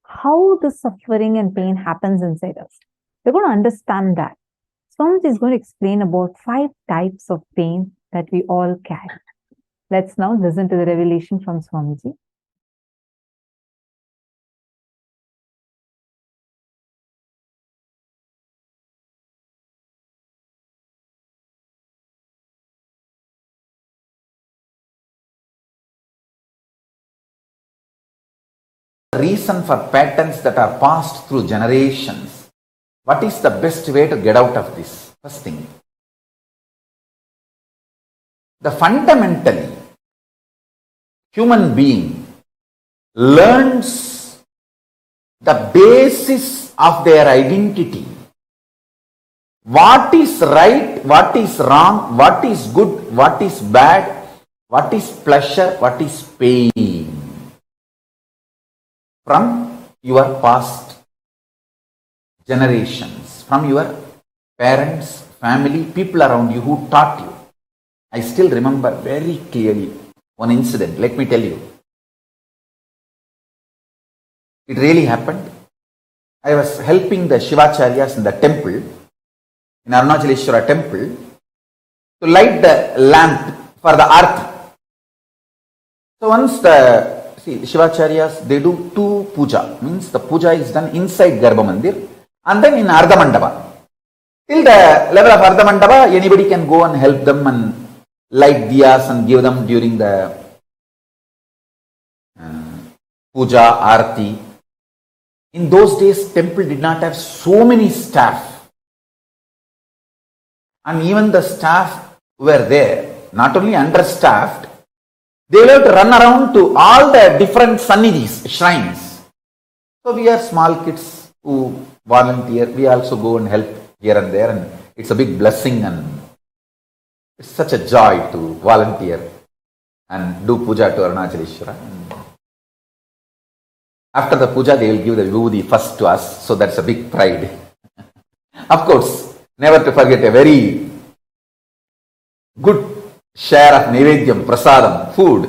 how the suffering and pain happens inside us. We're going to understand that. Swamiji is going to explain about 5 types of pain that we all carry. Let's now listen to the revelation from Swamiji. Reason for patterns that are passed through generations. What is the best way to get out of this? First thing. The fundamentally human being learns the basis of their identity. What is right, what is wrong, what is good, what is bad, what is pleasure, what is pain. From your past generations, from your parents, family, people around you who taught you. I still remember very clearly one incident. Let me tell you. It really happened. I was helping the Shivacharyas in the temple, in Arunachaleshwara temple, to light the lamp for the arti. So once the Shivacharyas, they do 2 puja, means the puja is done inside Garbha Mandir and then in Ardha Mandapa. Till the level of Ardha Mandapa, anybody can go and help them and light diyas and give them during the puja, arti. In those days, temple did not have so many staff. And even the staff were there, not only understaffed, they will have to run around to all the different sannidhis, shrines. So we are small kids who volunteer. We also go and help here and there, and it's a big blessing and it's such a joy to volunteer and do puja to Arunachaleshwara. After the puja, they will give the vibhuti first to us, so that's a big pride. Of course, never to forget a very good share of Naivedyam, Prasadam, food,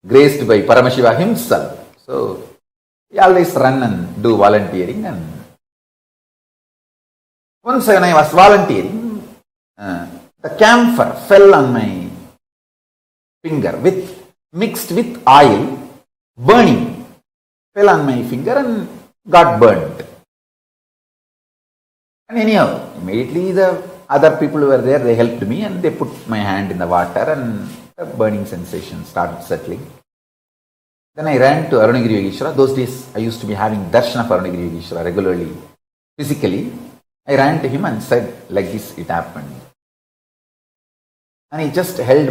graced by Paramashiva himself. So, we always run and do volunteering. And once when I was volunteering, the camphor fell on my finger mixed with oil, burning, fell on my finger and got burnt. And anyhow, immediately the other people who were there, they helped me and they put my hand in the water and the burning sensation started settling. Then I ran to Arunagiri Yogeshwara. Those days I used to be having darshan of Arunagiri Yogeshwara regularly, physically. I ran to him and said, like this, it happened. And he just held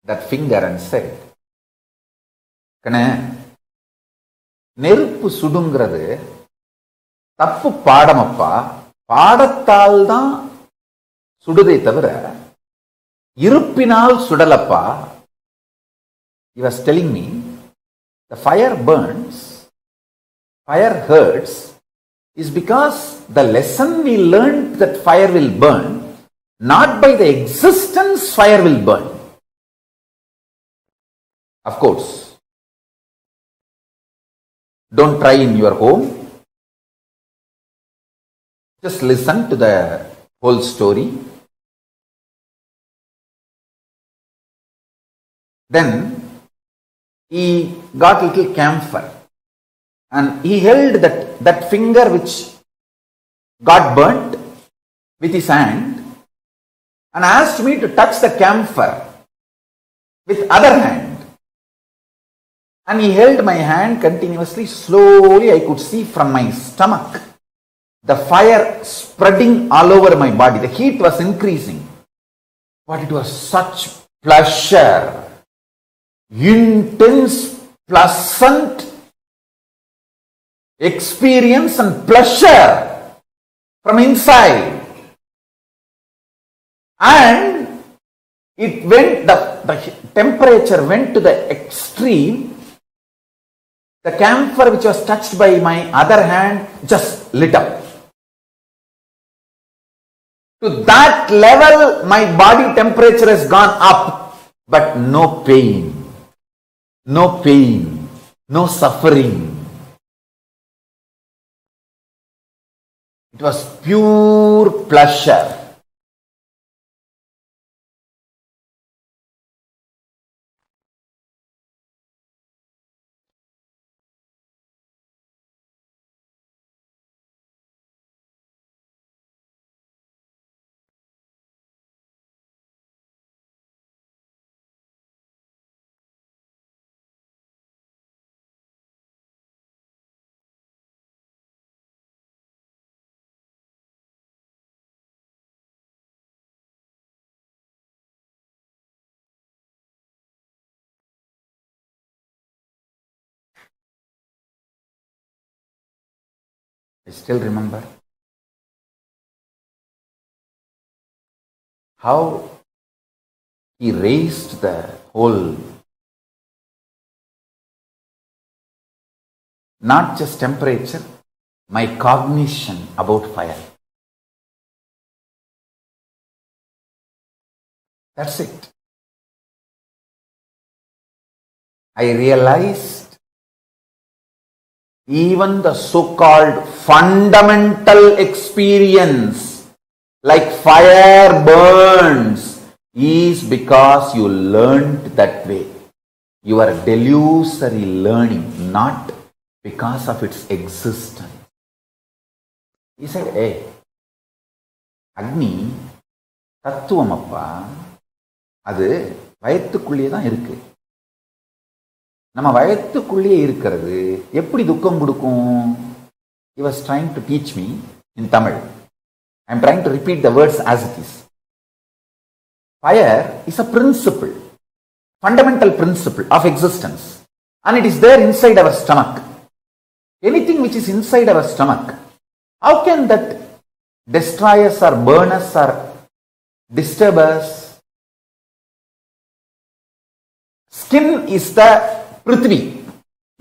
that finger and said, Kana, நெருப்பு சுடுங்கிறது தப்பு பாடமப்பா, பாடத்தால் தான் சுடுதே தவிர இருப்பினால் சுடலப்பா. He was telling me, the fire burns, fire hurts, is because the lesson we learned that fire will burn, not by the existence fire will burn. Of course, don't try in your home. Just listen to the whole story. Then he got a little camphor and he held that finger which got burnt with his hand and asked me to touch the camphor with other hand. And he held my hand continuously. Slowly I could see from my stomach the fire spreading all over my body. The heat was increasing. But it was such pleasure, intense, pleasant experience and pleasure from inside. And it went, the temperature went to the extreme. The camphor which was touched by my other hand just lit up. To that level, my body temperature has gone up, but no pain, no suffering. It was pure pleasure. I still remember how he raised the whole, not just temperature, my cognition about fire. That's it. I realized even the so-called fundamental experience like fire burns is because you learned that way. You are delusory learning, not because of its existence. He said, hey, Agni, தத்துவமப்பா, அது வயத்துக்குள்ளே தான் இருக்கு. நம்ம வயத்துக்குள்ளே இருக்கிறது எப்படி துக்கம் கொடுக்கும்? He was trying to teach me in Tamil. I am trying to repeat the words as it is. Fire is a principle, fundamental principle of existence, and it is there inside our stomach. Anything which is inside our stomach, how can that destroy us or burn us or disturb us? Skin is the Prithvi,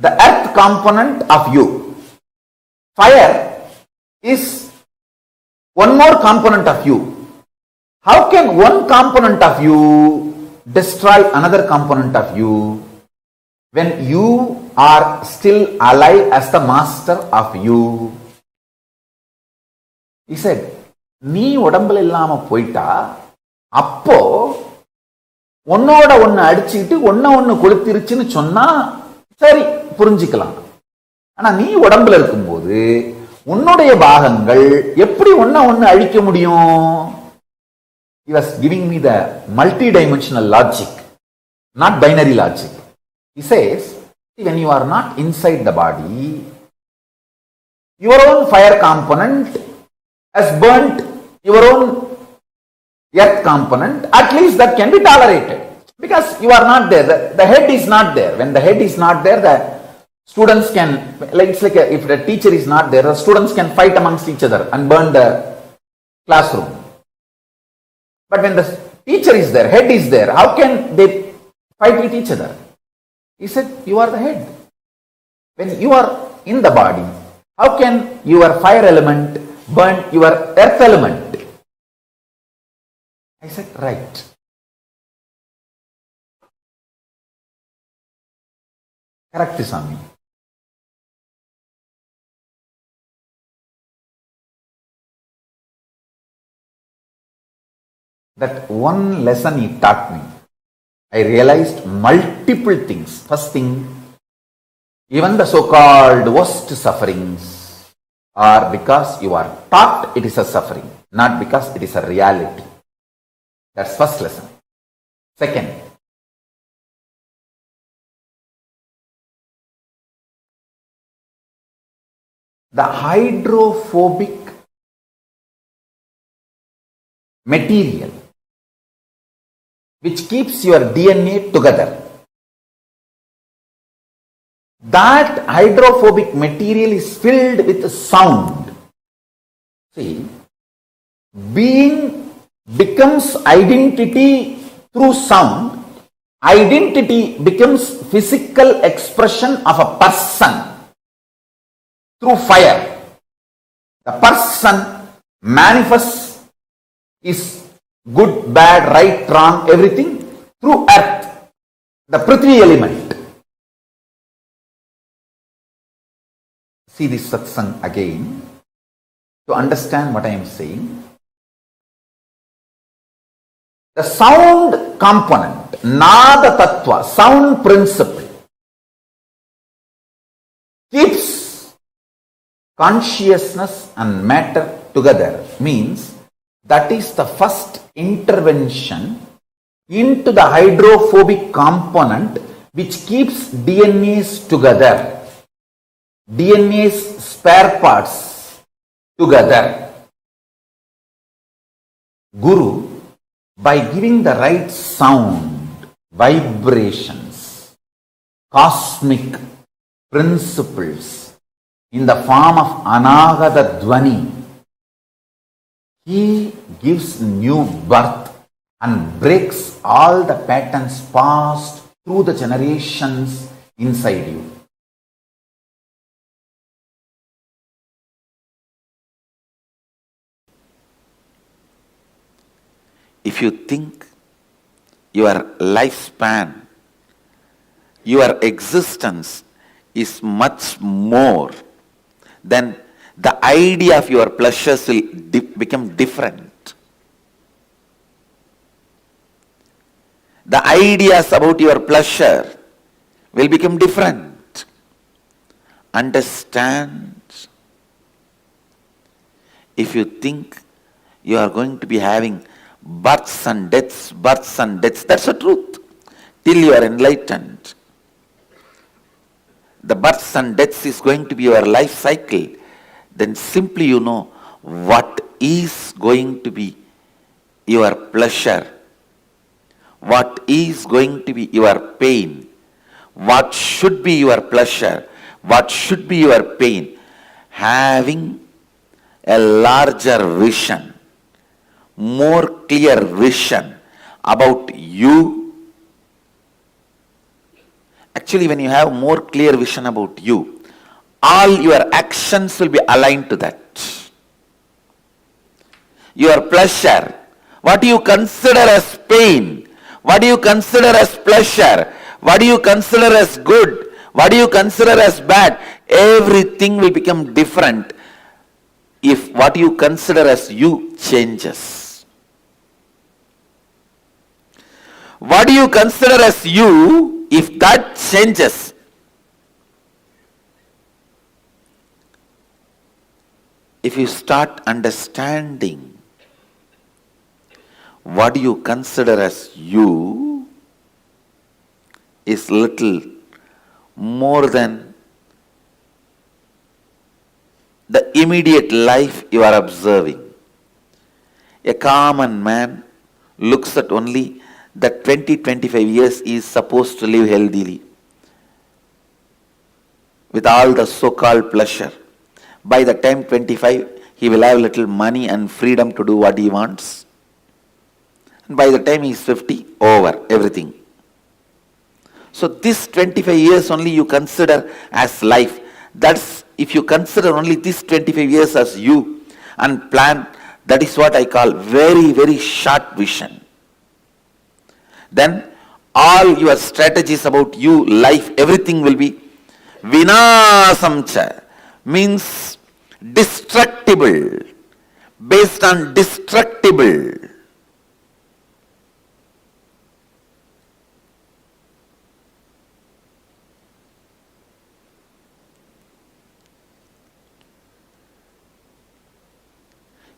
the earth component of you. Fire is one more component of you. How can one component of you destroy another component of you when you are still alive as the master of you? He said, நீ உடம்புல இல்லாம போயிட்டா அப்போ ஒன்னோட ஒன்னு அடிச்சுக்கிட்டு ஒன்னு கொளுத்திருச்சுன்னு சொன்னா சரி புரிஞ்சுக்கலாம். ஆனா நீ உடம்புல இருக்கும்போது உன்னுடைய பாகங்கள் எப்படி ஒன்னு அழிக்க முடியும்? He was giving me the multi-dimensional logic, not binary logic. He says, when you are not inside the body, your own fire component has burnt your own earth component. At least that can be tolerated because you are not there. The head is not there. When the head is not there, the students can, it's like if the teacher is not there, the students can fight amongst each other and burn the classroom. But when the teacher is there, head is there, how can they fight with each other? He said, you are the head. When you are in the body, How can your fire element burn your earth element? I said, right. Correct, Swami. That one lesson he taught me, I realized multiple things. First thing, even the so-called worst sufferings are because you are taught it is a suffering, not because it is a reality. That's first lesson. Second, the hydrophobic material which keeps your DNA together, that hydrophobic material is filled with sound. See, being becomes identity through sound. Identity becomes physical expression of a person through fire. The person manifests is good, bad, right, wrong, everything through earth, the Prithvi element. See this satsang again to understand what I am saying. The sound component, Nada Tattva, sound principle, keeps consciousness and matter together, means that is the first intervention into the hydrophobic component which keeps DNAs together, DNA's spare parts together. Guru, by giving the right sound, vibrations, cosmic principles in the form of Anagata Dvani, he gives new birth and breaks all the patterns passed through the generations inside you. If you think your lifespan, your existence is much more, then the idea of your pleasures will become different. The ideas about your pleasure will become different. Understand? If you think you are going to be having births and deaths, that's the truth. Till you are enlightened, the births and deaths is going to be your life cycle. Then simply you know what is going to be your pleasure, what is going to be your pain, what should be your pleasure, what should be your pain. Having a larger vision, more clear vision about you. Actually, when you have more clear vision about you, all your actions will be aligned to that. Your pleasure, what do you consider as pain, what do you consider as pleasure, what do you consider as good, what do you consider as bad, everything will become different if what you consider as you changes. What do you consider as you, if that changes, if you start understanding what you consider as you is little more than the immediate life you are observing. A common man looks at only that 20-25 years he is supposed to live healthily with all the so-called pleasure. By the time 25, he will have little money and freedom to do what he wants. And by the time he is 50, over, everything. So this 25 years only you consider as life. That's if you consider only these 25 years as you and plan, that is what I call very, very short vision. Then all your strategies about you, life, everything will be vinasamcha, means destructible, based on destructible.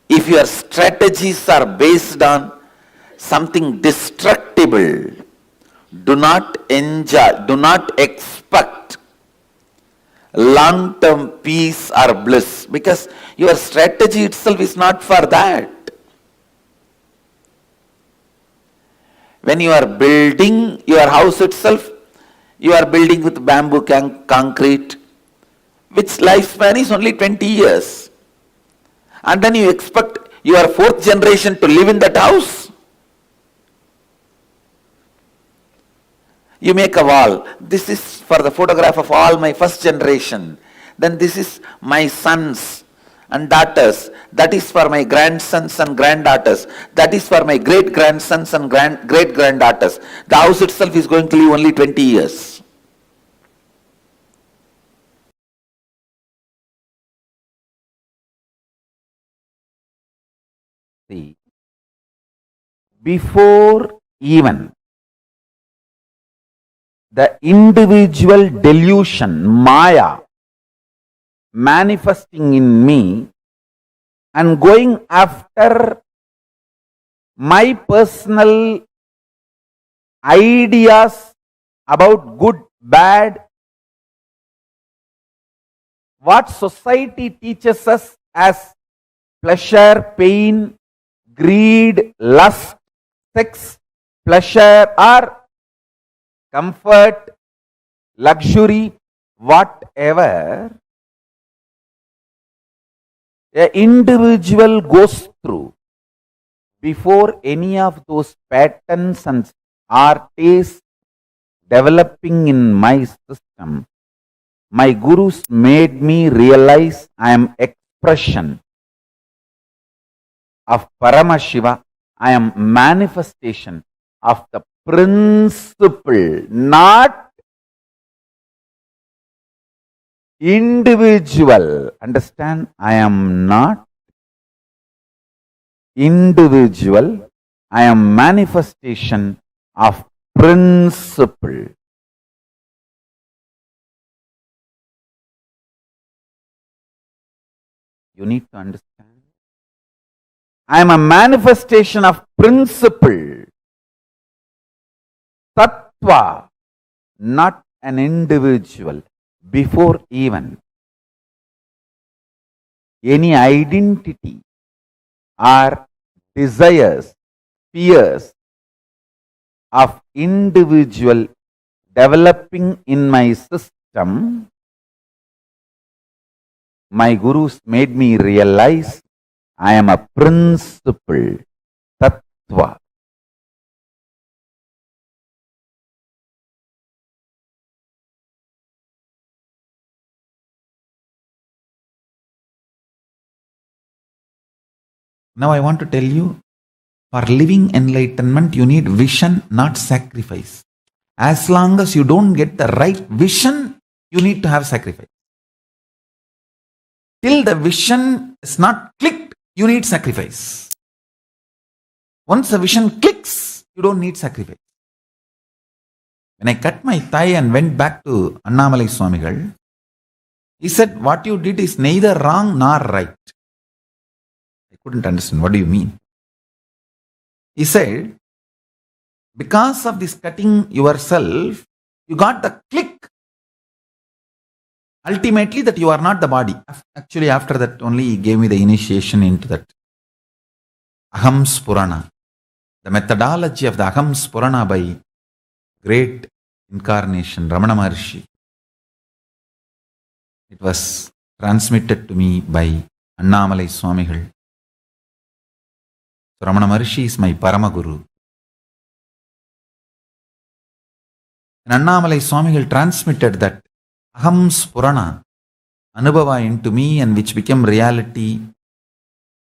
If your strategies are based on something destructible, do not enjoy, do not expect long-term peace or bliss, because your strategy itself is not for that. When you are building your house itself, you are building with bamboo concrete, which lifespan is only 20 years. And then you expect your fourth generation to live in that house. You make a wall. This is for the photograph of all my first generation. Then this is my sons and daughters. That is for my grandsons and granddaughters. That is for my great-grandsons and great-granddaughters. The house itself is going to live only 20 years. See, before even the individual delusion, Maya, manifesting in me and going after my personal ideas about good, bad, what society teaches us as pleasure, pain, greed, lust, sex, pleasure or comfort, luxury, whatever an individual goes through, before any of those patterns and tastes developing in my system, my gurus made me realize I am expression of Paramashiva. I am manifestation of the principle, not individual. Understand? I am not individual. I am manifestation of principle. You need to understand. I am a manifestation of principle. Tattva, not an individual. Before even any identity or desires, fears of individual developing in my system, my gurus made me realize I am a principle, Tattva. Now I want to tell you, for living enlightenment, you need vision, not sacrifice. As long as you don't get the right vision, you need to have sacrifice. Till the vision is not clicked, you need sacrifice. Once the vision clicks, you don't need sacrifice. When I cut my thigh and went back to Annamalai Swamigal, he said, what you did is neither wrong nor right. I couldn't understand. What do you mean? He said, because of this cutting yourself, you got the click. Ultimately, that you are not the body. Actually, after that only he gave me the initiation into that Aham Spurana. The methodology of the Aham Spurana by great incarnation, Ramana Maharshi. It was transmitted to me by Annamalai Swamigal. So Ramana Maharshi is my Paramaguru. And Annamalai Swamigal transmitted that Aham Spurana anubhava into me and which became reality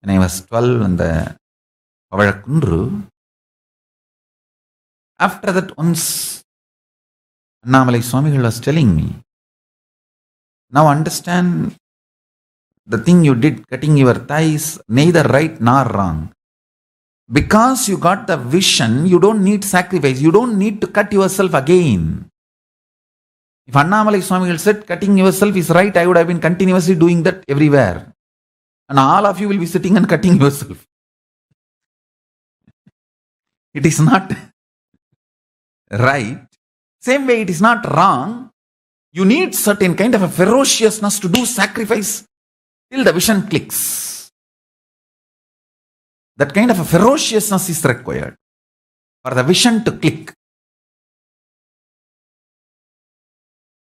when I was 12 in the Pavazhakundru. After that, once Annamalai Swamigal was telling me, now understand the thing you did, cutting your thighs, neither right nor wrong. Because you got the vision, you don't need sacrifice. You don't need to cut yourself again. If Annamalai Swamigal said cutting yourself is right, I would have been continuously doing that everywhere. And all of you will be sitting and cutting yourself. It is not right. Same way, it is not wrong. You need certain kind of a ferociousness to do sacrifice till the vision clicks. That kind of a ferociousness is required for the vision to click.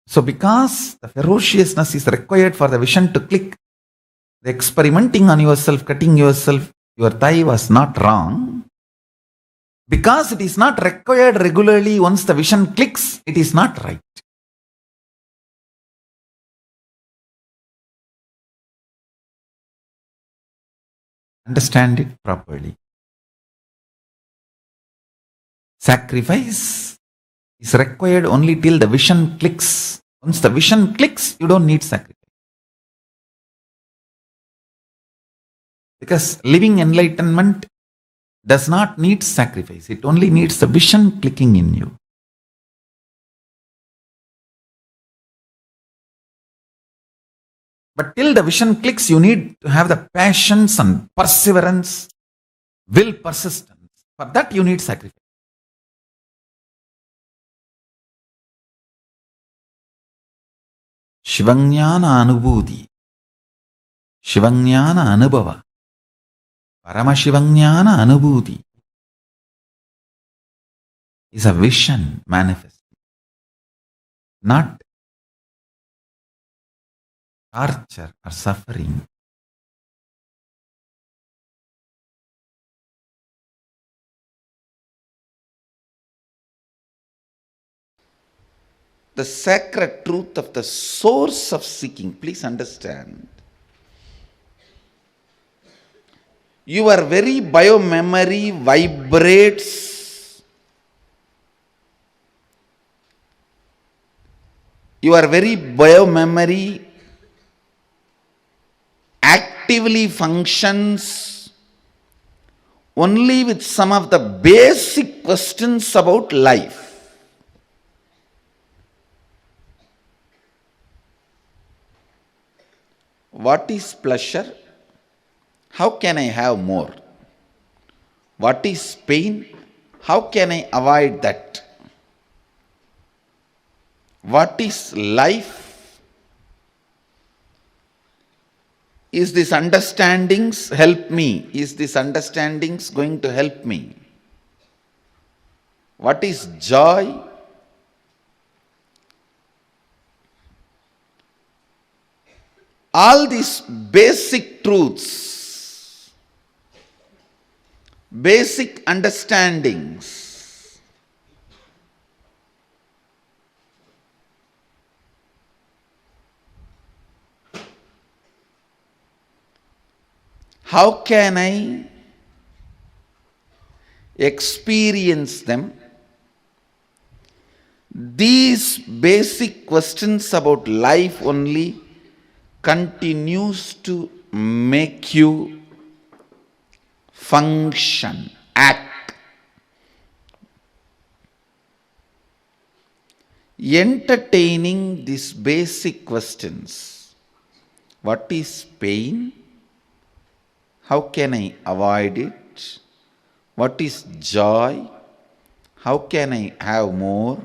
So because the ferociousness is required for the vision to click, the experimenting on yourself, cutting yourself, your thigh was not wrong. Because it is not required regularly, once the vision clicks, it is not right. Understand it properly. Sacrifice is required only till the vision clicks. Once the vision clicks, you don't need sacrifice. Because living enlightenment does not need sacrifice. It only needs the vision clicking in you. But till the vision clicks, you need to have the passions and perseverance, will, persistence. For that, you need sacrifice. Shivajnana anubhuti, Shivajnana anubhava, Paramashivoham anubhuti is a vision manifest, not torture or suffering. The sacred truth of the source of seeking, please understand. Your very biomemory vibrates. Your very biomemory actively functions only with some of the basic questions about life. What is pleasure? How can I have more? What is pain? How can I avoid that? What is life? Is this understandings help me? Is this understandings going to help me? What is joy? All these basic truths, basic understandings, how can I experience them? These basic questions about life only continues to make you function, act. Entertaining these basic questions. What is pain? How can I avoid it? What is joy? How can I have more?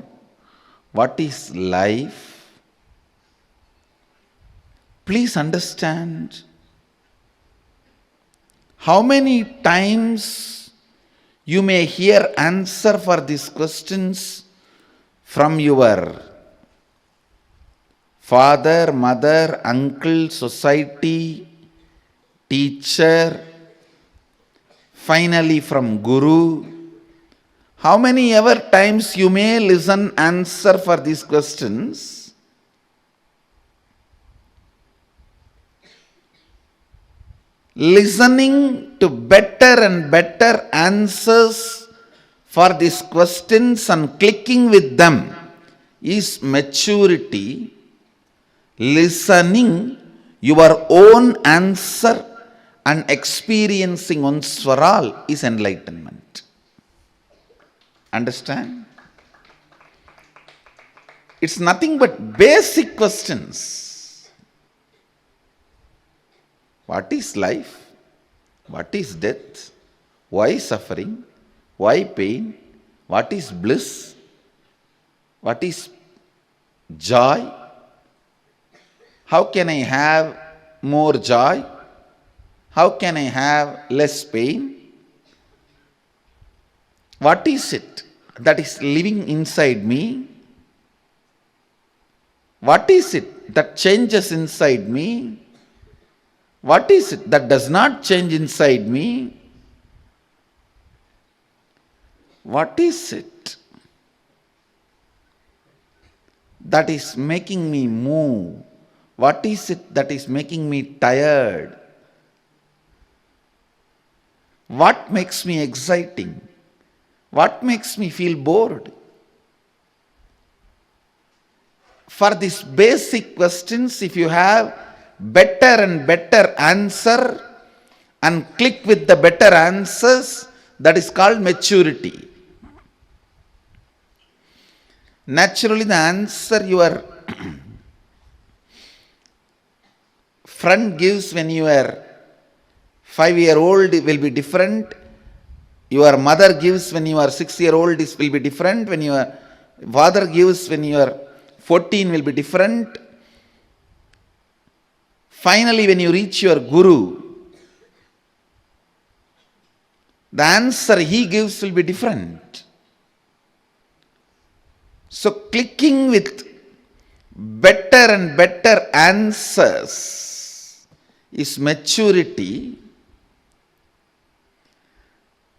What is life? Please understand, how many times you may hear answer for these questions from your father, mother, uncle, society, teacher, finally from Guru. How many ever times you may listen answer for these questions? listening to better and better answers for these questions and clicking with them is maturity. Listening your own answer and experiencing once for all is enlightenment. Understand? It's nothing but basic questions. What is life? What is death? Why suffering? Why pain? What is bliss? What is joy? How can I have more joy? How can I have less pain? What is it that is living inside me? What is it that changes inside me? What is it that does not change inside me? What is it that is making me move? What is it that is making me tired? What makes me exciting? What makes me feel bored? For these basic questions, if you have better and better answer and click with the better answers, that is called maturity. Naturally, the answer your friend gives when you are 5-year-old will be different. Your mother gives when you are 6-year-old will be different. When your father gives when you are 14 will be different. Finally, when you reach your guru, the answer he gives will be different. So, clicking with better and better answers is maturity.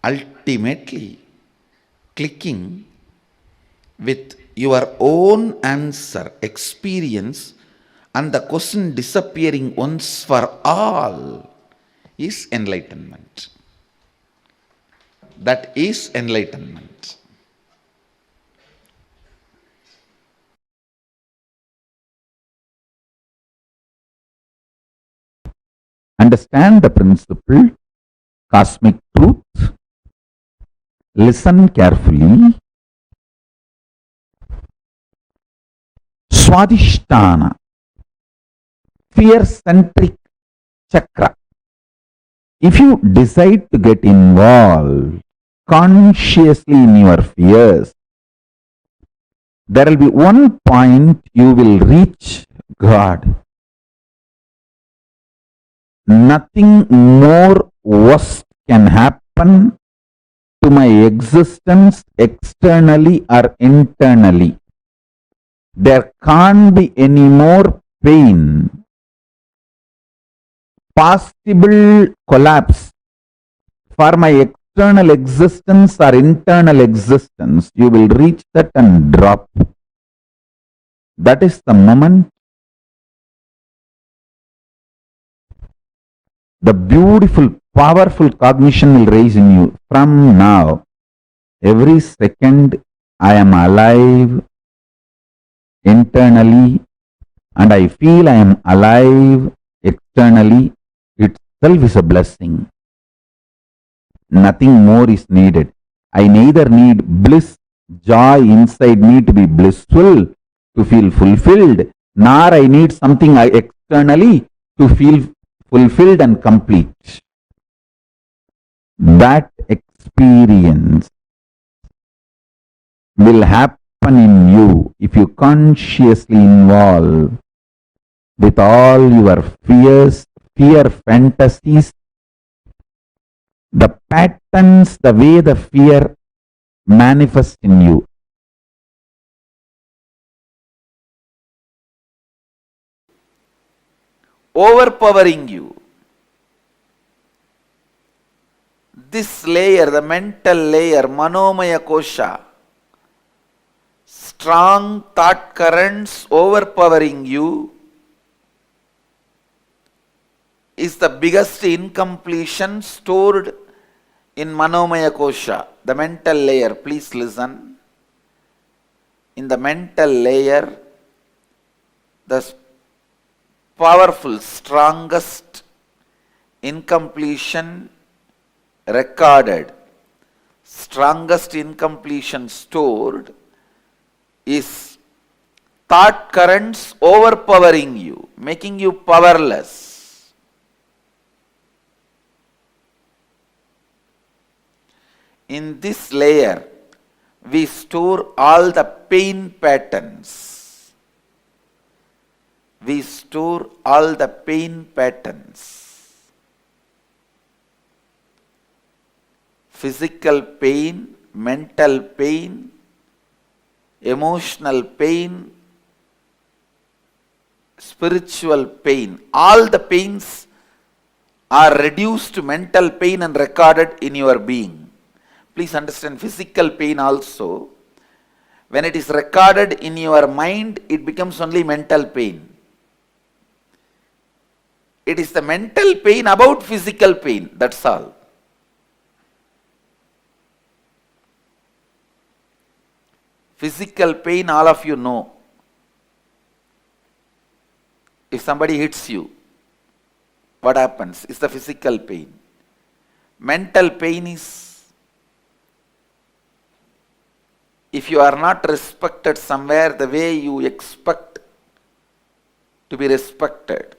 Ultimately, clicking with your own answer, experience, and the question disappearing once for all is enlightenment. That is enlightenment. Understand the principle, cosmic truth, listen carefully. Swadhisthana, fear-centric chakra. If you decide to get involved consciously in your fears, there will be one point you will reach God. Nothing more worse can happen to my existence externally or internally. There can't be any more pain. Possible collapse for my external existence or internal existence, you will reach that and drop. That is the moment the beautiful, powerful cognition will rise in you. From now, every second I am alive internally and I feel I am alive externally. Itself is a blessing. Nothing more is needed. I neither need bliss, joy inside me to be blissful, to feel fulfilled, nor I need something externally to feel fulfilled and complete. That experience will happen in you if you consciously involve with all your fears, fear fantasies, the patterns, the way the fear manifests in you. Overpowering you. This layer, the mental layer, Manomaya Kosha, strong thought currents overpowering you is the biggest incompletion stored in Manomaya Kosha, the mental layer. Please listen. In the mental layer, the powerful, strongest incompletion recorded, strongest incompletion stored is thought currents overpowering you, making you powerless. In this layer, we store all the pain patterns. We store all the pain patterns. Physical pain, mental pain, emotional pain, spiritual pain. All the pains are reduced to mental pain and recorded in your being. Please understand, physical pain also, when it is recorded in your mind, it becomes only mental pain. It is the mental pain about physical pain, that's all. Physical pain, all of you know. If somebody hits you, what happens? It's the physical pain. Mental pain is, if you are not respected somewhere the way you expect to be respected.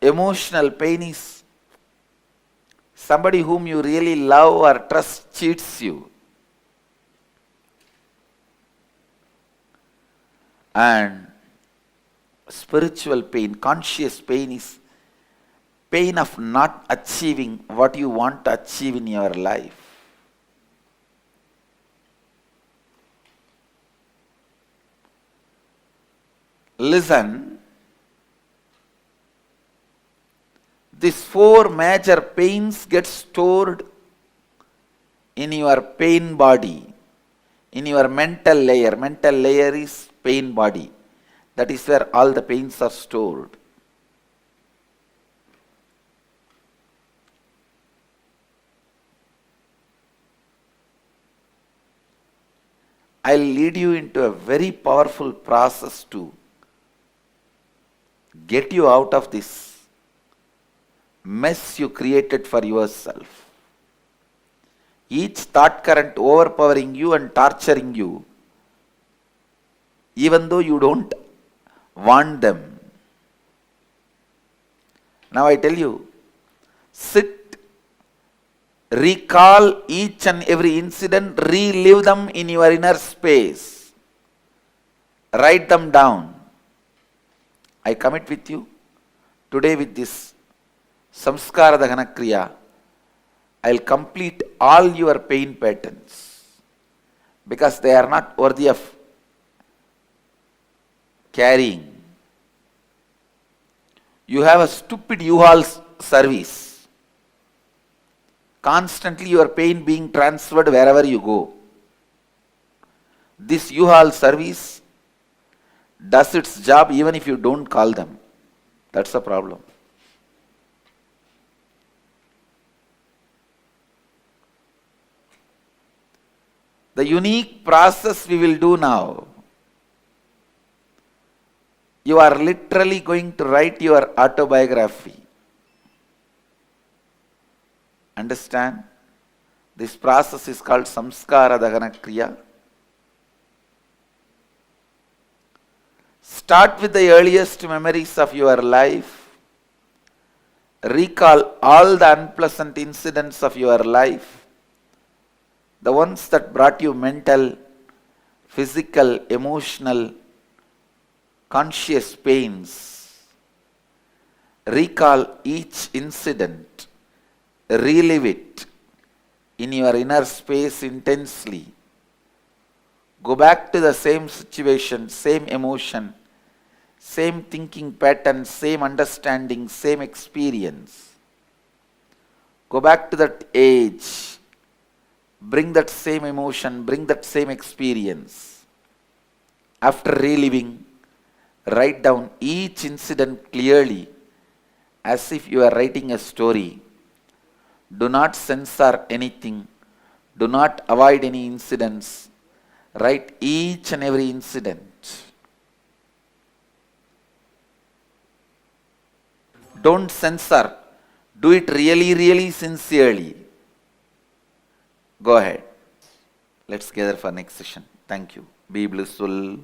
Emotional pain is somebody whom you really love or trust cheats you. And spiritual pain, conscious pain is pain of not achieving what you want to achieve in your life. Listen, these four major pains get stored in your pain body, in your mental layer. Mental layer is pain body. That is where all the pains are stored. I'll lead you into a very powerful process to get you out of this mess you created for yourself. Each thought current overpowering you and torturing you, even though you don't want them. Now I tell you, sit, recall each and every incident, relive them in your inner space. Write them down. I commit with you, today with this Samskara Dahana Kriya, I will complete all your pain patterns because they are not worthy of carrying. You have a stupid U-Haul service. Constantly your pain being transferred wherever you go. This U-Haul service does its job even if you don't call them. That's the problem. The unique process we will do now, you are literally going to write your autobiography. Understand? This process is called Samskara Dahana Kriya. Start with the earliest memories of your life. Recall all the unpleasant incidents of your life. The ones that brought you mental, physical, emotional, conscious pains. Recall each incident. Relive it in your inner space intensely. Go back to the same situation, same emotion, same thinking pattern, same understanding, same experience. Go back to that age. Bring that same emotion, bring that same experience. After reliving, write down each incident clearly as if you are writing a story. Do not censor anything. Do not avoid any incidents. Write each and every incident. Don't censor. Do it really, really sincerely. Go ahead. Let's gather for next session. Thank you. Be blissful.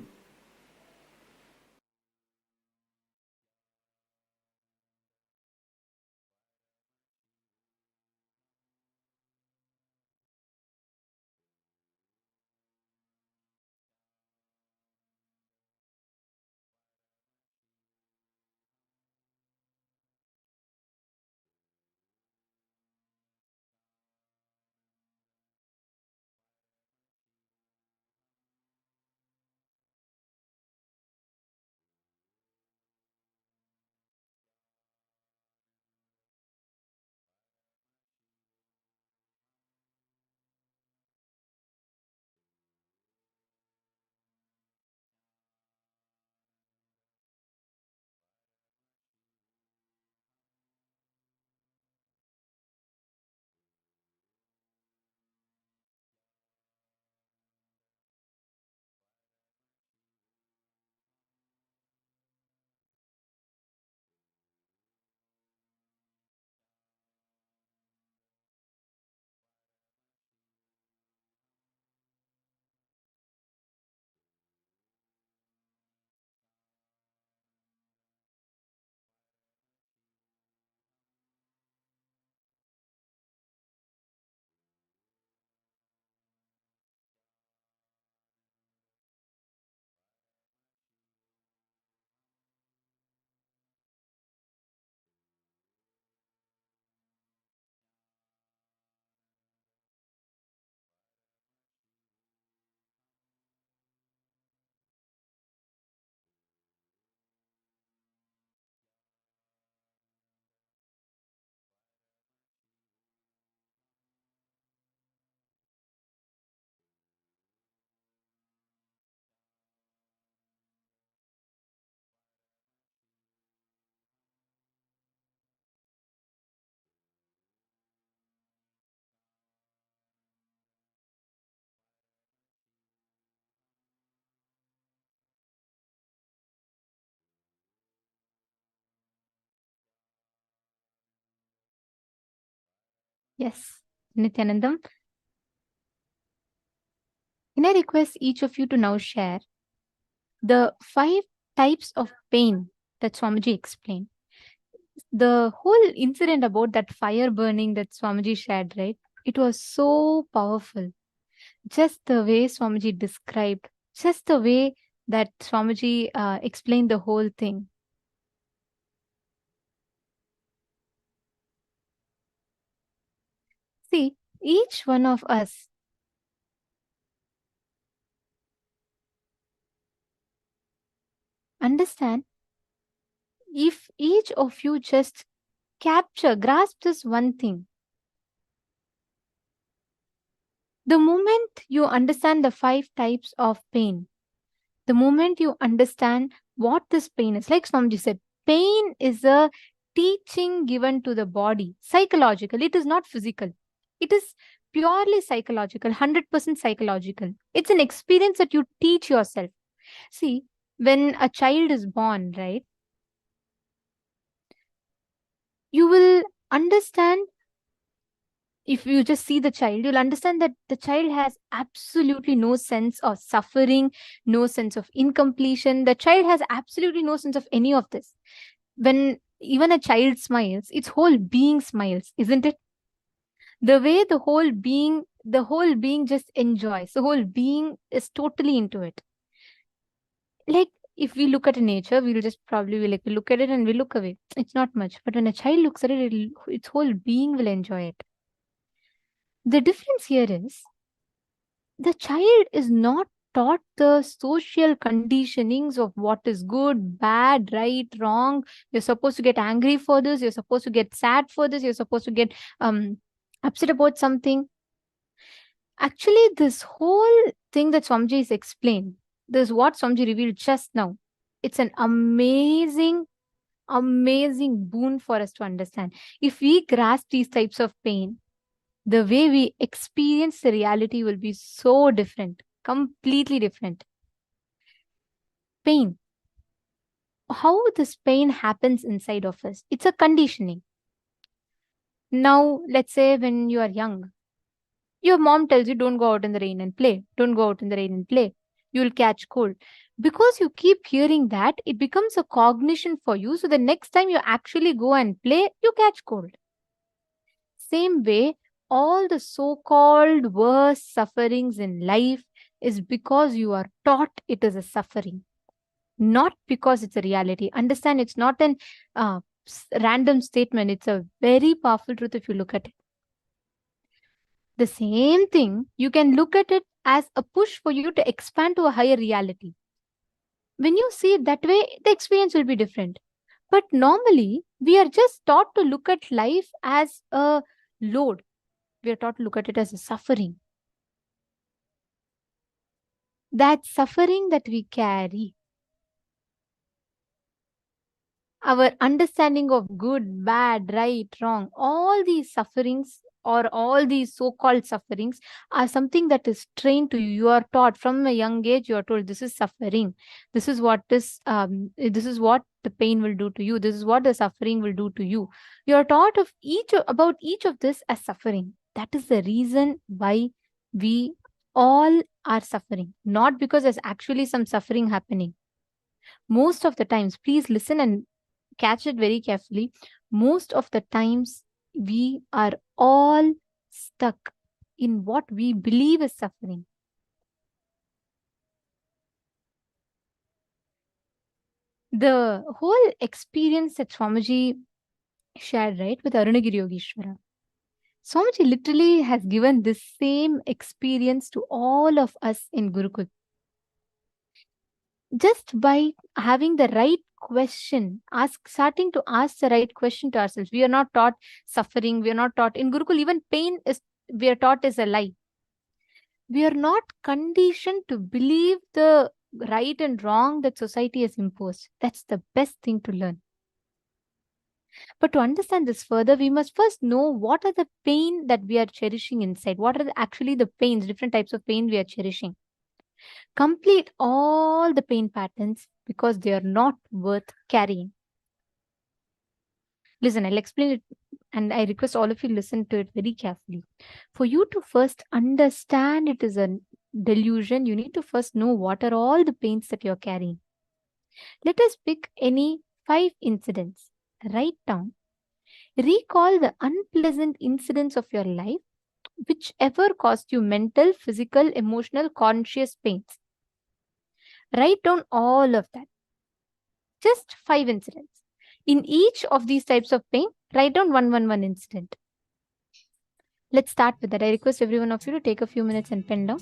Yes, Nithyanandam. Can I request each of you to now share the 5 types of pain that Swamiji explained? The whole incident about that fire burning that Swamiji shared, right? It was so powerful. Just the way Swamiji described, just the way that Swamiji explained the whole thing. See, each one of us understand, if each of you just grasp this one thing, the moment you understand the 5 types of pain, the moment you understand what this pain is, like Swamiji said, pain is a teaching given to the body, psychological. It is not physical. It is purely psychological, 100% psychological. It's an experience that you teach yourself. See, when a child is born, right, you will understand. If you just see the child, you'll understand that the child has absolutely no sense of suffering, no sense of incompletion. The child has absolutely no sense of any of this. When even a child smiles, its whole being smiles, isn't it? The way the whole being just enjoys, the whole being is totally into it. Like, if we look at a nature, we'll just probably we look at it and we look away. It's not much. But when a child looks at it, its whole being will enjoy it. The difference here is the child is not taught the social conditionings of what is good, bad, right, wrong. You're supposed to get angry for this. You're supposed to get sad for this. You're supposed to get upset about something. Actually, this whole thing that Swamiji is explained, This is what Swamiji revealed just now. It's an amazing boon for us to understand. If we grasp these types of pain, the way we experience the reality will be so different, completely different. Pain. How this pain happens inside of us? It's a conditioning. Now, let's say when you are young, your mom tells you don't go out in the rain and play. Don't go out in the rain and play. You'll catch cold. Because you keep hearing that, it becomes a cognition for you. So the next time you actually go and play, you catch cold. Same way, all the so-called worst sufferings in life is because you are taught it is a suffering, not because it's a reality. Understand, it's not an random statement. It's a very powerful truth if you look at it. The same thing, you can look at it as a push for you to expand to a higher reality. When you see it that way, the experience will be different. But normally, we are just taught to look at life as a load. We are taught to look at it as a suffering. That suffering that we carry, our understanding of good, bad, right, wrong, all these sufferings or all these so-called sufferings are something that is trained to you. You are taught from a young age, you are told this is suffering. This is what this is what the pain will do to you. This is what the suffering will do to you. You are taught about each of this as suffering. That is the reason why we all are suffering. Not because there's actually some suffering happening. Most of the times, please listen and catch it very carefully. Most of the times, we are all stuck in what we believe is suffering. The whole experience that Swamiji shared, right, with Arunagiri Yogeshwara, Swamiji literally has given this same experience to all of us in Gurukul. Just by having the right question, starting to ask the right question to ourselves. We are not taught suffering. We are not taught in Gurukul. Even pain we are taught is a lie. We are not conditioned to believe the right and wrong that society has imposed. That's the best thing to learn. But to understand this further, we must first know what are the pain that we are cherishing inside. What are actually the pains, different types of pain we are cherishing. Complete all the pain patterns because they are not worth carrying. Listen, I'll explain it and I request all of you listen to it very carefully. For you to first understand it is a delusion, you need to first know what are all the pains that you're carrying. Let us pick any 5 incidents. Write down. Recall the unpleasant incidents of your life, whichever caused you mental, physical, emotional, conscious pains. Write down all of that. Just 5 incidents. In each of these types of pain, write down one incident. Let's start with that. I request every one of you to take a few minutes and pen down.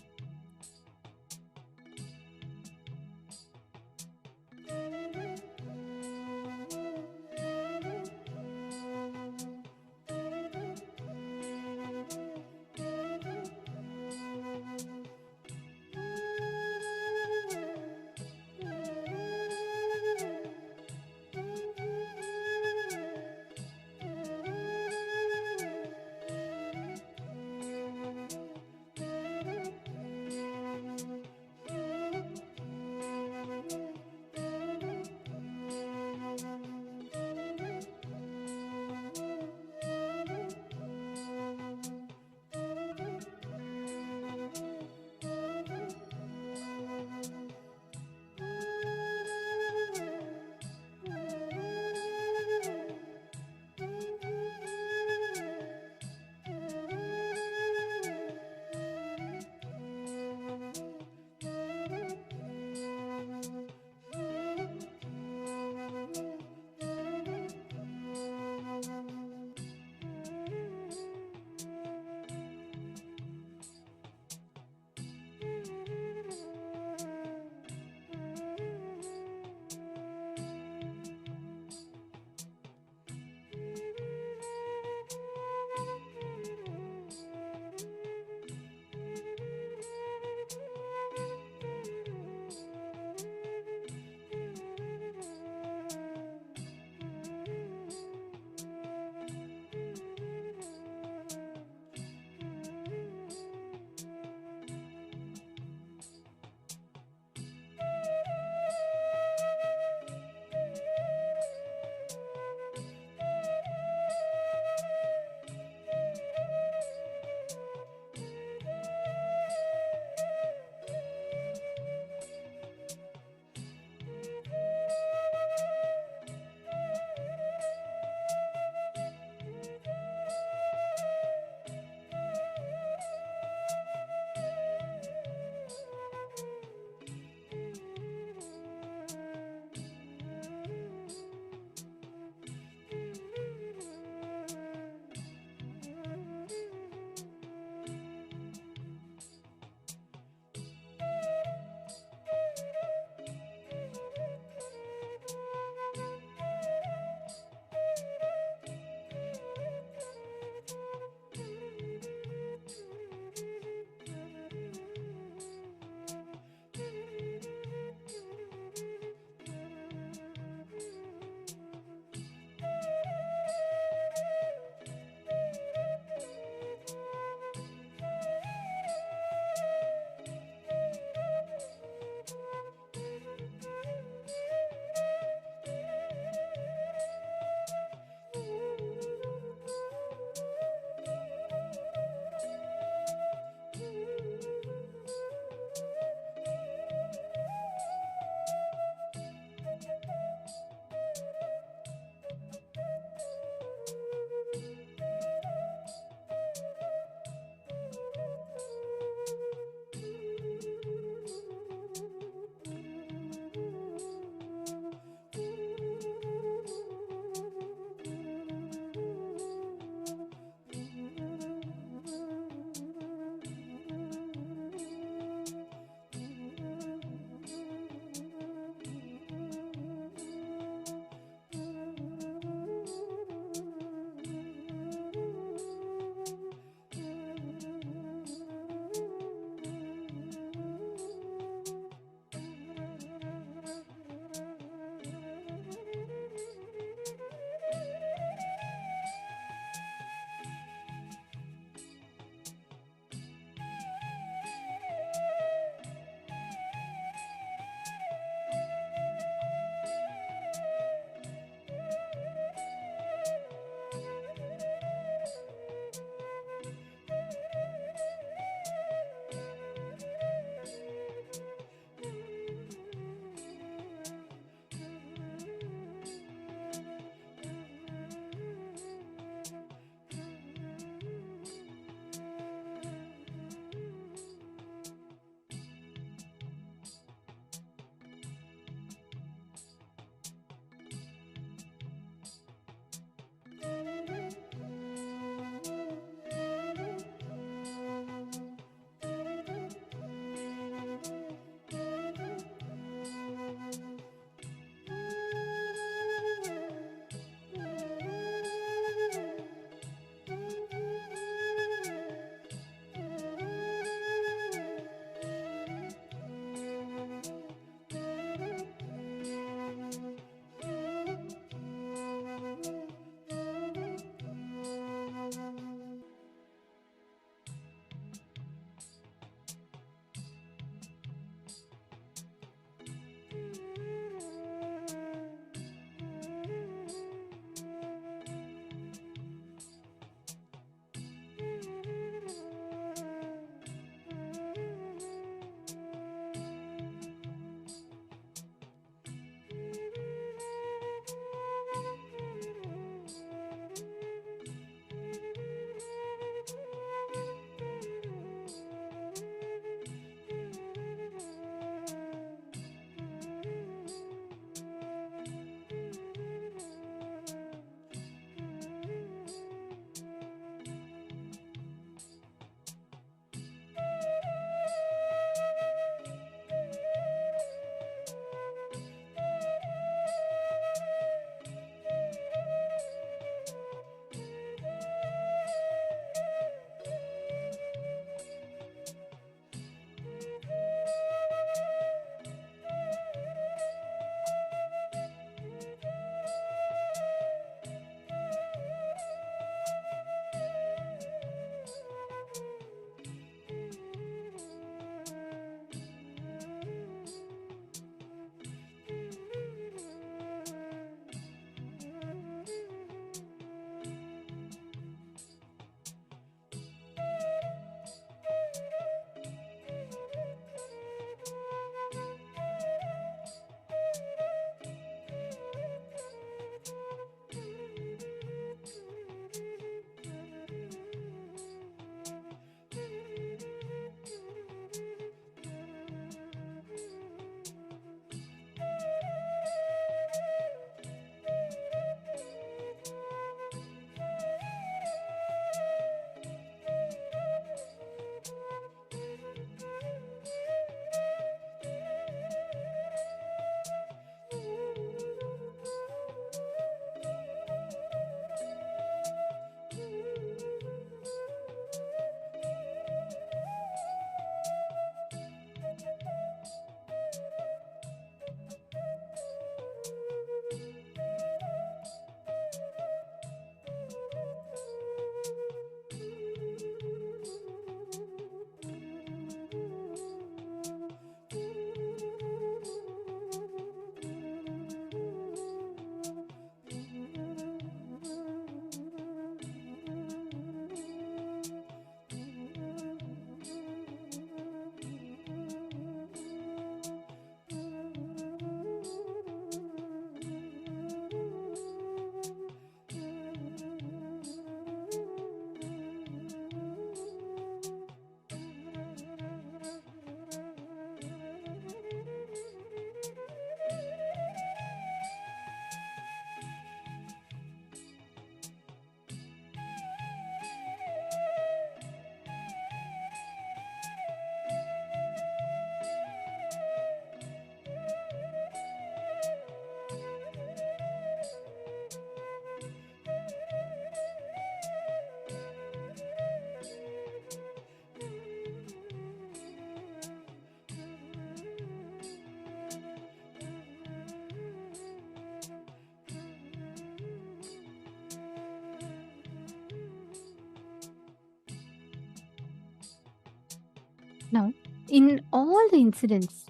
Now, in all the incidents,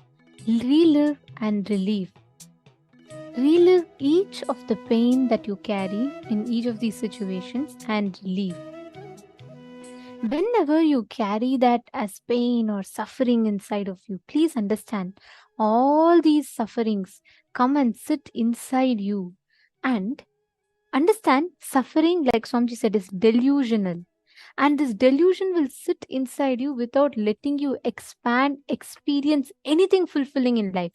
relive and relieve. Relive each of the pain that you carry in each of these situations and relieve. Whenever you carry that as pain or suffering inside of you, please understand all these sufferings come and sit inside you. And understand, suffering, like Swamiji said, is delusional. And this delusion will sit inside you without letting you expand, experience anything fulfilling in life.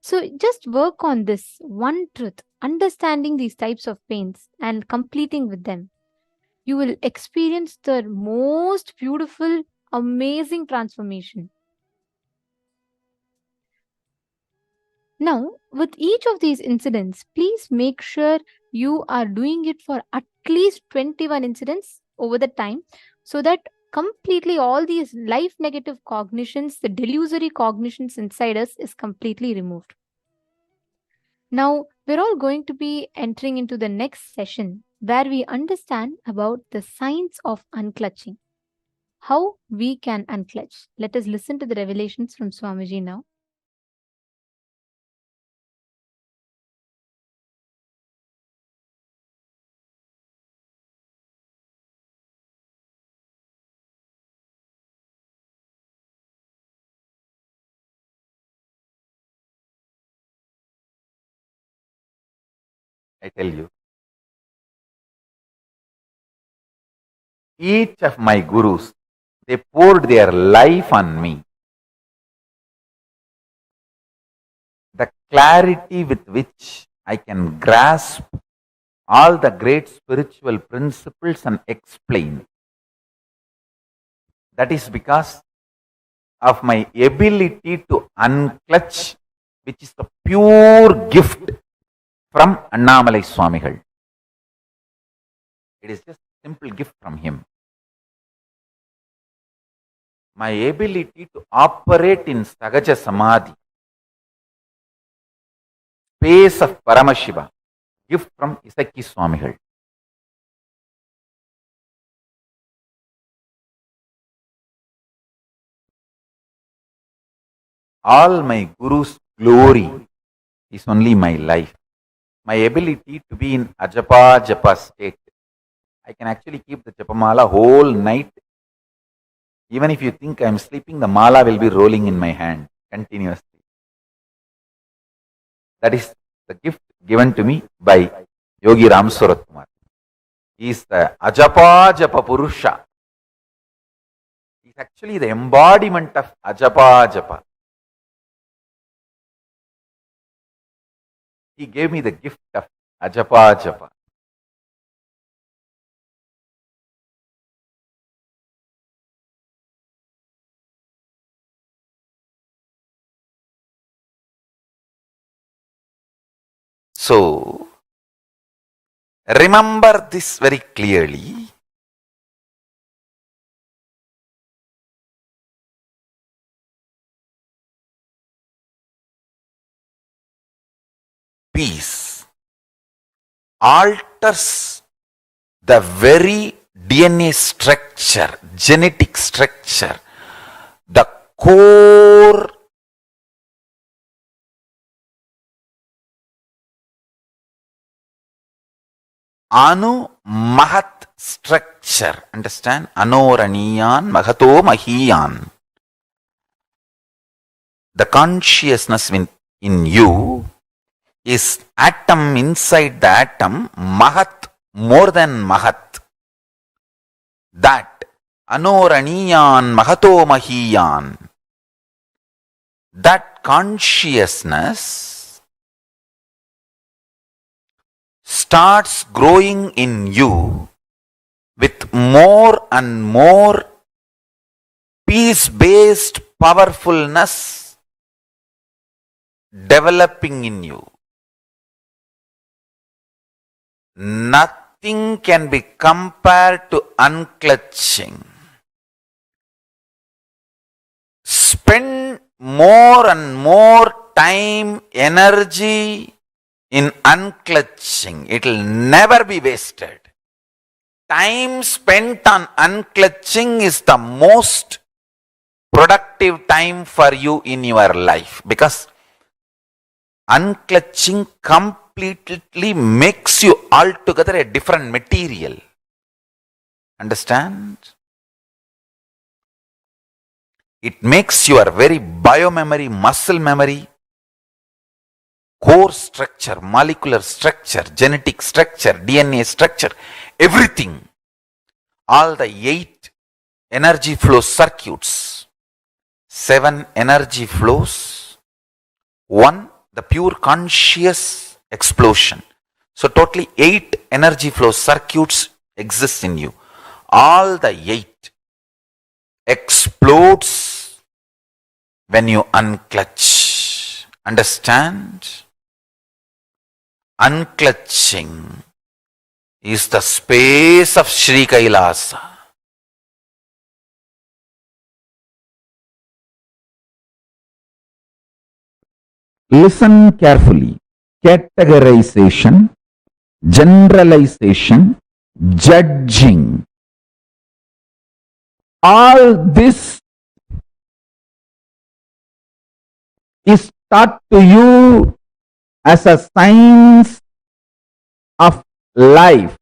So just work on this one truth, understanding these types of pains and completing with them. You will experience the most beautiful, amazing transformation. Now, with each of these incidents, please make sure you are doing it for at least 21 incidents over the time, so that completely all these life negative cognitions, the delusory cognitions inside us is completely removed. Now, we're all going to be entering into the next session where we understand about the science of unclutching. How we can unclutch. Let us listen to the revelations from Swamiji now. I tell you, each of my gurus, they poured their life on me. The clarity with which I can grasp all the great spiritual principles and explain. That is because of my ability to unclutch, which is the pure gift from Annamalai Swamigal. It is just a simple gift from him. My ability to operate in Sahaja Samadhi, space of Paramashiva, gift from Isaki Swamigal. All my Guru's glory is only my life. My ability to be in Ajapa Japa state. I can actually keep the Japamala whole night. Even if you think I am sleeping, the mala will be rolling in my hand continuously. That is the gift given to me by Yogi Ram Surat Kumar. He is the Ajapa Japa Purusha. He is actually the embodiment of Ajapa Japa. He gave me the gift of Ajapa Japa. So, remember this very clearly. Peace alters the very DNA structure, genetic structure, the core Anu Mahat structure. Understand? Anoraniyan Mahato Mahiyan. The consciousness in you is atom inside the atom, Mahat, more than Mahat. That Anoraniyan Mahato Mahiyan. That consciousness starts growing in you with more and more peace-based powerfulness developing in you. Nothing can be compared to unclutching. Spend more and more time, energy in unclutching. It will never be wasted. Time spent on unclutching is the most productive time for you in your life, because unclutching completely makes you altogether a different material. Understand? It makes your very biomemory, muscle memory, core structure, molecular structure, genetic structure, DNA structure, everything, all the 8 energy flow circuits, 7 energy flows, 1 the pure conscious explosion. So totally 8 energy flow circuits exist in you. All the 8 explodes when you unclutch. Understand? Unclutching is the space of Sri KAILASA. Listen carefully. Categorization, generalization, judging. All this is taught to you as a science of life.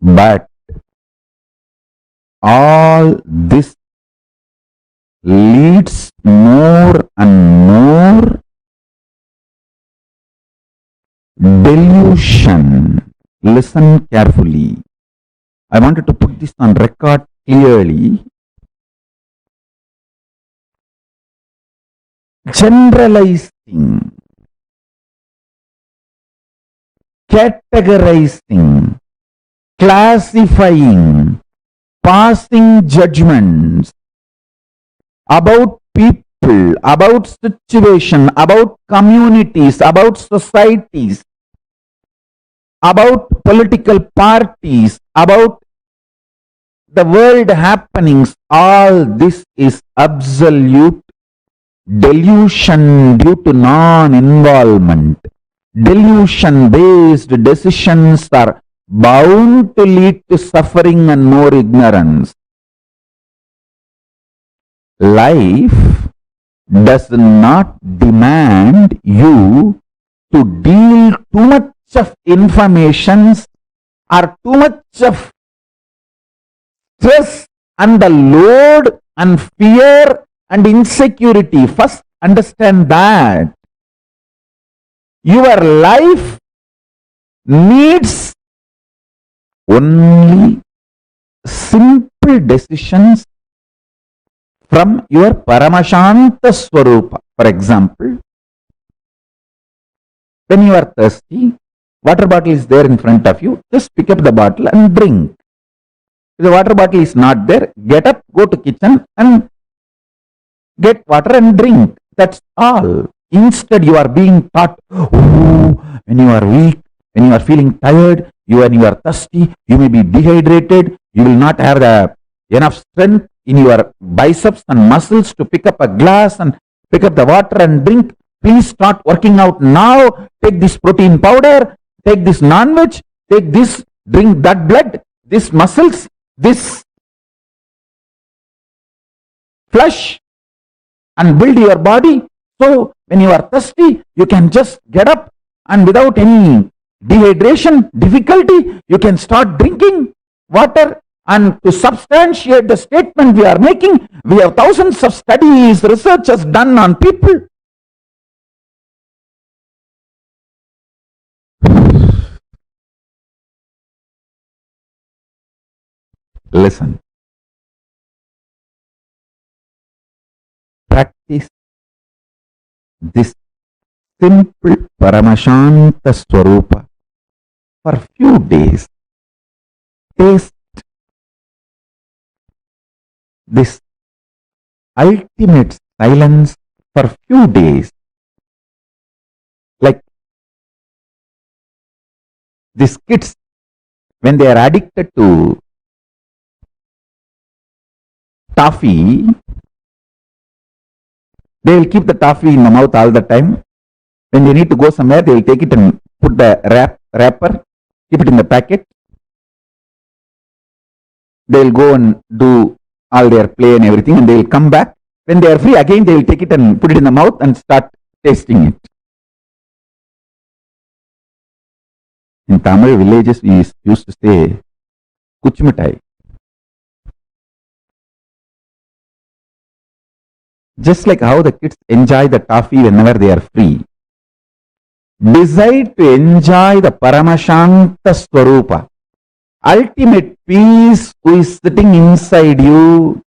But all this leads more and more delusion. Listen carefully. I wanted to put this on record clearly. Generalizing, categorizing, classifying, passing judgments about people, about situation, about communities, about societies, about political parties, about the world happenings. All this is absolute delusion due to non-involvement. Delusion-based decisions are bound to lead to suffering and more ignorance. Life does not demand you to deal too much of information or too much of stress and the load and fear and insecurity. First, understand that your life needs only simple decisions from your Paramashanta Swarupa. For example, when you are thirsty, water bottle is there in front of you, just pick up the bottle and drink. If the water bottle is not there, get up, go to kitchen and get water and drink. That's all. Instead, you are being taught, when you are weak, when you are feeling tired, when you are thirsty, you may be dehydrated, you will not have the enough strength in your biceps and muscles to pick up a glass and pick up the water and drink. Please start working out now. Take this protein powder, take this non-veg, take this, drink that blood, this muscles, this flesh, and build your body. So when you are thirsty, you can just get up and without any dehydration, difficulty, you can start drinking water. And to substantiate the statement we are making, we have thousands of studies, researches done on people. Listen. Practice this simple Paramashanta Swarupa for few days. Taste this ultimate silence for few days. Like these kids, when they are addicted to toffee, they will keep the toffee in the mouth all the time. When they need to go somewhere, they will take it and put the wrapper, keep it in the packet. they'll go and do all their play and everything, and they'll come back. When they are free, again they will take it and put it in the mouth and start tasting it. In Tamil villages, we used to say, kuchmitai. Just like how the kids enjoy the toffee whenever they are free, decide to enjoy the Paramashanta Swarupa, ultimate peace who is sitting inside you.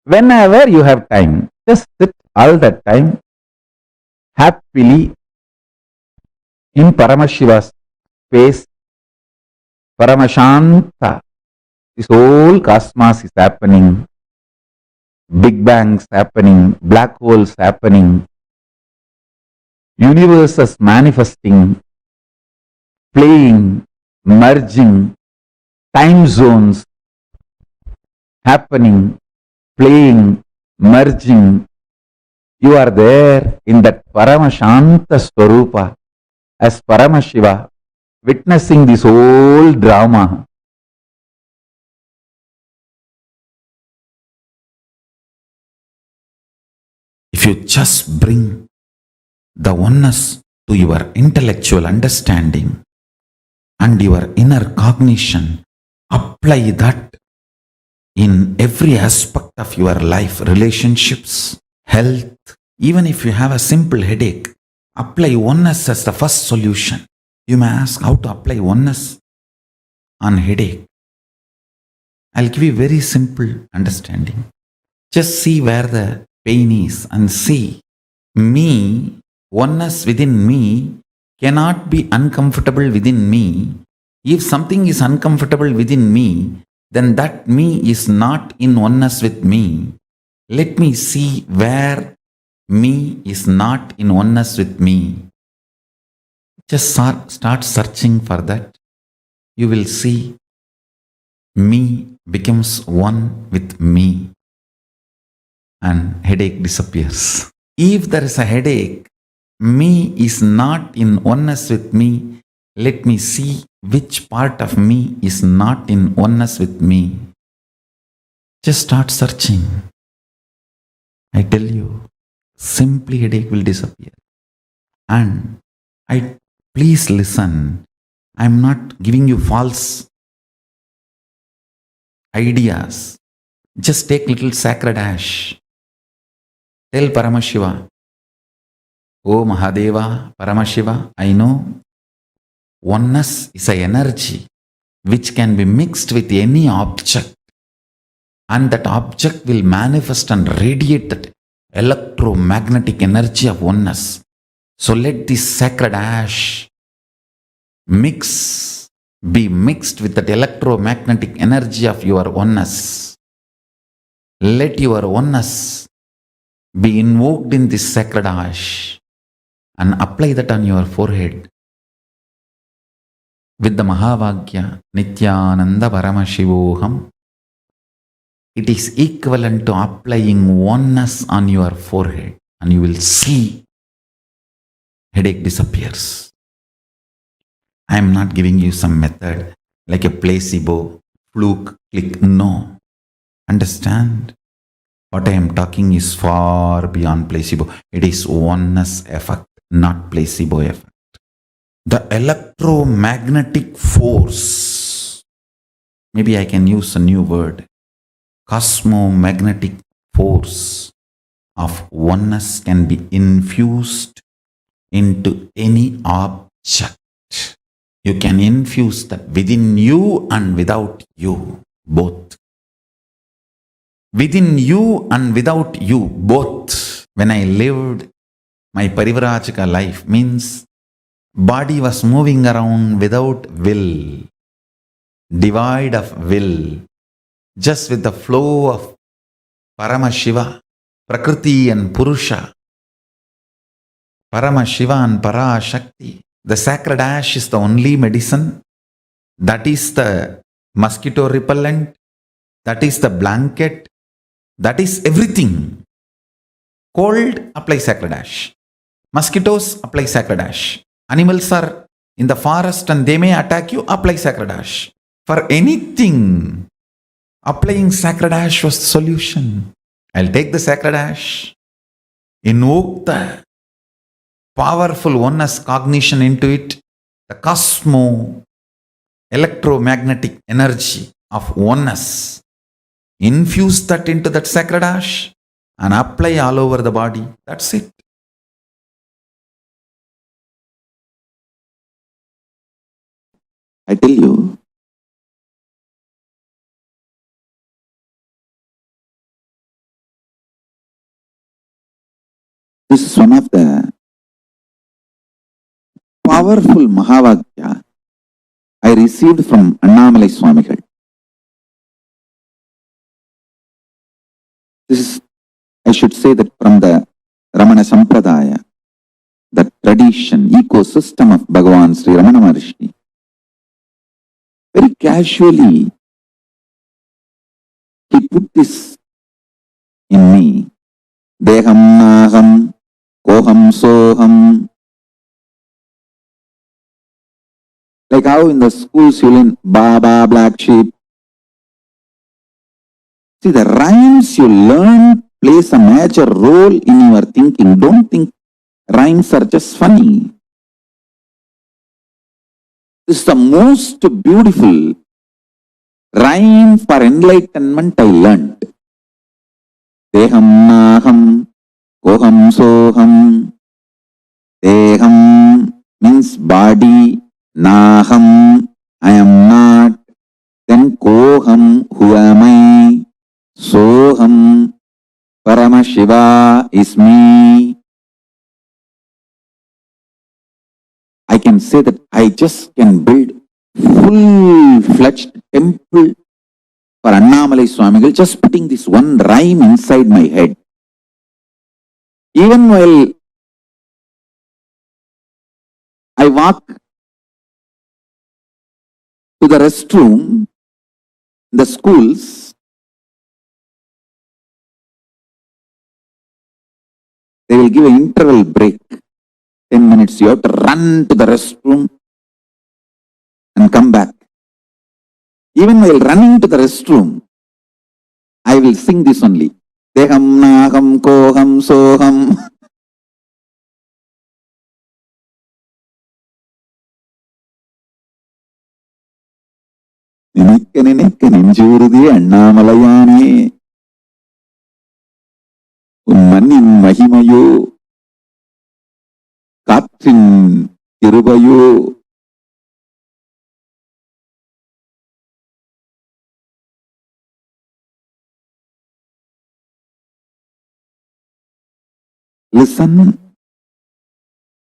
Whenever you have time, just sit all that time happily in Paramashiva's face. Paramashanta. This whole cosmos is happening. Big bangs happening, black holes happening, universes manifesting, playing, merging, time zones happening, playing, merging. You are there in that Paramashanta Swarupa as Paramashiva, witnessing this whole drama. If you just bring the oneness to your intellectual understanding and your inner cognition, apply that in every aspect of your life, relationships, health. Even if you have a simple headache, apply oneness as the first solution. You may ask how to apply oneness on headache. I'll give you very simple understanding. Just see where the pain is and see me, oneness within me cannot be uncomfortable within me. If something is uncomfortable within me, then that me is not in oneness with me. Let me see where me is not in oneness with me. Just start searching for that. You will see me becomes one with me and headache disappears. If there is a headache, me is not in oneness with me. Let me see which part of me is not in oneness with me. Just start searching. I tell you, simply headache will disappear. And please listen. I am not giving you false ideas. Just take little sacred ash. Tell Paramashiva, Oh Mahadeva, Paramashiva, I know oneness is an energy which can be mixed with any object, and that object will manifest and radiate that electromagnetic energy of oneness. So let this sacred ash be mixed with that electromagnetic energy of your oneness. Let your oneness be invoked in this sacred ash and apply that on your forehead with the Mahavagya Nithyananda Paramashivoham. It is equivalent to applying oneness on your forehead, and you will see headache disappears. I am not giving you some method like a placebo, fluke, click. No. Understand? What I am talking is far beyond placebo. It is oneness effect, not placebo effect. The electromagnetic force, maybe I can use a new word, cosmomagnetic force of oneness can be infused into any object. You can infuse that within you and without you, both. Within you and without you, both. When I lived my Parivrajaka life, means body was moving around without will, devoid of will, just with the flow of Paramashiva, Prakriti and Purusha, Paramashiva and Parashakti. The sacred ash is the only medicine. That is the mosquito repellent. That is the blanket. That is everything. Cold, apply sacred ash. Mosquitoes, apply sacred ash. Animals are in the forest and they may attack you, apply sacred ash. For anything, Applying sacred ash was the solution. I'll take the sacred ash, invoke the powerful oneness cognition into it, the electromagnetic energy of oneness. Infuse that into that sacred ash and apply all over the body. That's it. I tell you, this is one of the powerful Mahavakya I received from Annamalai Swamigal. This is, I should say, that from the Ramana Sampradaya, the tradition, ecosystem of Bhagavan Sri Ramana Maharshi. Very casually, he put this in me. Deham naham, koham soham. Like how in the schools you learn Baba, black sheep. See, the rhymes you learn plays a major role in your thinking. Don't think rhymes are just funny. This is the most beautiful rhyme for enlightenment I learned. Deham naham, koham soham. Deham means body, naham, I am not. Then koham, who am I? Soham, Paramashiva is me. I can say that I just can build full-fledged temple for Annamalai Swamigal just putting this one rhyme inside my head. Even while I walk to the restroom, in the schools, they will give an interval break. 10 minutes, you have to run to the restroom and come back. Even while running to the restroom, I will sing this only. Deham naham koham soham. Ninikka nenjurudi Annamalayane. Unmannin mahimayo. Katrin kirubayo. Listen,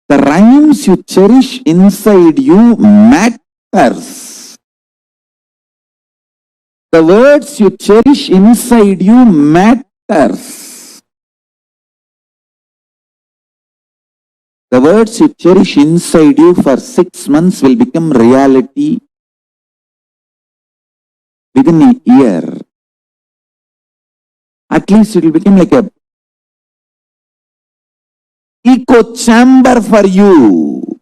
the rhymes you cherish inside you matters. The words you cherish inside you matters. The words you cherish inside you for 6 months will become reality within a year. At least it will become like a echo chamber for you.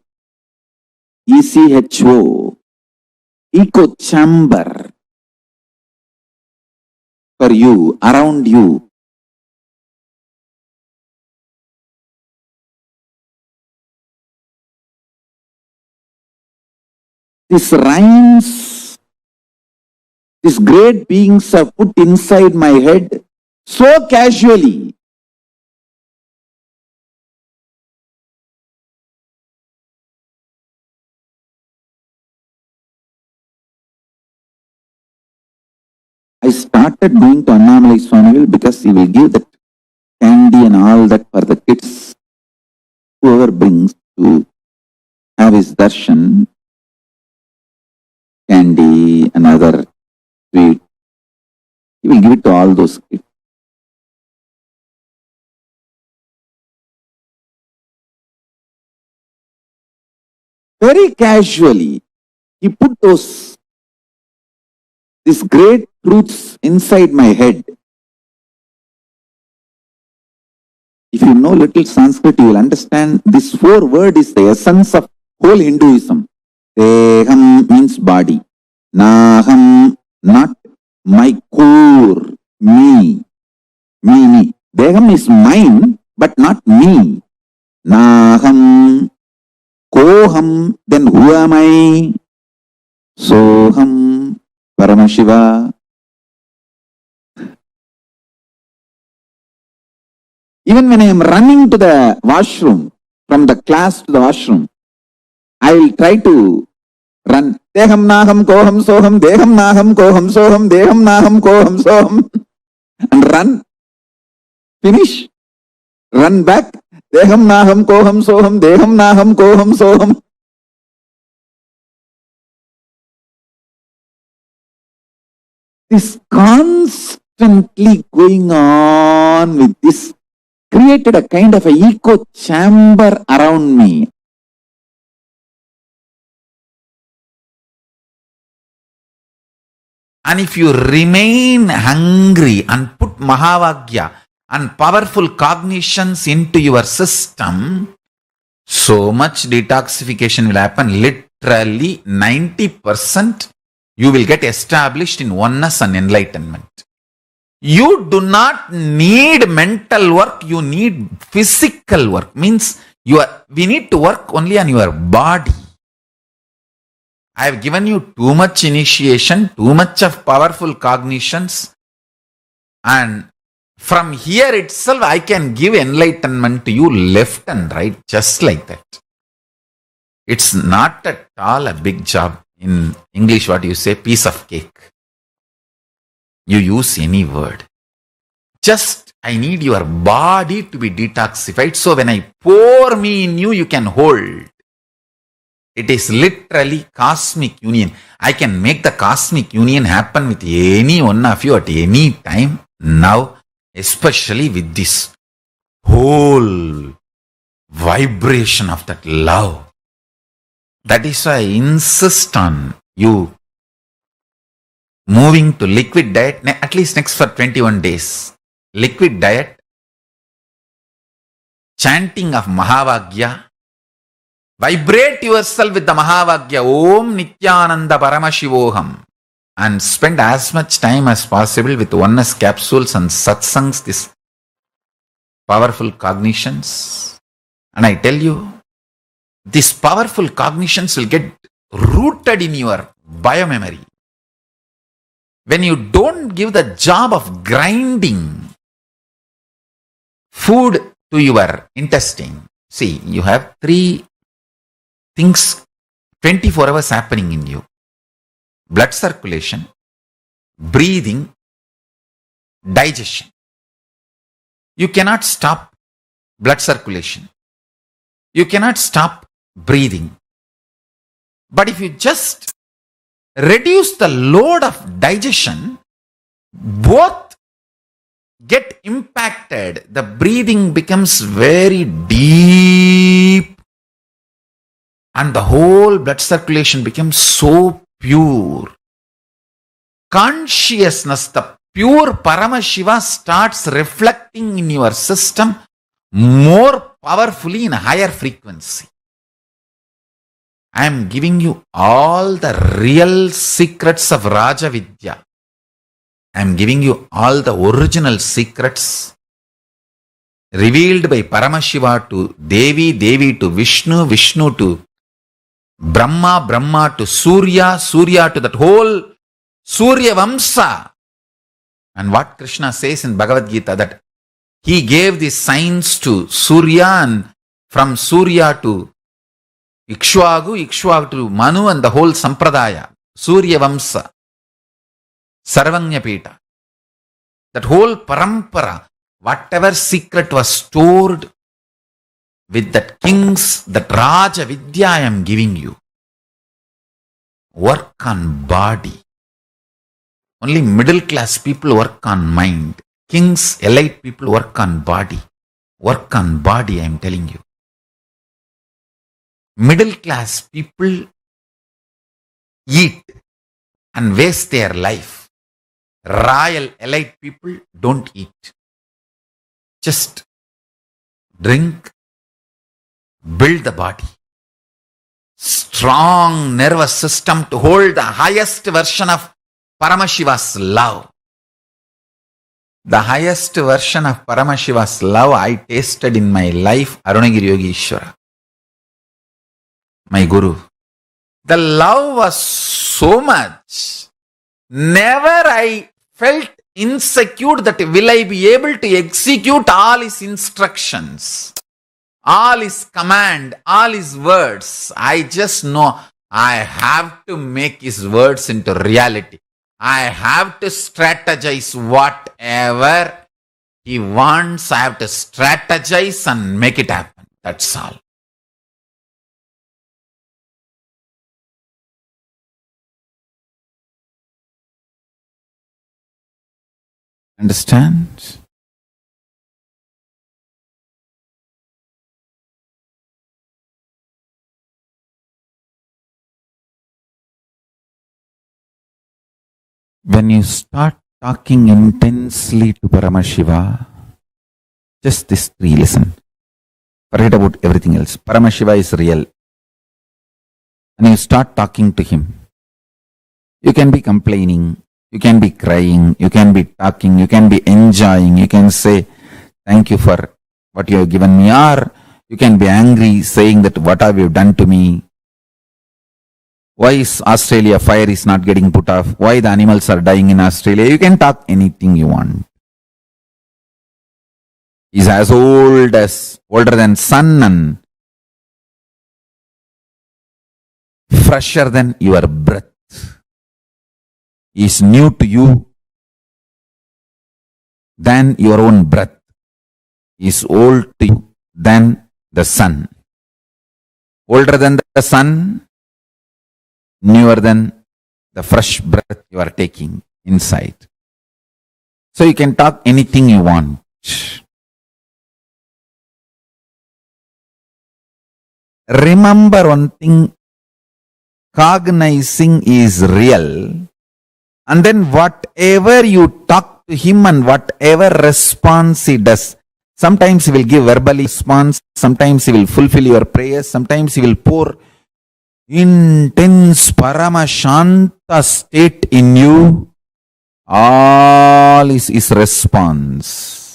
ECHO. Echo chamber for you, around you. These rhymes, these great beings are put inside my head so casually. I started going to Annamalai Swamigal because he will give that candy and all that for the kids. Whoever brings to have his darshan, candy and other sweet, he will give it to all those kids. Very casually, he put these great truths inside my head. If you know little Sanskrit, you will understand this 4 word is the essence of whole Hinduism. Deham means body. Naham, not my core, me. Deham is mine, but not me. Naham, koham, then who am I? Soham, Paramashiva. Even when I am running to the washroom, from the class to the washroom, I will try to run. Deham naham koham soham, deham naham koham soham, deham naham koham soham. And run. Finish. Run back. Deham naham koham soham, deham naham koham soham. This constantly going on with this created a kind of an echo chamber around me. And if you remain hungry and put Mahavagya and powerful cognitions into your system, so much detoxification will happen. Literally 90% you will get established in oneness and enlightenment. You do not need mental work, you need physical work. Means we need to work only on your body. I have given you too much initiation, too much of powerful cognitions, and from here itself I can give enlightenment to you left and right, just like that. It's not at all a big job. In English, what you say, piece of cake. You use any word. Just, I need your body to be detoxified, so when I pour me in you, you can hold. It is literally cosmic union. I can make the cosmic union happen with any one of you at any time now, especially with this whole vibration of that love. That is why I insist on you moving to liquid diet, at least next for 21 days. Liquid diet, chanting of Mahavagya. Vibrate yourself with the Mahavagya, Om Nithyananda Paramashivoham, and spend as much time as possible with oneness capsules and satsangs, these powerful cognitions. And I tell you, these powerful cognitions will get rooted in your biomemory. When you don't give the job of grinding food to your intestine, see, you have 3 things 24 hours happening in you. Blood circulation, breathing, digestion. You cannot stop blood circulation. You cannot stop breathing. But if you just reduce the load of digestion, both get impacted. The breathing becomes very deep and the whole blood circulation becomes so pure. Consciousness, the pure Paramashiva starts reflecting in your system more powerfully in a higher frequency. I am giving you all the real secrets of Raja Vidya. I am giving you all the original secrets revealed by Paramashiva to Devi, Devi to Vishnu, Vishnu to Brahma, Brahma to Surya, Surya to that whole Surya Vamsa. And what Krishna says in Bhagavad Gita, that he gave the signs to Surya, and from Surya to Ikshwagu, Ikshwagu to Manu, and the whole Sampradaya, Surya Vamsa, Sarvanya Pita. That whole parampara, whatever secret was stored with that kings, that Raja Vidya I am giving you. Work on body. Only middle class people work on mind. Kings, elite people work on body. Work on body, I am telling you. Middle class people eat and waste their life. Royal elite people don't eat. Just drink, build the body. Strong nervous system to hold the highest version of Paramashiva's love. The highest version of Paramashiva's love I tasted in my life, Arunagiri Yogi Ishvara, my Guru. The love was so much. Never I felt insecure that will I be able to execute all his instructions, all his command, all his words. I just know I have to make his words into reality. I have to strategize whatever he wants. I have to strategize and make it happen. That's all. Understand? When you start talking intensely to Paramashiva, just these three, listen. Forget about everything else. Paramashiva is real. And you start talking to him. You can be complaining, you can be crying, you can be talking, you can be enjoying, you can say, thank you for what you have given me, or you can be angry, saying that what have you done to me? Why is Australia fire is not getting put off? Why the animals are dying in Australia? You can talk anything you want. He's as older than sun and fresher than your breath. Is new to you than your own breath. Is old to you than the sun. Older than the sun, newer than the fresh breath you are taking inside. So you can talk anything you want. Remember one thing, cognizing is real, and then whatever you talk to him and whatever response he does, sometimes he will give verbal response, sometimes he will fulfill your prayers, sometimes he will pour intense Paramashanta state in you. All is his response.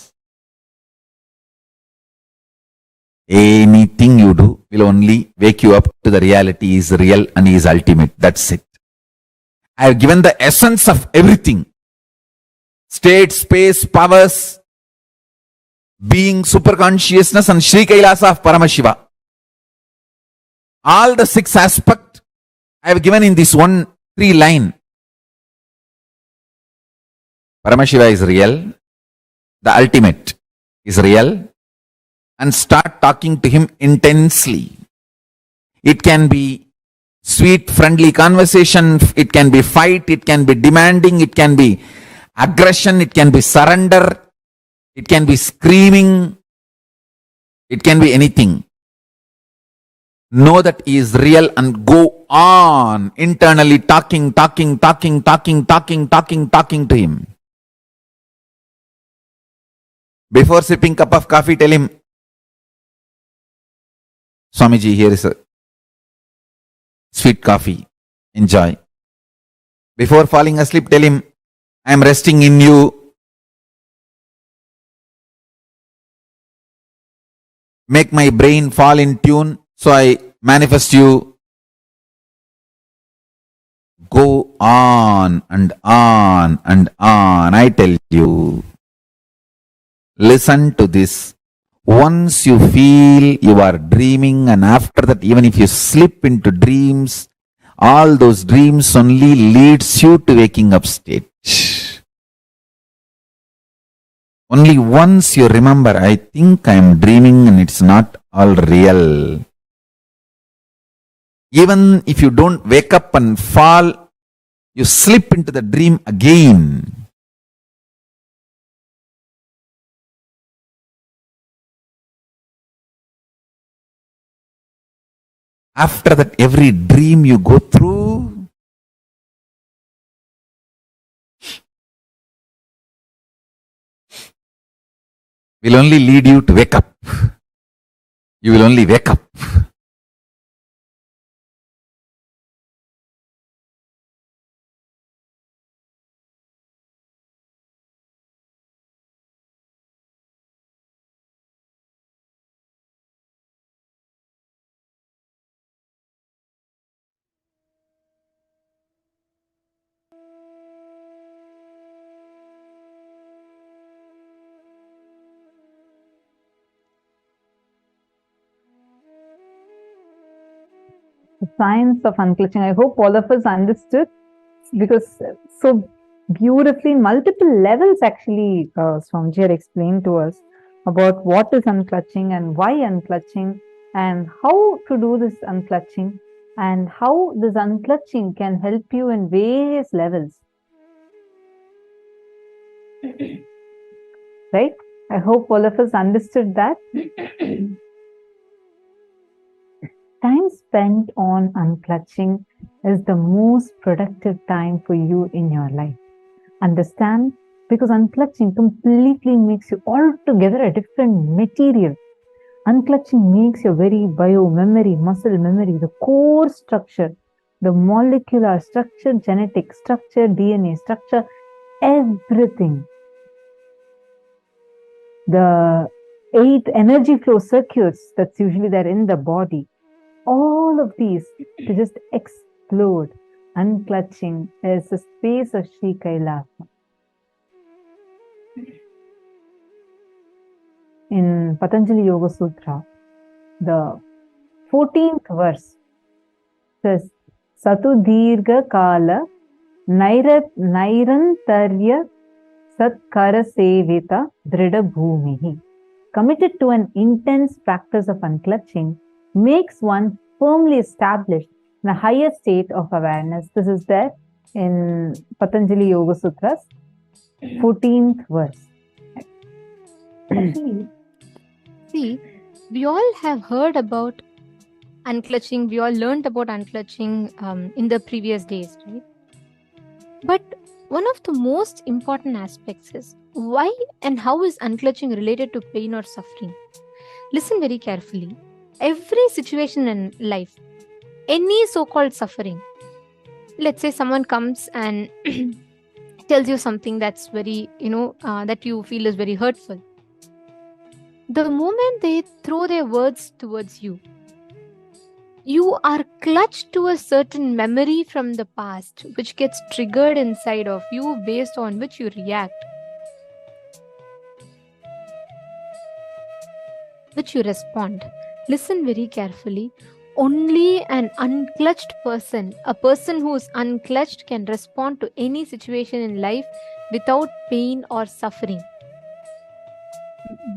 Anything you do will only wake you up to the reality. He is real and he is ultimate. That's it. I have given the essence of everything. State, space, powers, being, superconsciousness and Sri KAILASA of Paramashiva. All the 6 aspects I have given in this 3 line. Paramashiva is real. The ultimate is real. And start talking to him intensely. It can be sweet, friendly conversation. It can be fight. It can be demanding. It can be aggression. It can be surrender. It can be screaming. It can be anything. Know that he is real and go on internally talking to him. Before sipping cup of coffee, tell him, Swamiji, here is a sweet coffee. Enjoy. Before falling asleep, tell him, I am resting in you. Make my brain fall in tune, so I manifest you. Go on and on and on. I tell you. Listen to this. Once you feel you are dreaming, and after that, even if you slip into dreams, all those dreams only leads you to waking up state. Only once you remember, I think I am dreaming and it's not all real. Even if you don't wake up and fall, you slip into the dream again. After that, every dream you go through, will only lead you to wake up. You will only wake up. the science of unclutching. I hope all of us understood, because so beautifully, multiple levels actually, Swamiji had explained to us about what is unclutching and why unclutching, and how to do this unclutching, and how this unclutching can help you in various levels. Right? I hope all of us understood that. Time spent on unclutching is the most productive time for you in your life. Understand? Because unclutching completely makes you altogether a different material. Unclutching makes your very bio, memory, muscle memory, the core structure, the molecular structure, genetic structure, DNA structure, everything. The 8 energy flow circuits that's usually there in the body, all of these to just explode. Unclutching is the space of Sri KAILASA. In Patanjali Yoga Sutra, the 14th verse says, Satu Dirga Kala Nairantarya Satkara Sevita Drida Bhumihi. Committed to an intense practice of unclutching makes one firmly established in a higher state of awareness. This is there in Patanjali Yoga Sutras, 14th verse. See, we all have heard about unclutching. We all learned about unclutching in the previous days, right? But one of the most important aspects is why and how is unclutching related to pain or suffering? Listen very carefully. Every situation in life, any so-called suffering, let's say someone comes and tells you something that's very, that you feel is very hurtful. The moment they throw their words towards you, you are clutched to a certain memory from the past, which gets triggered inside of you, based on which you react, which you respond. Listen very carefully. Only an unclutched person, a person who is unclutched, can respond to any situation in life without pain or suffering.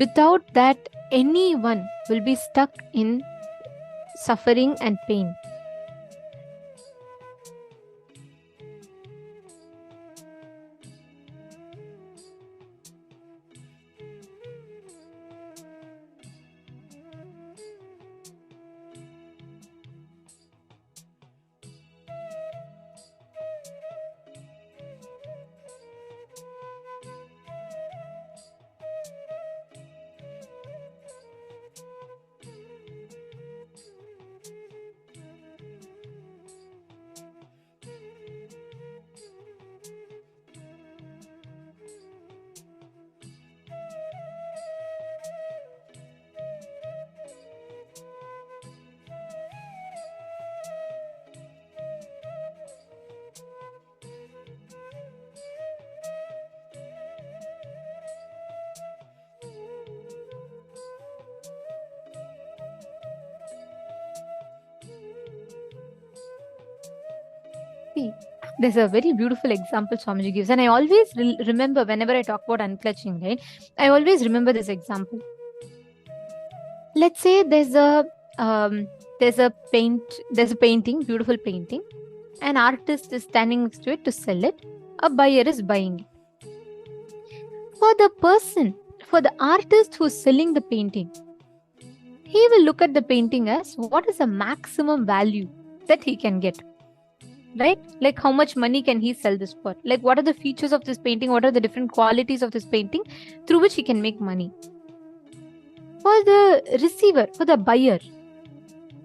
Without that, anyone will be stuck in suffering and pain. See, there's a very beautiful example Swamiji gives, and I always remember whenever I talk about unclutching, right? I always remember this example. Let's say there's a painting, beautiful painting. An artist is standing next to it to sell it. A buyer is buying it. For the artist who's selling the painting, he will look at the painting as what is the maximum value that he can get. Right? Like how much money can he sell this for? Like what are the features of this painting? What are the different qualities of this painting through which he can make money? For the receiver, for the buyer,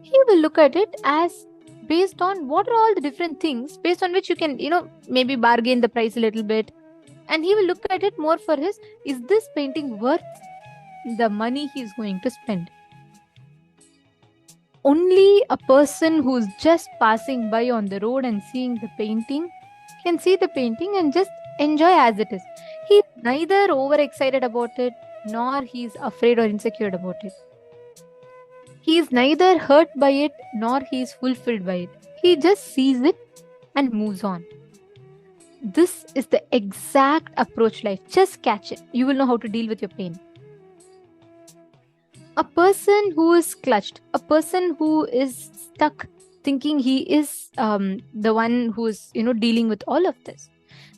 he will look at it as based on what are all the different things based on which you can, maybe bargain the price a little bit. And he will look at it more for is this painting worth the money he's going to spend? Only a person who's just passing by on the road and seeing the painting can see the painting and just enjoy as it is. He's neither overexcited about it, nor he's afraid or insecure about it. He is neither hurt by it nor he is fulfilled by it. He just sees it and moves on. This is the exact approach life. Just catch it. You will know how to deal with your pain. A person who is clutched, a person who is stuck thinking he is the one who is dealing with all of this.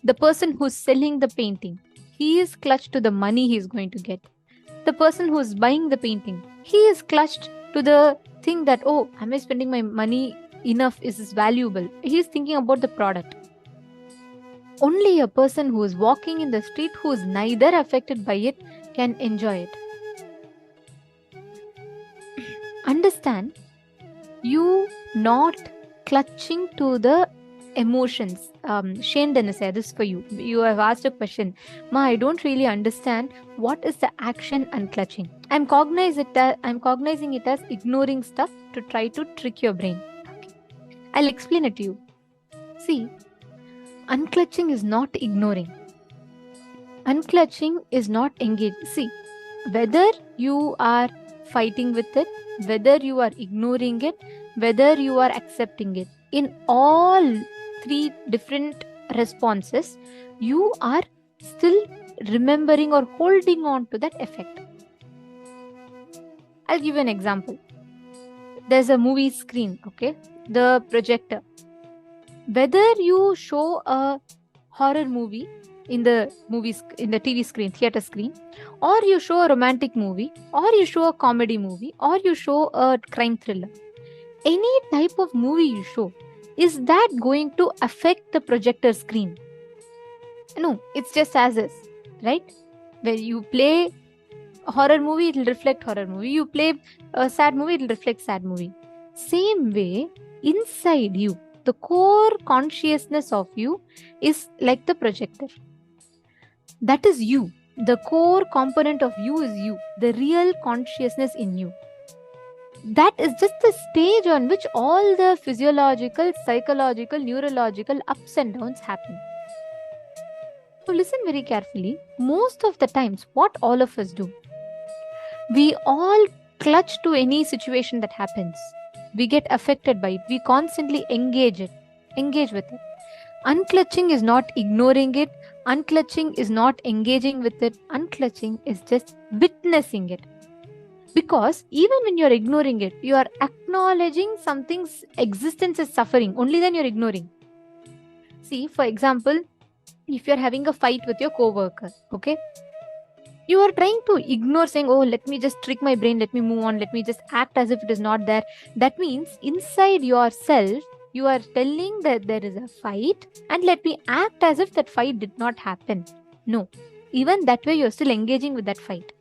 The person who is selling the painting, he is clutched to the money he is going to get. The person who is buying the painting, he is clutched to the thing that, oh, am I spending my money enough? Is this valuable? He is thinking about the product. Only a person who is walking in the street, who is neither affected by it, can enjoy it. Understand, you not clutching to the emotions. Shane Dennis, this is for you. You have asked a question. Ma, I don't really understand what is the action unclutching. I'm cognizing it as ignoring stuff to try to trick your brain. Okay. I'll explain it to you. See, unclutching is not ignoring. Unclutching is not engaged. See, whether you are fighting with it, whether you are ignoring it, whether you are accepting it, in all three different responses, you are still remembering or holding on to that effect. I'll give you an example. There's a movie screen, okay? The projector. Whether you show a horror movie in the TV screen, theater screen, or you show a romantic movie, or you show a comedy movie, or you show a crime thriller, any type of movie you show, is that going to affect the projector screen? No, it's just as is, right? When you play a horror movie, it will reflect horror movie. You play a sad movie, it will reflect sad movie. Same way, inside you, the core consciousness of you is like the projector. That is you. The core component of you is you, the real consciousness in you. That is just the stage on which all the physiological, psychological, neurological ups and downs happen. So listen very carefully. Most of the times, what all of us do, we all clutch to any situation that happens. We get affected by it. We constantly engage with it. Unclutching is not ignoring it. Unclutching is not engaging with it. Unclutching is just witnessing it. Because even when you're ignoring it, you are acknowledging something's existence is suffering. Only then you're ignoring. See, for example, if you're having a fight with your co-worker, okay? You are trying to ignore saying, oh, let me just trick my brain, let me move on, let me just act as if it is not there. That means inside yourself, you are telling that there is a fight and let me act as if that fight did not happen. No, even that way you're still engaging with that fight.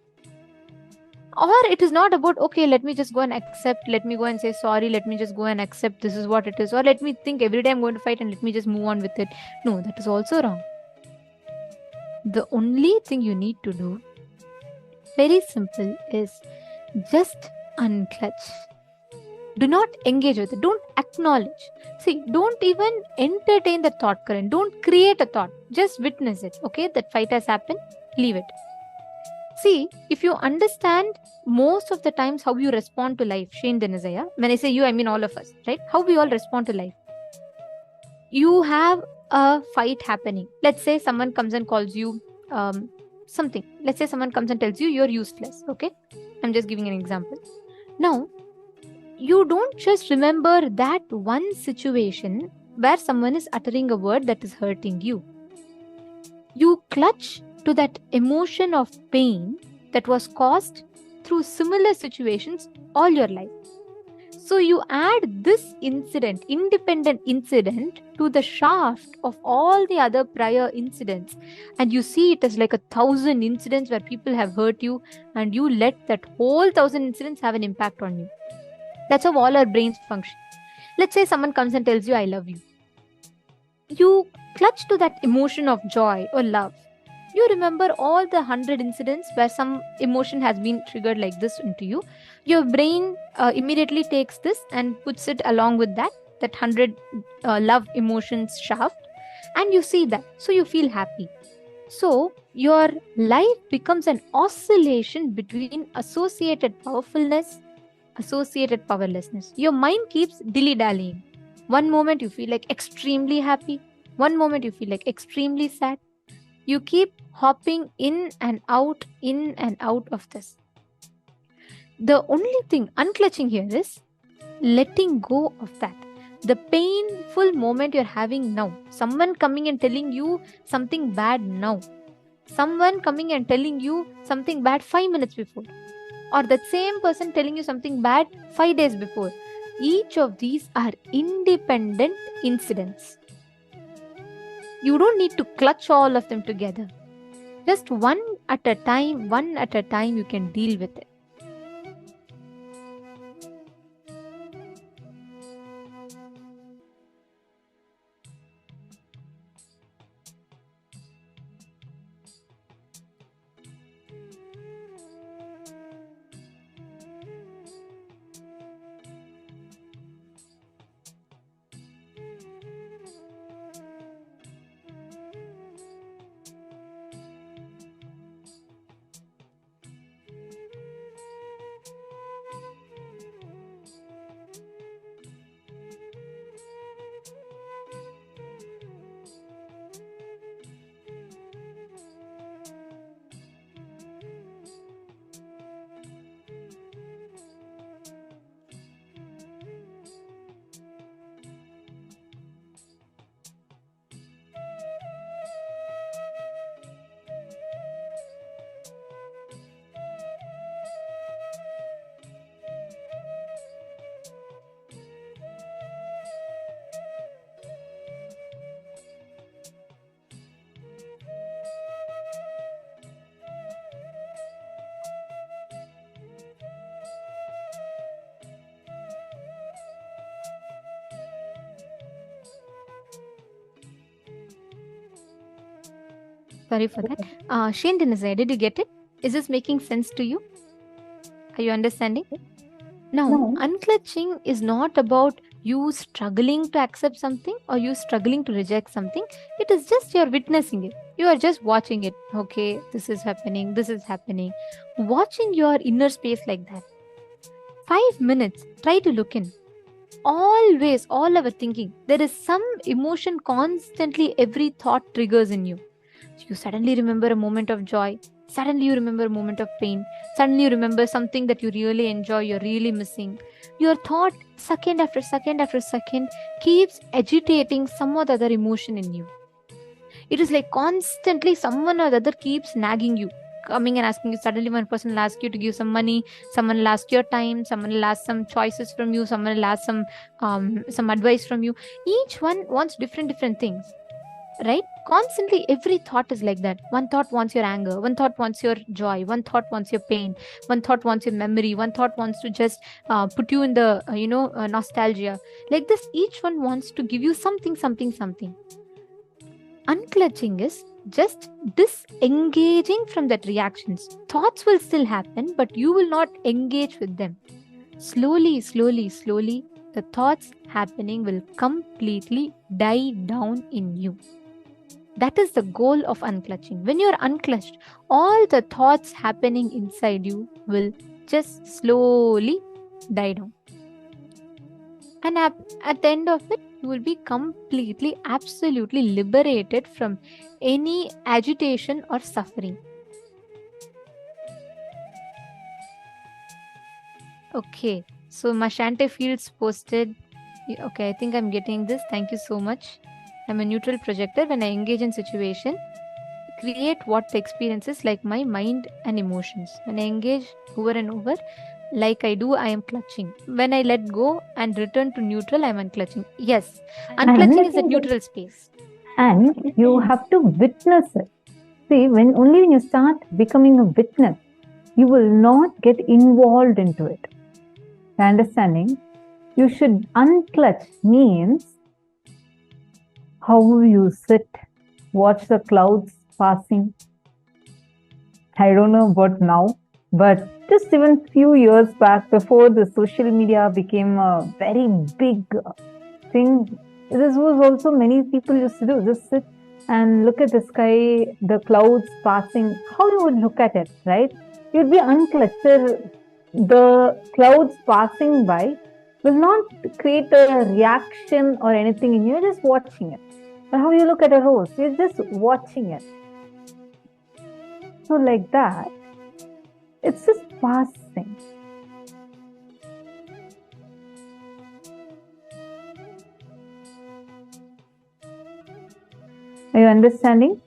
Or it is not about, okay, let me just go and accept, let me go and say sorry, let me just go and accept this is what it is, or let me think every day I'm going to fight and let me just move on with it. No, that is also wrong. The only thing you need to do, very simple, is just unclutch. Do not engage with it. Don't acknowledge. See, don't even entertain the thought current. Don't create a thought. Just witness it. Okay, that fight has happened. Leave it. See, if you understand most of the times how you respond to life, Shane Denizaya, when I say you, I mean all of us, right? How we all respond to life. You have a fight happening. Let's say someone comes and calls you something. Let's say someone comes and tells you you're useless. Okay, I'm just giving an example. Now, you don't just remember that one situation where someone is uttering a word that is hurting you. You clutch to that emotion of pain that was caused through similar situations all your life. So you add this incident, independent incident, to the shaft of all the other prior incidents, and you see it as like 1,000 incidents where people have hurt you, and you let that whole 1,000 incidents have an impact on you. That's how all our brains function. Let's say someone comes and tells you, I love you. You clutch to that emotion of joy or love. You remember all the 100 incidents where some emotion has been triggered like this into you. Your brain immediately takes this and puts it along with that 100 love emotions shaft, and you see that. So you feel happy. So your life becomes an oscillation between associated powerfulness, associated powerlessness. Your mind keeps dilly-dallying. One moment you feel like extremely happy, one moment you feel like extremely sad. You keep hopping in and out of this. The only thing unclutching here is letting go of that. The painful moment you're having now, someone coming and telling you something bad now, someone coming and telling you something bad 5 minutes before, or that same person telling you something bad 5 days before. Each of these are independent incidents. You don't need to clutch all of them together. Just one at a time, you can deal with it. Sorry for that. Shane Dinazai, did you get it? Is this making sense to you? Are you understanding? Now, unclutching is not about you struggling to accept something or you struggling to reject something. It is just you're witnessing it. You are just watching it. Okay, this is happening, this is happening. Watching your inner space like that. 5 minutes, try to look in. Always, all our thinking, there is some emotion constantly, every thought triggers in you. You suddenly remember a moment of joy, suddenly you remember a moment of pain, suddenly you remember something that you really enjoy, you're really missing. Your thought, second after second after second, keeps agitating some or the other emotion in you. It is like constantly someone or the other keeps nagging you, coming and asking you. Suddenly one person will ask you to give some money, someone will ask your time, someone will ask some choices from you, someone will ask some advice from you. Each one wants different things. Right? Constantly every thought is like that. One thought wants your anger, one thought wants your joy, one thought wants your pain, one thought wants your memory, one thought wants to just put you in the nostalgia. Like this, each one wants to give you something. Unclutching is just disengaging from that reactions. Thoughts will still happen, but you will not engage with them. Slowly, the thoughts happening will completely die down in you. That is the goal of unclutching. When you are unclutched, all the thoughts happening inside you will just slowly die down. And at the end of it, you will be completely, absolutely liberated from any agitation or suffering. Okay, so Mashante Fields posted. Okay, I think I'm getting this. Thank you so much. I'm a neutral projector. When I engage in situation, create what the experiences like my mind and emotions. When I engage over and over, like I do, I am clutching. When I let go and return to neutral, I am unclutching. Yes, unclutching is a neutral space. And you have to witness it. See, only when you start becoming a witness, you will not get involved into it. The understanding, you should unclutch means how you sit, watch the clouds passing. I don't know about now, but just even few years back, before the social media became a very big thing, this was also many people used to do. Just sit and look at the sky, the clouds passing. How you would look at it, right? You'd be unclutched. the clouds passing by will not create a reaction or anything in you. You're just watching it. Or how you look at a rose, you're just watching it. So, like that, it's just passing. Are you understanding?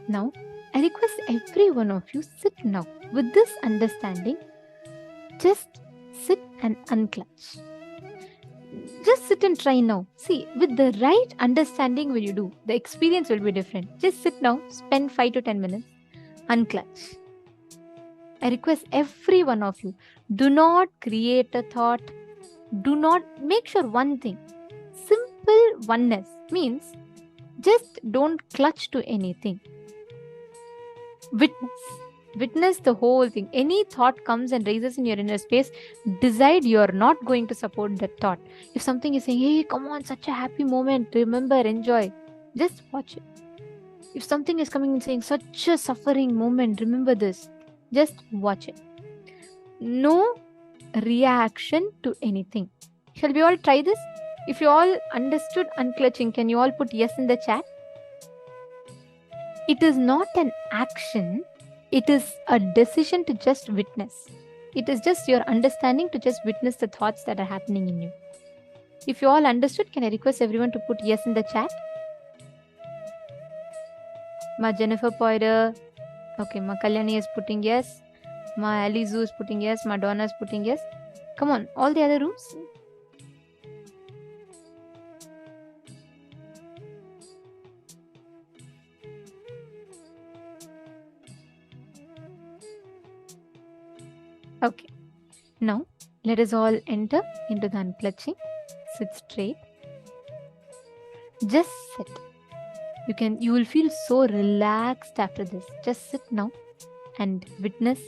Now, I request every one of you sit now with this understanding. Just sit and unclutch. Just sit and try now. See, with the right understanding when you do, the experience will be different. Just sit now, spend 5 to 10 minutes, unclutch. I request every one of you, do not create a thought. Do not make sure one thing. Simple oneness means just don't clutch to anything. Witness the whole thing. Any thought comes and raises in your inner space, decide you're not going to support that thought. If something is saying, hey, come on, such a happy moment, remember, enjoy, just watch it. If something is coming and saying, such a suffering moment, remember this, just watch it. No reaction to anything. Shall we all try this? If you all understood unclutching, can you all put yes in the chat? It is not an action, it is a decision to just witness. It is just your understanding to just witness the thoughts that are happening in you. If you all understood, can I request everyone to put yes in the chat? Ma Jennifer Poirier, okay, Ma Kalyani is putting yes. Ma Alizu is putting yes. Ma Donna is putting yes. Come on, all the other rooms. Okay, now let us all enter into the unclutching. Sit straight. Just sit. You will feel so relaxed after this. Just sit now and witness.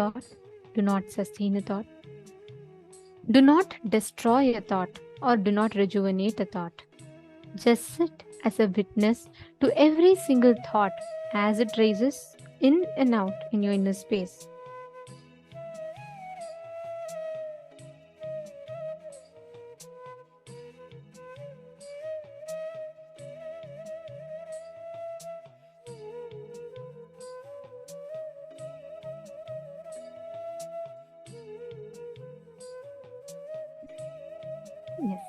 thought. Do not sustain a thought. Do not destroy a thought or do not rejuvenate a thought. Just sit as a witness to every single thought as it raises in and out in your inner space. Yes.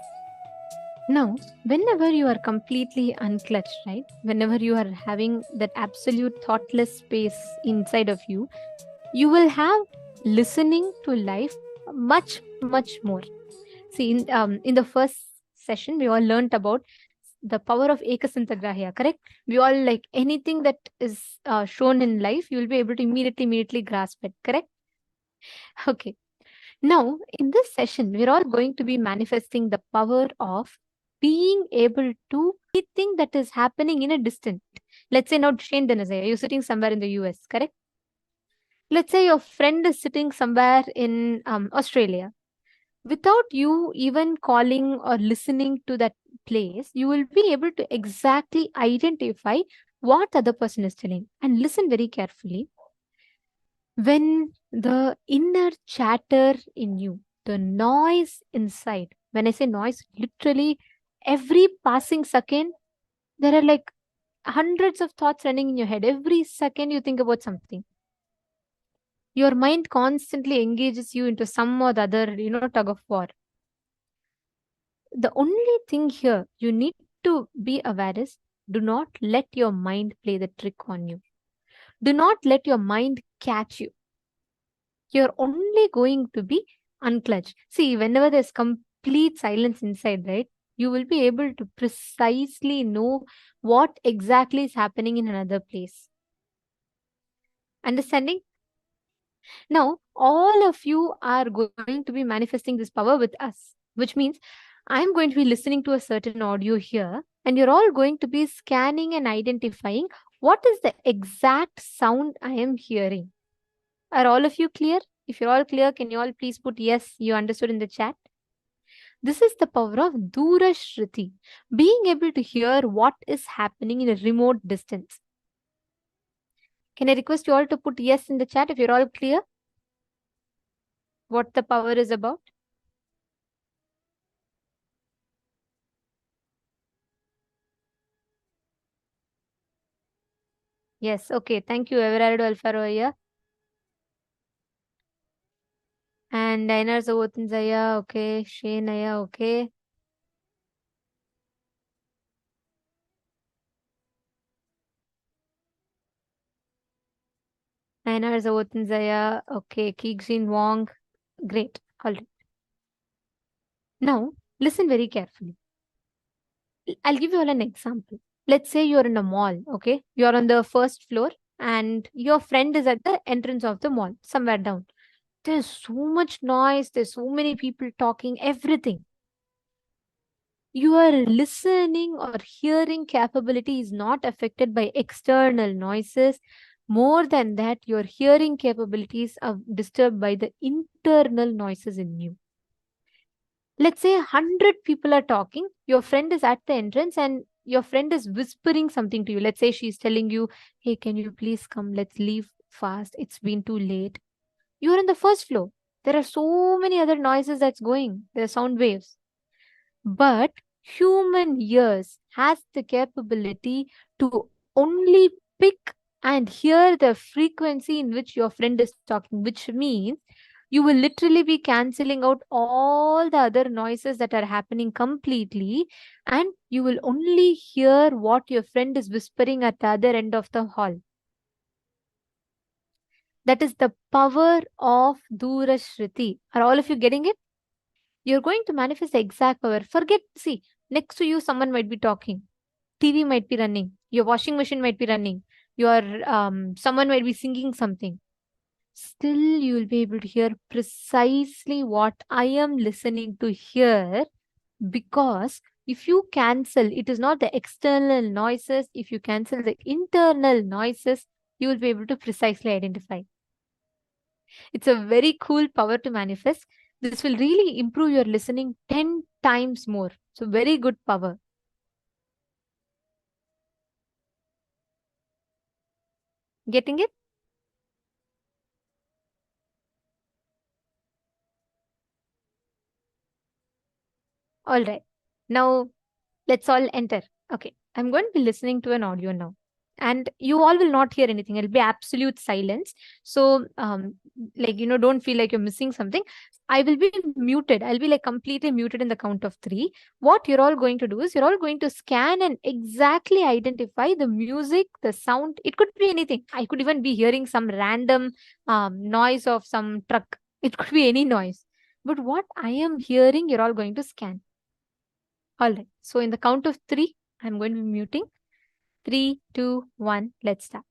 Now, whenever you are completely unclutched, right? Whenever you are having that absolute thoughtless space inside of you, you will have listening to life much, much more. See, in the first session, we all learnt about the power of ekasantagrahya, correct? We all like anything that is shown in life, you will be able to immediately grasp it, correct? Okay. Now, in this session, we're all going to be manifesting the power of being able to see anything that is happening in a distance. Let's say now, Shane Denazaya, you're sitting somewhere in the US, correct? Let's say your friend is sitting somewhere in Australia. Without you even calling or listening to that place, you will be able to exactly identify what the other person is telling. And listen very carefully. When the inner chatter in you, the noise inside, when I say noise, literally every passing second, there are like hundreds of thoughts running in your head. Every second you think about something. Your mind constantly engages you into some or the other, tug of war. The only thing here you need to be aware is, do not let your mind play the trick on you. Do not let your mind catch you. You're only going to be unclutched. See, whenever there's complete silence inside, right, you will be able to precisely know what exactly is happening in another place. Understanding? Now, all of you are going to be manifesting this power with us, which means I'm going to be listening to a certain audio here, and you're all going to be scanning and identifying what is the exact sound I am hearing. Are all of you clear? If you're all clear, can you all please put yes, you understood in the chat? This is the power of Dura Shruti, being able to hear what is happening in a remote distance. Can I request you all to put yes in the chat if you're all clear? What the power is about? Yes, okay. Thank you, Everardo Alfaroya. And Einar Zawotinzaya, okay. Shaynaya, okay. Einar Zawotinzaya, okay. Keegshin Wong, great. All right. Now, listen very carefully. I'll give you all an example. Let's say you're in a mall, okay? You're on the first floor and your friend is at the entrance of the mall, somewhere down. There's so much noise, there's so many people talking, everything. Your listening or hearing capability is not affected by external noises. More than that, your hearing capabilities are disturbed by the internal noises in you. Let's say 100 people are talking, your friend is at the entrance and your friend is whispering something to you. Let's say she's telling you, hey, can you please come? Let's leave fast. It's been too late. You're on the first floor. There are so many other noises that's going. There are sound waves. But human ears has the capability to only pick and hear the frequency in which your friend is talking, which means you will literally be cancelling out all the other noises that are happening completely, and you will only hear what your friend is whispering at the other end of the hall. That is the power of Dura Shruti. Are all of you getting it? You're going to manifest the exact power. Forget, see, next to you, someone might be talking. TV might be running. Your washing machine might be running. Someone might be singing something. Still, you will be able to hear precisely what I am listening to hear, because if you cancel, it is not the external noises. If you cancel the internal noises, you will be able to precisely identify. It's a very cool power to manifest. This will really improve your listening 10 times more. So very good power. Getting it? All right. Now let's all enter. Okay. I'm going to be listening to an audio now. And you all will not hear anything. It'll be absolute silence. So, don't feel like you're missing something. I will be muted. I'll be like completely muted in the count of 3. What you're all going to do is you're all going to scan and exactly identify the music, the sound. It could be anything. I could even be hearing some random noise of some truck. It could be any noise. But what I am hearing, you're all going to scan. All right. So in the count of 3, I'm going to be muting. 3, 2, 1. Let's start.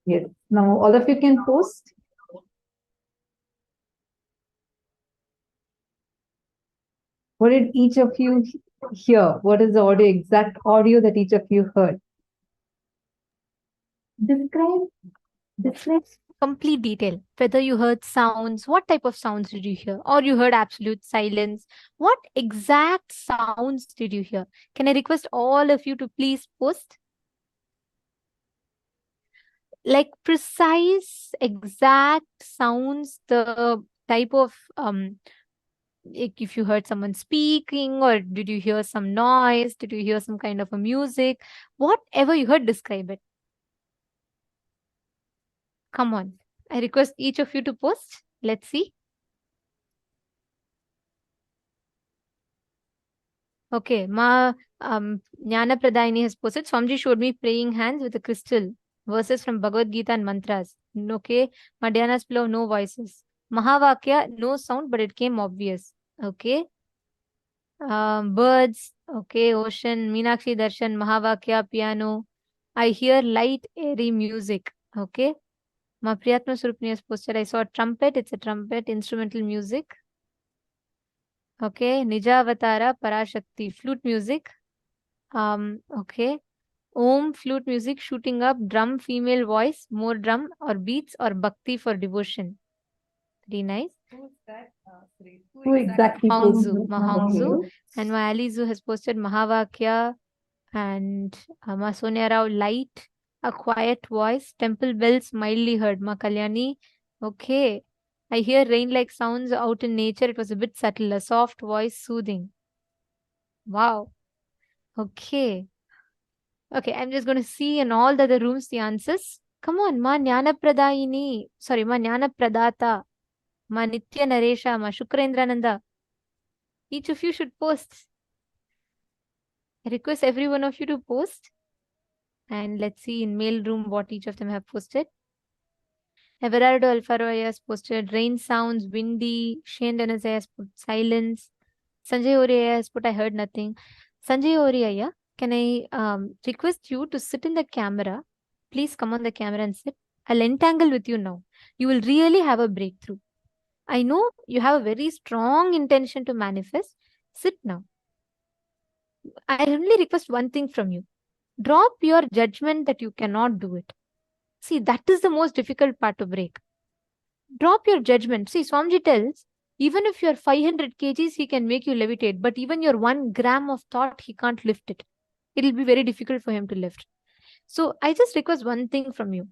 Yes. Now all of you can post. What did each of you hear? What is the audio, exact audio that each of you heard? Describe. Complete detail. Whether you heard sounds, what type of sounds did you hear? Or you heard absolute silence. What exact sounds did you hear? Can I request all of you to please post? Like precise, exact sounds, the type of if you heard someone speaking, or did you hear some noise, did you hear some kind of a music, whatever you heard, describe it. Come on, I request each of you to post. Let's see. Okay, Jnana Pradayini has posted. Swamiji showed me praying hands with a crystal, verses from Bhagavad Gita and mantras. Okay, Madhyana's flow, no voices. Mahavakya, no sound, but it came obvious. Okay. Birds, okay, ocean, Meenakshi Darshan, Mahavakya, piano. I hear light, airy music. Okay. Ma Priyatma Surupni has posted. I saw a trumpet. It's a trumpet, instrumental music. Okay. Nijavatara, Parashakti, flute music. Okay. Om, flute music, shooting up, drum, female voice, more drum or beats, or bhakti for devotion. Very nice. Who exactly Hongzu, posted? Mahongzu, and Ma Alizu has posted Mahavakya, and Ma Sonia Rao, light, a quiet voice, temple bells mildly heard. Ma Kalyani, okay. I hear rain-like sounds out in nature. It was a bit subtle, a soft voice, soothing. Wow. Okay. Okay, I'm just going to see in all the other rooms the answers. Come on, Ma Jnana Pradayini. Sorry, Ma Jnana Pradata. Ma Nitya Naresha. Ma Shukrendrananda. Each of you should post. I request every one of you to post. And let's see in mail room what each of them have posted. Everardo Alfaro has posted rain sounds, windy. Shane Dennis has put silence. Sanjay Oriya has put I heard nothing. Sanjay Oriya, can I request you to sit in the camera? Please come on the camera and sit. I'll entangle with you now. You will really have a breakthrough. I know you have a very strong intention to manifest. Sit now. I only request one thing from you. Drop your judgment that you cannot do it. See, that is the most difficult part to break. Drop your judgment. See, Swamiji tells, even if you're 500 kgs, he can make you levitate. But even your 1 gram of thought, he can't lift it. It'll be very difficult for him to lift. So I just request one thing from you.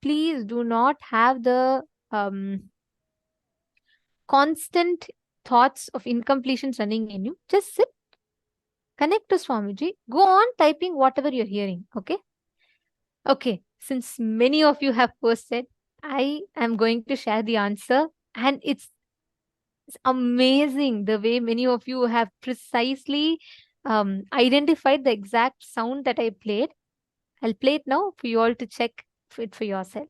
Please do not have the constant thoughts of incompletions running in you. Just sit. Connect to Swamiji. Go on typing whatever you're hearing. Okay? Okay. Since many of you have posted, I am going to share the answer. And it's amazing the way many of you have precisely identified the exact sound that I played. I'll play it now for you all to check it for yourself.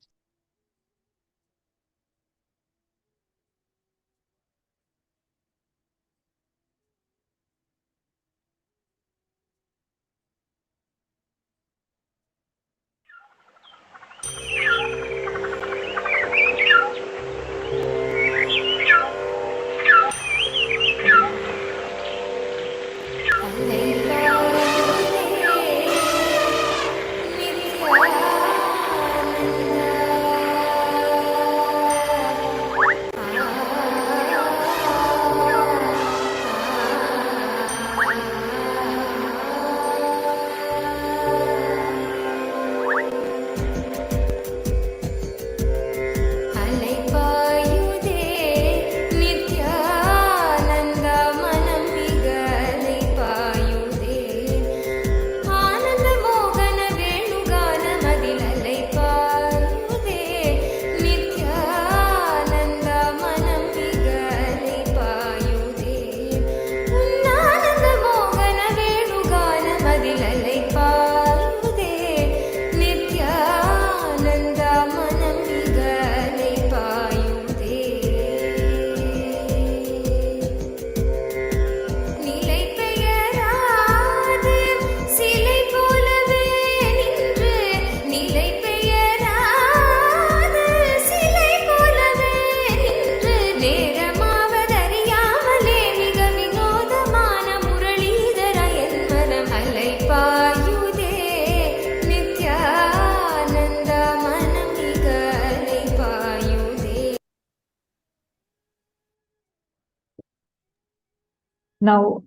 Now,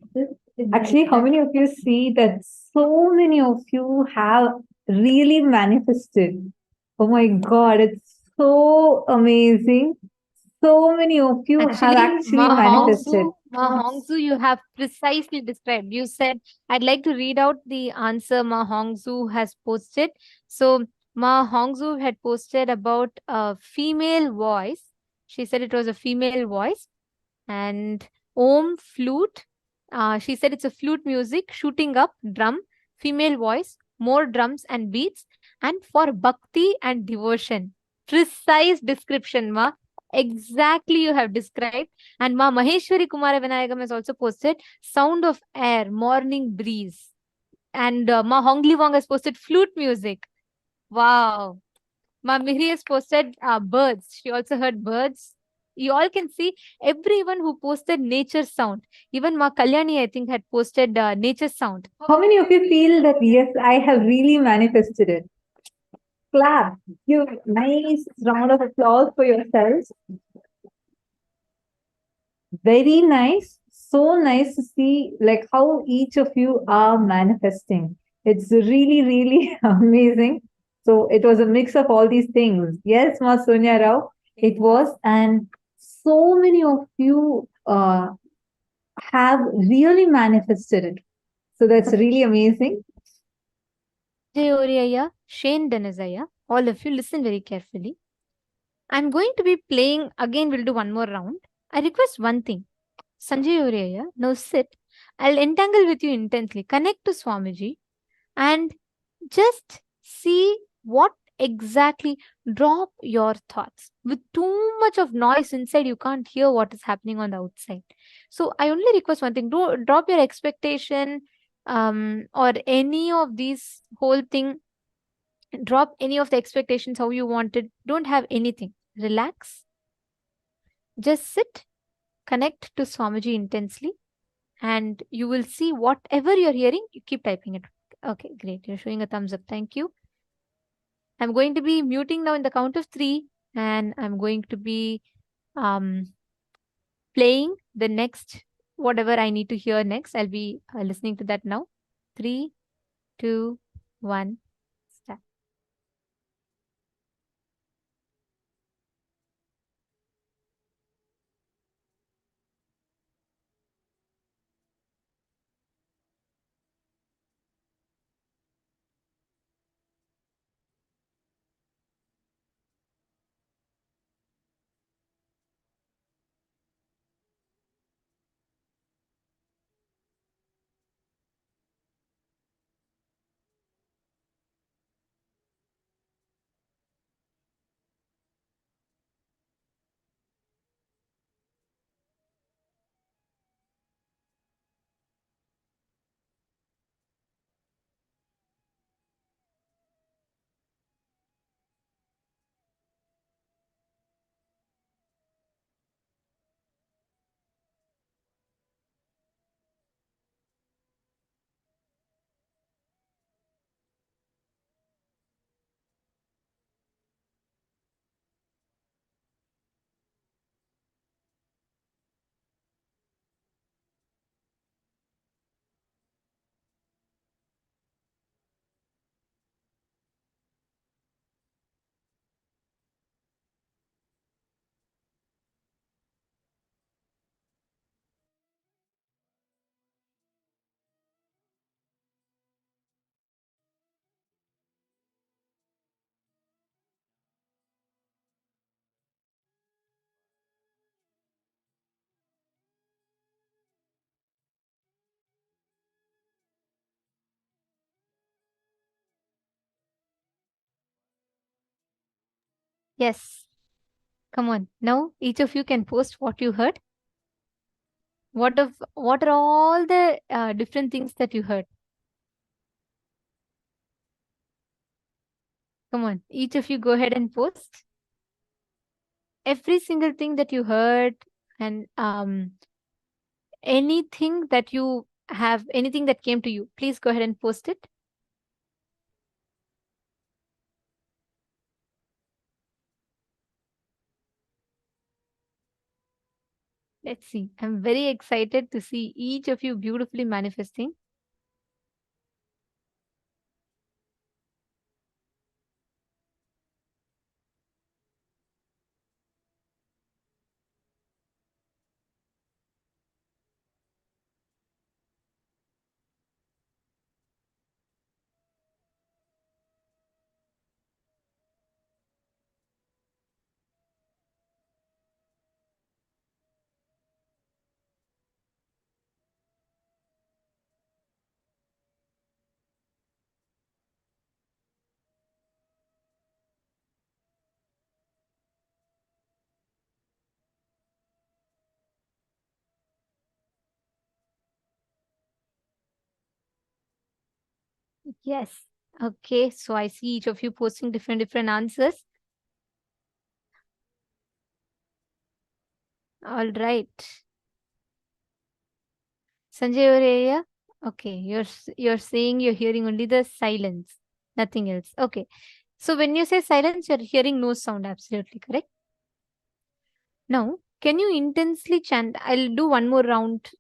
actually, how many of you see that so many of you have really manifested? Oh my God, it's so amazing. So many of you have actually manifested. Ma Hongzu, you have precisely described. You said, I'd like to read out the answer Ma Hongzu has posted. So, Ma Hongzu had posted about a female voice. She said it was a female voice. And Om flute. She said it's a flute music, shooting up, drum, female voice, more drums and beats, and for bhakti and devotion. Precise description, Ma. Exactly you have described. And Ma Maheshwari Kumara Vinayagam has also posted sound of air, morning breeze. And Ma Hongli Wong has posted flute music. Wow. Ma Mihri has posted birds. She also heard birds. You all can see everyone who posted nature sound. Even Ma Kalyani, I think, had posted nature sound. How many of you feel that, yes, I have really manifested it? Clap. Give nice round of applause for yourselves. Very nice. So nice to see like how each of you are manifesting. It's really, really amazing. So it was a mix of all these things. Yes, Ma Sonia Rao, it was. And so many of you have really manifested it. So that's really amazing. Jayoriaya, Shane Denizaya, all of you listen very carefully. I'm going to be playing again. We'll do one more round. I request one thing. Sanjay Oriya, now sit. I'll entangle with you intensely. Connect to Swamiji and just see what exactly. Drop your thoughts. With too much of noise inside, you can't hear what is happening on the outside. So I only request one thing. Drop your expectation or any of these whole thing. Drop any of the expectations how you wanted. Don't have anything. Relax. Just sit. Connect to Swamiji intensely. And you will see whatever you're hearing, you keep typing it. Okay, great. You're showing a thumbs up. Thank you. I'm going to be muting now in the count of 3, and I'm going to be playing the next, whatever I need to hear next. I'll be listening to that now. 3, 2, 1, start. Yes. Come on. Now each of you can post what you heard. What are all the different things that you heard? Come on. Each of you go ahead and post. Every single thing that you heard and anything that you have, anything that came to you, please go ahead and post it. Let's see. I'm very excited to see each of you beautifully manifesting. Yes. Okay. So I see each of you posting different answers. All right. Sanjay, your area? Okay. You're saying you're hearing only the silence, nothing else. Okay. So when you say silence, you're hearing no sound. Absolutely correct. Now, Can you intensely chant? I'll do one more round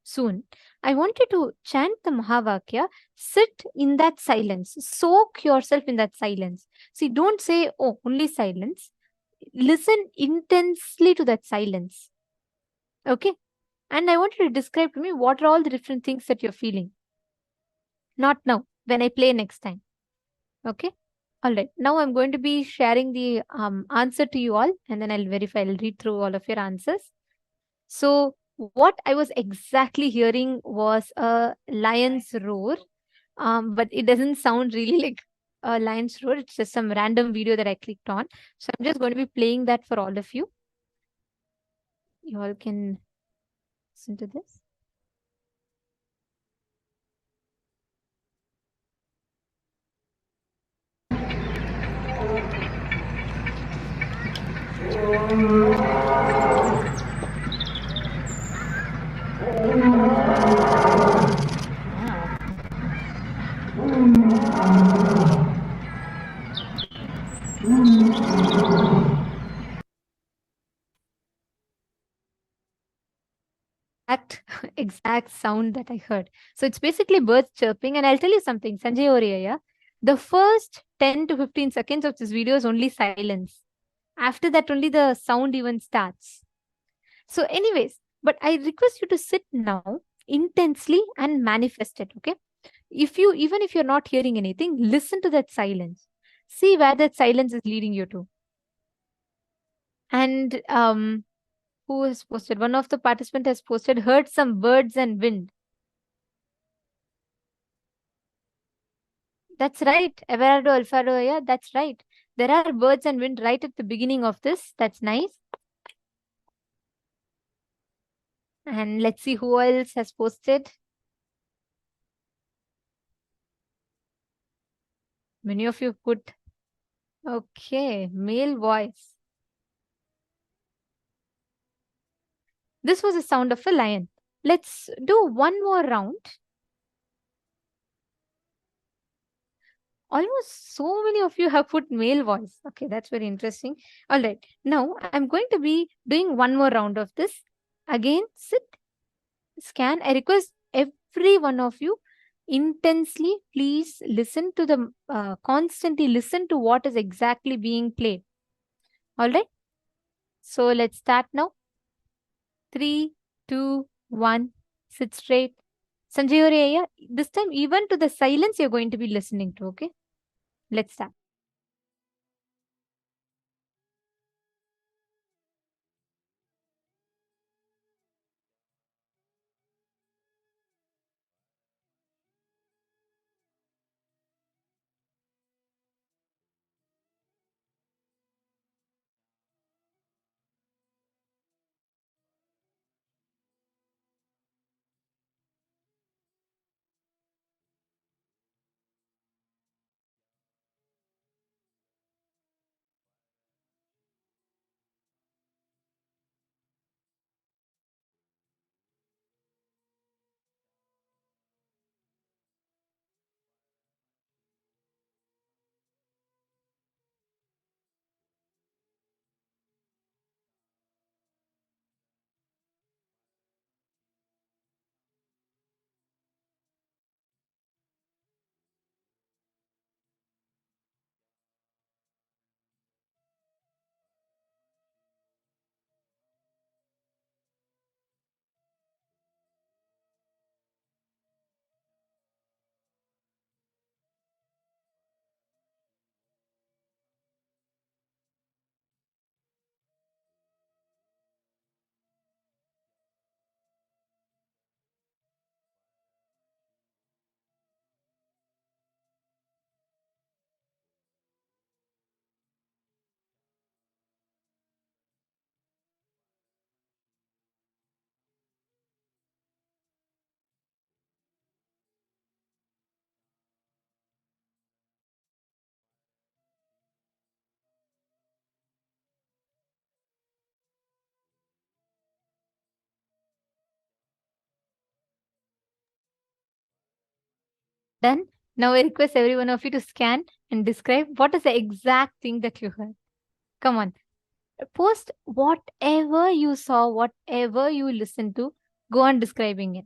soon. I want you to chant the Mahavakya, sit in that silence, soak yourself in that silence. See, don't say, oh, only silence. Listen intensely to that silence. Okay? And I want you to describe to me what are all the different things that you're feeling. Not now, when I play next time. Okay? All right. Now I'm going to be sharing the answer to you all, and then I'll verify, I'll read through all of your answers. So, what I was exactly hearing was a lion's roar, but it doesn't sound really like a lion's roar. It's just some random video that I clicked on. So, I'm just going to be playing that for all of you. You all can listen to this. Exact sound that I heard. So it's basically birds chirping. And I'll tell you something, Sanjay Oriya, the first 10 to 15 seconds of this video is only silence. After that, only the sound even starts. So, anyways, but I request you to sit now intensely and manifest it. Okay. Even if you're not hearing anything, listen to that silence. See where that silence is leading you to. And who has posted? One of the participants has posted, heard some birds and wind. That's right. Everardo Alfaro, yeah, that's right. There are birds and wind right at the beginning of this. That's nice. And let's see who else has posted. Many of you put, okay, male voice. This was the sound of a lion. Let's do one more round. Almost so many of you have put male voice. Okay, that's very interesting. All right. Now, I'm going to be doing one more round of this. Again, sit, scan. I request every one of you intensely, please listen to the, constantly listen to what is exactly being played. All right. So, let's start now. 3, 2, 1, sit straight. Sanjay Oriya, this time even to the silence you're going to be listening to, okay? Let's start. Done. Now I request every one of you to scan and describe what is the exact thing that you heard. Come on. Post whatever you saw, whatever you listened to, go on describing it.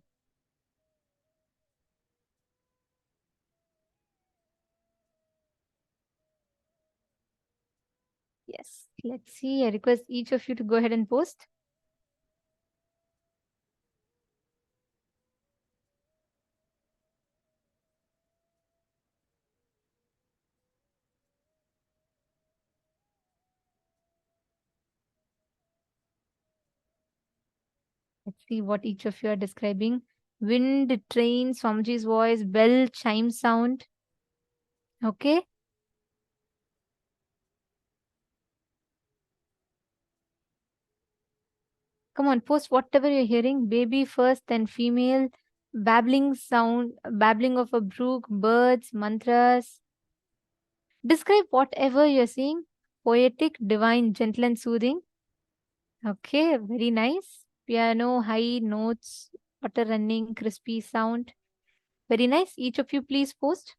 Yes, let's see. I request each of you to go ahead and post. Let's see what each of you are describing. Wind, train, Swamiji's voice, bell, chime sound. Okay. Come on, post whatever you're hearing. Baby first, then female. Babbling sound, babbling of a brook, birds, mantras. Describe whatever you're seeing. Poetic, divine, gentle and soothing. Okay, very nice. Piano, high notes, water running, crispy sound. Very nice. Each of you please post.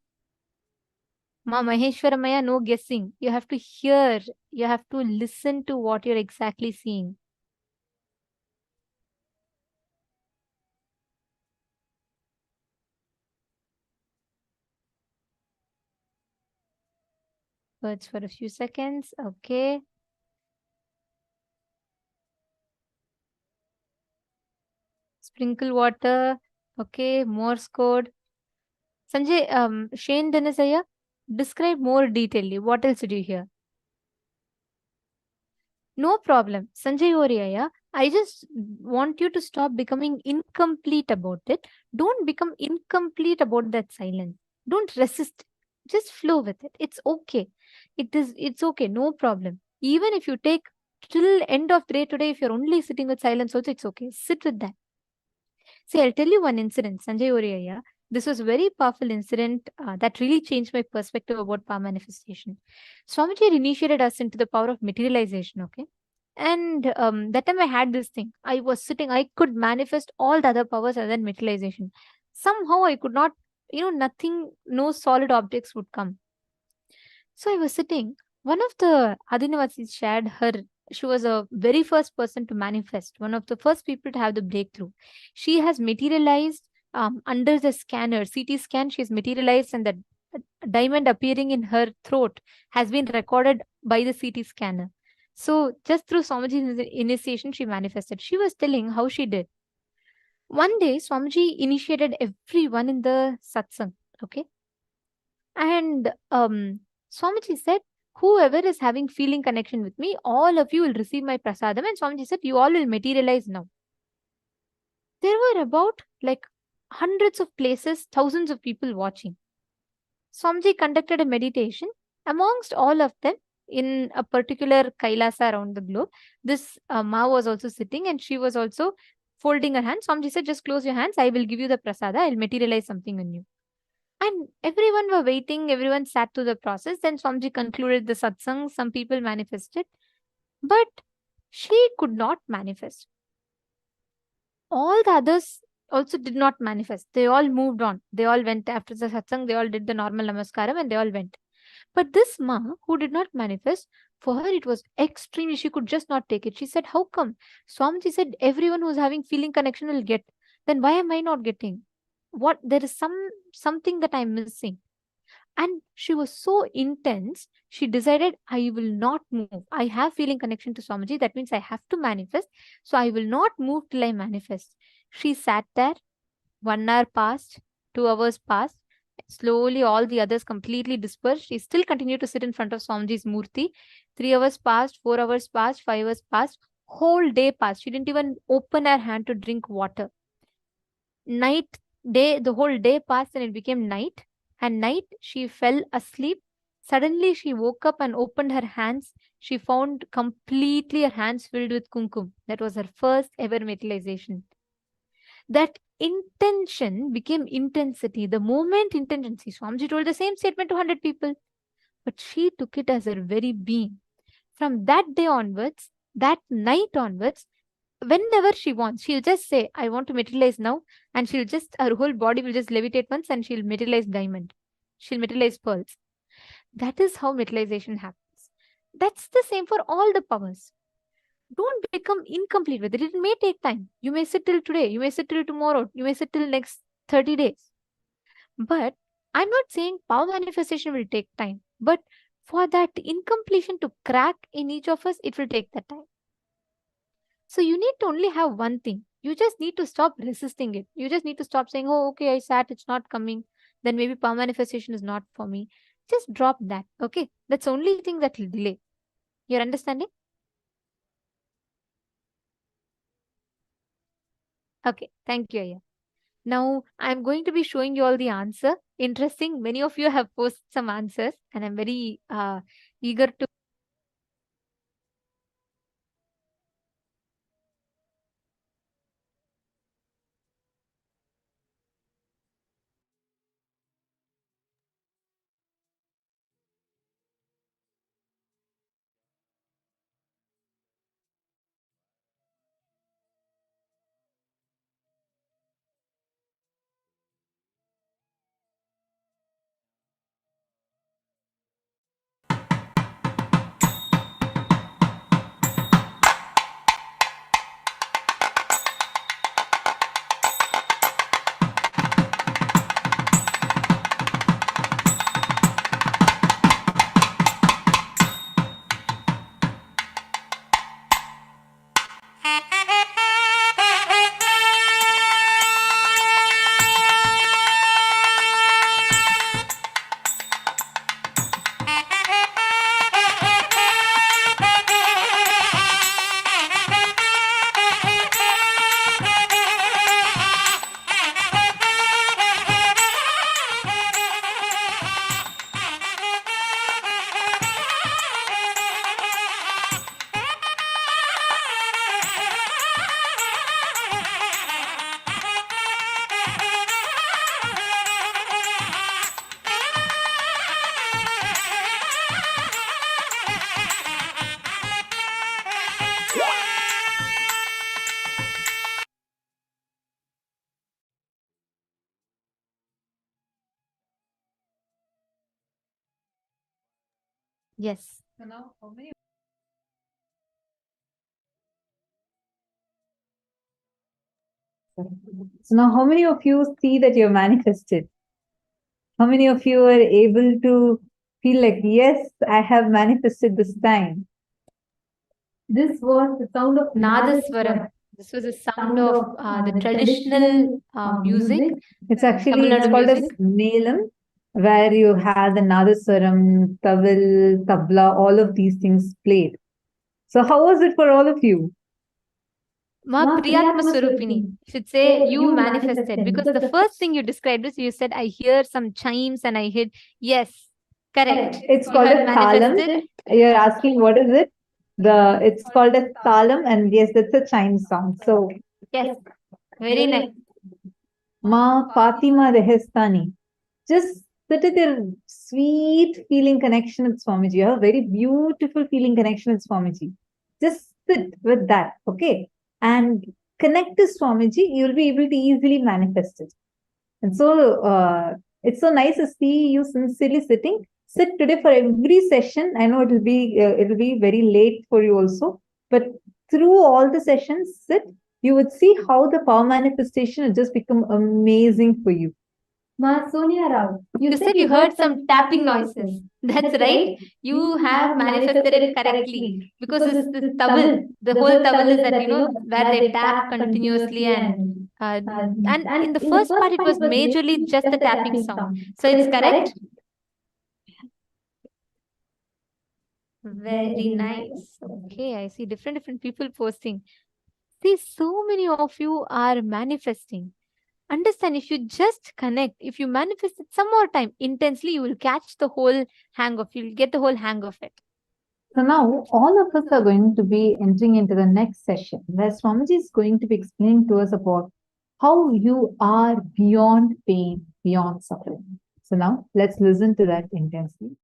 Ma Maheshwaramaya, no guessing. You have to hear. You have to listen to what you're exactly seeing. Words for a few seconds. Okay. Sprinkle water. Okay. Morse code. Sanjay, Shane Denisaya, describe more detailedly. What else did you hear? No problem. Sanjay Oriaya, I just want you to stop becoming incomplete about it. Don't become incomplete about that silence. Don't resist. Just flow with it. It's okay. It's okay. No problem. Even if you take till end of the day today, if you're only sitting with silence also, it's okay. Sit with that. See, I'll tell you one incident, Sanjay Oriaya. This was a very powerful incident that really changed my perspective about power manifestation. Swamiji had initiated us into the power of materialization, okay? And that time I had this thing. I was sitting, I could manifest all the other powers other than materialization. Somehow I could not, nothing, no solid objects would come. So I was sitting. One of the Adinavasis shared her. She was a very first person to manifest, one of the first people to have the breakthrough. She has materialized under the scanner, CT scan. She has materialized, and the diamond appearing in her throat has been recorded by the CT scanner. So just through Swamiji's initiation, she manifested. She was telling how she did. One day, Swamiji initiated everyone in the satsang. Okay. And Swamiji said, whoever is having feeling connection with me, all of you will receive my prasadam. And Swamiji said, you all will materialize now. There were about like hundreds of places, thousands of people watching. Swamiji conducted a meditation. Amongst all of them, in a particular KAILASA around the globe, this Ma was also sitting and she was also folding her hands. Swamiji said, just close your hands. I will give you the prasada. I'll materialize something on you. And everyone were waiting. Everyone sat through the process. Then Swamiji concluded the satsang. Some people manifested. But she could not manifest. All the others also did not manifest. They all moved on. They all went after the satsang. They all did the normal namaskaram and they all went. But this Ma, who did not manifest, for her it was extremely, she could just not take it. She said, how come? Swamiji said, everyone who's having feeling connection will get. Then why am I not getting? What? There is something that I'm missing. And she was so intense, she decided, I will not move. I have feeling connection to Swamiji. That means I have to manifest. So I will not move till I manifest. She sat there. 1 hour passed. 2 hours passed. Slowly, all the others completely dispersed. She still continued to sit in front of Swamiji's murti. 3 hours passed. 4 hours passed. 5 hours passed. Whole day passed. She didn't even open her hand to drink water. Night, day, the whole day passed and it became night. And night, she fell asleep. Suddenly, she woke up and opened her hands. She found completely her hands filled with kumkum. That was her first ever materialization. That intention became intensity. The moment intention, see, Swamiji told the same statement to 100 people. But she took it as her very being. From that day onwards, that night onwards, whenever she wants, she'll just say, I want to materialize now. And she'll just, her whole body will just levitate once and she'll materialize diamond. She'll materialize pearls. That is how materialization happens. That's the same for all the powers. don't become incomplete with it. It may take time. You may sit till today, you may sit till tomorrow, you may sit till next 30 days. But I'm not saying power manifestation will take time, but for that incompletion to crack in each of us, it will take that time. So you need to only have one thing. You just need to stop resisting it. You just need to stop saying, oh, okay, I sat, it's not coming. Then maybe power manifestation is not for me. Just drop that. Okay. That's the only thing that will delay. You're understanding? Okay. Thank you, Aya. Now I'm going to be showing you all the answer. Interesting. Many of you have posted some answers, and I'm very eager to. Yes. So now, how many? So now, how many of you see that you're manifested? How many of you are able to feel like, yes, I have manifested this time? This was the sound of Nadaswaram. This was the sound of the traditional music. It's actually Tamil it's Nadu called as music. Melam, where you have the Nadaswaram, Tawil, Tabla, all of these things played. So how was it for all of you? Ma Priyatma Swarupini should say you manifested, because the first thing you described is you said I hear some chimes and I heard yes, correct. It's You called had as Thalam. manifested. You're asking what is it? It's called as Thalam, and yes, that's a chime song. So Yes, very nice. Ma Fatima Rehestani. Just sit with your sweet feeling connection with Swamiji. You have a very beautiful feeling connection with Swamiji. Just sit with that, okay? And connect to Swamiji, you'll be able to easily manifest it. And so it's so nice to see you sincerely sitting. Sit today for every session. I know it'll be very late for you also, but through all the sessions, sit. You would see how the power manifestation will just become amazing for you. Ma Sonia Rao, You said you heard some tapping noises. That's right. You have manifested it correctly, because this towel, the whole towel is that, where they tap continuously, and in the first part it was majorly just the tapping sound. So it's correct. Very nice. Okay, I see different people posting. See, so many of you are manifesting. Understand, if you just connect, if you manifest it some more time intensely, you will catch the whole hang of, you'll get the whole hang of it. So now all of us are going to be entering into the next session where Swamiji is going to be explaining to us about how you are beyond pain, beyond suffering. So now let's listen to that intensely.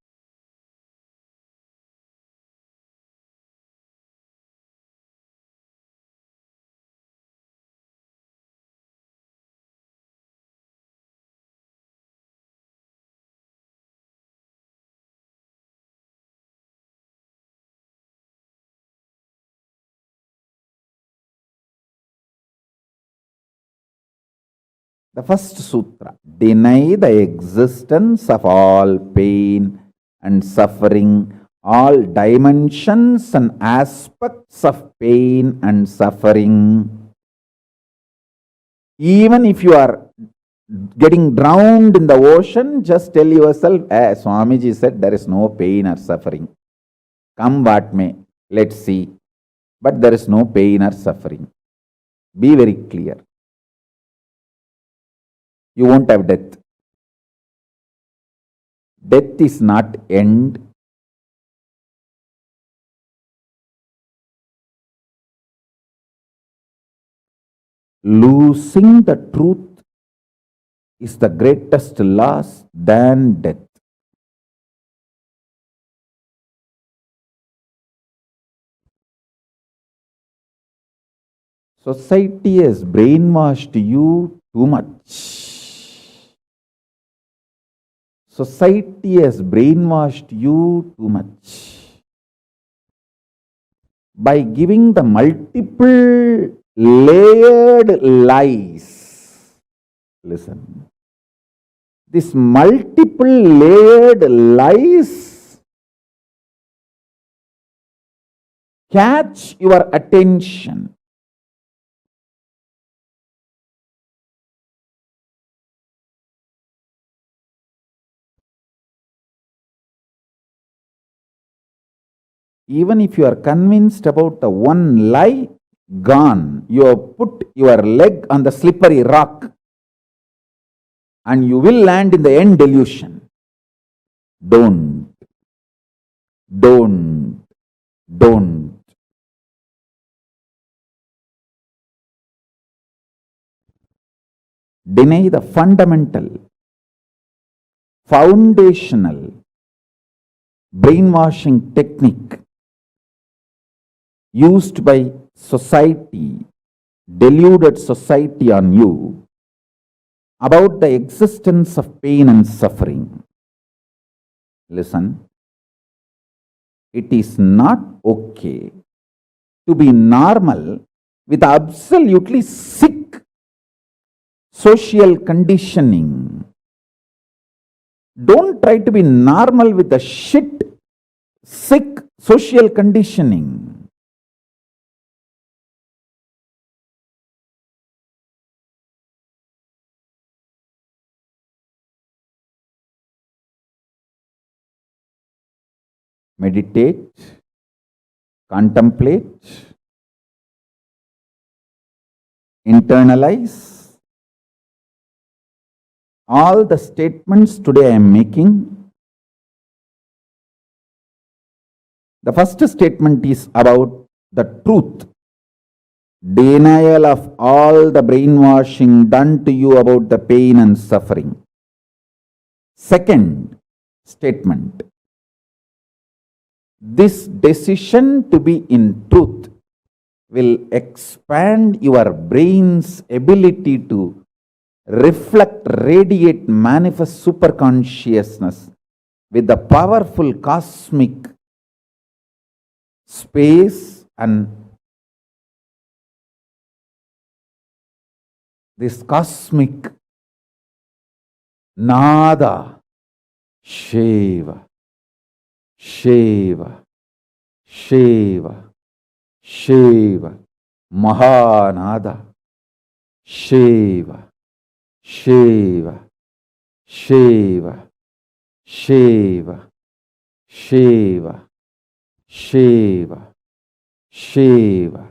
The first sutra, deny the existence of all pain and suffering, all dimensions and aspects of pain and suffering. Even if you are getting drowned in the ocean, just tell yourself, Swamiji said there is no pain or suffering. Come what may, let's see. But there is no pain or suffering. Be very clear. You won't have death. Death is not end. Losing the truth is the greatest loss than death. Society has brainwashed you too much. Society has brainwashed you too much by giving the multiple layered lies. Listen. This multiple layered lies catch your attention. Even if you are convinced about the one lie, gone. You have put your leg on the slippery rock and you will land in the end delusion. Don't. Deny the fundamental, foundational brainwashing technique used by society, deluded society on you about the existence of pain and suffering. Listen, it is not okay to be normal with absolutely sick social conditioning. Don't try to be normal with the shit, sick social conditioning. Meditate, contemplate, internalize all the statements today I am making. The first statement is about the truth, denial of all the brainwashing done to you about the pain and suffering. Second statement, this decision to be in truth will expand your brain's ability to reflect, radiate, manifest superconsciousness with the powerful cosmic space and this cosmic nada, Shiva, Shiva, Shiva, Shiva, Mahanada, Shiva, Shiva, Shiva, Shiva, Shiva, Shiva, Shiva.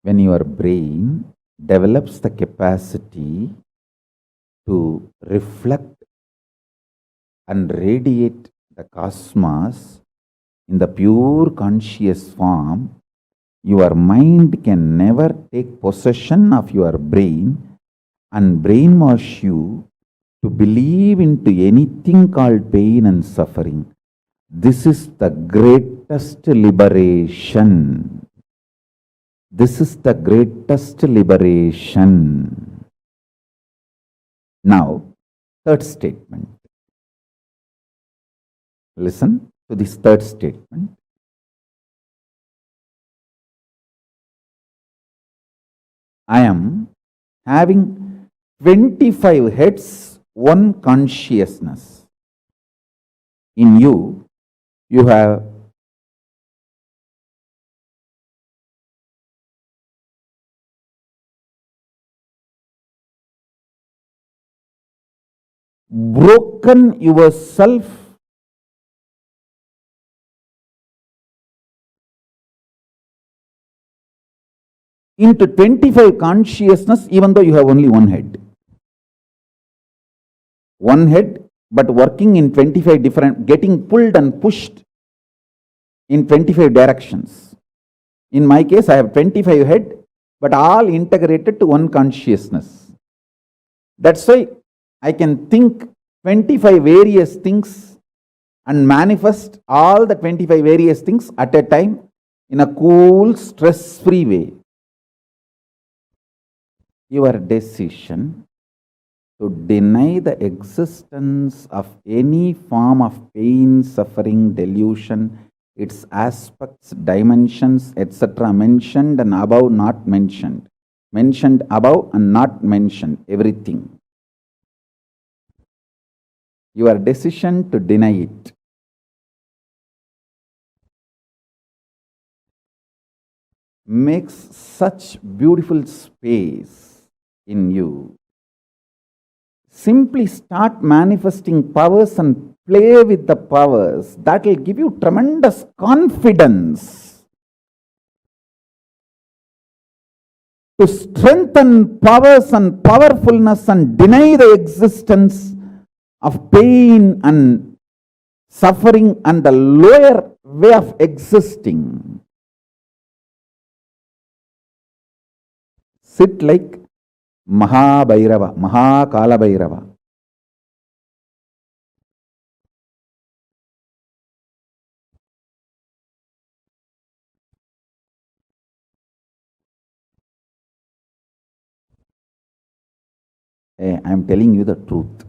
When your brain develops the capacity to reflect and radiate the cosmos in the pure conscious form, your mind can never take possession of your brain and brainwash you to believe into anything called pain and suffering. This is the greatest liberation. This is the greatest liberation. Now, third statement. Listen to this third statement. I am having 25 heads, one consciousness. In you, you have broken yourself into 25 consciousness, even though you have only one head. One head, but working in 25 different, getting pulled and pushed in 25 directions. In my case, I have 25 head, but all integrated to one consciousness. That's why I can think 25 various things and manifest all the 25 various things at a time in a cool, stress-free way. Your decision to deny the existence of any form of pain, suffering, delusion, its aspects, dimensions, etc. mentioned and above not mentioned. Mentioned above and not mentioned, everything. Your decision to deny it makes such beautiful space in you. Simply start manifesting powers and play with the powers. That will give you tremendous confidence to strengthen powers and powerfulness and deny the existence of pain and suffering and the lower way of existing. Sit like Mahabhairava, Mahakala-bhairava. Hey, I am telling you the truth.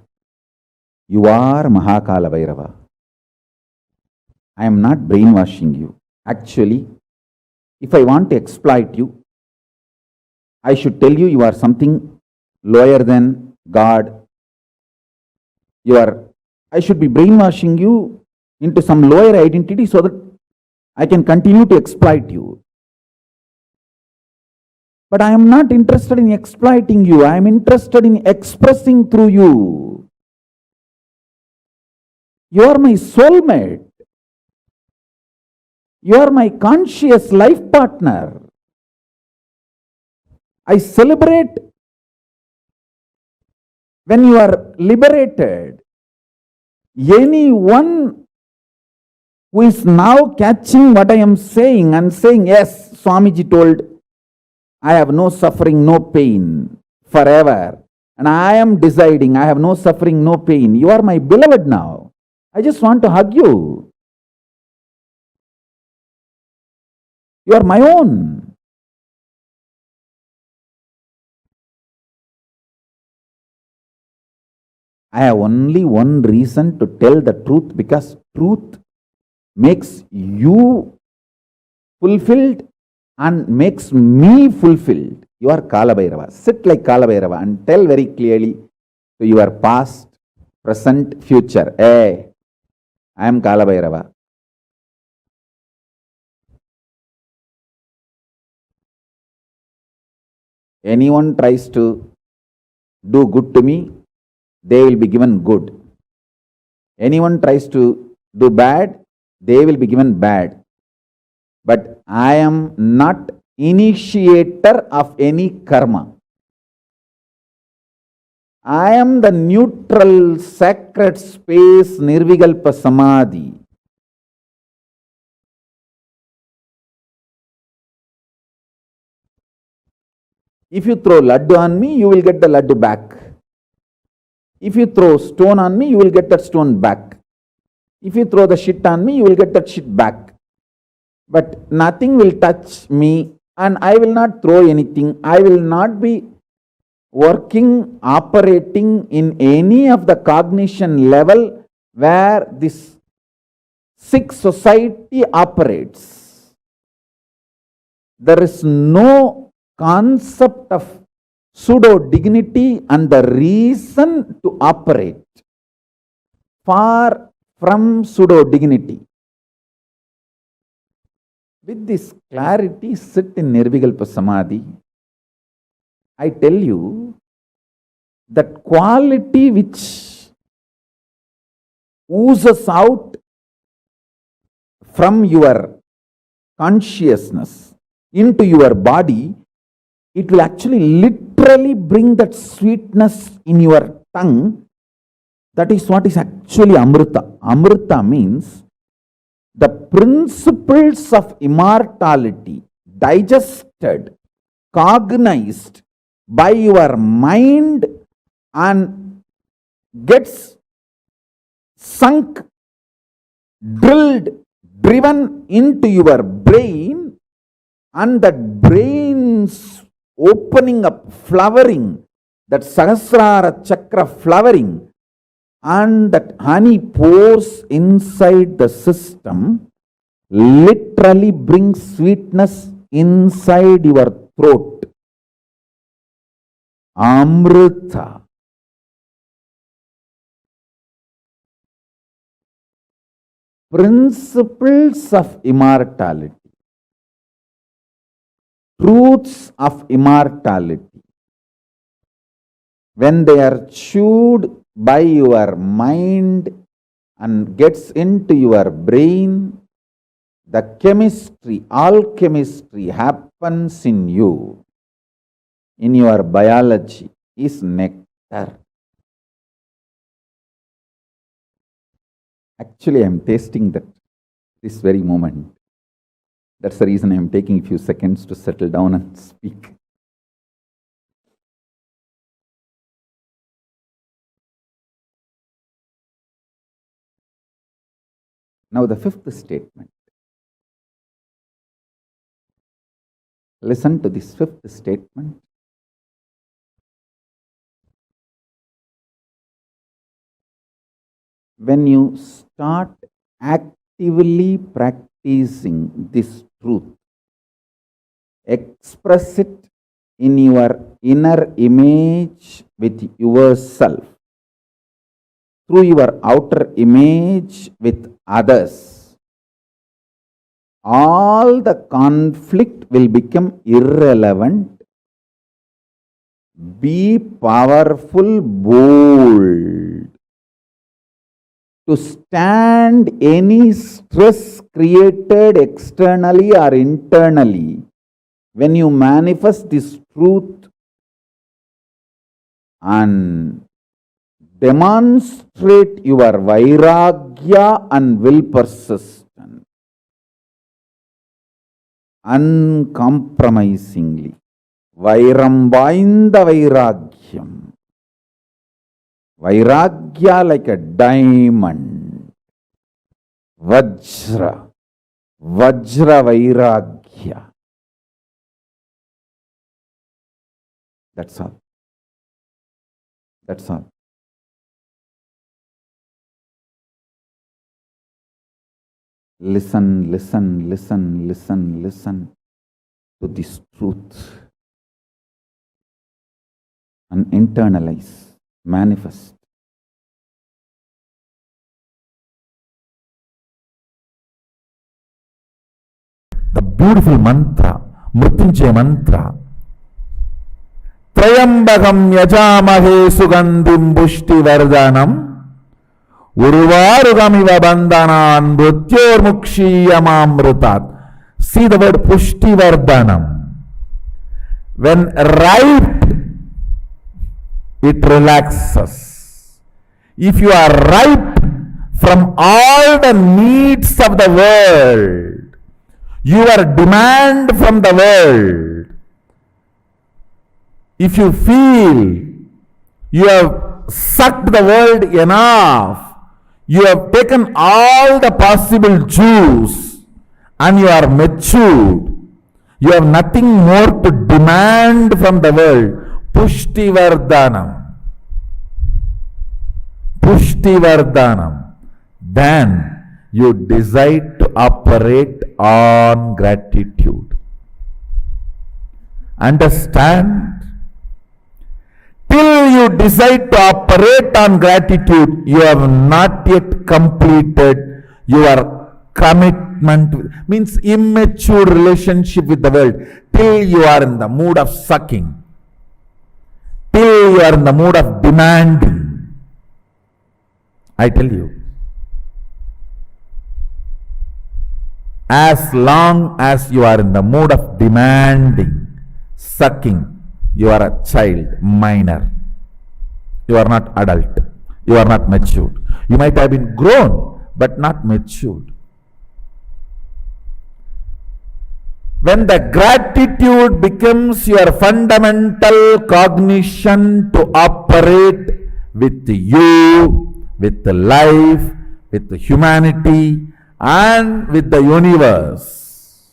You are Mahakala-bhairava. I am not brainwashing you. Actually, if I want to exploit you, I should tell you you are something lower than God. I should be brainwashing you into some lower identity so that I can continue to exploit you. But I am not interested in exploiting you. I am interested in expressing through you. You are my soulmate. You are my conscious life partner. I celebrate when you are liberated. Anyone who is now catching what I am saying and saying, yes, Swamiji told, I have no suffering, no pain forever. And I am deciding I have no suffering, no pain. You are my beloved now. I just want to hug you. You are my own. I have only one reason to tell the truth, because truth makes you fulfilled and makes me fulfilled. You are Kala-bhairava. Sit like Kala-bhairava and tell very clearly to your past, present, future. Hey, I am Kala-bhairava. Anyone tries to do good to me, they will be given good. Anyone tries to do bad, they will be given bad. But I am not initiator of any karma. I am the neutral, sacred space, Nirvikalpa Samadhi. If you throw laddu on me, you will get the laddu back. If you throw stone on me, you will get that stone back. If you throw the shit on me, you will get that shit back. But nothing will touch me, and I will not throw anything. I will not be working, operating in any of the cognition level where this sick society operates. There is no concept of pseudo-dignity and the reason to operate. Far from pseudo-dignity. With this clarity, sit in Nirvikalpa Samadhi. I tell you that quality which oozes out from your consciousness into your body, it will actually literally bring that sweetness in your tongue. That is what is actually Amrita. Amrita means the principles of immortality digested, cognized by your mind and gets sunk, drilled, driven into your brain, and that brain's opening up, flowering, that Sahasrara Chakra flowering, and that honey pours inside the system, literally brings sweetness inside your throat. Amrita. Principles of immortality. Truths of immortality. When they are chewed by your mind and gets into your brain, the chemistry, alchemistry happens in you, in your biology, is nectar. Actually, I am tasting that this very moment. That's the reason I am taking a few seconds to settle down and speak. Now the fifth statement. Listen to this fifth statement. When you start actively practicing this truth, express it in your inner image with yourself, through your outer image with others, all the conflict will become irrelevant. Be powerful, bold, to stand any stress created externally or internally. When you manifest this truth and demonstrate your vairagya and will persistence uncompromisingly. Vairam vainda vairagyam. Vairagya like a diamond. Vajra. Vajra vairagya. That's all. That's all. Listen, listen, listen, listen, listen to this truth and internalize, manifest. The beautiful mantra, Mrityunjaya mantra. Trayambagam yajamahe sugandhim pushti vardhanam Urvarugamiva bandhanan mrityormukshiyamamritat. See the word pushti vardhanam. When ripe, it relaxes. If you are ripe from all the needs of the world, your demand from the world, if you feel you have sucked the world enough, you have taken all the possible juice and you are matured, you have nothing more to demand from the world. Pushti vardhanam. Pushti vardhanam. Then you decide to operate on gratitude. Understand you decide to operate on gratitude, you have not yet completed your commitment, means immature relationship with the world, till you are in the mood of sucking, till you are in the mood of demanding. I tell you, as long as you are in the mood of demanding, sucking, you are a child, minor. You are not adult. You are not matured. You might have been grown, but not matured. When the gratitude becomes your fundamental cognition to operate with you, with life, with humanity, and with the universe,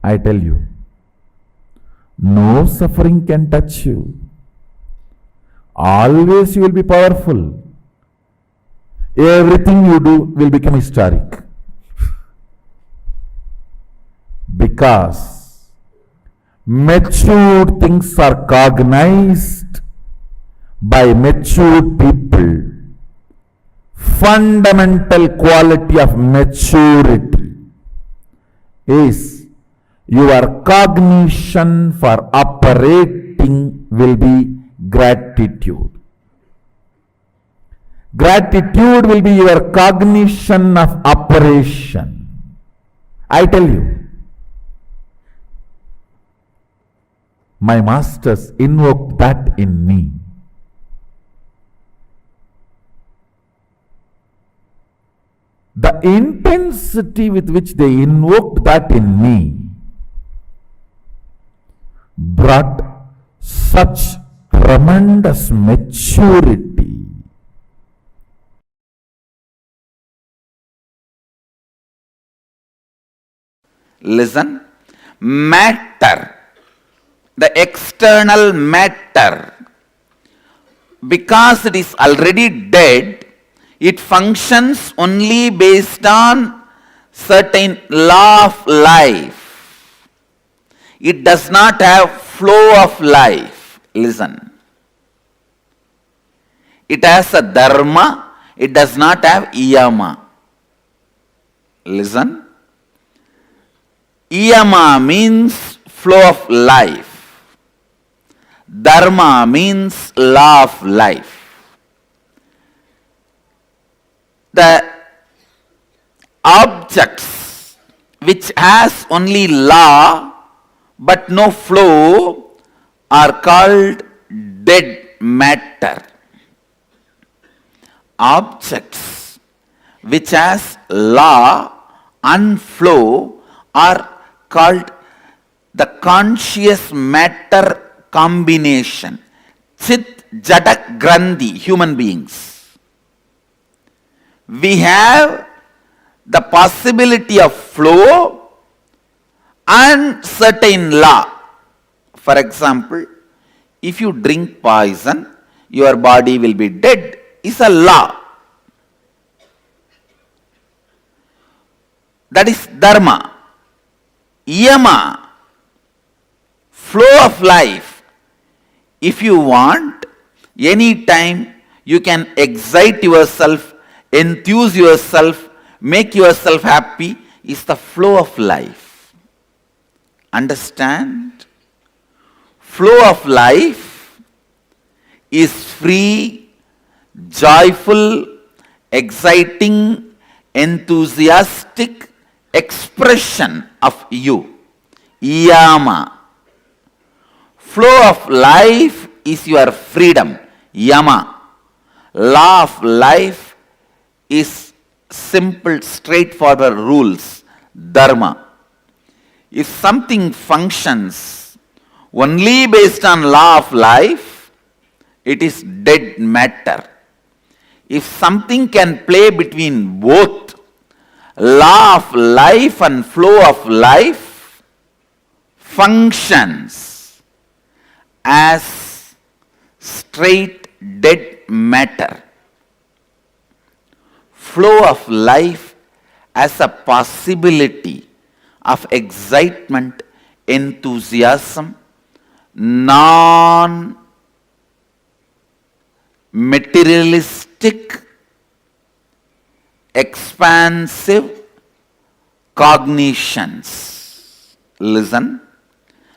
I tell you, no suffering can touch you. Always you will be powerful. Everything you do will become historic. Because matured things are cognized by matured people. Fundamental quality of maturity is your cognition for operating will be gratitude. Gratitude will be your cognition of operation. I tell you, my masters invoked that in me. The intensity with which they invoked that in me brought such tremendous maturity. Listen, matter, the external matter, because it is already dead, it functions only based on certain law of life. It does not have flow of life. Listen. It has a dharma, it does not have yama. Listen. Yama means flow of life. Dharma means law of life. The objects which has only law but no flow are called dead matter. Objects which has law and flow are called the conscious matter combination. Chit, Jada, Grandhi, human beings. We have the possibility of flow and certain law. For example, if you drink poison, your body will be dead, is a law. That is dharma. Yama, flow of life. If you want, any time you can excite yourself, enthuse yourself, make yourself happy, is the flow of life. Understand? Flow of life is free, joyful, exciting, enthusiastic expression of you. Yama. Flow of life is your freedom. Yama. Law of life is simple, straightforward rules. Dharma. If something functions only based on law of life, it is dead matter. If something can play between both law of life and flow of life, functions as straight dead matter. Flow of life as a possibility of excitement, enthusiasm, non-materialistic, expansive cognitions. Listen.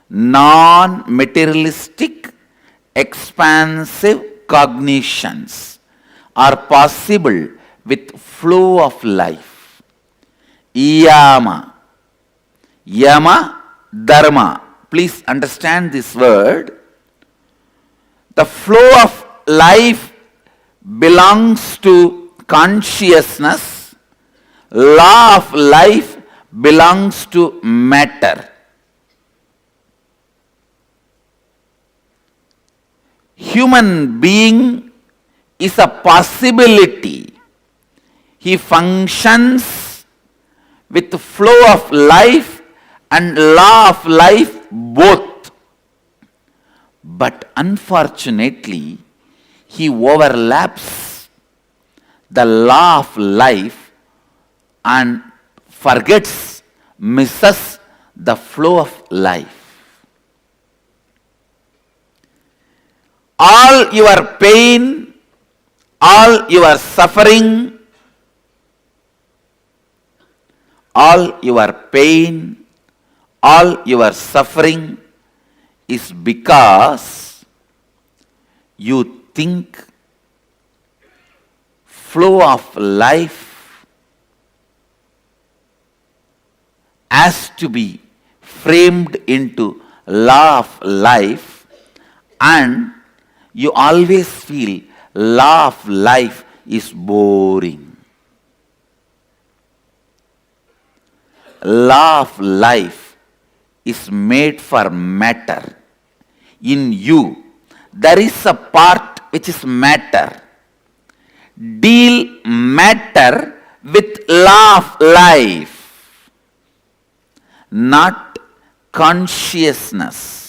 Non-materialistic, expansive cognitions are possible with flow of life. Yama. Yama, dharma. Please understand this word. The flow of life belongs to consciousness. Law of life belongs to matter. Human being is a possibility. He functions with the flow of life and law of life both. But unfortunately, he overlaps the law of life and forgets, misses the flow of life. All your pain, all your suffering, all your pain, all your suffering is because you think flow of life has to be framed into law of life, and you always feel law of life is boring. Law of life is made for matter. In you, there is a part which is matter. Deal matter with law of life, not consciousness.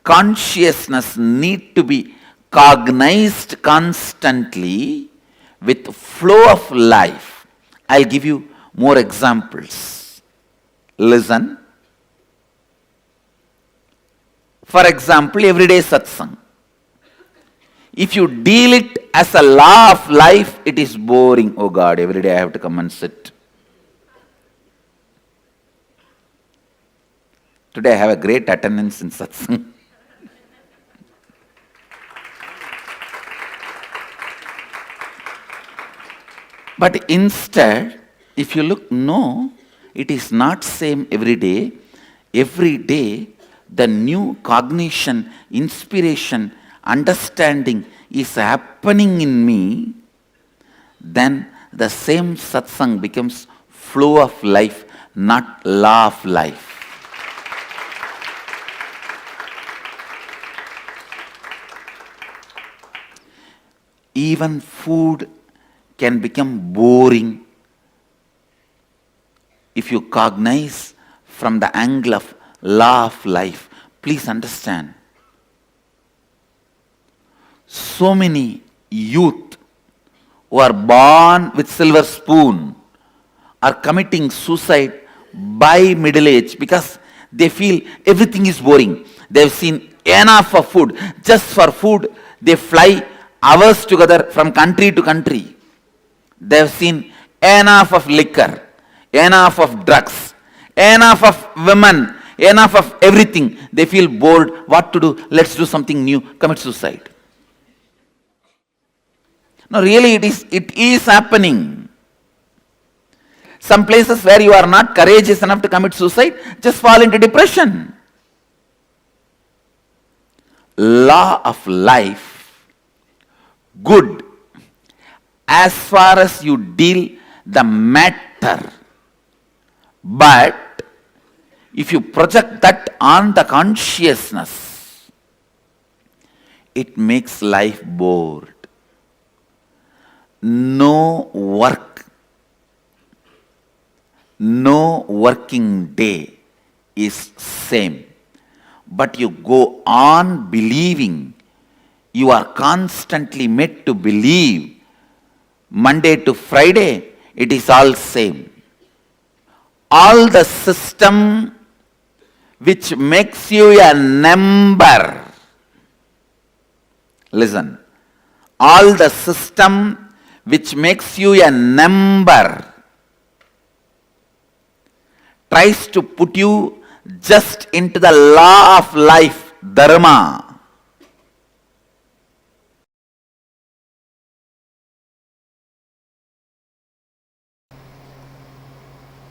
Consciousness need to be cognized constantly with flow of life. I'll give you more examples. Listen. For example, everyday satsang. If you deal it as a law of life, it is boring. Oh God, every day I have to come and sit. Today I have a great attendance in satsang. But instead, if you look, no, it is not same every day. Every day, the new cognition, inspiration, understanding is happening in me. Then the same satsang becomes flow of life, not law of life. Even food can become boring if you cognize from the angle of law of life. Please understand. So many youth who are born with silver spoon are committing suicide by middle age because they feel everything is boring. They've seen enough of food. Just for food, they fly hours together from country to country. They've seen enough of liquor, enough of drugs, enough of women, enough of everything. They feel bored. What to do? Let's do something new. Commit suicide. No, really it is happening. Some places where you are not courageous enough to commit suicide, just fall into depression. Law of life, good, as far as you deal the matter. But if you project that on the consciousness, it makes life bored. No work, no working day is same. But you go on believing. You are constantly made to believe. Monday to Friday, it is all same. All the system which makes you a number. Listen, all the system which makes you a number tries to put you just into the law of life, dharma.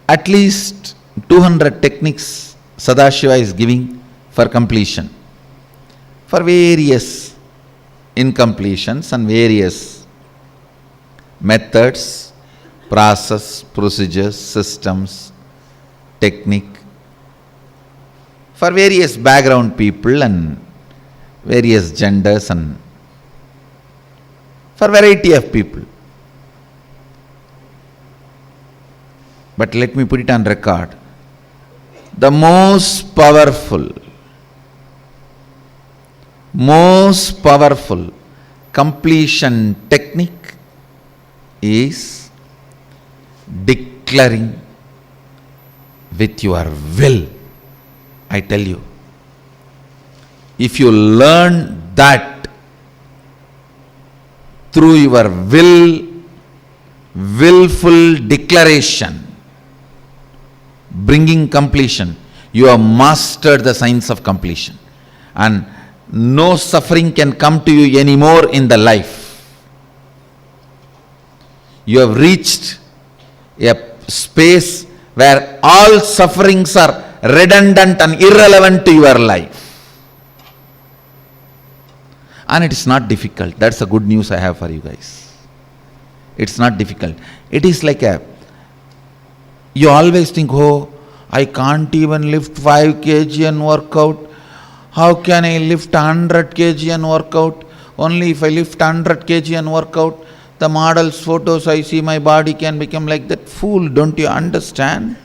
At least 200 techniques Sadashiva is giving for completion, for various incompletions and various methods, process, procedures, systems, technique, for various background people and various genders and for variety of people. But let me put it on record. The most powerful completion technique is declaring with your will. I tell you, if you learn that through your willful declaration, bringing completion, you have mastered the science of completion, and no suffering can come to you anymore in the life. You have reached a space where all sufferings are redundant and irrelevant to your life. And it is not difficult. That's the good news I have for you guys. It's not difficult. It is like you always think, oh, I can't even lift 5 kg and work out. How can I lift 100 kg and work out? Only if I lift 100 kg and work out, the model's photos I see, my body can become like that. Fool, don't you understand?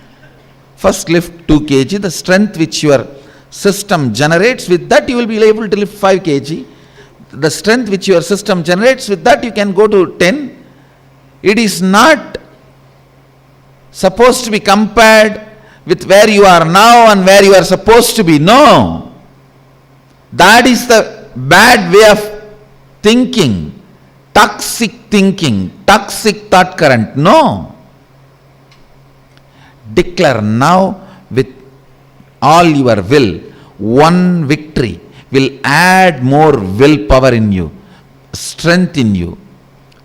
First lift 2 kg, the strength which your system generates, with that you will be able to lift 5 kg. The strength which your system generates, with that you can go to 10. It is not supposed to be compared with where you are now and where you are supposed to be. No. That is the bad way of thinking. Toxic thinking, toxic thought current. No. Declare now with all your will. One victory will add more willpower in you, strength in you.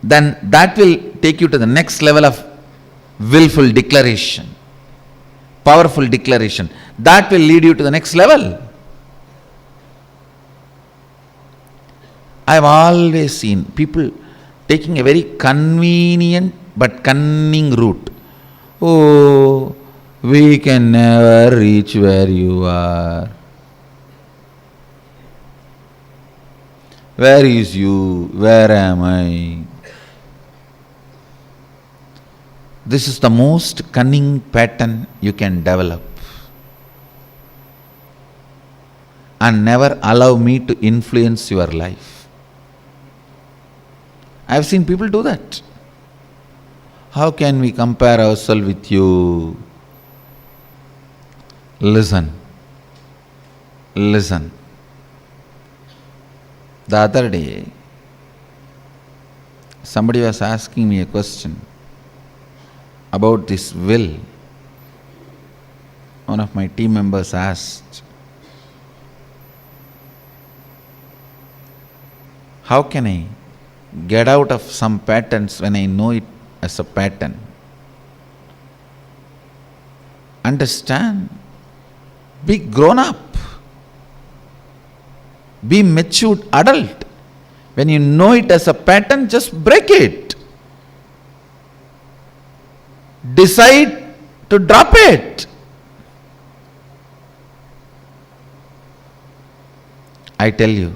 Then that will take you to the next level of willful declaration, powerful declaration. That will lead you to the next level. I have always seen people taking a very convenient but cunning route. Oh, we can never reach where you are. Where is you? Where am I? This is the most cunning pattern you can develop. And never allow me to influence your life. I have seen people do that. How can we compare ourselves with you? Listen. Listen. The other day, somebody was asking me a question about this will. One of my team members asked, how can I get out of some patterns when I know it as a pattern? Understand. Be grown up. Be matured adult. When you know it as a pattern, just break it. Decide to drop it. I tell you,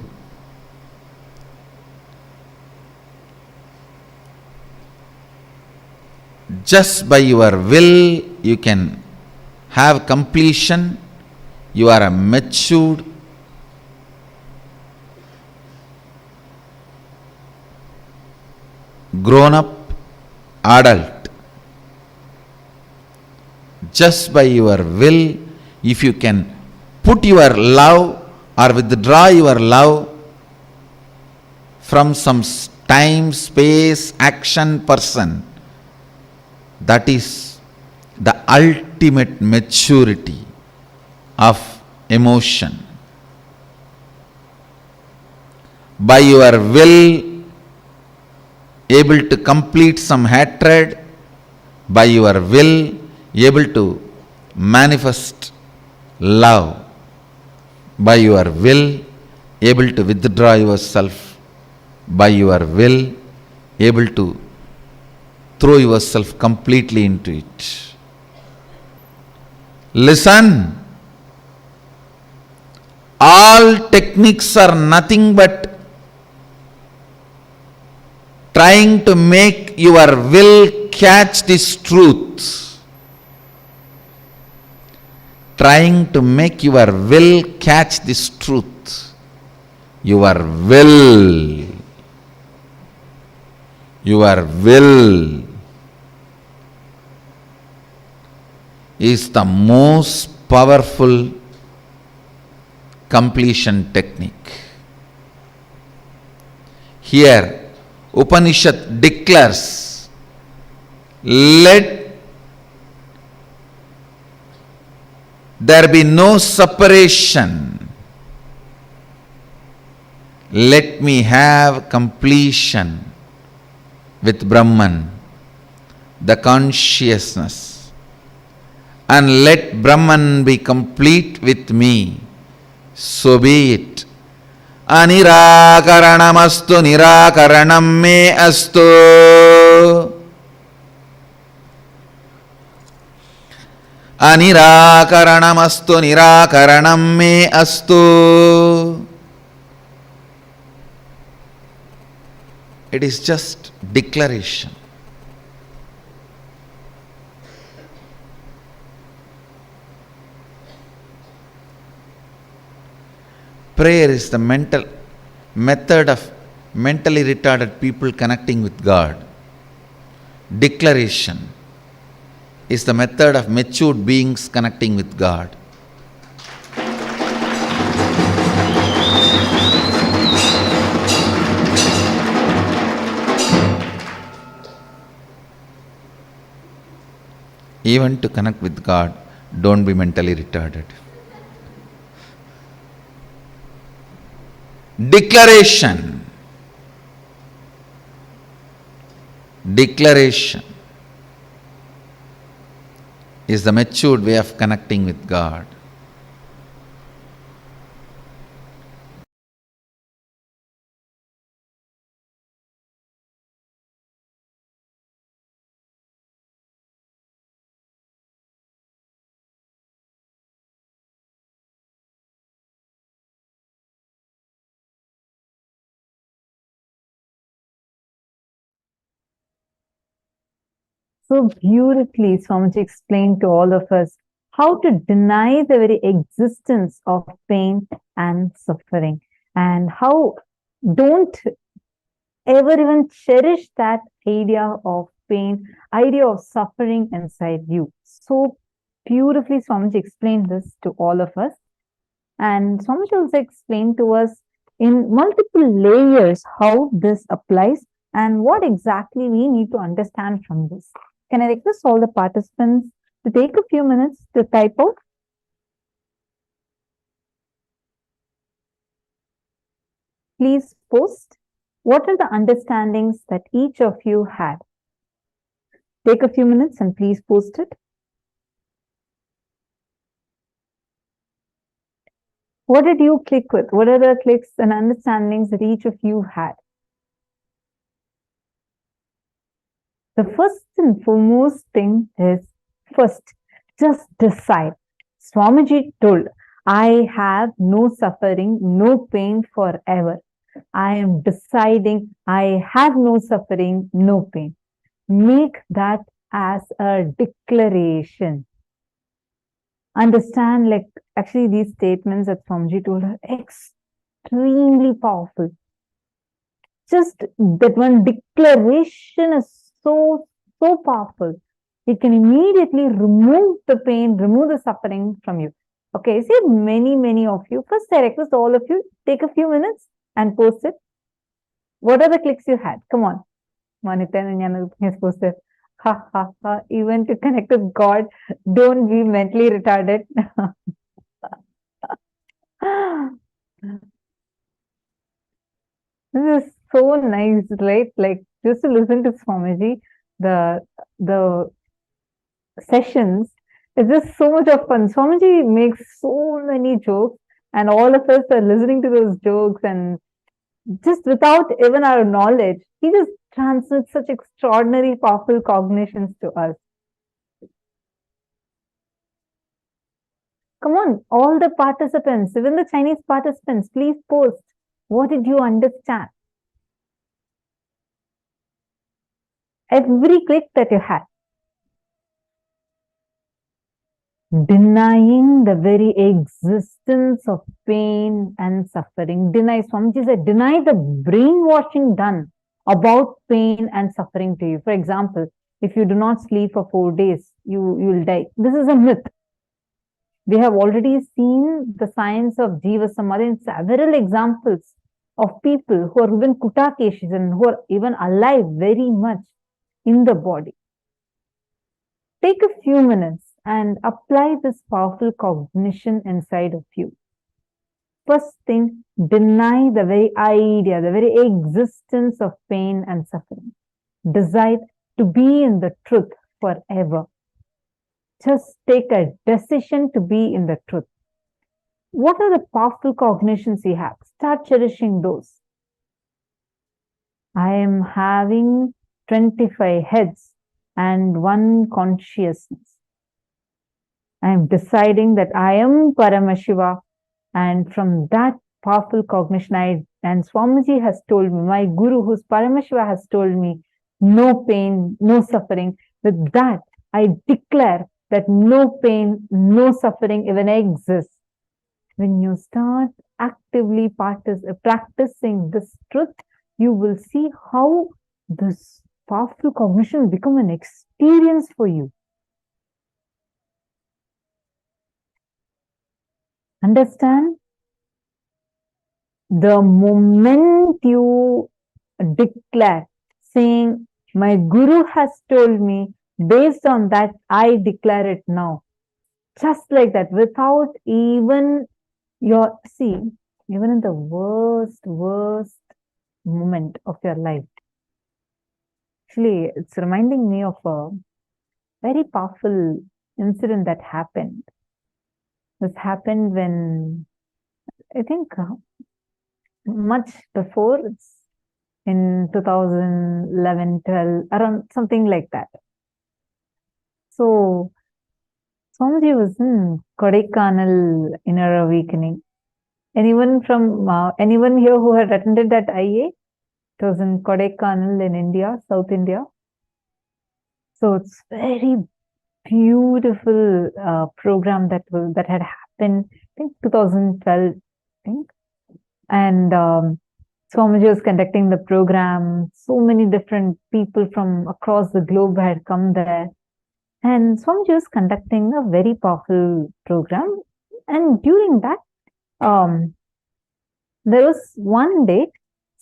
just by your will you can have completion. You are a matured, grown up adult. Just by your will, if you can put your love or withdraw your love from some time, space, action, person. That is the ultimate maturity of emotion. By your will, able to complete some hatred, by your will, able to manifest love, by your will, able to withdraw yourself, by your will, able to throw yourself completely into it. Listen, all techniques are nothing but trying to make your will catch this truth. Trying to make your will catch this truth. Your will is the most powerful completion technique. Here, Upanishad declares, let there be no separation. Let me have completion with Brahman, the consciousness, and let Brahman be complete with me. So be it. Anirakaranamastu nirakaranam me astu. Anirakaranamastu nirakaranam me astu. It is just declaration. Prayer is the method of mentally retarded people connecting with God. Declaration is the method of matured beings connecting with God. Even to connect with God, don't be mentally retarded. Declaration. Declaration is the matured way of connecting with God. So beautifully, Swamiji explained to all of us how to deny the very existence of pain and suffering, and how don't ever even cherish that idea of pain, idea of suffering inside you. So beautifully, Swamiji explained this to all of us. And Swamiji also explained to us in multiple layers how this applies and what exactly we need to understand from this. Can I request all the participants to take a few minutes to type out? Please post. What are the understandings that each of you had? Take a few minutes and please post it. What did you click with? What are the clicks and understandings that each of you had? The first and foremost thing is, first, just decide. Swamiji told, I have no suffering, no pain forever. I am deciding I have no suffering, no pain. Make that as a declaration. Understand, like, actually these statements that Swamiji told are extremely powerful. Just that one declaration is so powerful. It can immediately remove the pain, remove the suffering from you. Okay, I see many of you. First, I request all of you, take a few minutes and post it. What are the clicks you had? Come on. Nithyananda has posted. Ha ha ha. Even to connect with God, don't be mentally retarded. This is so nice, right? Like just to listen to Swamiji, the sessions, it's just so much of fun. Swamiji makes so many jokes, and all of us are listening to those jokes, and just without even our knowledge, he just transmits such extraordinary, powerful cognitions to us. Come on, all the participants, even the Chinese participants, please post. What did you understand? Every click that you had. Denying the very existence of pain and suffering. Deny, Swamiji said, deny the brainwashing done about pain and suffering to you. For example, if you do not sleep for 4 days, you will die. This is a myth. We have already seen the science of Jiva Samadhi in several examples of people who are even kutakeshis and who are even alive very much in the body. Take a few minutes and apply this powerful cognition inside of you. First thing, deny the very idea, the very existence of pain and suffering. Decide to be in the truth forever. Just take a decision to be in the truth. What are the powerful cognitions you have? Start cherishing those. I am having 25 heads and 1 consciousness. I am deciding that I am Paramashiva, and from that powerful cognition, and Swamiji has told me, my Guru who's Paramashiva has told me, no pain, no suffering. With that, I declare that no pain, no suffering even exists. When you start actively practicing this truth, you will see how this powerful cognition become an experience for you. Understand? The moment you declare, saying, my Guru has told me, based on that, I declare it now. Just like that, without even even in the worst moment of your life. Actually, it's reminding me of a very powerful incident that happened. This happened when, I think, much before, it's in 2011, 12, around something like that. So, Swamiji was in Kodaikanal Inner Awakening. Anyone here who had attended that IA? It was in Kodaikanal in India, South India. So it's very beautiful program that had happened, I think 2012, and Swamiji was conducting the program. So many different people from across the globe had come there, and Swamiji was conducting a very powerful program. And during that, there was one day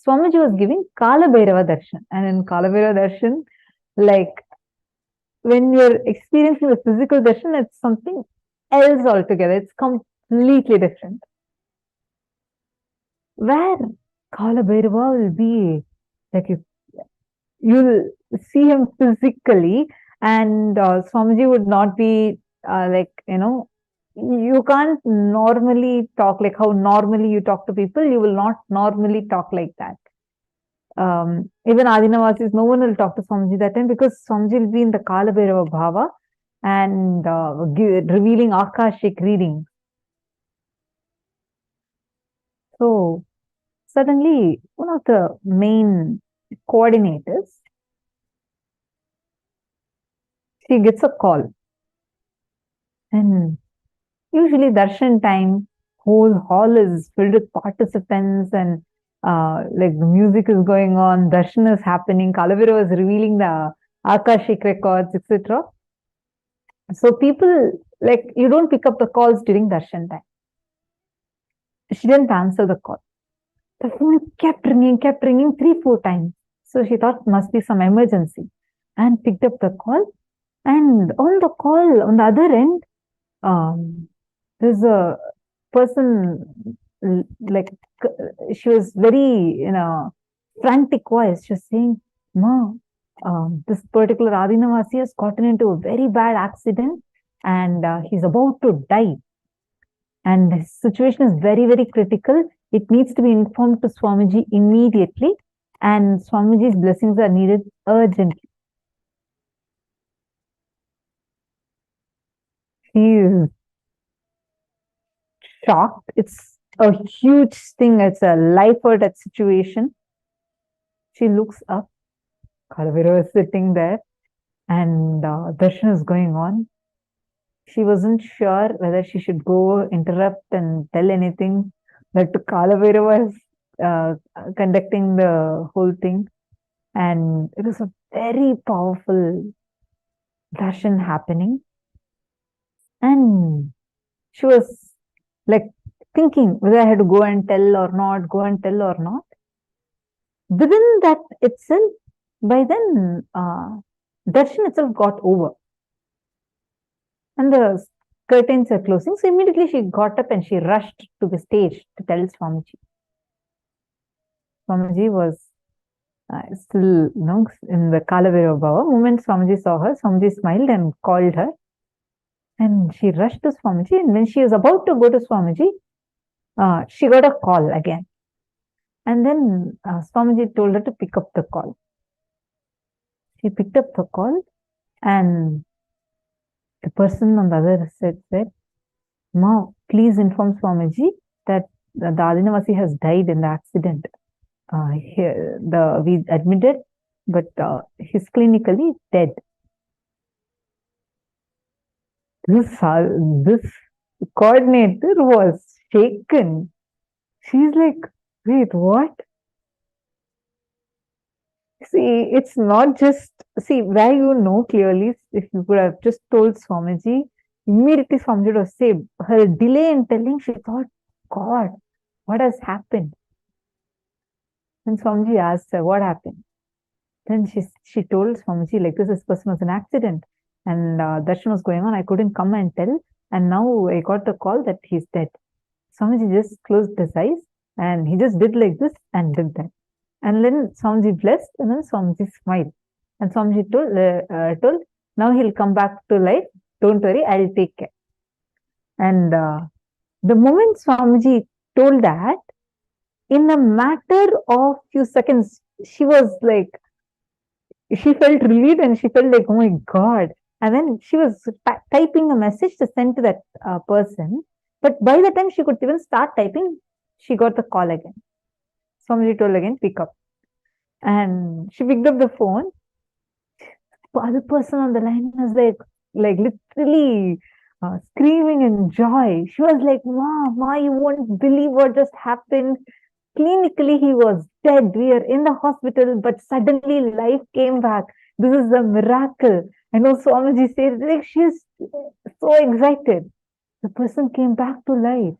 Swamiji was giving Kala Bhairava Darshan, and in Kala Bhairava Darshan, like when you're experiencing the physical darshan, it's something else altogether. It's completely different. Where Kala Bhairava will be like you'll see him physically, and Swamiji would not be you can't normally talk like how normally you talk to people. You will not normally talk like that. Even Adinavasis, no one will talk to Swamiji that time, because Swamiji will be in the Kala Bhairava Bhava and revealing Akashic readings. So suddenly, one of the main coordinators, she gets a call, and usually darshan time, whole hall is filled with participants, and like the music is going on, darshan is happening, Kala Bhairava is revealing the Akashic records, etc. So people like you don't pick up the calls during darshan time. She didn't answer the call. The phone kept ringing 3-4 times. So she thought must be some emergency and picked up the call. And on the call, on the other end, there's a person, like she was very in a frantic voice. She was saying, "Ma, this particular Adinavasi has gotten into a very bad accident and he's about to die. And the situation is very, very critical. It needs to be informed to Swamiji immediately, and Swamiji's blessings are needed urgently." She is shocked. It's a huge thing. It's a life or death situation. She looks up. Kalavira is sitting there, and darshan is going on. She wasn't sure whether she should go interrupt and tell anything. But Kalavira was conducting the whole thing, and it was a very powerful darshan happening. And she was like thinking whether I had to go and tell or not, Within that itself, by then, darshan itself got over. And the curtains are closing. So immediately she got up and she rushed to the stage to tell Swamiji. Swamiji was still, in the Kalavira Bhava. The moment Swamiji saw her, Swamiji smiled and called her. And she rushed to Swamiji. And when she was about to go to Swamiji, she got a call again. And then Swamiji told her to pick up the call. She picked up the call, and the person on the other side said, "Ma, please inform Swamiji that the Adinavasi has died in the accident. We admitted, but he's clinically dead." This coordinator was shaken. She's like, "Wait, what?" See, it's not just, where clearly, if you could have just told Swamiji, immediately Swamiji would have said, her delay in telling, she thought, "God, what has happened?" And Swamiji asked her, "What happened?" Then she told Swamiji, like, this person was an accident, and darshan was going on. I couldn't come and tell, and now I got the call that he's dead. Swamiji just closed his eyes, and he just did like this and did that. And then Swamiji blessed, and then Swamiji smiled. And Swamiji told, "Now he'll come back to life. Don't worry, I'll take care." And the moment Swamiji told that, in a matter of few seconds, she was like, she felt relieved and she felt like, "Oh my God." And then she was typing a message to send to that person. But by the time she could even start typing, she got the call again. Swamiji told again, "Pick up." And she picked up the phone. The other person on the line was like literally screaming in joy. She was like, Ma, you won't believe what just happened. Clinically, he was dead. We are in the hospital, but suddenly life came back. This is a miracle. I know Swamiji said, like, she's so excited. The person came back to life.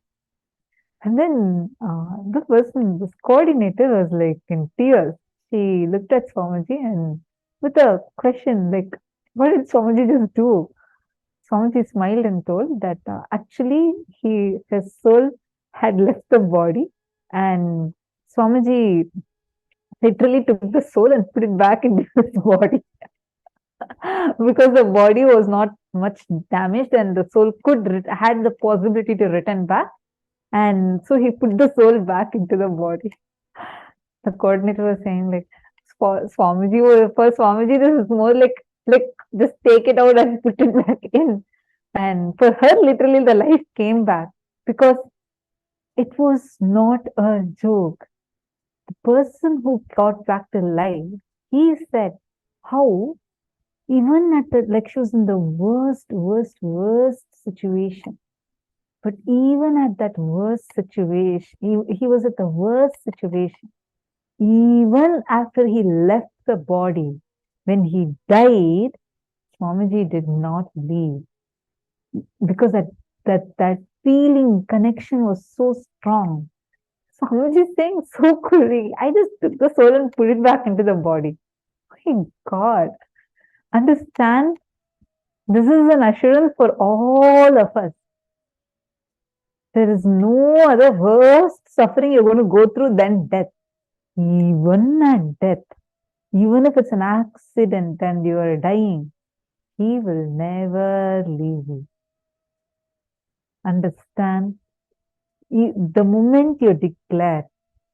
And then the person, this coordinator, was like in tears. She looked at Swamiji and with a question like, "What did Swamiji just do?" Swamiji smiled and told that actually his soul had left the body, and Swamiji literally took the soul and put it back into his body because the body was not much damaged and the soul had the possibility to return back. And so he put the soul back into the body. The coordinator was saying, like, for Swamiji, this is more like just take it out and put it back in. And for her, literally, the life came back because it was not a joke. The person who got back to life, he said how even at she was in the worst situation. But even at that worst situation, he was at the worst situation. Even after he left the body, when he died, Swamiji did not leave. because that feeling connection was so strong. Swamiji is saying so coolly, I just took the soul and put it back into the body. My God. Understand, this is an assurance for all of us. There is no other worst suffering you're going to go through than death. Even at death, even if it's an accident and you are dying, He will never leave you. Understand? The moment you declare,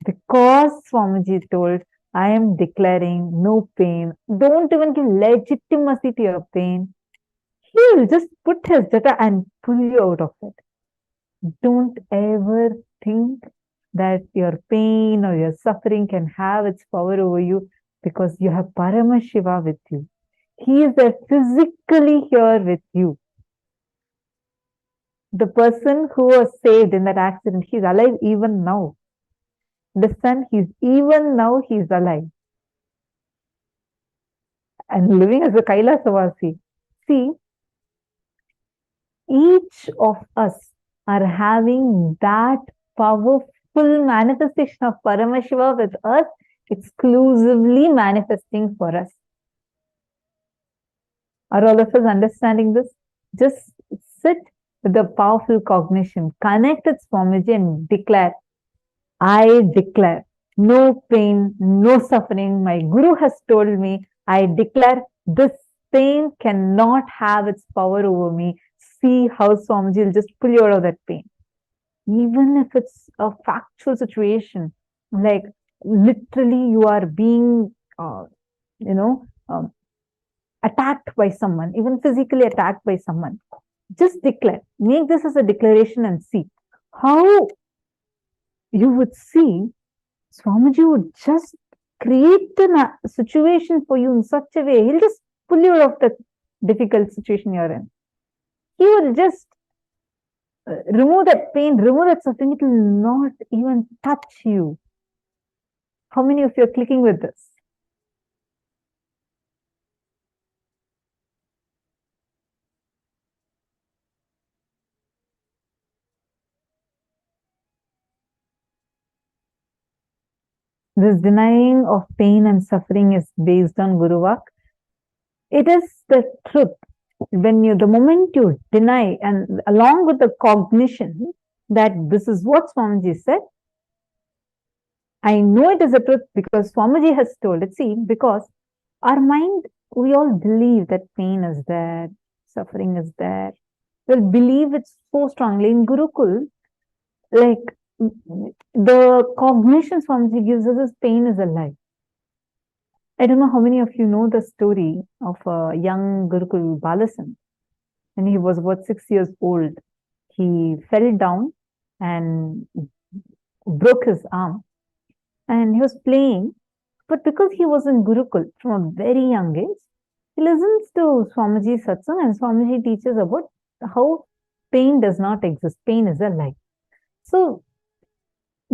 because Swamiji told, I am declaring no pain, don't even give legitimacy to your pain, He will just put His jata and pull you out of it. Don't ever think that your pain or your suffering can have its power over you, because you have Paramashiva with you. He is there physically here with you. The person who was saved in that accident, he's alive even now. The son, even now he's alive and living as a KAILASA. See, each of us are having that powerful manifestation of Paramashiva with us, exclusively manifesting for us. Are all of us understanding this? Just sit with the powerful cognition, connect with Swamiji and declare, I declare no pain, no suffering. My Guru has told me, I declare this pain cannot have its power over me. See how Swamiji will just pull you out of that pain. Even if it's a factual situation, like literally you are being, attacked by someone, even physically attacked by someone. Just declare. Make this as a declaration and see how you would see Swamiji would just create a situation for you in such a way. He'll just pull you out of the difficult situation you're in. He will just remove that pain, remove that suffering. It will not even touch you. How many of you are clicking with this? This denying of pain and suffering is based on Guruvak. It is the truth. The moment you deny, and along with the cognition that this is what Swamiji said, I know it is the truth because Swamiji has told it. See, because our mind, we all believe that pain is there, suffering is there. We'll believe it so strongly. In Gurukul, like the cognition Swamiji gives us is pain is a lie. I don't know how many of you know the story of a young Gurukul Balasan. When he was about 6 years old, he fell down and broke his arm. And he was playing, but because he was in Gurukul from a very young age, he listens to Swamiji's satsang, and Swamiji teaches about how pain does not exist. Pain is a lie. So,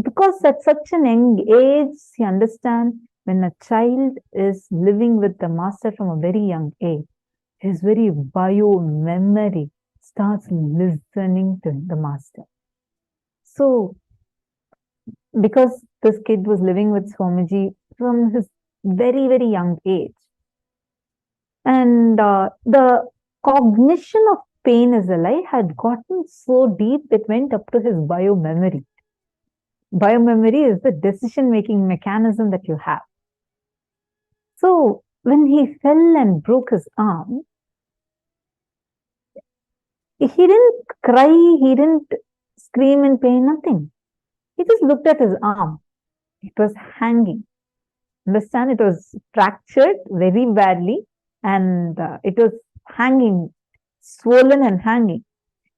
because at such an young age, he understands when a child is living with the master from a very young age, his very bio-memory starts listening to the master. So, because this kid was living with Swamiji from his very, very young age, and the cognition of pain as a lie had gotten so deep, it went up to his bio-memory. Bio-memory is the decision-making mechanism that you have. So, when he fell and broke his arm, he didn't cry, he didn't scream in pain, nothing. He just looked at his arm. It was hanging. Understand? It was fractured very badly and it was hanging, swollen and hanging.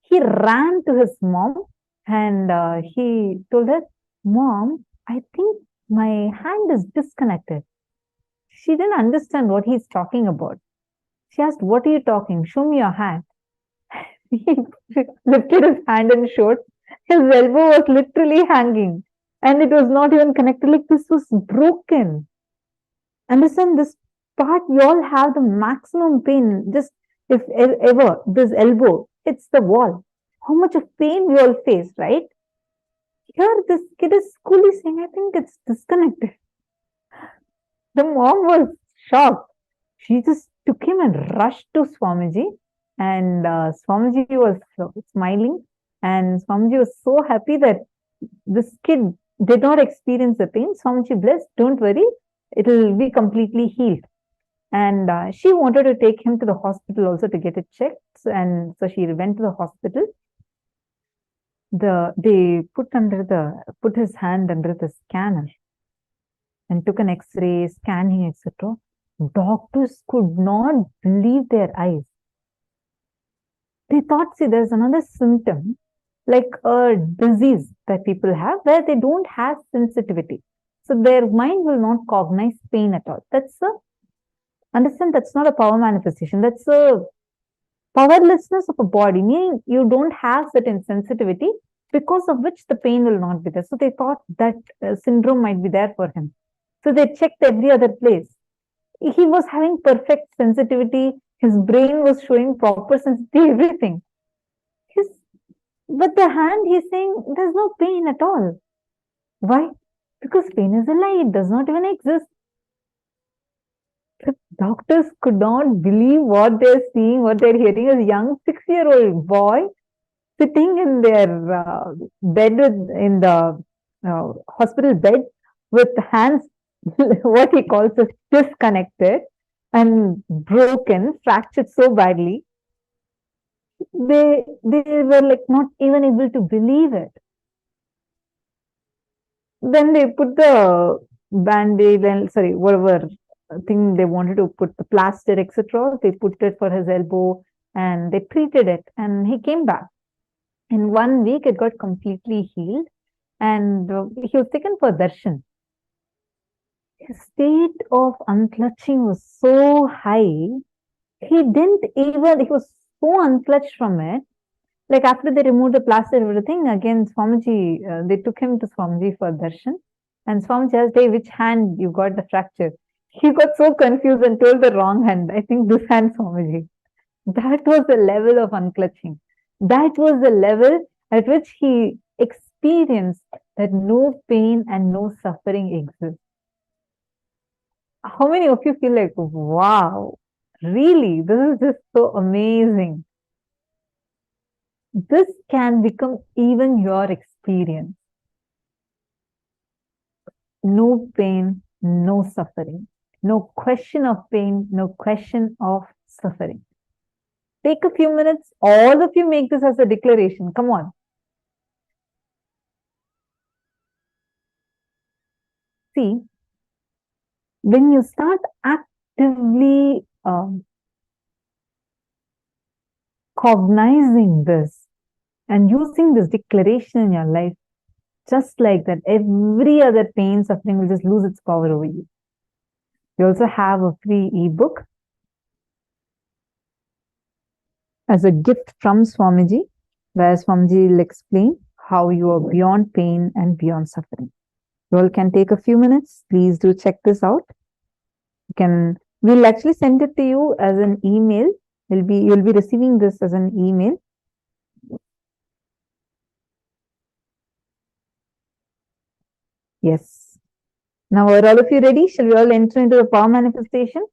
He ran to his mom and he told her, Mom, I think my hand is disconnected. She didn't understand what he's talking about. She asked, what are you talking? Show me your hand. He lifted his hand and showed. His elbow was literally hanging and it was not even connected. Like this was broken. Understand this part, you all have the maximum pain. Just if ever this elbow, hits the wall. How much of pain we all face, right? Here, this kid is coolly saying, I think it's disconnected. The mom was shocked. She just took him and rushed to Swamiji. And Swamiji was smiling. And Swamiji was so happy that this kid did not experience the pain. Swamiji blessed, don't worry, it will be completely healed. And she wanted to take him to the hospital also to get it checked. And so she went to the hospital. They put his hand under the scanner and took an X-ray, scanning, etc. Doctors could not believe their eyes. They thought, see, there's another symptom, like a disease that people have where they don't have sensitivity. So their mind will not cognize pain at all. Understand, that's not a power manifestation. That's a powerlessness of a body, meaning you don't have certain sensitivity because of which the pain will not be there. So they thought that syndrome might be there for him. So they checked every other place. He was having perfect sensitivity. His brain was showing proper sensitivity, everything. But the hand, he's saying, there's no pain at all. Why? Because pain is a lie. It does not even exist. The doctors could not believe what they're seeing, what they're hearing. A young 6-year-old boy sitting in their bed, in the hospital bed, with hands, what he calls as disconnected and broken, fractured so badly. They were like not even able to believe it. Then they put the band-aid and whatever thing they wanted to put, the plaster, etc. They put it for his elbow and they treated it, and he came back. In 1 week, it got completely healed, and he was taken for darshan. His state of unclutching was so high, he was so unclutched from it. Like after they removed the plaster and everything, again, Swamiji, they took him to Swamiji for darshan. And Swamiji asked, hey, which hand you got the fracture? He got so confused and told the wrong hand. I think this hand, Swamiji. That was the level of unclutching. That was the level at which he experienced that no pain and no suffering exists. How many of you feel like, wow, really, this is just so amazing? This can become even your experience. No pain, no suffering. No question of pain, no question of suffering. Take a few minutes. All of you make this as a declaration. Come on. See, when you start actively cognizing this and using this declaration in your life, just like that, every other pain, suffering will just lose its power over you. We also have a free ebook as a gift from Swamiji, where Swamiji will explain how you are beyond pain and beyond suffering. You all can take a few minutes. Please do check this out. We'll actually send it to you as an email. You'll be receiving this as an email. Yes. Now, are all of you ready? Shall we all enter into the power manifestation?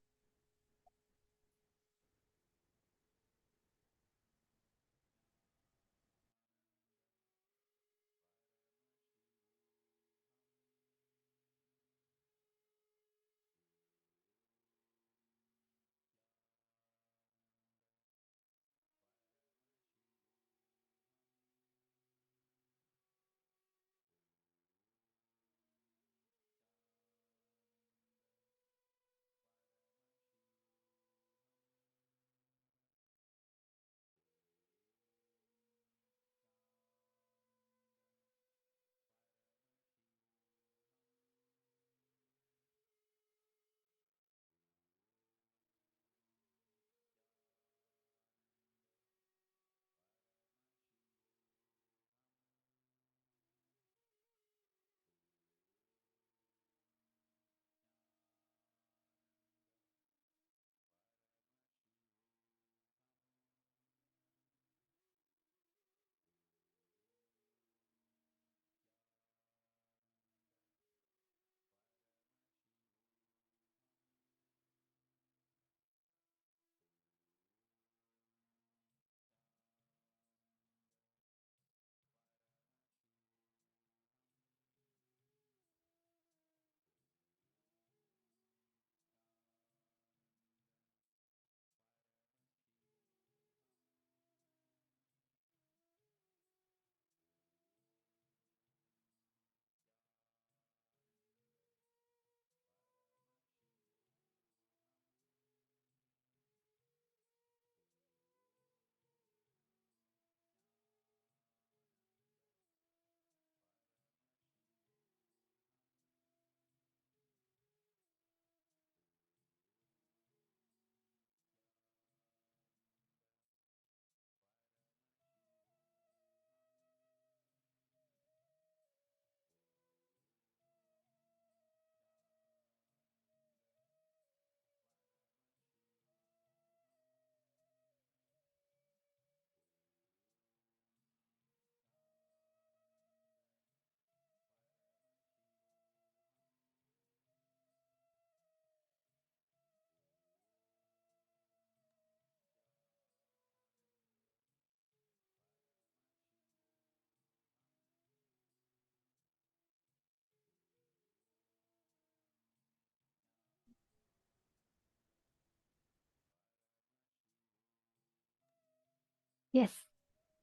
Yes,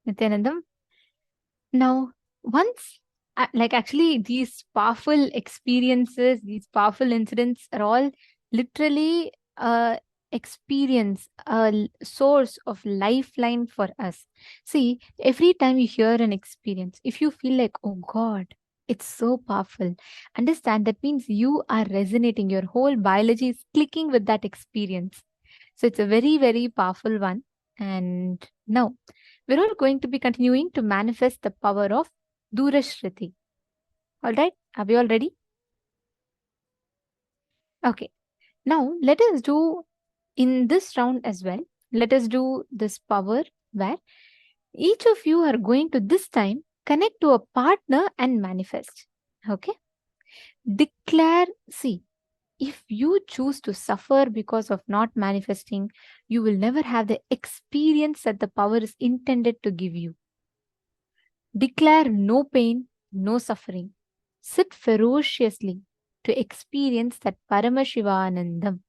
Nithyanandam. Now, once, actually, these powerful experiences, these powerful incidents are all literally experience, source of lifeline for us. See, every time you hear an experience, if you feel like, oh God, it's so powerful, understand that means you are resonating. Your whole biology is clicking with that experience. So it's a very, very powerful one. And now, we're all going to be continuing to manifest the power of Durashruti. All right, are we all ready? Okay, now let us do in this round as well. Let us do this power where each of you are going to this time connect to a partner and manifest. Okay, declare, see, if you choose to suffer because of not manifesting, you will never have the experience that the power is intended to give you. Declare no pain, no suffering. Sit ferociously to experience that Paramashivoham,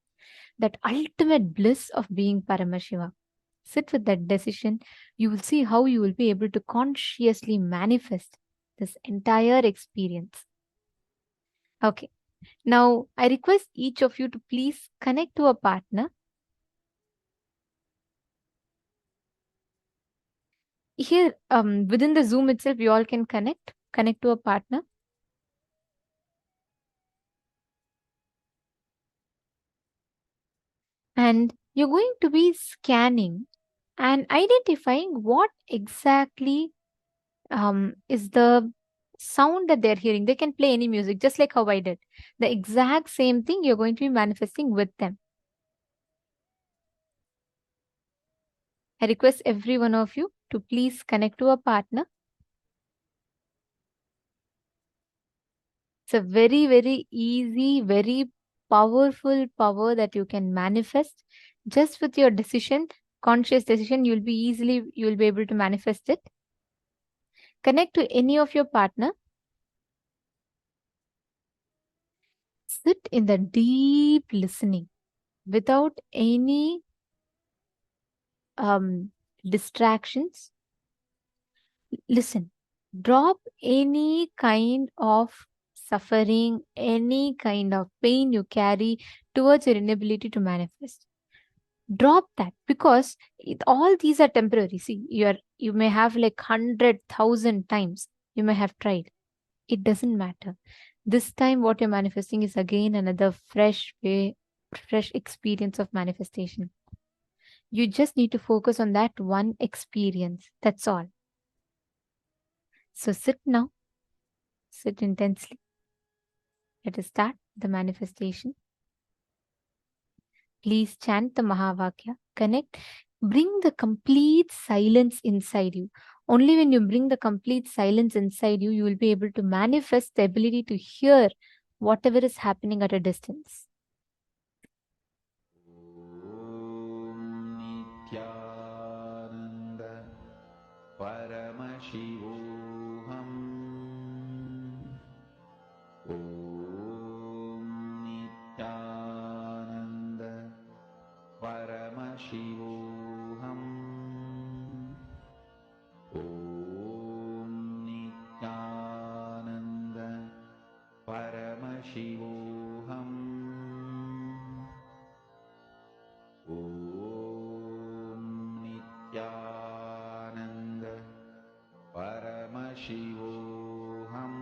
that ultimate bliss of being Paramashiva. Sit with that decision. You will see how you will be able to consciously manifest this entire experience. Okay. Now, I request each of you to please connect to a partner. Here, within the Zoom itself, you all can connect to a partner. And you're going to be scanning and identifying what exactly is the sound that they're hearing. They can play any music, just like how I did. The exact same thing you're going to be manifesting with them. I request every one of you to please connect to a partner. It's a very, very easy, very powerful power that you can manifest just with your decision, conscious decision. You'll be able to manifest it. Connect to any of your partner. Sit in the deep listening without any distractions. Listen, drop any kind of suffering, any kind of pain you carry towards your inability to manifest. Drop that, because all these are temporary. See, you may have like 100,000 times you may have tried. It doesn't matter. This time what you're manifesting is again another fresh experience of manifestation. You just need to focus on that one experience. That's all. So sit now. Sit intensely. Let us start the manifestation. Please chant the Mahavakya. Connect. Bring the complete silence inside you. Only when you bring the complete silence inside you, you will be able to manifest the ability to hear whatever is happening at a distance. Nithyananda Paramashivoham. Om Nithyananda Paramashivoham. Om Nithyananda Paramashivoham. Om Nithyananda Paramashivoham.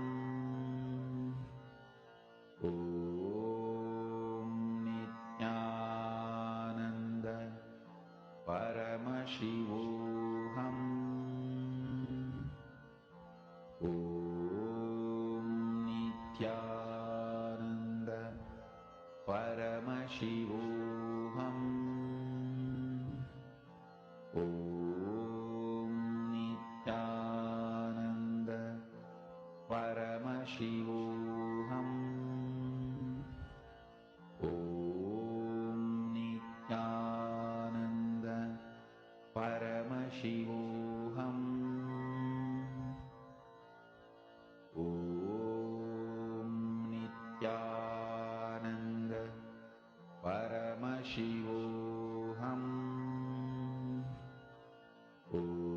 Om Nithyananda Paramashivoham. Om Nithyananda Paramashivoham. Om Nithyananda Paramashivoham. Om Nithyananda Paramashivoham. Om Nithyananda Paramashivoham. Om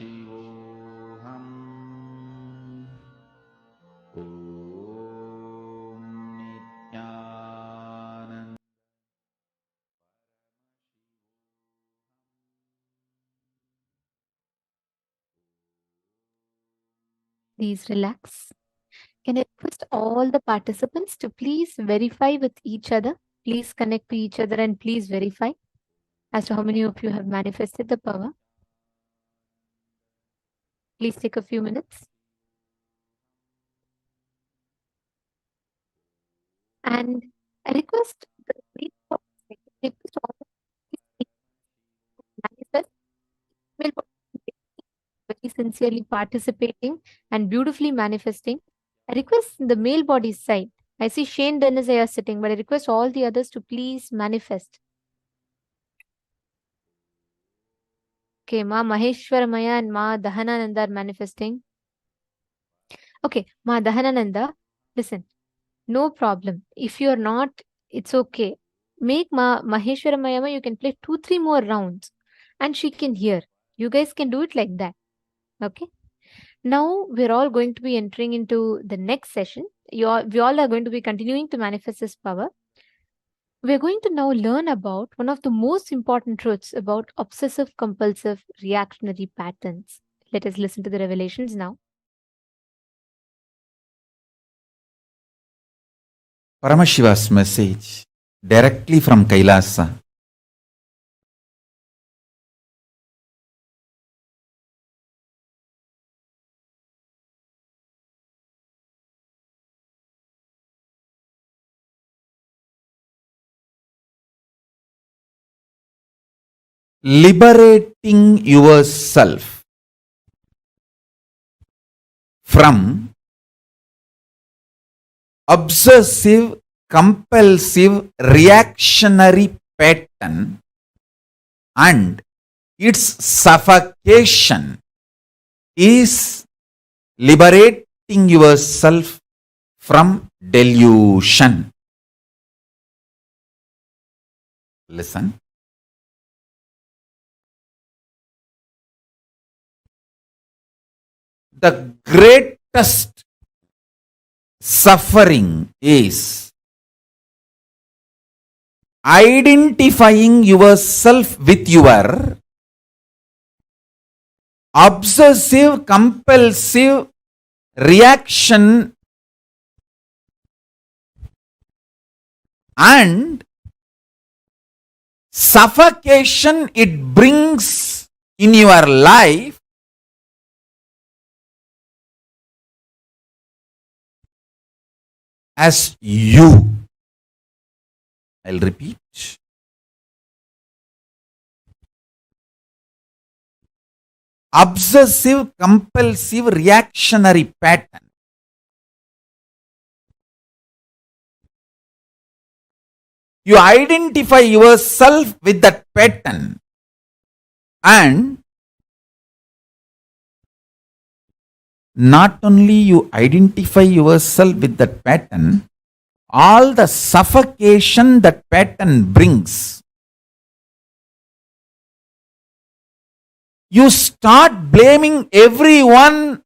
Om Nithyananda Please relax. Can I request all the participants to please verify with each other? Please connect to each other and please verify as to how many of you have manifested the power. Please take a few minutes. And I request request all the manifest will very sincerely participating and beautifully manifesting. I request the male body side. I see Shane Dennis are sitting, but I request all the others to please manifest. Okay, Ma Maheshwaramaya and Ma Dahanananda are manifesting. Okay, Ma Dahanananda, listen, no problem. If you're not, it's okay. Make Ma Maheshwaramaya, you can play 2-3 more rounds and she can hear. You guys can do it like that. Okay. Now we're all going to be entering into the next session. We all are going to be continuing to manifest this power. We're going to now learn about one of the most important truths about obsessive-compulsive reactionary patterns. Let us listen to the revelations now. Paramashiva's message directly from KAILASA. Liberating yourself from obsessive compulsive reactionary pattern and its suffocation is liberating yourself from delusion. Listen. The greatest suffering is identifying yourself with your obsessive compulsive reaction and suffocation it brings in your life as you. I'll repeat. Obsessive compulsive reactionary pattern. You identify yourself with that pattern and not only you identify yourself with that pattern, all the suffocation that pattern brings. You start blaming everyone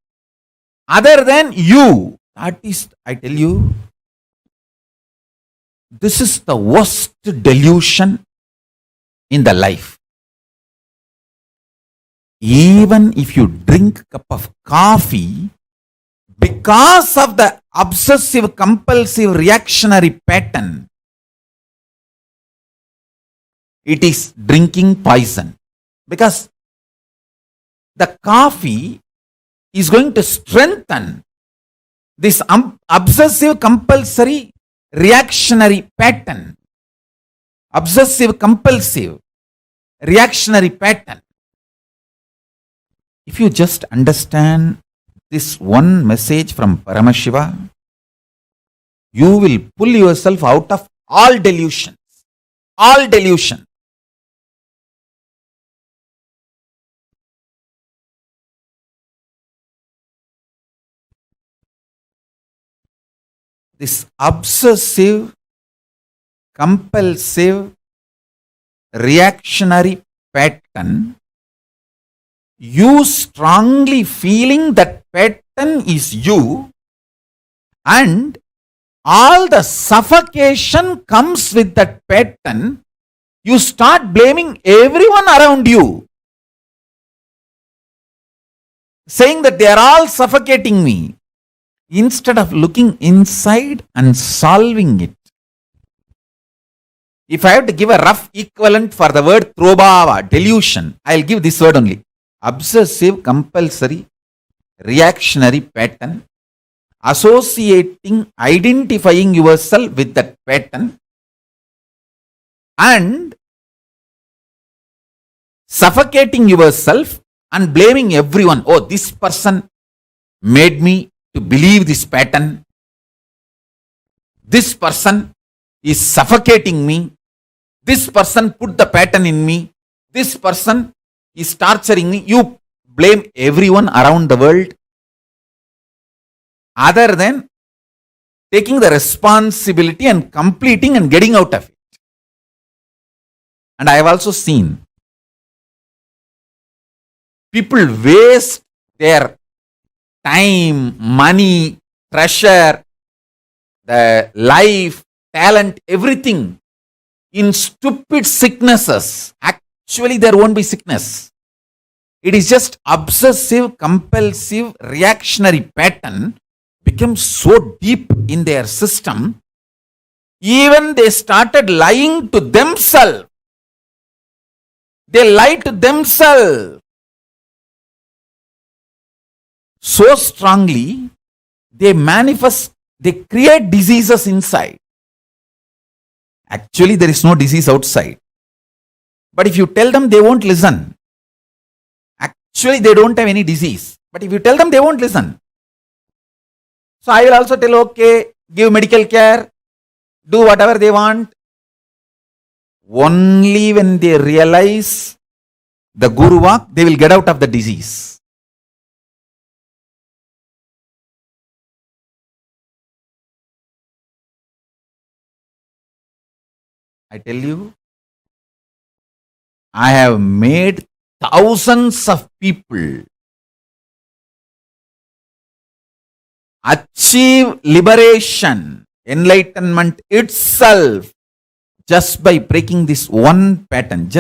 other than you. That is, I tell you, this is the worst delusion in the life. Even if you drink a cup of coffee, because of the obsessive compulsive reactionary pattern, it is drinking poison. Because the coffee is going to strengthen this obsessive compulsory reactionary pattern. Obsessive compulsive reactionary pattern. If you just understand this one message from Paramashiva, you will pull yourself out of all delusions. All delusion. This obsessive, compulsive, reactionary pattern you strongly feeling that pattern is you, and all the suffocation comes with that pattern, you start blaming everyone around you, saying that they are all suffocating me, instead of looking inside and solving it. If I have to give a rough equivalent for the word trobhava, delusion, I will give this word only. Obsessive, compulsory, reactionary pattern, associating, identifying yourself with that pattern, and suffocating yourself and blaming everyone. Oh, this person made me to believe this pattern. This person is suffocating me. This person put the pattern in me. This person is torturing me. You blame everyone around the world other than taking the responsibility and completing and getting out of it. And I have also seen people waste their time, money, treasure, the life, talent, everything in stupid sicknesses. Actually, there won't be sickness. It is just obsessive, compulsive, reactionary pattern becomes so deep in their system, even they started lying to themselves. They lie to themselves so strongly, they manifest, they create diseases inside. Actually, there is no disease outside. But if you tell them, they won't listen. Actually, they don't have any disease. But if you tell them, they won't listen. So I will also tell, okay, give medical care, do whatever they want. Only when they realize the Guru Vak, they will get out of the disease. I tell you, I have made thousands of people achieve liberation, enlightenment itself, just by breaking this one pattern,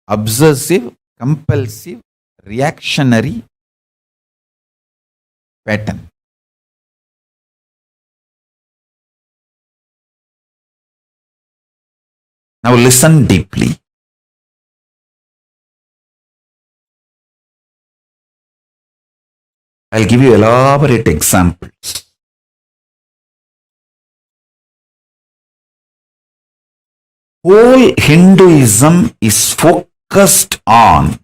obsessive, compulsive, reactionary pattern. Now listen deeply. I'll give you elaborate examples. Whole Hinduism is focused on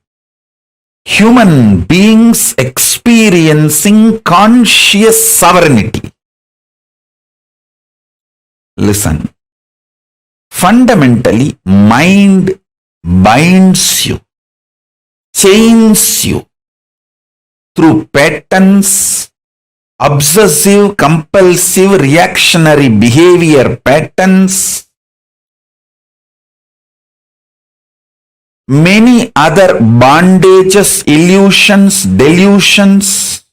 human beings experiencing conscious sovereignty. Listen. Fundamentally, mind binds you, chains you through patterns, obsessive, compulsive, reactionary behavior patterns, many other bondages, illusions, delusions.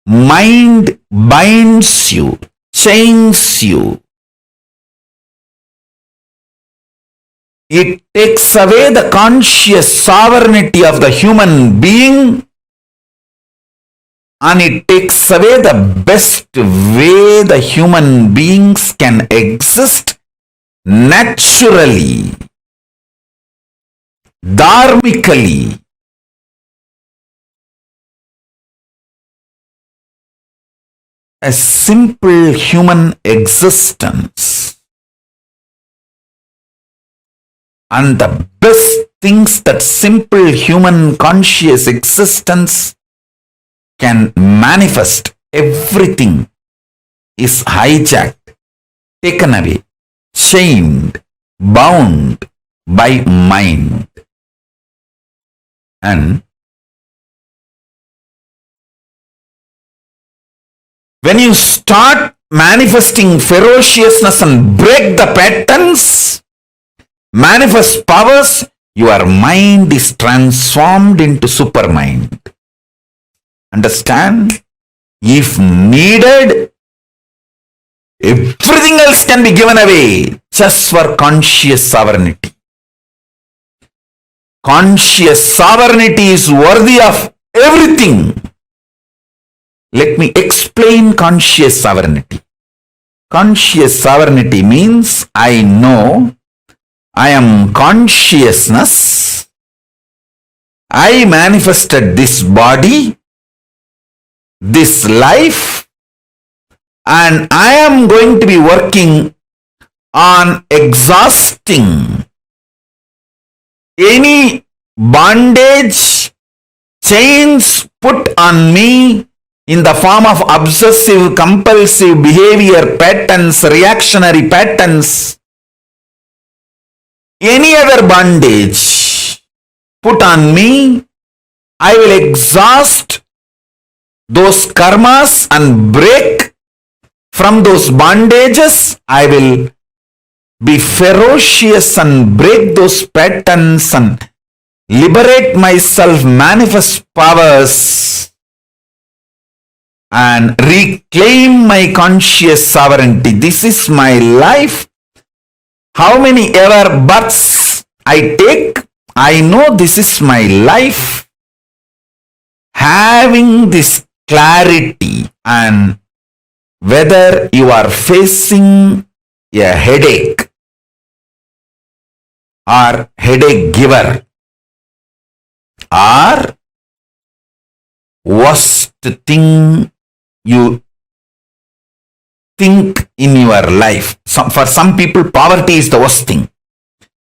Mind binds you, chains you. It takes away the conscious sovereignty of the human being, and it takes away the best way the human beings can exist naturally, dharmically. A simple human existence. And the best things that simple human conscious existence can manifest, everything is hijacked, taken away, chained, bound by mind. And when you start manifesting ferociousness and break the patterns, manifest powers, your mind is transformed into supermind. Understand? If needed, everything else can be given away just for conscious sovereignty. Conscious sovereignty is worthy of everything. Let me explain conscious sovereignty. Conscious sovereignty means I know I am consciousness. I manifested this body, this life, and I am going to be working on exhausting any bondage, chains put on me in the form of obsessive compulsive behavior patterns, reactionary patterns, any other bondage put on me, I will exhaust those karmas and break from those bondages. I will be ferocious and break those patterns and liberate myself, manifest powers, and reclaim my conscious sovereignty. This is my life. How many ever births I take, I know this is my life. Having this clarity, and whether you are facing a headache or headache giver or worst thing you think in your life. For some people, poverty is the worst thing.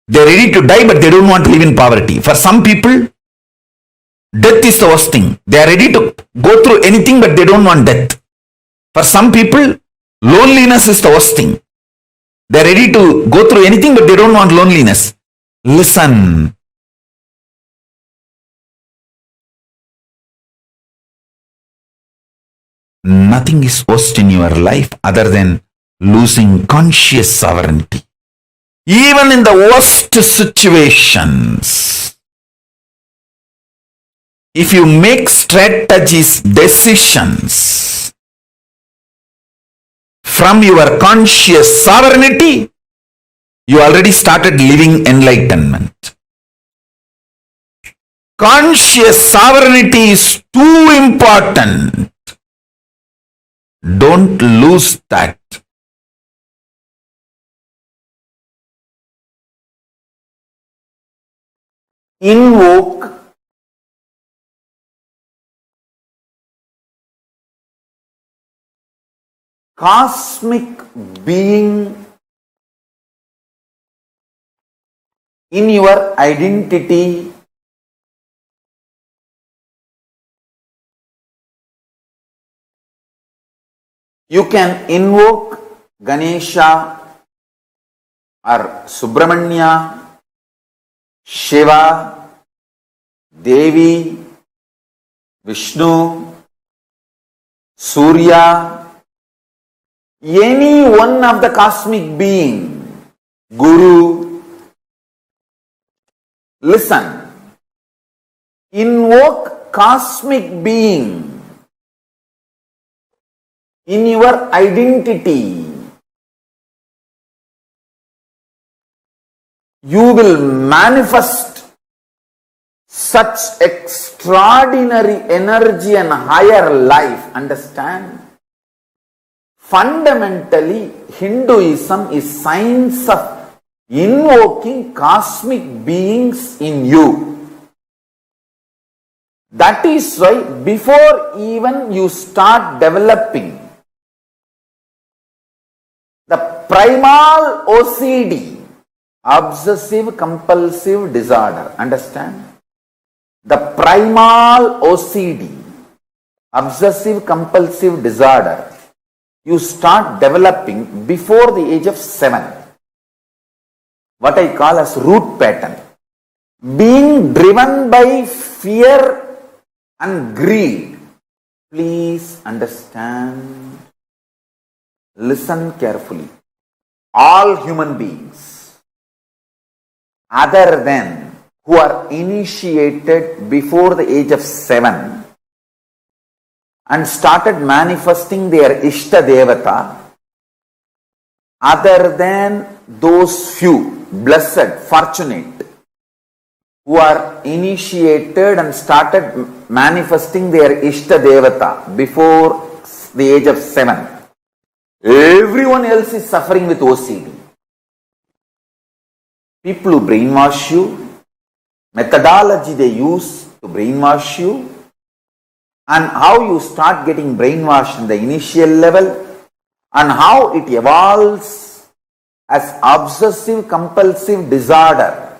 They're ready to die, but they don't want to live in poverty. For some people, death is the worst thing. They are ready to go through anything, but they don't want death. For some people, loneliness is the worst thing. They are ready to go through anything, but they don't want loneliness. Listen. Nothing is worst in your life other than losing conscious sovereignty. Even in the worst situations, if you make strategies, decisions from your conscious sovereignty, you already started living enlightenment. Conscious sovereignty is too important. Don't lose that. Invoke cosmic being in your identity. You can invoke Ganesha or Subramanya, Shiva, Devi, Vishnu, Surya, any one of the cosmic being, Guru. Listen, invoke cosmic being in your identity. You will manifest such extraordinary energy and higher life. Understand? Fundamentally, Hinduism is science of invoking cosmic beings in you. That is why before even you start developing the primal OCD, obsessive-compulsive disorder, understand? The primal OCD, obsessive-compulsive disorder, you start developing before the age of 7. What I call as root pattern. Being driven by fear and greed. Please understand. Listen carefully. All human beings other than who are initiated before the age of 7 and started manifesting their Ishta Devata, other than those few, blessed, fortunate, who are initiated and started manifesting their Ishta Devata before the age of 7, everyone else is suffering with OCD. People who brainwash you, methodology they use to brainwash you, and how you start getting brainwashed in the initial level, and how it evolves as obsessive-compulsive disorder.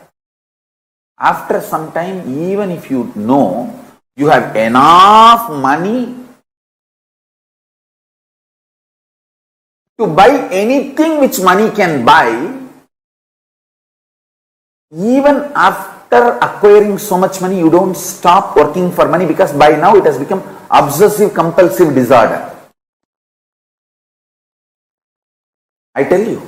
After some time, even if you know you have enough money to buy anything which money can buy, even after acquiring so much money, you don't stop working for money, because by now it has become obsessive-compulsive disorder. I tell you,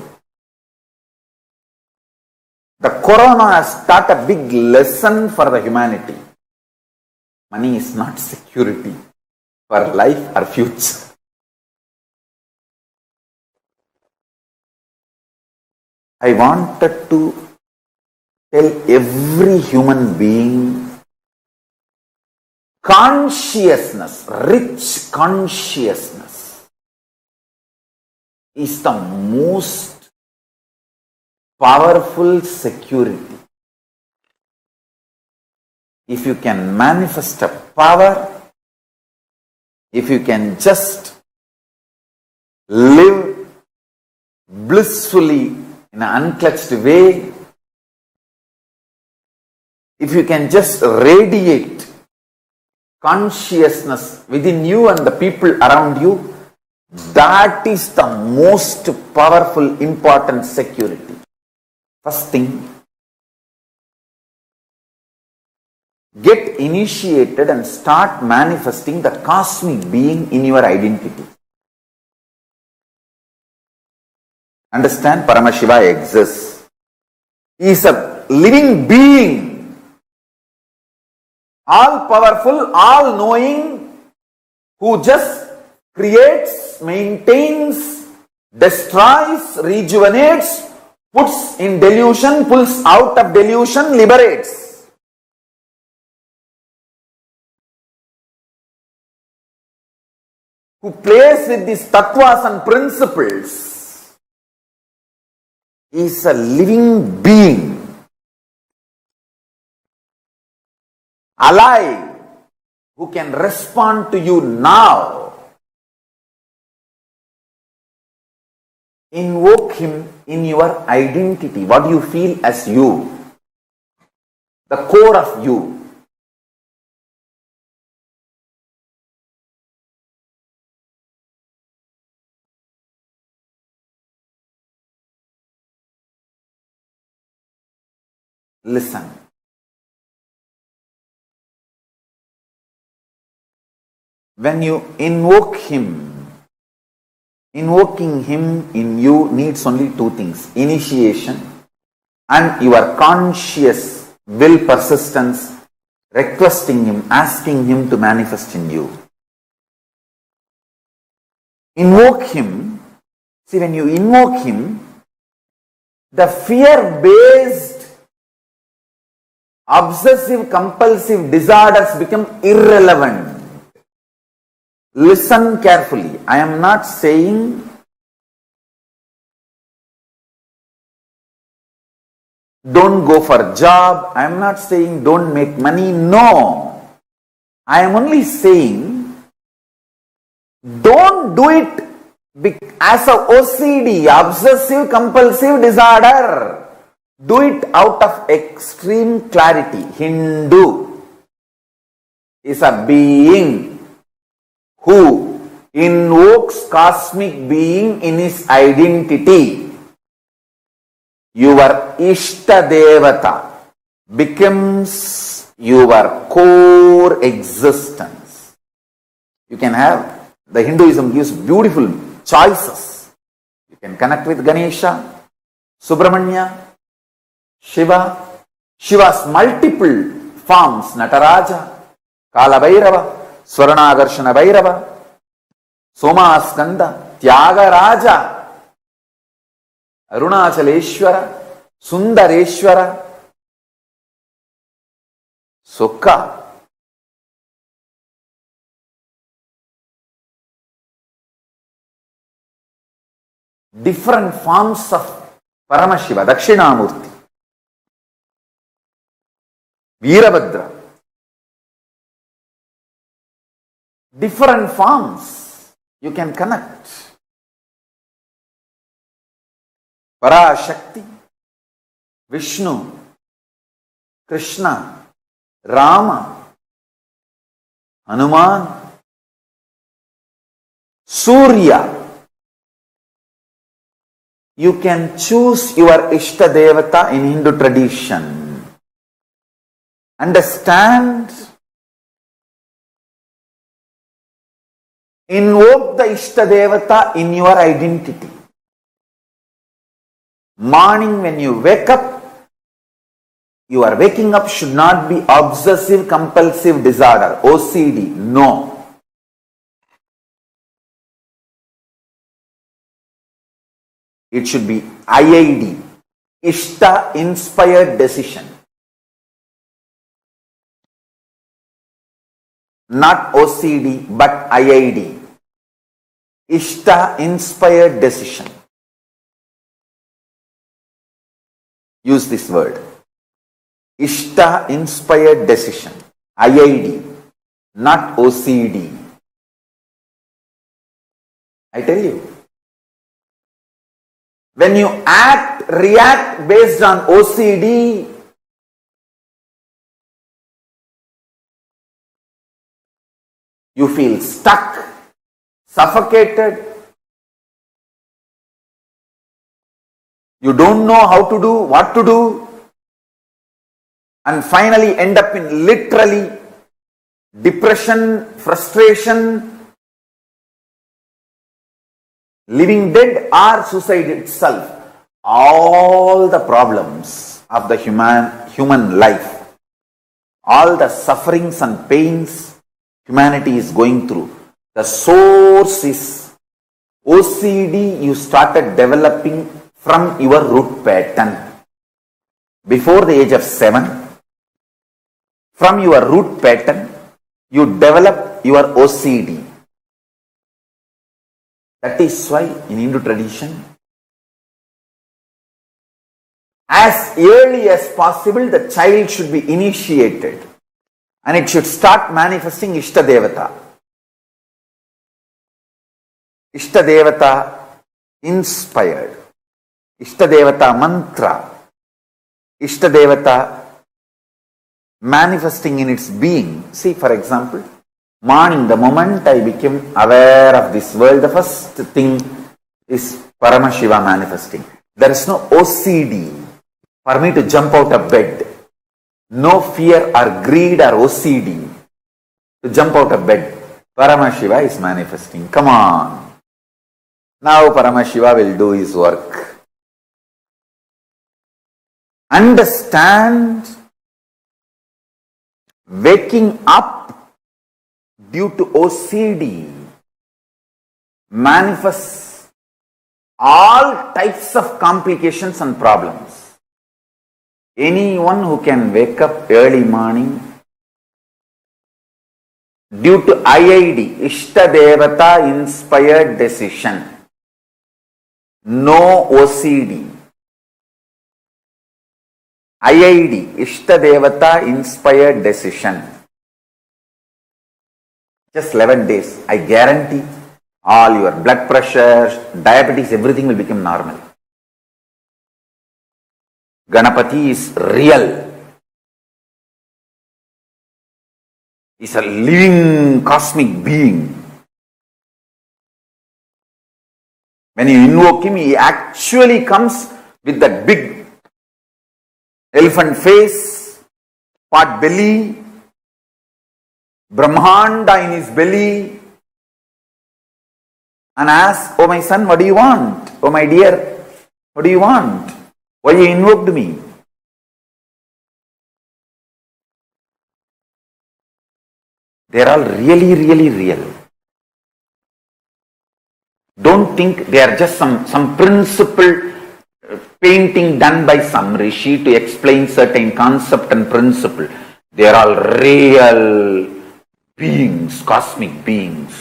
the corona has taught a big lesson for the humanity. Money is not security for life or future. I wanted to tell every human being, consciousness, rich consciousness is the most powerful security. If you can manifest a power, if you can just live blissfully in an unclutched way, if you can just radiate consciousness within you and the people around you, that is the most powerful, important security. First thing, get initiated and start manifesting the cosmic being in your identity. Understand, Paramashiva exists. He is a living being, all powerful, all knowing, who just creates, maintains, destroys, rejuvenates, puts in delusion, pulls out of delusion, liberates. Who plays with these tattvas and principles, is a living being, alive, who can respond to you now. Invoke him in your identity. What do you feel as you? The core of you. Listen. When you invoke him, invoking him in you needs only two things: initiation and your conscious will persistence, requesting him, asking him to manifest in you. Invoke him. See, when you invoke him, the fear-based obsessive-compulsive disorders become irrelevant. Listen carefully. I am not saying don't go for a job. I am not saying don't make money. No. I am only saying don't do it as a OCD, obsessive-compulsive disorder. Do it out of extreme clarity. Hindu is a being who invokes cosmic being in his identity. Your Ishta Devata becomes your core existence. You can have, the Hinduism gives beautiful choices. You can connect with Ganesha, Subramanya, Shiva, Shiva's multiple forms, Nataraja, Kala Bhairava, Swaranagarshana Bhairava, Somaskanda, Tyagaraja, Arunachaleshwara, Sundareshwara, Sukha. Different forms of Paramashiva, Dakshinamurti, Veerabhadra. Different forms you can connect. Parashakti, Vishnu, Krishna, Rama, Hanuman, Surya. You can choose your Ishta Devata in Hindu tradition. Understand? Invoke the Ishta Devata in your identity. Morning when you wake up, your waking up should not be obsessive-compulsive disorder, OCD. No. It should be IID, Ishta inspired decision. Not OCD, but IID, Ishta inspired decision. Use this word. Ishta inspired decision. IID, not OCD. I tell you. When you react based on OCD, you feel stuck, suffocated. You don't know how to do, what to do, and finally end up in literally depression, frustration, living dead or suicide itself. All the problems of the human life, all the sufferings and pains humanity is going through, the source is OCD you started developing from your root pattern. Before the age of 7, from your root pattern, you develop your OCD. That is why in Hindu tradition, as early as possible, the child should be initiated and it should start manifesting Ishta Devata. Ishta Devata inspired, Ishta Devata mantra, Ishta Devata manifesting in its being. See, for example, morning, the moment I became aware of this world, the first thing is Paramashiva manifesting. There is no OCD for me to jump out of bed. No fear or greed or OCD to jump out of bed. Paramashiva is manifesting. Come on. Now Paramashiva will do his work. Understand, waking up due to OCD manifests all types of complications and problems. Anyone who can wake up early morning due to IID, Ishta Devata inspired decision, no OCD, IID, Ishta Devata inspired decision, just 11 days, I guarantee all your blood pressure, diabetes, everything will become normal. Ganapati is real. He's a living cosmic being. When you invoke him, he actually comes with that big elephant face, pot belly, Brahmanda in his belly, and asks, "Oh my son, what do you want? Oh my dear, what do you want? Why you invoked me?" They are all really, really real. Don't think they are just some principle painting done by some rishi to explain certain concept and principle. They are all real beings, cosmic beings.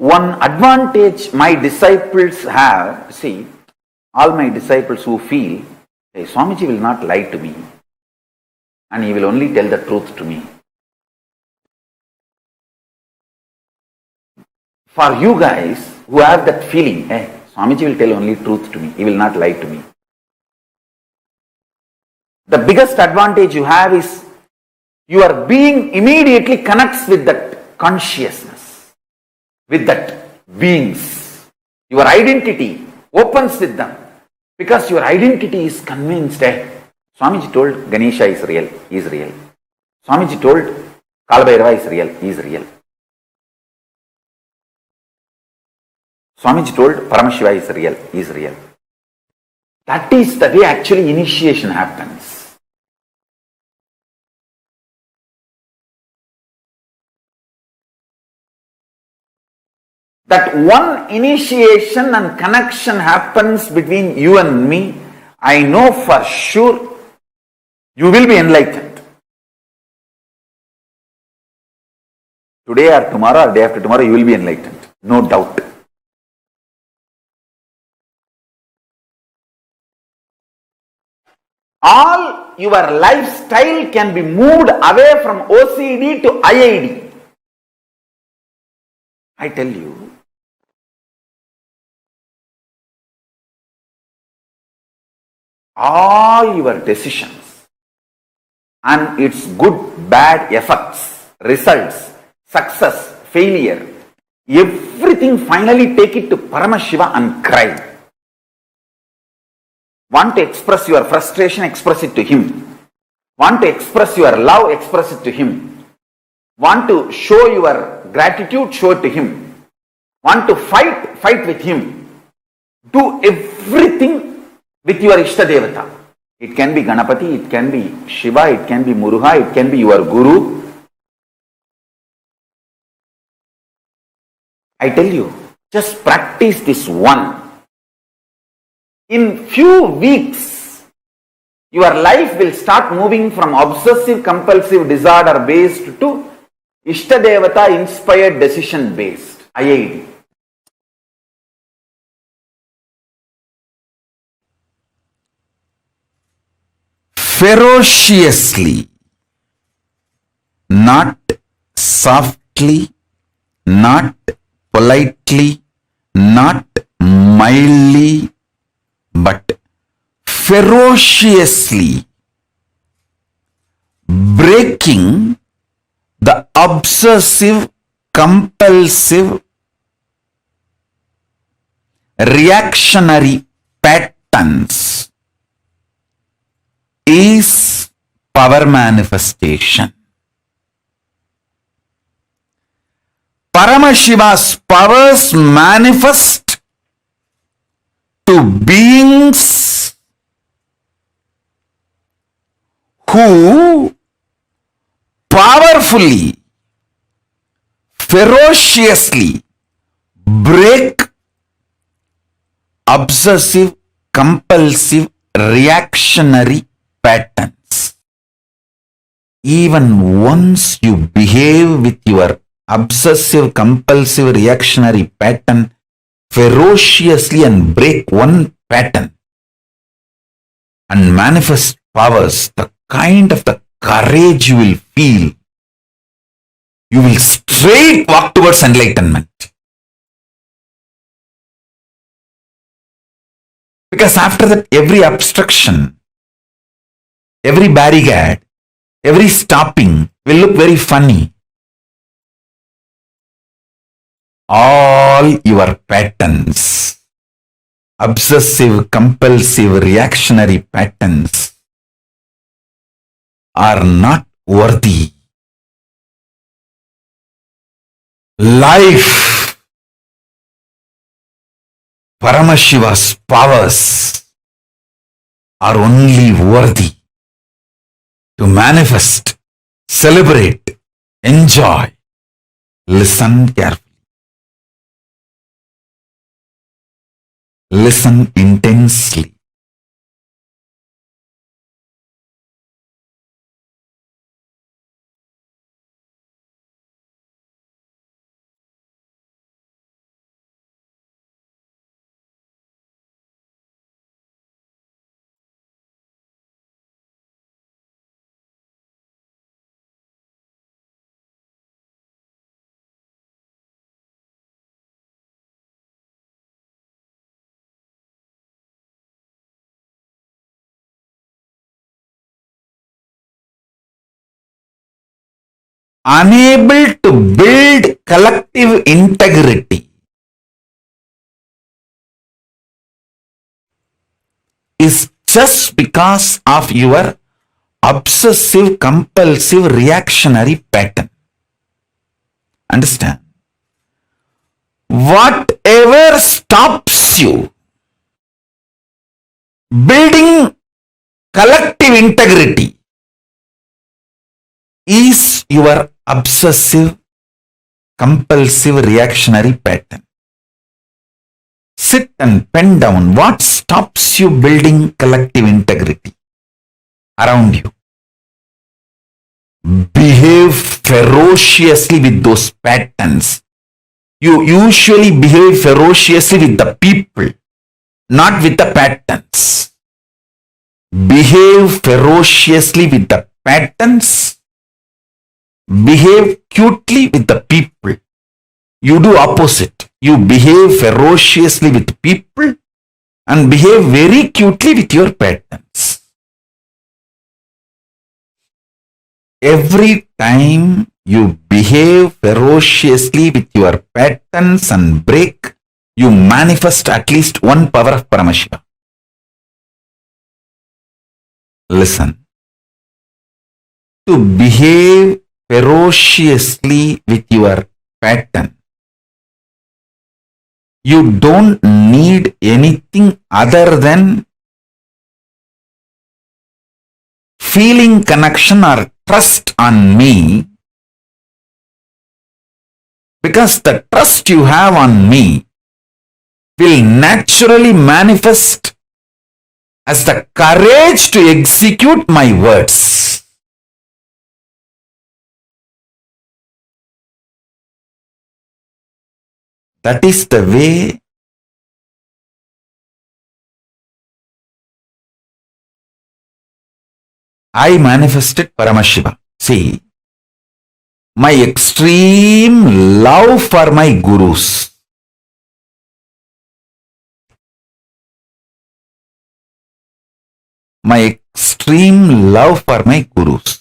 One advantage my disciples have, see, all my disciples who feel, hey, Swamiji will not lie to me and he will only tell the truth to me. For you guys who have that feeling, hey, Swamiji will tell only truth to me, he will not lie to me. The biggest advantage you have is your being immediately connects with that consciousness, with that beings. Your identity opens with them because your identity is convinced. Swamiji told Ganesha is real, he is real. Swamiji told Kalabhairava is real, he is real. Swamiji told Paramashiva is real, he is real. That is the way actually initiation happens. That one initiation and connection happens between you and me, I know for sure you will be enlightened. Today or tomorrow or day after tomorrow you will be enlightened, no doubt. All your lifestyle can be moved away from OCD to IID. I tell you, all your decisions and its good, bad effects, results, success, failure, everything finally take it to Paramashiva and cry. Want to express your frustration, express it to him. Want to express your love, express it to him. Want to show your gratitude, show it to him. Want to fight, fight with him. Do everything with your Ishtadevata. It can be Ganapati, it can be Shiva, it can be Muruga, it can be your Guru. I tell you, just practice this one. In few weeks, your life will start moving from obsessive-compulsive disorder based to Ishtadevata inspired decision based, IID. Ferociously, not softly, not politely, not mildly, but ferociously breaking the obsessive compulsive reactionary patterns is power manifestation. Paramashiva's powers manifest to beings who powerfully, ferociously break obsessive compulsive reactionary patterns. Even once you behave with your obsessive compulsive reactionary pattern ferociously and break one pattern and manifest powers, the kind of the courage you will feel, you will straight walk towards enlightenment. Because after that, every obstruction, every barricade, every stopping will look very funny. All your patterns, obsessive, compulsive, reactionary patterns are not worthy. Life Paramashiva's powers are only worthy to manifest, celebrate, enjoy. Listen carefully. Listen intensely. Unable to build collective integrity is just because of your obsessive compulsive reactionary pattern. Understand? Whatever stops you building collective integrity is your obsessive compulsive reactionary pattern. Sit and pen down what stops you building collective integrity around you. Behave ferociously with those patterns. You usually behave ferociously with the people, not with the patterns. Behave ferociously with the patterns. Behave cutely with the people. You do opposite. You behave ferociously with people and behave very cutely with your patterns. Every time you behave ferociously with your patterns and break, you manifest at least one power of Paramashiva. Listen. To behave ferociously with your pattern, you don't need anything other than feeling connection or trust on me, because the trust you have on me will naturally manifest as the courage to execute my words. That is the way I manifested Paramashiva. See, my extreme love for my gurus, my extreme love for my gurus,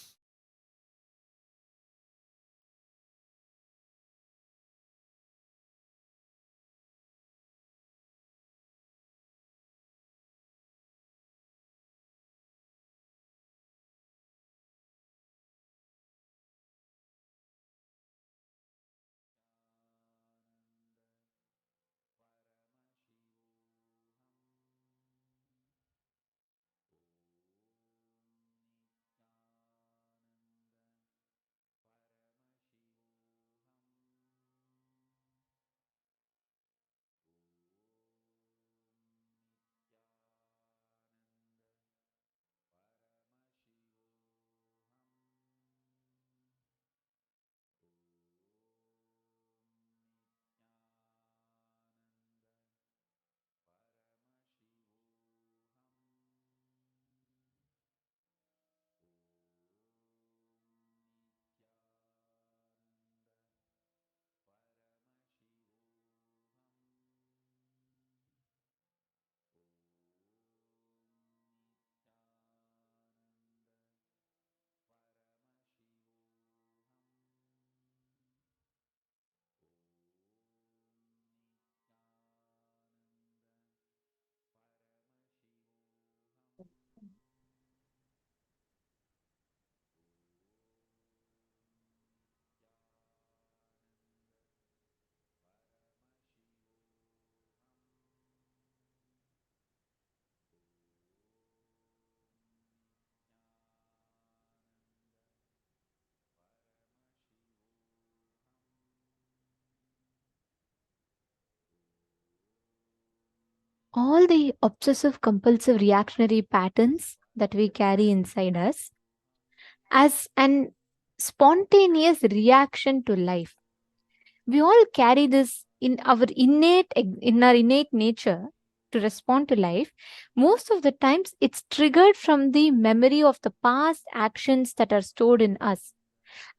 all the obsessive compulsive reactionary patterns that we carry inside us as an spontaneous reaction to life. We all carry this in our innate nature to respond to life. Most of the times it's triggered from the memory of the past actions that are stored in us,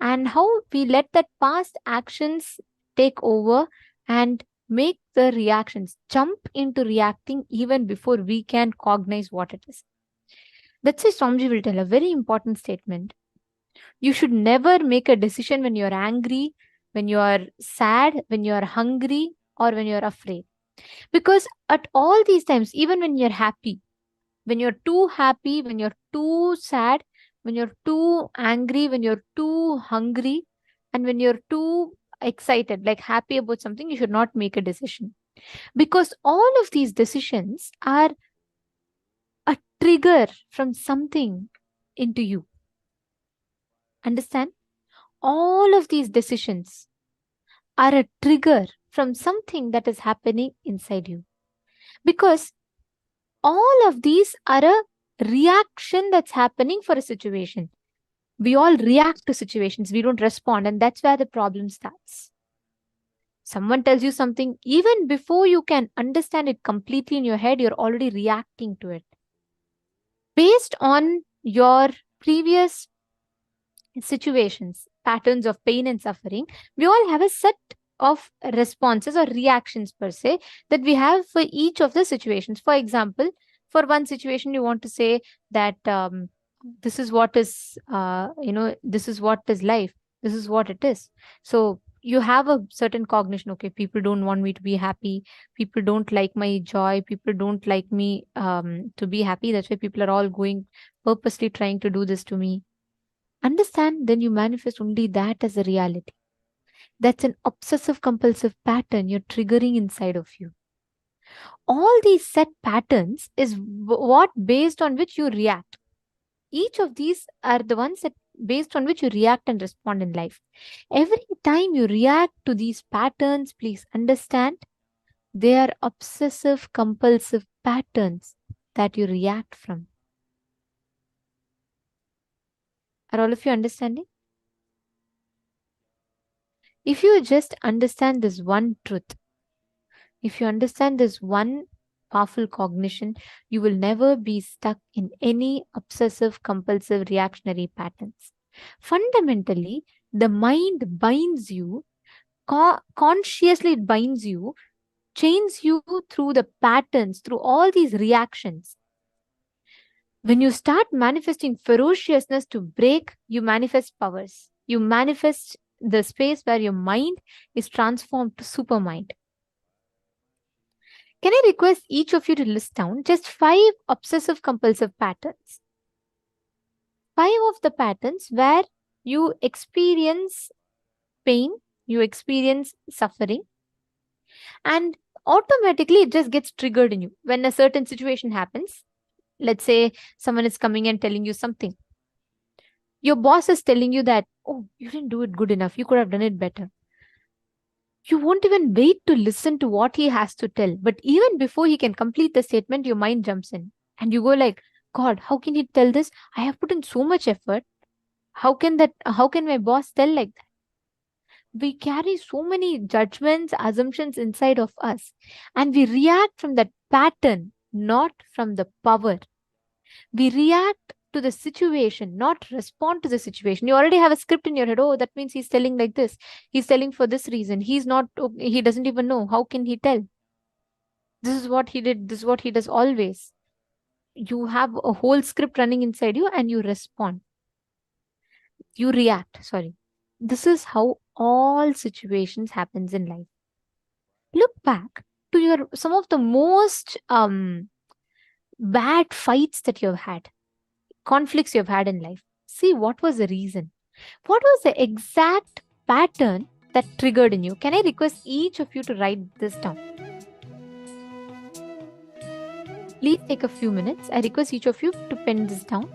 and how we let that past actions take over and make the reactions jump into reacting even before we can cognize what it is. That's why Swamiji will tell a very important statement. You should never make a decision when you're angry, when you're sad, when you're hungry, or when you're afraid. Because at all these times, even when you're happy, when you're too happy, when you're too sad, when you're too angry, when you're too hungry, and when you're too excited, like happy about something, you should not make a decision. Because all of these decisions are a trigger from something into you. Understand? All of these decisions are a trigger from something that is happening inside you. Because all of these are a reaction that's happening for a situation. We all react to situations, we don't respond, and that's where the problem starts. Someone tells you something, even before you can understand it completely in your head, you're already reacting to it. Based on your previous situations, patterns of pain and suffering, we all have a set of responses or reactions per se that we have for each of the situations. For example, for one situation, you want to say that this is what is, this is what is life. This is what it is. So you have a certain cognition. Okay, people don't want me to be happy. People don't like my joy. People don't like me to be happy. That's why people are all going purposely trying to do this to me. Understand, then you manifest only that as a reality. That's an obsessive compulsive pattern you're triggering inside of you. All these set patterns is what based on which you react. Each of these are the ones that based on which you react and respond in life. Every time you react to these patterns, please understand they are obsessive compulsive patterns that you react from. Are all of you understanding? If you just understand this one truth, if you understand this one powerful cognition, you will never be stuck in any obsessive compulsive reactionary patterns. Fundamentally, the mind binds you, consciously it binds you, chains you through the patterns, through all these reactions. When you start manifesting ferociousness to break, you manifest powers. You manifest the space where your mind is transformed to supermind. Can I request each of you to list down just 5 obsessive compulsive patterns? 5 of the patterns where you experience pain, you experience suffering, and automatically it just gets triggered in you. When a certain situation happens, let's say someone is coming and telling you something. Your boss is telling you that, oh, you didn't do it good enough. You could have done it better. You won't even wait to listen to what he has to tell. But even before he can complete the statement, your mind jumps in. And you go like, God, how can he tell this? I have put in so much effort. How can my boss tell like that? We carry so many judgments, assumptions inside of us. And we react from that pattern, not from the power. We react to the situation, not respond to the situation. You already have a script in your head. Oh, that means he's telling like this. He's telling for this reason. He doesn't even know. How can he tell? This is what he did. This is what he does always. You have a whole script running inside you and you respond. You react, sorry. This is how all situations happens in life. Look back to some of the most bad fights that you've had. Conflicts you've had in life. See what was the reason. What was the exact pattern that triggered in you? Can I request each of you to write this down? Please take a few minutes. I request each of you to pen this down.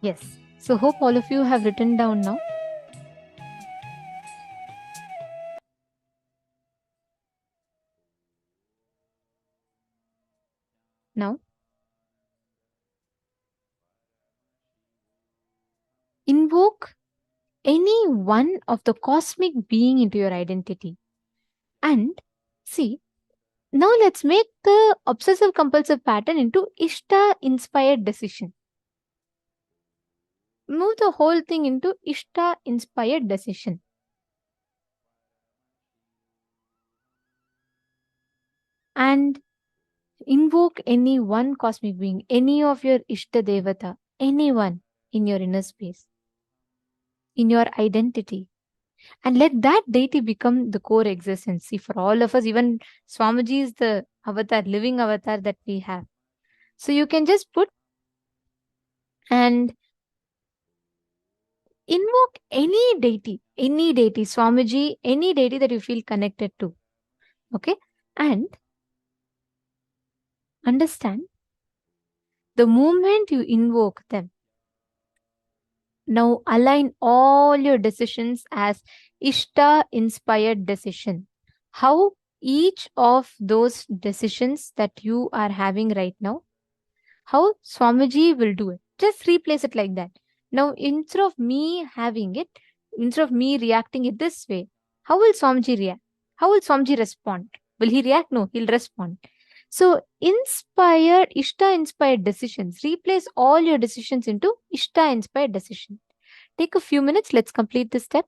Yes. So hope all of you have written down now. Now, invoke any one of the cosmic being into your identity. And see, now let's make the obsessive compulsive pattern into Ishta inspired decision. Move the whole thing into Ishta inspired decision. And invoke any one cosmic being, any of your Ishta Devata, anyone in your inner space, in your identity. And let that deity become the core existence. See, for all of us, even Swamiji is the avatar, living avatar that we have. So you can just put and invoke any deity, Swamiji, any deity that you feel connected to. Okay? And understand the moment you invoke them, now align all your decisions as Ishta inspired decision. How each of those decisions that you are having right now, how Swamiji will do it. Just replace it like that. Now, instead of me having it, instead of me reacting it this way, how will Swamiji react? How will Swamiji respond? Will he react? No, he'll respond. So, Ishta inspired decisions. Replace all your decisions into Ishta inspired decision. Take a few minutes. Let's complete this step.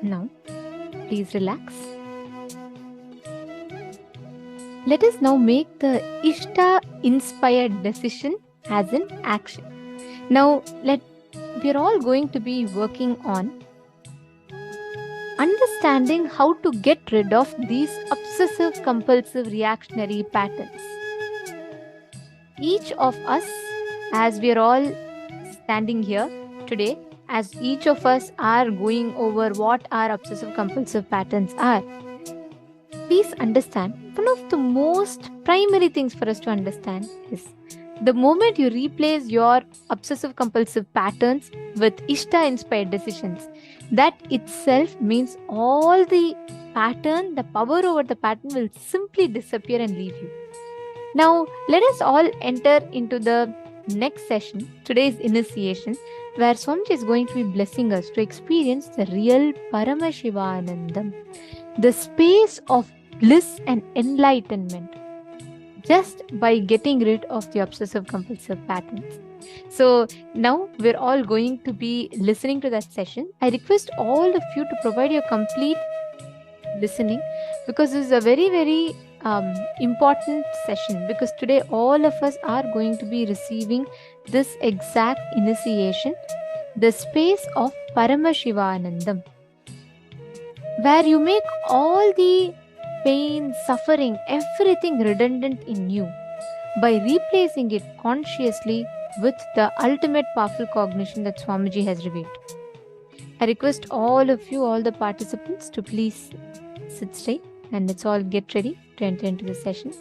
Now, please relax. Let us now make the Ishta inspired decision as an action. Now, we're all going to be working on understanding how to get rid of these obsessive compulsive reactionary patterns. Each of us, as we're all standing here today, as each of us are going over what our obsessive compulsive patterns are, please understand one of the most primary things for us to understand is the moment you replace your obsessive compulsive patterns with Ishta inspired decisions, that itself means all the pattern, the power over the pattern will simply disappear and leave you. Now, let us all enter into the next session, today's initiation, where Swamiji is going to be blessing us to experience the real Paramashivoham, the space of bliss and enlightenment, just by getting rid of the obsessive compulsive patterns. So now we're all going to be listening to that session. I request all of you to provide your complete listening, because this is a very, very important session, because today all of us are going to be receiving this exact initiation, the space of Paramashivoham, where you make all the pain, suffering, everything redundant in you by replacing it consciously with the ultimate powerful cognition that Swamiji has revealed. I request all of you, all the participants, to please sit straight and let's all get ready to enter into the session.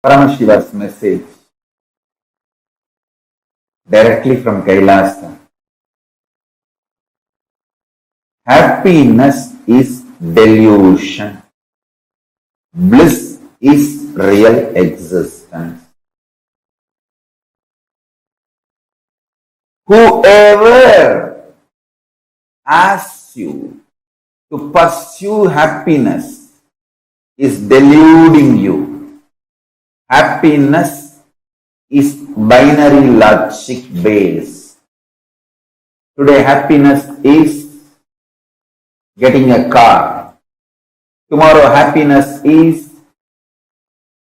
Paramashiva's message directly from KAILASA. Happiness is delusion. Bliss is real existence. Whoever asks you to pursue happiness is deluding you. Happiness is binary logic based. Today happiness is getting a car. Tomorrow happiness is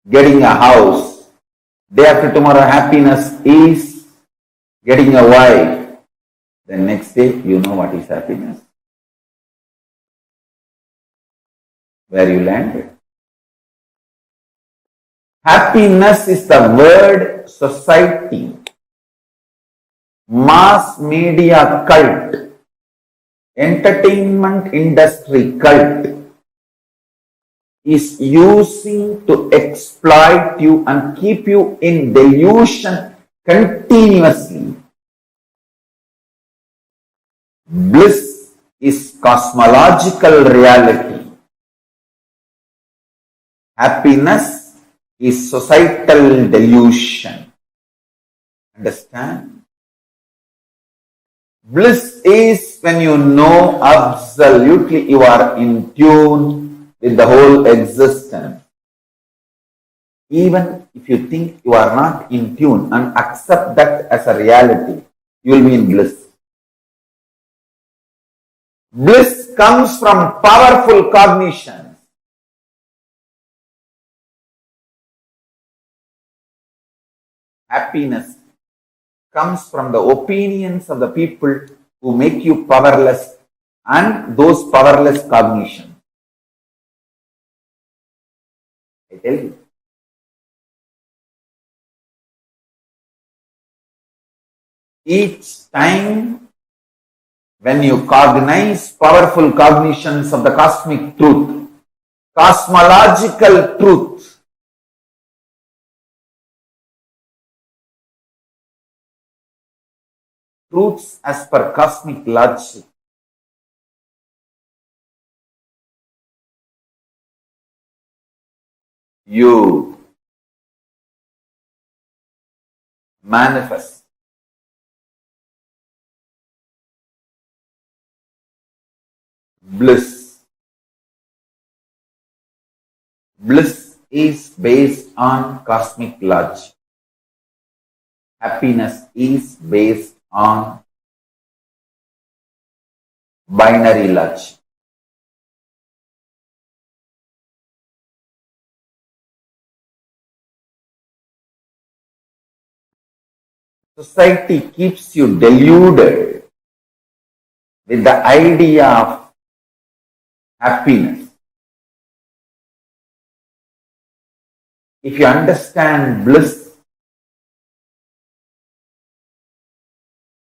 getting a house. Day after tomorrow happiness is getting a wife. The next day you know what is happiness. Where you landed. Happiness is the word society, mass media cult, entertainment industry cult is using to exploit you and keep you in delusion continuously. Bliss is cosmological reality. Happiness is societal delusion. Understand? Bliss is when you know absolutely you are in tune with the whole existence. Even if you think you are not in tune and accept that as a reality, you will be in bliss. Bliss comes from powerful cognition. Happiness comes from the opinions of the people who make you powerless and those powerless cognition. I tell you. Each time when you cognize powerful cognitions of the cosmic truth, cosmological truth, truths as per cosmic logic, you manifest bliss. Bliss is based on cosmic logic. Happiness is based on binary logic. Society keeps you deluded with the idea of happiness. If you understand bliss,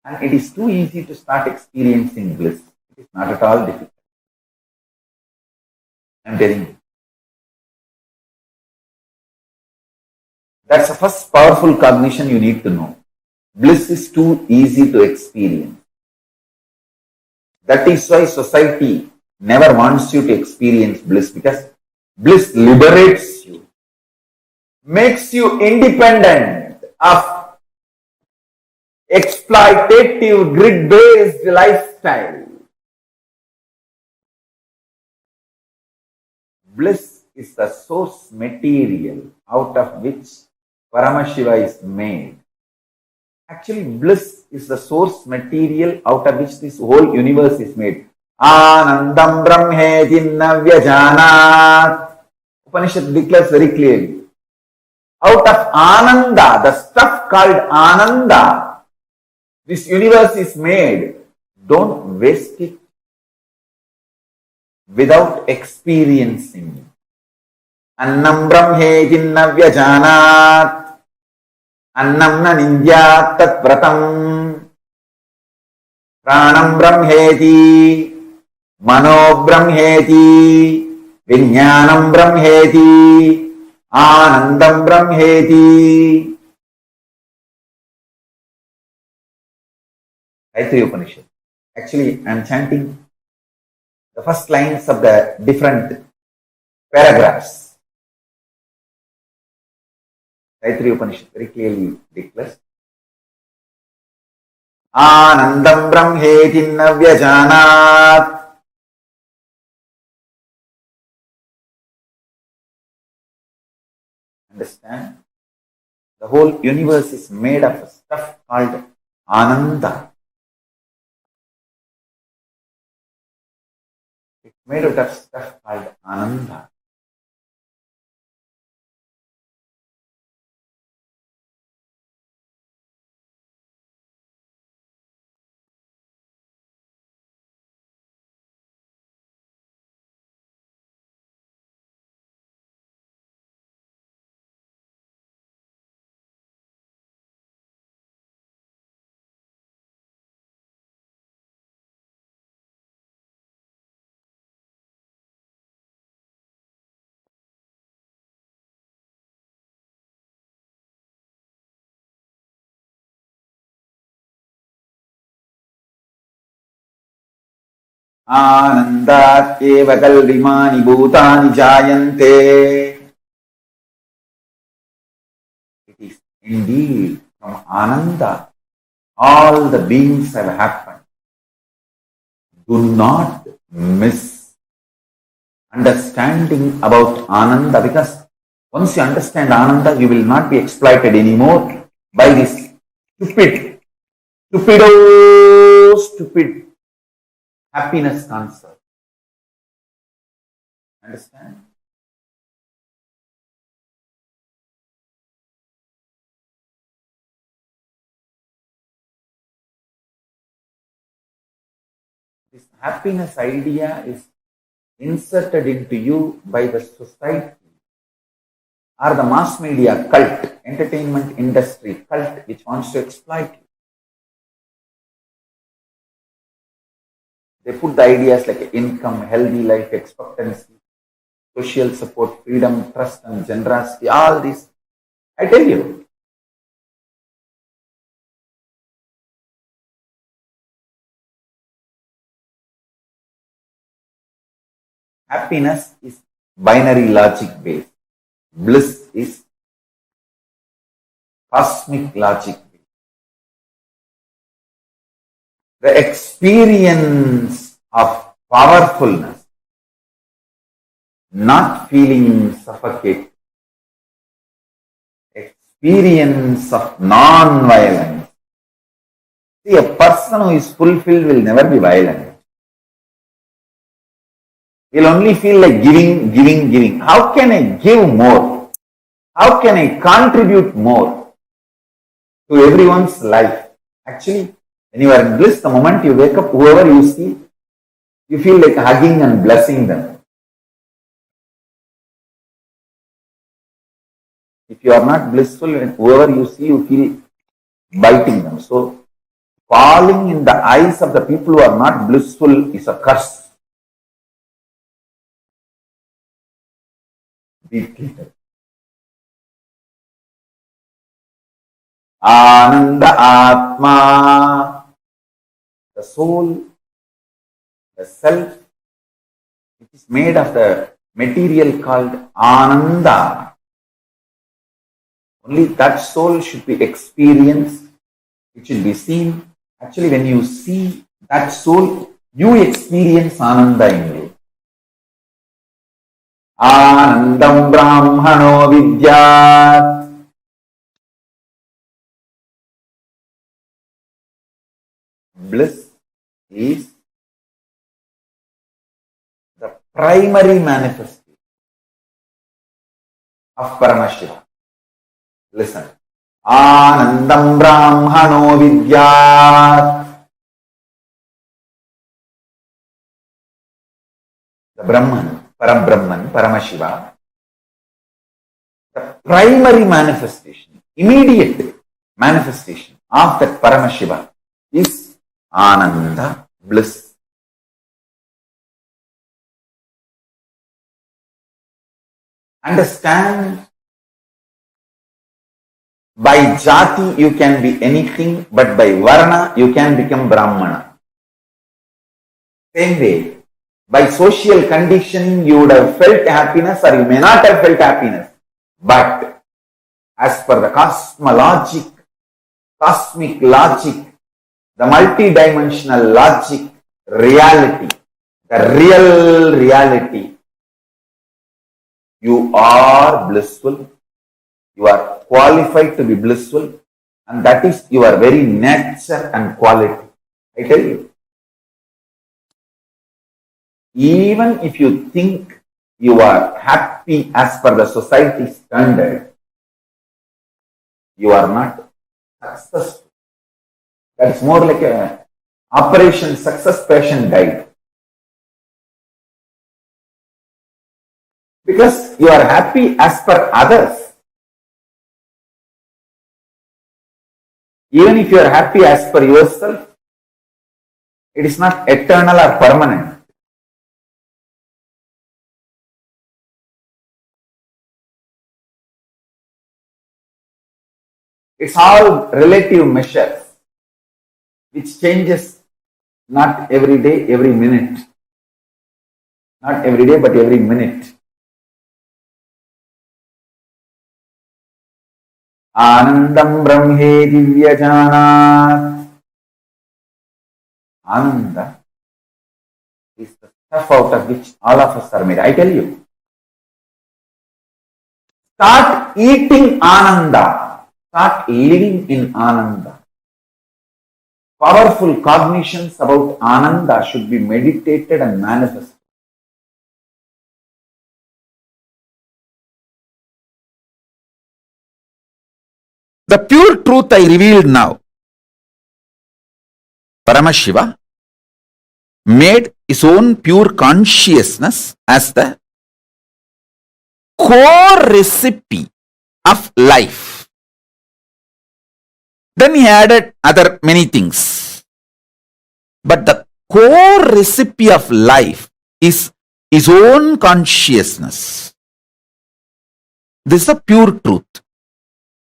and it is too easy to start experiencing bliss. It is not at all difficult. I am telling you. That's the first powerful cognition you need to know. Bliss is too easy to experience. That is why society never wants you to experience bliss, because bliss liberates you, makes you independent of exploitative, grid-based lifestyle. Bliss is the source material out of which Paramashiva is made. Actually, bliss is the source material out of which this whole universe is made. Anandam brahmeti navyajanat. Upanishad declares very clearly. Out of Ananda, the stuff called Ananda, this universe is made. Don't waste it without experiencing. Annam brahmeti navyajanat. Annam na nindyat tat vratam. Pranam brahmeti. Mano brahmeti. Vinyanam brahmeti. Anandam Brahmeti. Taittiriya Upanishad. Actually, I am chanting the first lines of the different paragraphs. Taittiriya Upanishad very clearly declares. Anandam Brahmeti Navyajanat. Understand? The whole universe is made of stuff called Ananda. It's made out of stuff called Ananda. Anandat eva kalvimani bhutani jayante. It is indeed from Ananda all the beings have happened. Do not miss understanding about Ananda, because once you understand Ananda, you will not be exploited anymore by this stupid happiness concept. Understand? This happiness idea is inserted into you by the society or the mass media cult, entertainment industry cult, which wants to exploit you. They put the ideas like income, healthy life expectancy, social support, freedom, trust and generosity, all this. I tell you, happiness is binary logic based. Bliss is cosmic logic based. The experience of powerfulness, not feeling suffocated, experience of non-violence. See, a person who is fulfilled will never be violent. He'll only feel like giving. How can I give more? How can I contribute more to everyone's life? Actually, when you are in bliss, the moment you wake up, whoever you see, you feel like hugging and blessing them. If you are not blissful, whoever you see, you feel biting them. So, falling in the eyes of the people who are not blissful is a curse. Be treated. Ananda Atma, the soul, the self, which is made of the material called Ananda. Only that soul should be experienced, it should be seen. Actually, when you see that soul, you experience Ananda in you. Anandam Brahmano Vidyat. Bliss is the primary manifestation of Paramashiva. Listen. Anandam Brahmano Vidyat. The Brahman, Parabrahman, Paramashiva. The primary manifestation, immediate manifestation of that Paramashiva is Ananda, bliss. Understand By jati you can be anything, but by varna you can become Brahmana. Same way, by social conditioning you would have felt happiness or you may not have felt happiness. But as per the cosmic logic, the multidimensional logic, reality, the real reality, you are blissful, you are qualified to be blissful, and that is your very nature and quality. I tell you, even if you think you are happy as per the society standard, you are not successful. That's more like a operation success patient died. Because you are happy as per others. Even if you are happy as per yourself, it is not eternal or permanent. It's all relative measures, which changes not every day, every minute. Not every day, but every minute. Anandam Brahme Divyajanat. Ananda is the stuff out of which all of us are made. I tell you. Start eating Ananda. Start living in Ananda. Powerful cognitions about Ananda should be meditated and manifested. The pure truth I revealed now, Paramashiva made his own pure consciousness as the core recipe of life. Then he added other many things. But the core recipe of life is his own consciousness. This is a pure truth.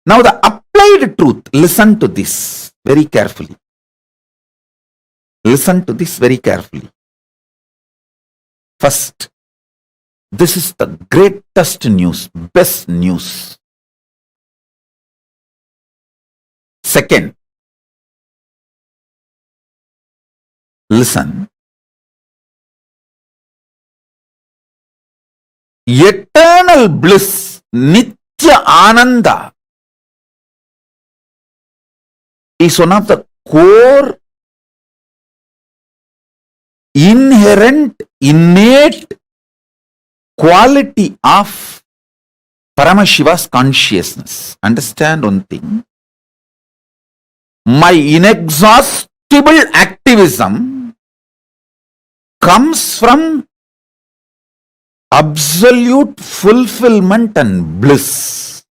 Now the applied truth, listen to this very carefully. Listen to this very carefully. First, this is the greatest news, best news. Second, listen. Eternal bliss, Nithyananda, is one of the core, inherent, innate quality of Paramashiva's consciousness. Understand one thing. My inexhaustible activism comes from absolute fulfillment and bliss,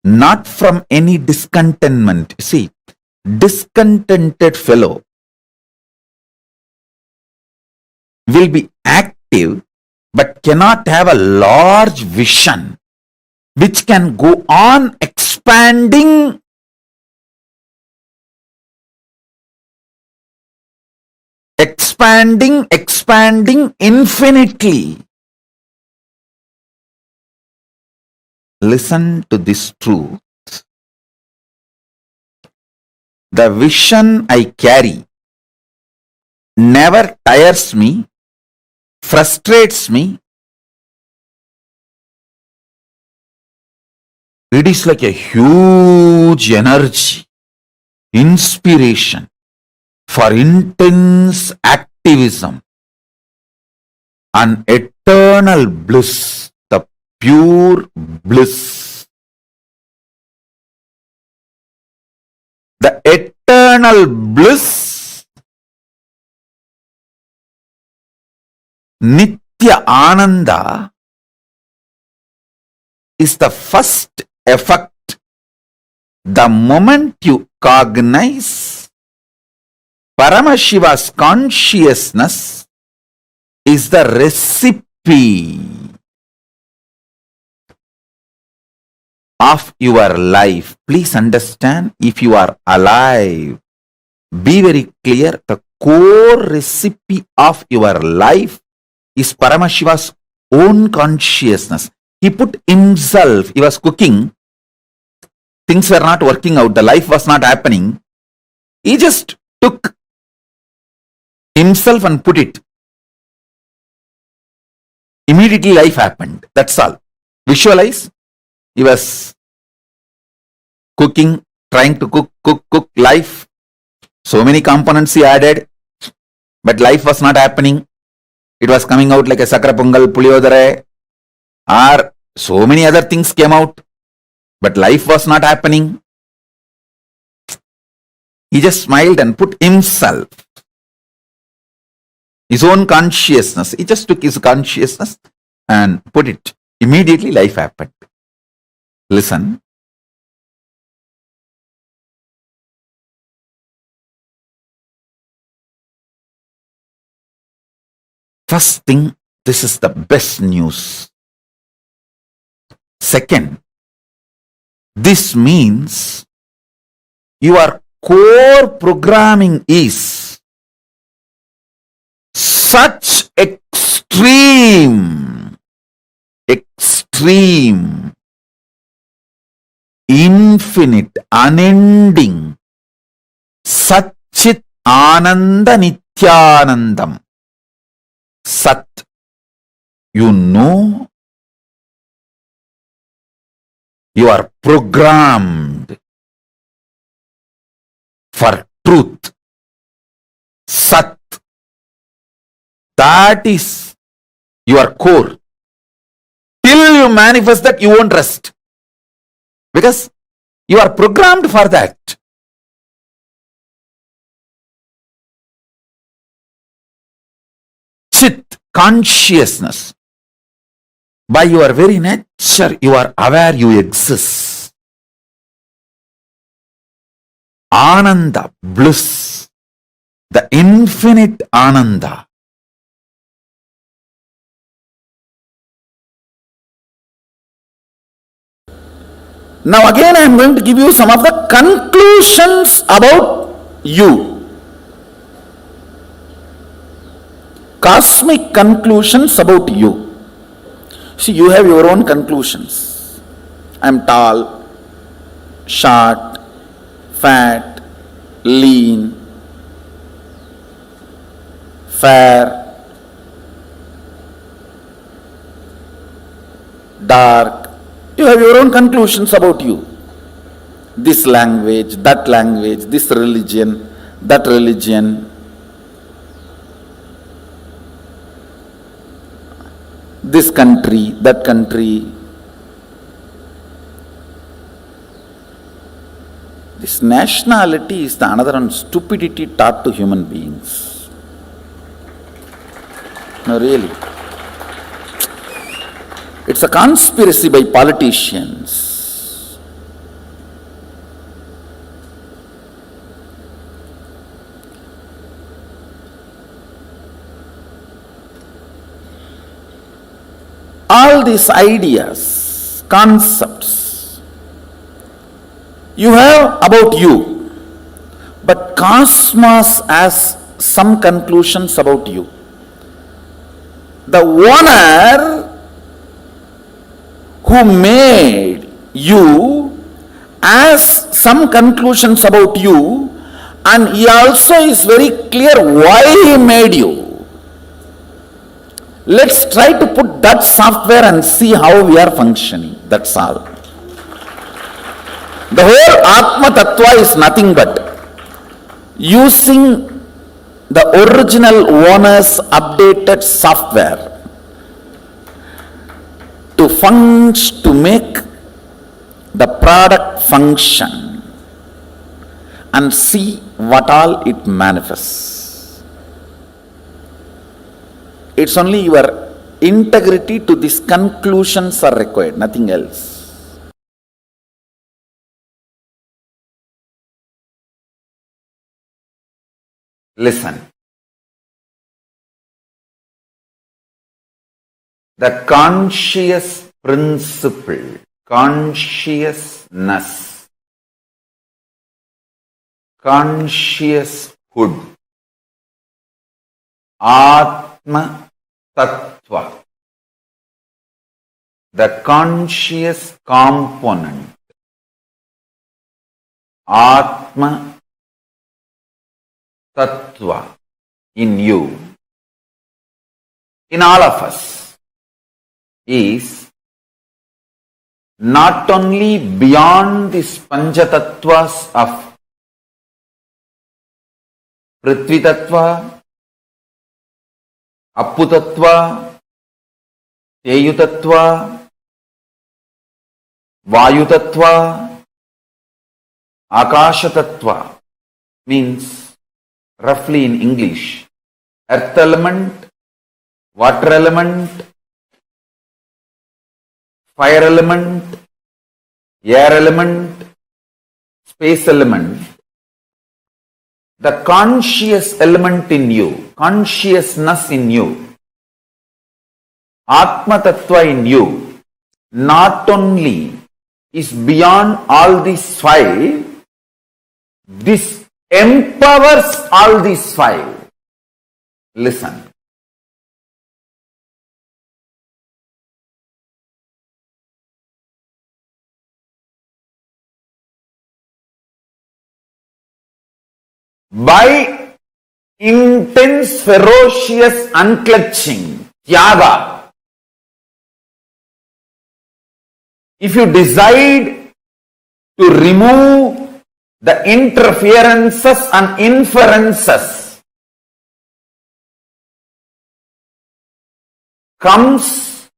not from any discontentment. See, discontented fellow will be active but cannot have a large vision which can go on expanding infinitely. Listen to this truth. The vision I carry never tires me, frustrates me. It is like a huge energy, inspiration for intense activism and eternal bliss, the pure bliss. The eternal bliss, Nithyananda, is the first effect. The moment you cognize Paramashiva's consciousness is the recipe. of your life. Please understand, if you are alive, be very clear, the core recipe of your life is Paramashiva's own consciousness. He put himself, he was cooking, things were not working out, the life was not happening. He just took himself and put it. Immediately life happened. That's all. Visualize. He was cooking, trying to cook life. So many components he added, but life was not happening. It was coming out like a sakra pongal, puliyodare, or so many other things came out, but life was not happening. He just smiled and put himself, his own consciousness. He just took his consciousness and put it. Immediately life happened. Listen. First thing, this is the best news. Second, this means your core programming is such extreme, infinite, unending, Satchit Ananda Nithyanandam. Sat, you know, you are programmed for truth. Sat, that is your core. Till you manifest that, you won't rest, because you are programmed for that. Chit, consciousness. By your very nature, you are aware you exist. Ananda, bliss, the infinite Ananda. Now again I am going to give you some of the conclusions about you. Cosmic conclusions about you. See, you have your own conclusions. I am tall, short, fat, lean, fair, dark. You have your own conclusions about you. This language, this religion, that religion. This country, that country. This nationality is the another one stupidity taught to human beings. No, really. It's a conspiracy by politicians. All these ideas, concepts, you have about you, but cosmos has some conclusions about you. The owner who made you has some conclusions about you, and he also is very clear why he made you. Let's try to put that software and see how we are functioning. That's all. The whole Atma Tattva is nothing but using the original owner's updated software to make the product function and see what all it manifests. It's only your integrity to these conclusions are required, nothing else. Listen. The conscious principle consciousness, conscioushood, Atma Tattva, the conscious component, Atma Tattva in you, in all of us, is not only beyond these Panchatattva's of Prithvi Tattva, Apu Tattva, Teyu Tattva, Vayu Tattva, Akasha Tattva, means roughly in English, earth element, water element, fire element, air element, space element, the conscious element in you, consciousness in you, Atma Tattva in you, not only is beyond all these five, this empowers all these five. Listen. By intense, ferocious unclutching, tyaga, if you decide to remove the interferences and inferences, comes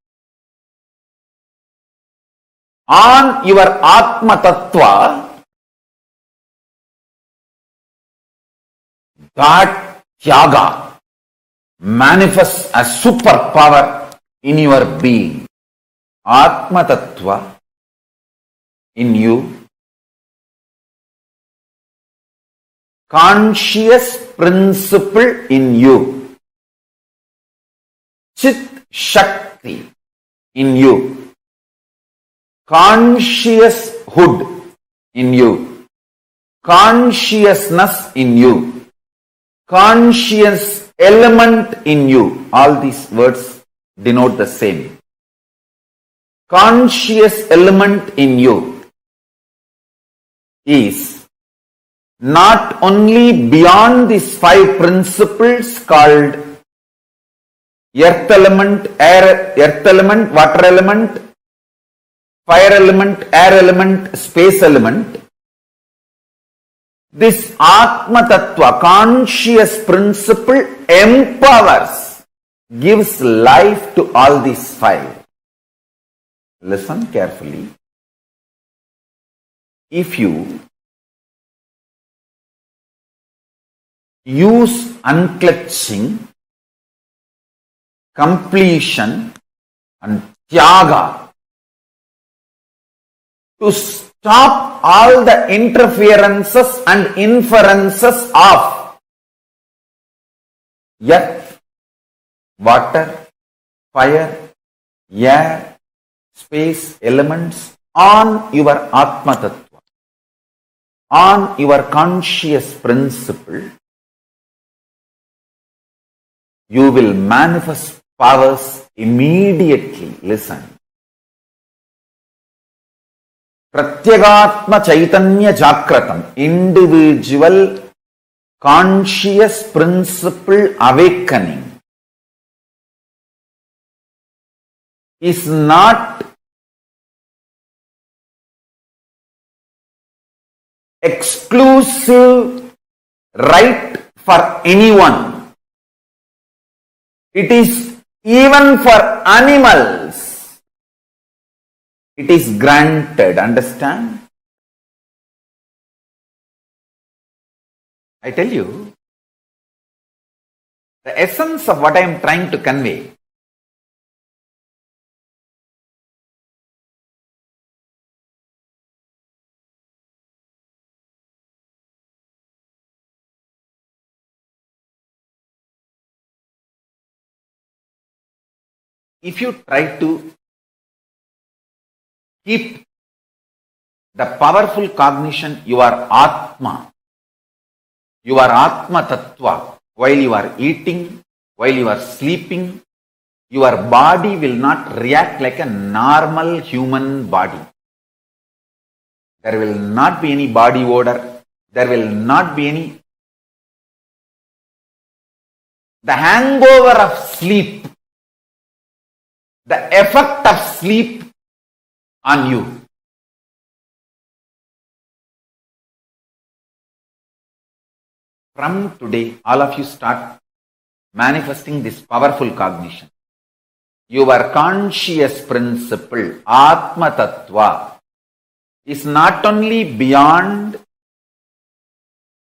on your Atma Tattva, that tyaga manifests as superpower in your being. Atma Tattva in you, conscious principle in you, Chit Shakti in you, conscious hood in you, consciousness in you, conscious element in you. All these words denote the same. Conscious element in you is not only beyond these five principles called earth element, earth element, water element, fire element, air element, space element. This Atma Tattva, conscious principle, empowers, gives life to all these five. Listen carefully. If you use unclutching, completion and tyaga to stop all the interferences and inferences of earth, water, fire, air, space elements on your Atma Tattva, on your conscious principle, you will manifest powers immediately. Listen. Pratyagatma Chaitanya Jakratam, individual conscious principle awakening, is not exclusive right for anyone. It is even for animals. It is granted. Understand? I tell you, the essence of what I am trying to convey. If you try to keep the powerful cognition, you are Atma. You are Atma Tattva. While you are eating, while you are sleeping, your body will not react like a normal human body. There will not be any body odor. There will not be any. The hangover of sleep, the effect of sleep on you. From today, all of you start manifesting this powerful cognition. Your conscious principle, Atma Tattva, is not only beyond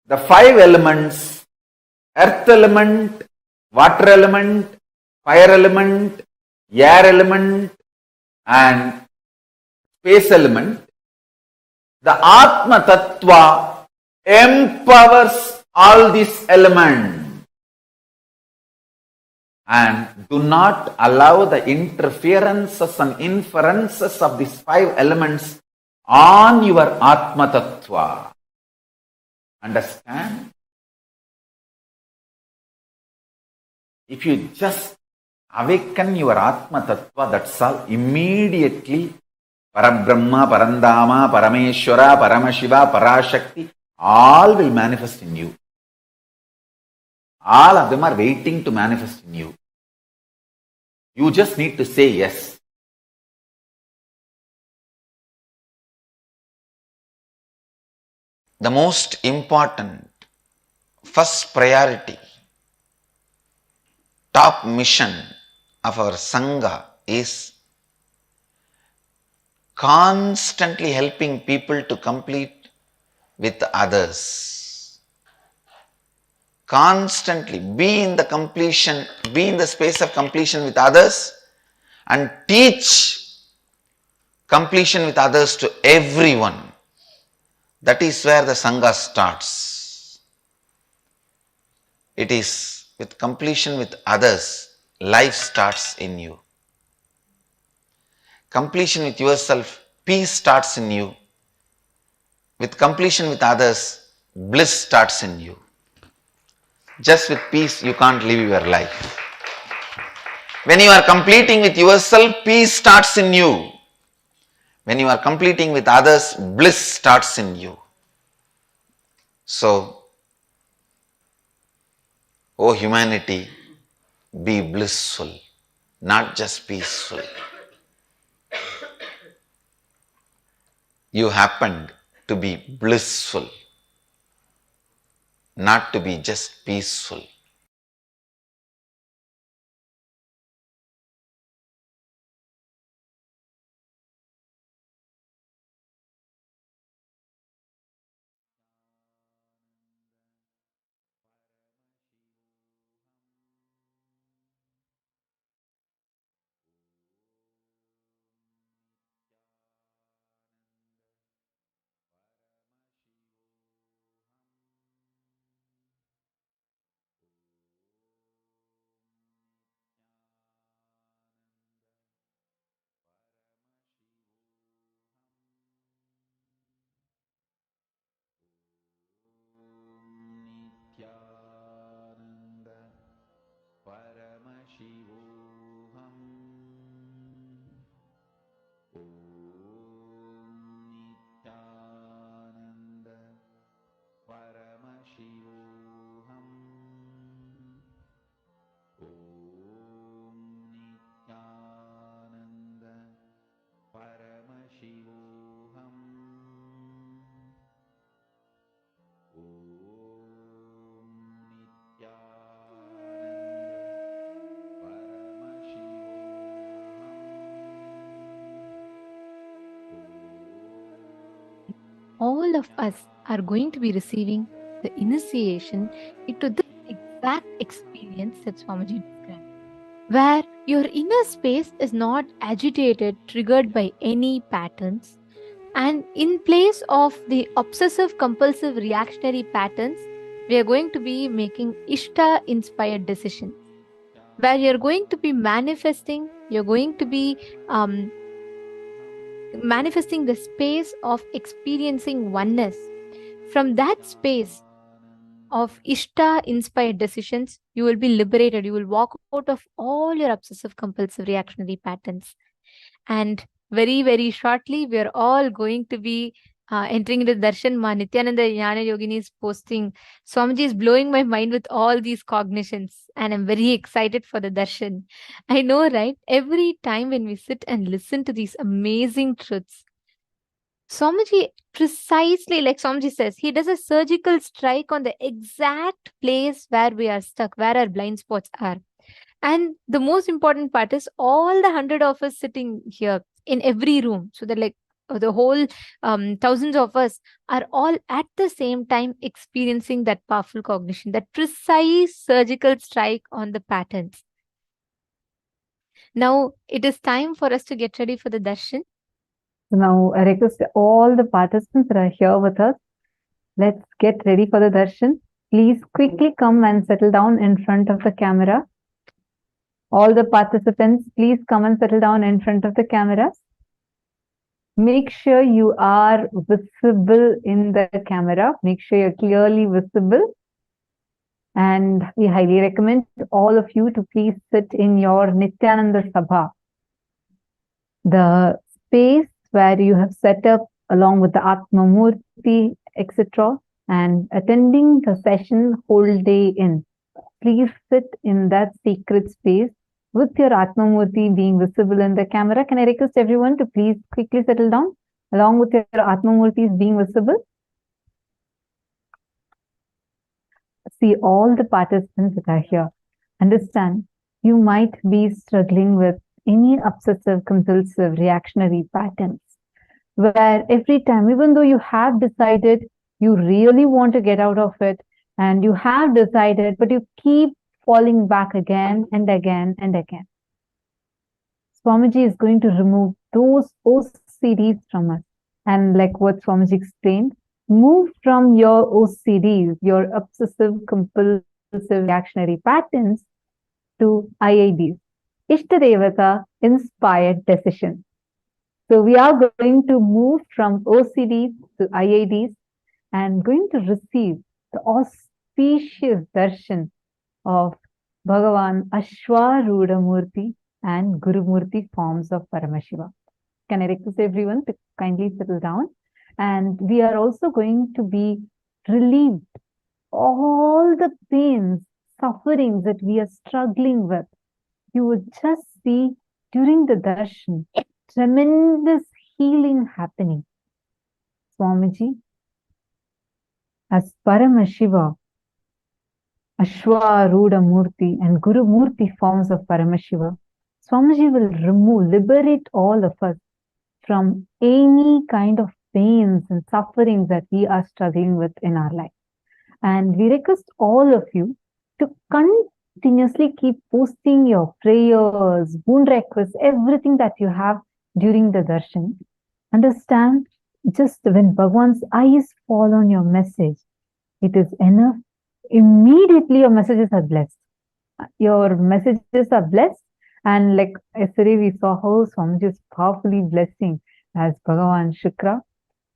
the 5 elements, earth element, water element, fire element, air element, and space element. The Atma Tattva empowers all these elements. And do not allow the interferences and inferences of these 5 elements on your Atma Tattva. Understand? If you just awaken your Atma Tattva, that's all. Immediately, Parabrahma, Parandama, Parameshwara, Paramashiva, Parashakti, all will manifest in you. All of them are waiting to manifest in you. You just need to say yes. The most important, first priority, top mission of our Sangha is constantly helping people to complete with others. Constantly be in the completion, be in the space of completion with others and teach completion with others to everyone. That is where the Sangha starts. It is with completion with others, life starts in you. Completion with yourself, peace starts in you. With completion with others, bliss starts in you. Just with peace, you can't live your life. When you are completing with yourself, peace starts in you. When you are completing with others, bliss starts in you. So, O humanity, be blissful, not just peaceful. You happened to be blissful, not to be just peaceful. Nithyananda Paramashivoham. Om Nithyananda Paramashivoham. Om Nithyananda Paramashivoham. All of us are going to be receiving the initiation into this exact experience that Swamiji described, where your inner space is not agitated, triggered by any patterns, and in place of the obsessive-compulsive reactionary patterns, we are going to be making Ishta-inspired decisions, where you're going to be manifesting, you're going to be manifesting the space of experiencing oneness. From that space of Ishta inspired decisions, you will be liberated. You will walk out of all your obsessive compulsive reactionary patterns. And very, very shortly, we are all going to be entering into darshan. Ma Nithyananda Jnana Yogini is posting, Swamiji is blowing my mind with all these cognitions, and I'm very excited for the darshan. I know, right? Every time when we sit and listen to these amazing truths, Swamiji, precisely like Swamiji says, he does a surgical strike on the exact place where we are stuck, where our blind spots are. And the most important part is all the 100 of us sitting here in every room. So that like the whole thousands of us are all at the same time experiencing that powerful cognition, that precise surgical strike on the patterns. Now it is time for us to get ready for the darshan. Now, I request all the participants that are here with us, let's get ready for the darshan. Please quickly come and settle down in front of the camera. All the participants, please come and settle down in front of the cameras. Make sure you are visible in the camera. Make sure you're clearly visible. And we highly recommend all of you to please sit in your Nithyananda Sabha, the space where you have set up along with the Atma Murti, etc., and attending the session whole day in. Please sit in that sacred space with your Atma Murti being visible in the camera. Can I request everyone to please quickly settle down along with your Atma Murtis being visible? See all the participants that are here. Understand, you might be struggling with any obsessive compulsive reactionary patterns, where every time, even though you have decided you really want to get out of it, and you have decided, but you keep falling back again and again and again. Swamiji is going to remove those OCDs from us. And like what Swamiji explained, move from your OCDs, your obsessive compulsive reactionary patterns, to IIDs, Ishtadevata inspired decisions. So we are going to move from OCDs to IIDs and going to receive the auspicious darshan of Bhagavan Ashwarudha Murti and Guru Murti forms of Paramashiva. Can I request everyone to kindly settle down? And we are also going to be relieved all the pains, sufferings that we are struggling with. You would just see during the darshan tremendous healing happening. Swamiji, as Paramashiva, Ashwarudha Murti and Guru Murti forms of Paramashiva, Swamiji will remove, liberate all of us from any kind of pains and sufferings that we are struggling with in our life. And we request all of you to continuously keep posting your prayers, boon requests, everything that you have during the darshan. Understand, just when Bhagwan's eyes fall on your message, it is enough. Immediately your messages are blessed. Your messages are blessed. And like yesterday we saw how Swamiji is powerfully blessing as Bhagavan Shukra.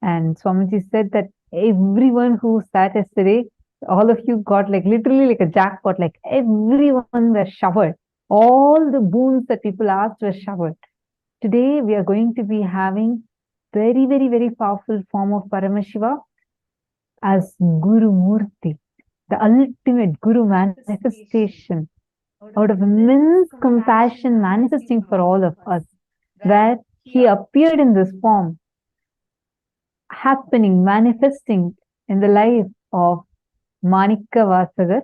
And Swamiji said that everyone who sat yesterday, all of you got like literally like a jackpot, like everyone was showered. All the boons that people asked were showered. Today we are going to be having very, very, very powerful form of Paramashiva as Guru Murti, the ultimate Guru manifestation out of immense compassion manifesting for all of us, where he appeared in this form, happening, manifesting in the life of Manika Vasagar,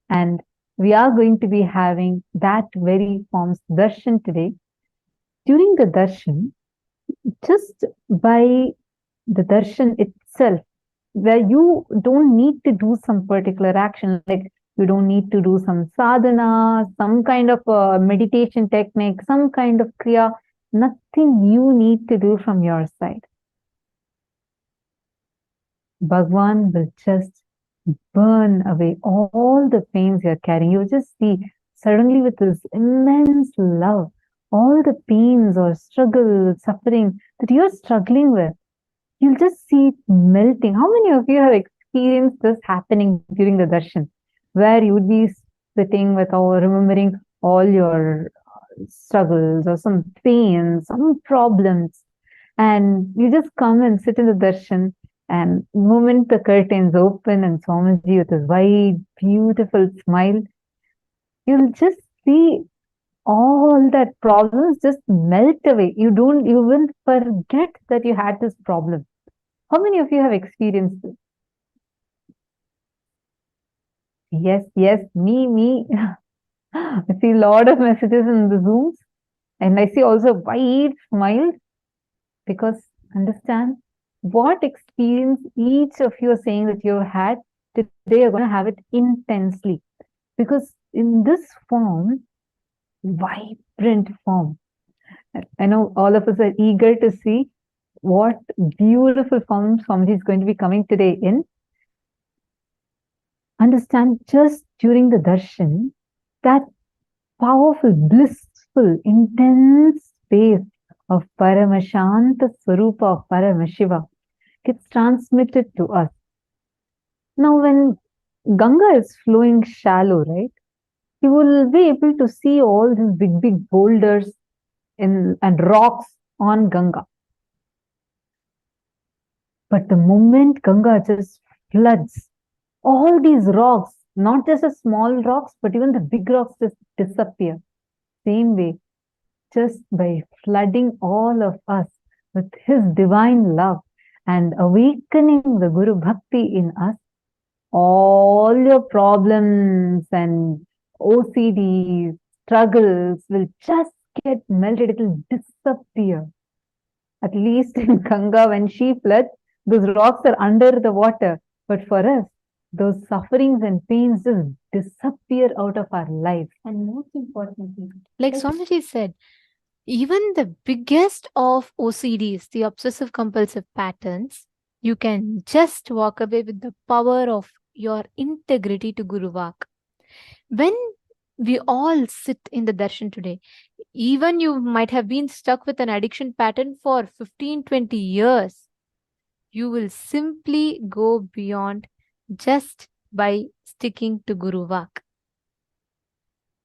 and we are going to be having that very form's darshan today. During the darshan, just by the darshan itself, where you don't need to do some particular action, like you don't need to do some sadhana, some kind of meditation technique, some kind of kriya, nothing you need to do from your side. Bhagwan will just burn away all the pains you're carrying. You just see suddenly with this immense love, all the pains or struggle, suffering that you're struggling with, you'll just see it melting. How many of you have experienced this happening during the darshan, where you would be sitting with or remembering all your struggles or some pains, some problems, and you just come and sit in the darshan, and the moment the curtains open and Swamiji with his wide, beautiful smile, you'll just see all that problems just melt away. You will forget that you had this problem. How many of you have experienced this? Yes, me. I see a lot of messages in the Zooms, and I see also wide smiles, because understand what experience each of you are saying that you have had today, you're going to have it intensely, because in this form, vibrant form, I know all of us are eager to see what beautiful form Swamiji is going to be coming today in. Understand, just during the darshan, that powerful, blissful, intense space of Paramashanta Swarupa of Paramashiva gets transmitted to us. Now, when Ganga is flowing shallow, right, you will be able to see all these big boulders and rocks on Ganga. But the moment Ganga just floods, all these rocks, not just the small rocks, but even the big rocks just disappear. Same way, just by flooding all of us with his divine love and awakening the Guru Bhakti in us, all your problems and OCDs, struggles will just get melted. It will disappear. At least in Ganga, when she floods, those rocks are under the water. But for us, those sufferings and pains just disappear out of our lives. And most importantly, Like Swamiji said, even the biggest of OCDs, the obsessive-compulsive patterns, you can just walk away with the power of your integrity to Guru Vak. When we all sit in the darshan today, even you might have been stuck with an addiction pattern for 15-20 years, you will simply go beyond just by sticking to Guru Vak.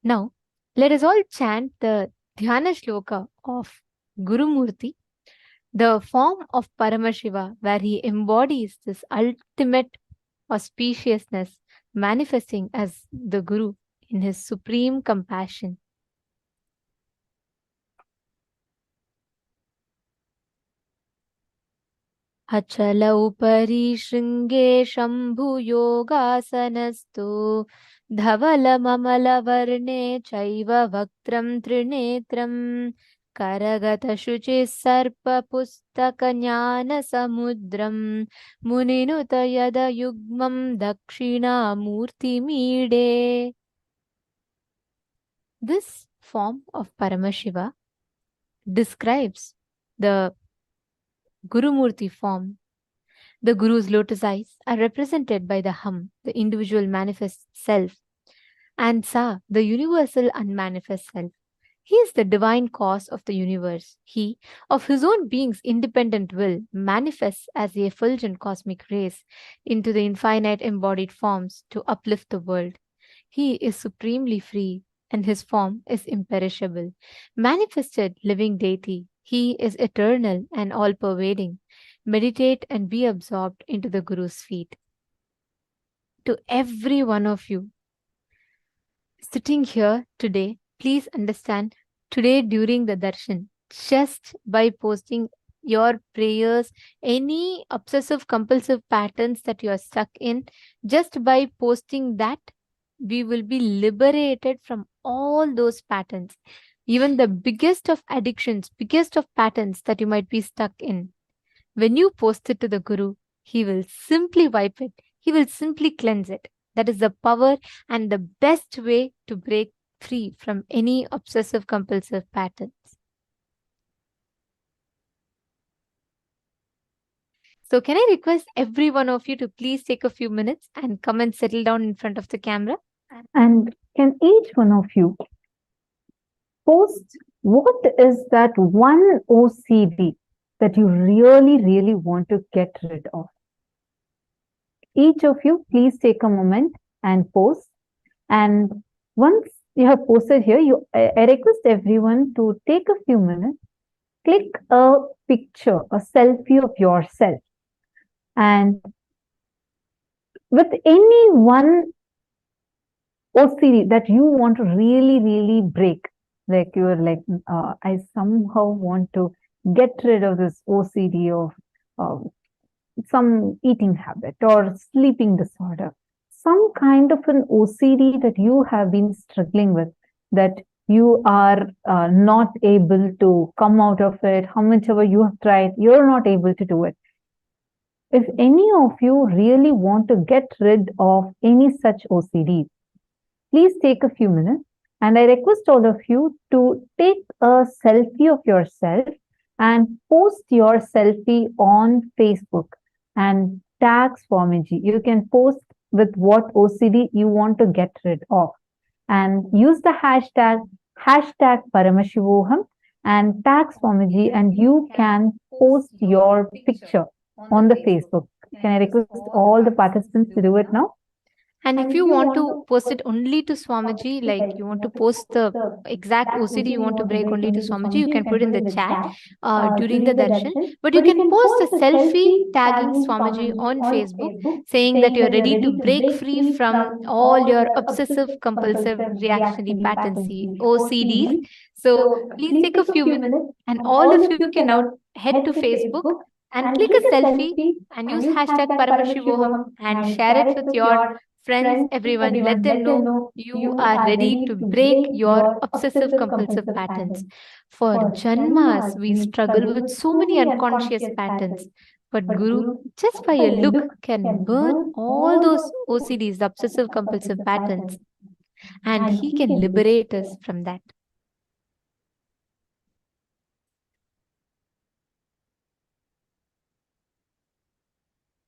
Now, let us all chant the Dhyana Shloka of Guru Murti, the form of Paramashiva, where he embodies this ultimate auspiciousness, manifesting as the Guru in his supreme compassion. अचल उपरि शृङ्गे शम्भुयोगासनस्तु धवलममलवर्णे चैव वक्त्रं त्रिनेत्रं करगतशुचिः सर्पपुस्तकज्ञानसमुद्रं मुनिनुत यदयुग्मं दक्षिणामूर्तिमीडे. This form of Paramashiva describes the Guru Murti form. The Guru's lotus eyes are represented by the Hum, the individual manifest self, and Sa, the universal unmanifest self. He is the divine cause of the universe. He, of his own being's independent will, manifests as the effulgent cosmic rays into the infinite embodied forms to uplift the world. He is supremely free, and his form is imperishable. Manifested living deity, he is eternal and all-pervading. Meditate and be absorbed into the Guru's feet. To every one of you sitting here today, please understand, today during the darshan, just by posting your prayers, any obsessive-compulsive patterns that you are stuck in, just by posting that, we will be liberated from all those patterns. Even the biggest of addictions, biggest of patterns that you might be stuck in. When you post it to the Guru, he will simply wipe it. He will simply cleanse it. That is the power and the best way to break free from any obsessive-compulsive patterns. So can I request every one of you to please take a few minutes and come and settle down in front of the camera? And can each one of you post What is that one OCD that you really, really want to get rid of? Each of you, please take a moment and post. And once you have posted here, I request everyone to take a few minutes, click a picture, a selfie of yourself, and with any one OCD that you want to really, really break, like you are like, I somehow want to get rid of this OCD of some eating habit or sleeping disorder, some kind of an OCD that you have been struggling with, that you are not able to come out of it. How much ever you have tried, you're not able to do it. If any of you really want to get rid of any such OCD, please take a few minutes, and I request all of you to take a selfie of yourself and post your selfie on Facebook and tag Swamiji. You can post with what OCD you want to get rid of, and use the hashtag Paramashivoham and tag Swamiji, and you can post your picture on the Facebook. Can I request all the participants to do it now? And if you want to post it only to Swamiji, like you want to post the exact OCD you want to break only to Swamiji, you can put in the chat during the darshan. But you can post a selfie tagging Swamiji on Facebook, saying that you're ready to break free from all your obsessive compulsive reactionary patterns, OCDs. So please take a few minutes, and all of you can now head to Facebook and click a selfie and use hashtag Paramashivoham and share it with your friends, everyone. Let them know you are ready to break your obsessive compulsive patterns. For Janmas, we struggle with so many unconscious patterns. But Guru, just by a look, can burn all those OCDs, the obsessive compulsive patterns, and he can liberate us from that.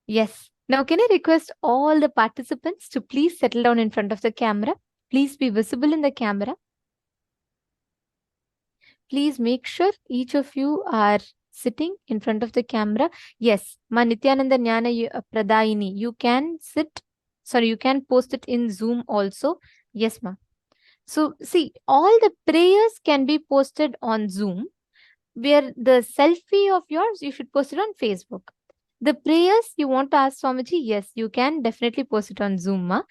Yes. Now, can I request all the participants to please settle down in front of the camera? Please be visible in the camera. Please make sure each of you are sitting in front of the camera. Yes, Ma Nithyananda Jnana Pradayini, you can you can post it in Zoom also. Yes, Ma. So, see, all the prayers can be posted on Zoom, where the selfie of yours, you should post it on Facebook. The prayers you want to ask Swamiji, yes, you can definitely post it on Zoom, Ma.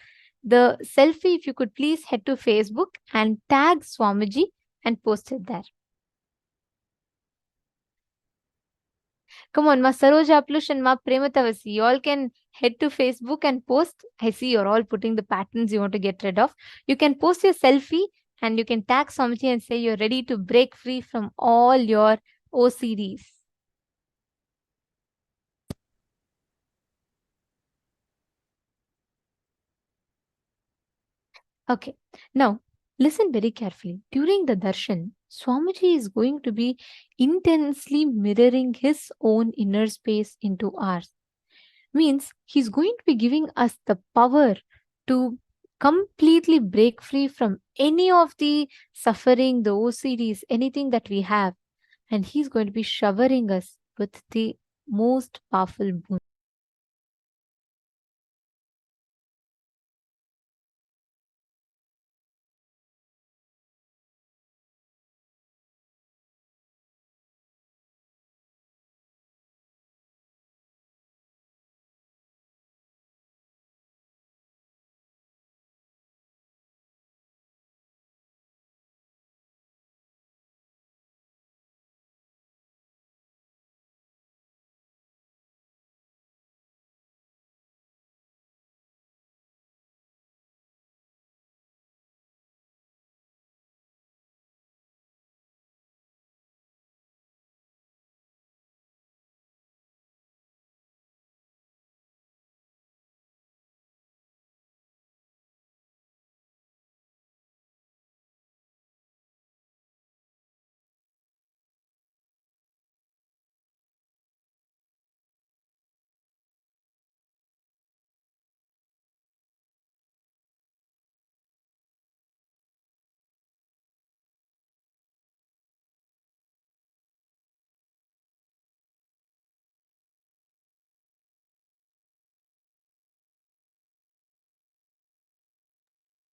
The selfie, if you could please head to Facebook and tag Swamiji and post it there. Come on, Ma Saroja Aplush and Ma Prematavasi, you all can head to Facebook and post. I see you're all putting the patterns you want to get rid of. You can post your selfie and you can tag Swamiji and say you're ready to break free from all your OCDs. Okay, now listen very carefully. During the darshan, Swamiji is going to be intensely mirroring his own inner space into ours. Means he's going to be giving us the power to completely break free from any of the suffering, the OCDs, anything that we have. And he's going to be showering us with the most powerful boon.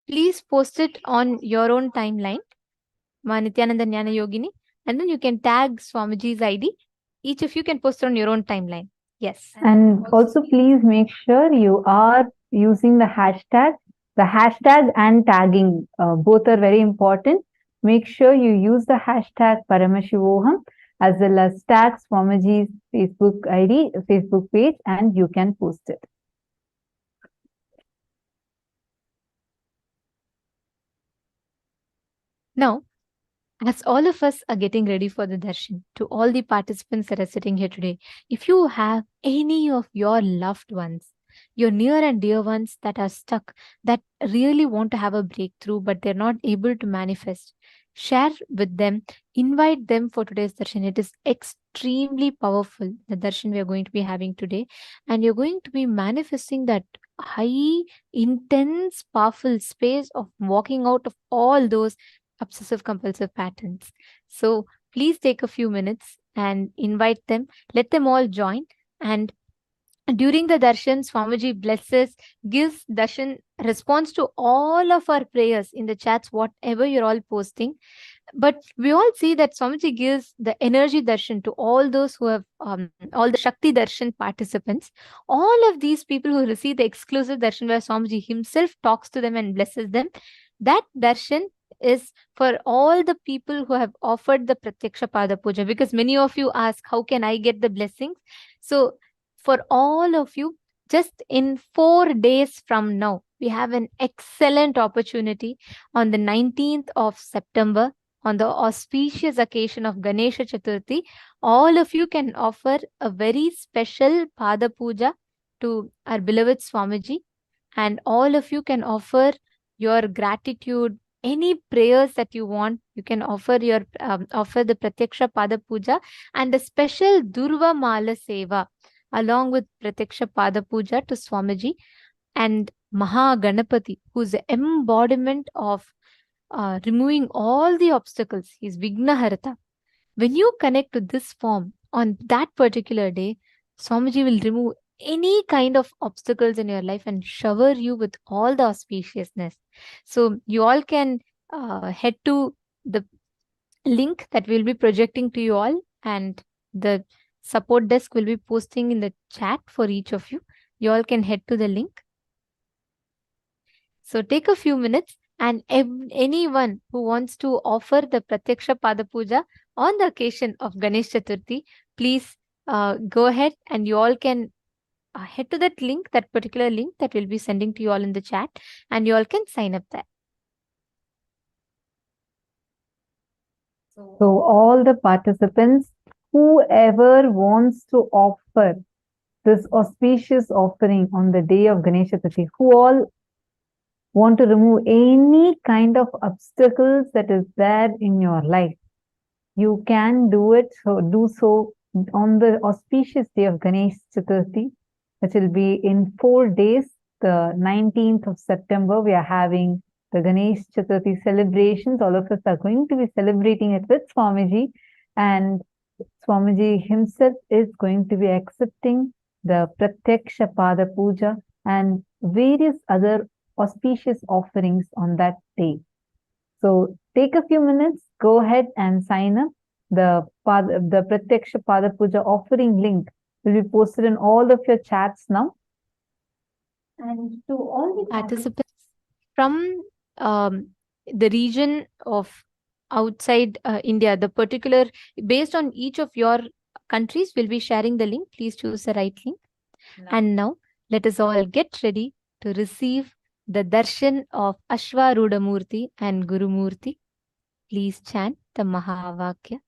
please post it on your own timeline, Nithyananda Jnana Yogini, and then you can tag Swamiji's ID. Each of you can post it on your own timeline. Yes. And also please make sure you are using the hashtag. The hashtag and tagging, both are very important. Make sure you use the hashtag Paramashivoham as well as tag Swamiji's Facebook ID, Facebook page, and you can post it. Now, as all of us are getting ready for the darshan, to all the participants that are sitting here today, if you have any of your loved ones, your near and dear ones that are stuck, that really want to have a breakthrough, but they're not able to manifest, share with them, invite them for today's darshan. It is extremely powerful, the darshan we are going to be having today. And you're going to be manifesting that high, intense, powerful space of walking out of all those obsessive-compulsive patterns. So please take a few minutes and invite them. Let them all join. And during the darshan, Swamiji blesses, gives darshan response to all of our prayers in the chats, whatever you're all posting. But we all see that Swamiji gives the energy darshan to all those who have, all the Shakti darshan participants. All of these people who receive the exclusive darshan where Swamiji himself talks to them and blesses them, that darshan is for all the people who have offered the Pratyaksha Pada Puja, because many of you ask, how can I get the blessings? So for all of you, just in 4 days from now, we have an excellent opportunity on the 19th of September, on the auspicious occasion of Ganesha Chaturthi. All of you can offer a very special Pada Puja to our beloved Swamiji, and all of you can offer your gratitude, any prayers that you want. You can offer your offer the Pratyaksha Pada Puja and a special Durva Mala Seva along with Pratyaksha Pada Puja to Swamiji and Maha Ganapati, who is the embodiment of removing all the obstacles. He is Vignaharata. When you connect to this form on that particular day, Swamiji will remove any kind of obstacles in your life and shower you with all the auspiciousness. So you all can head to the link that we'll be projecting to you all, and the support desk will be posting in the chat for each of you. You all can head to the link. So take a few minutes, and anyone who wants to offer the Pratyaksha Pada Puja on the occasion of Ganesh Chaturthi, please go ahead and you all can head to that link, that particular link that we'll be sending to you all in the chat, and you all can sign up there. So all the participants, whoever wants to offer this auspicious offering on the day of Ganesha Chaturthi, who all want to remove any kind of obstacles that is there in your life, you can do it. So do so on the auspicious day of Ganesh Chaturthi, which will be in 4 days. The 19th of September, we are having the Ganesh Chaturthi celebrations. All of us are going to be celebrating it with Swamiji, and Swamiji himself is going to be accepting the Pratyaksha Pada Puja and various other auspicious offerings on that day. So take a few minutes, go ahead and sign up. The Pratyaksha Pada Puja offering link will be posted in all of your chats now. And to all the participants from the region of outside India, the particular, based on each of your countries, will be sharing the link. Please choose the right link. And now let us all get ready to receive the darshan of Ashwarudha Murti and Guru Murti. Please chant the Mahavakya.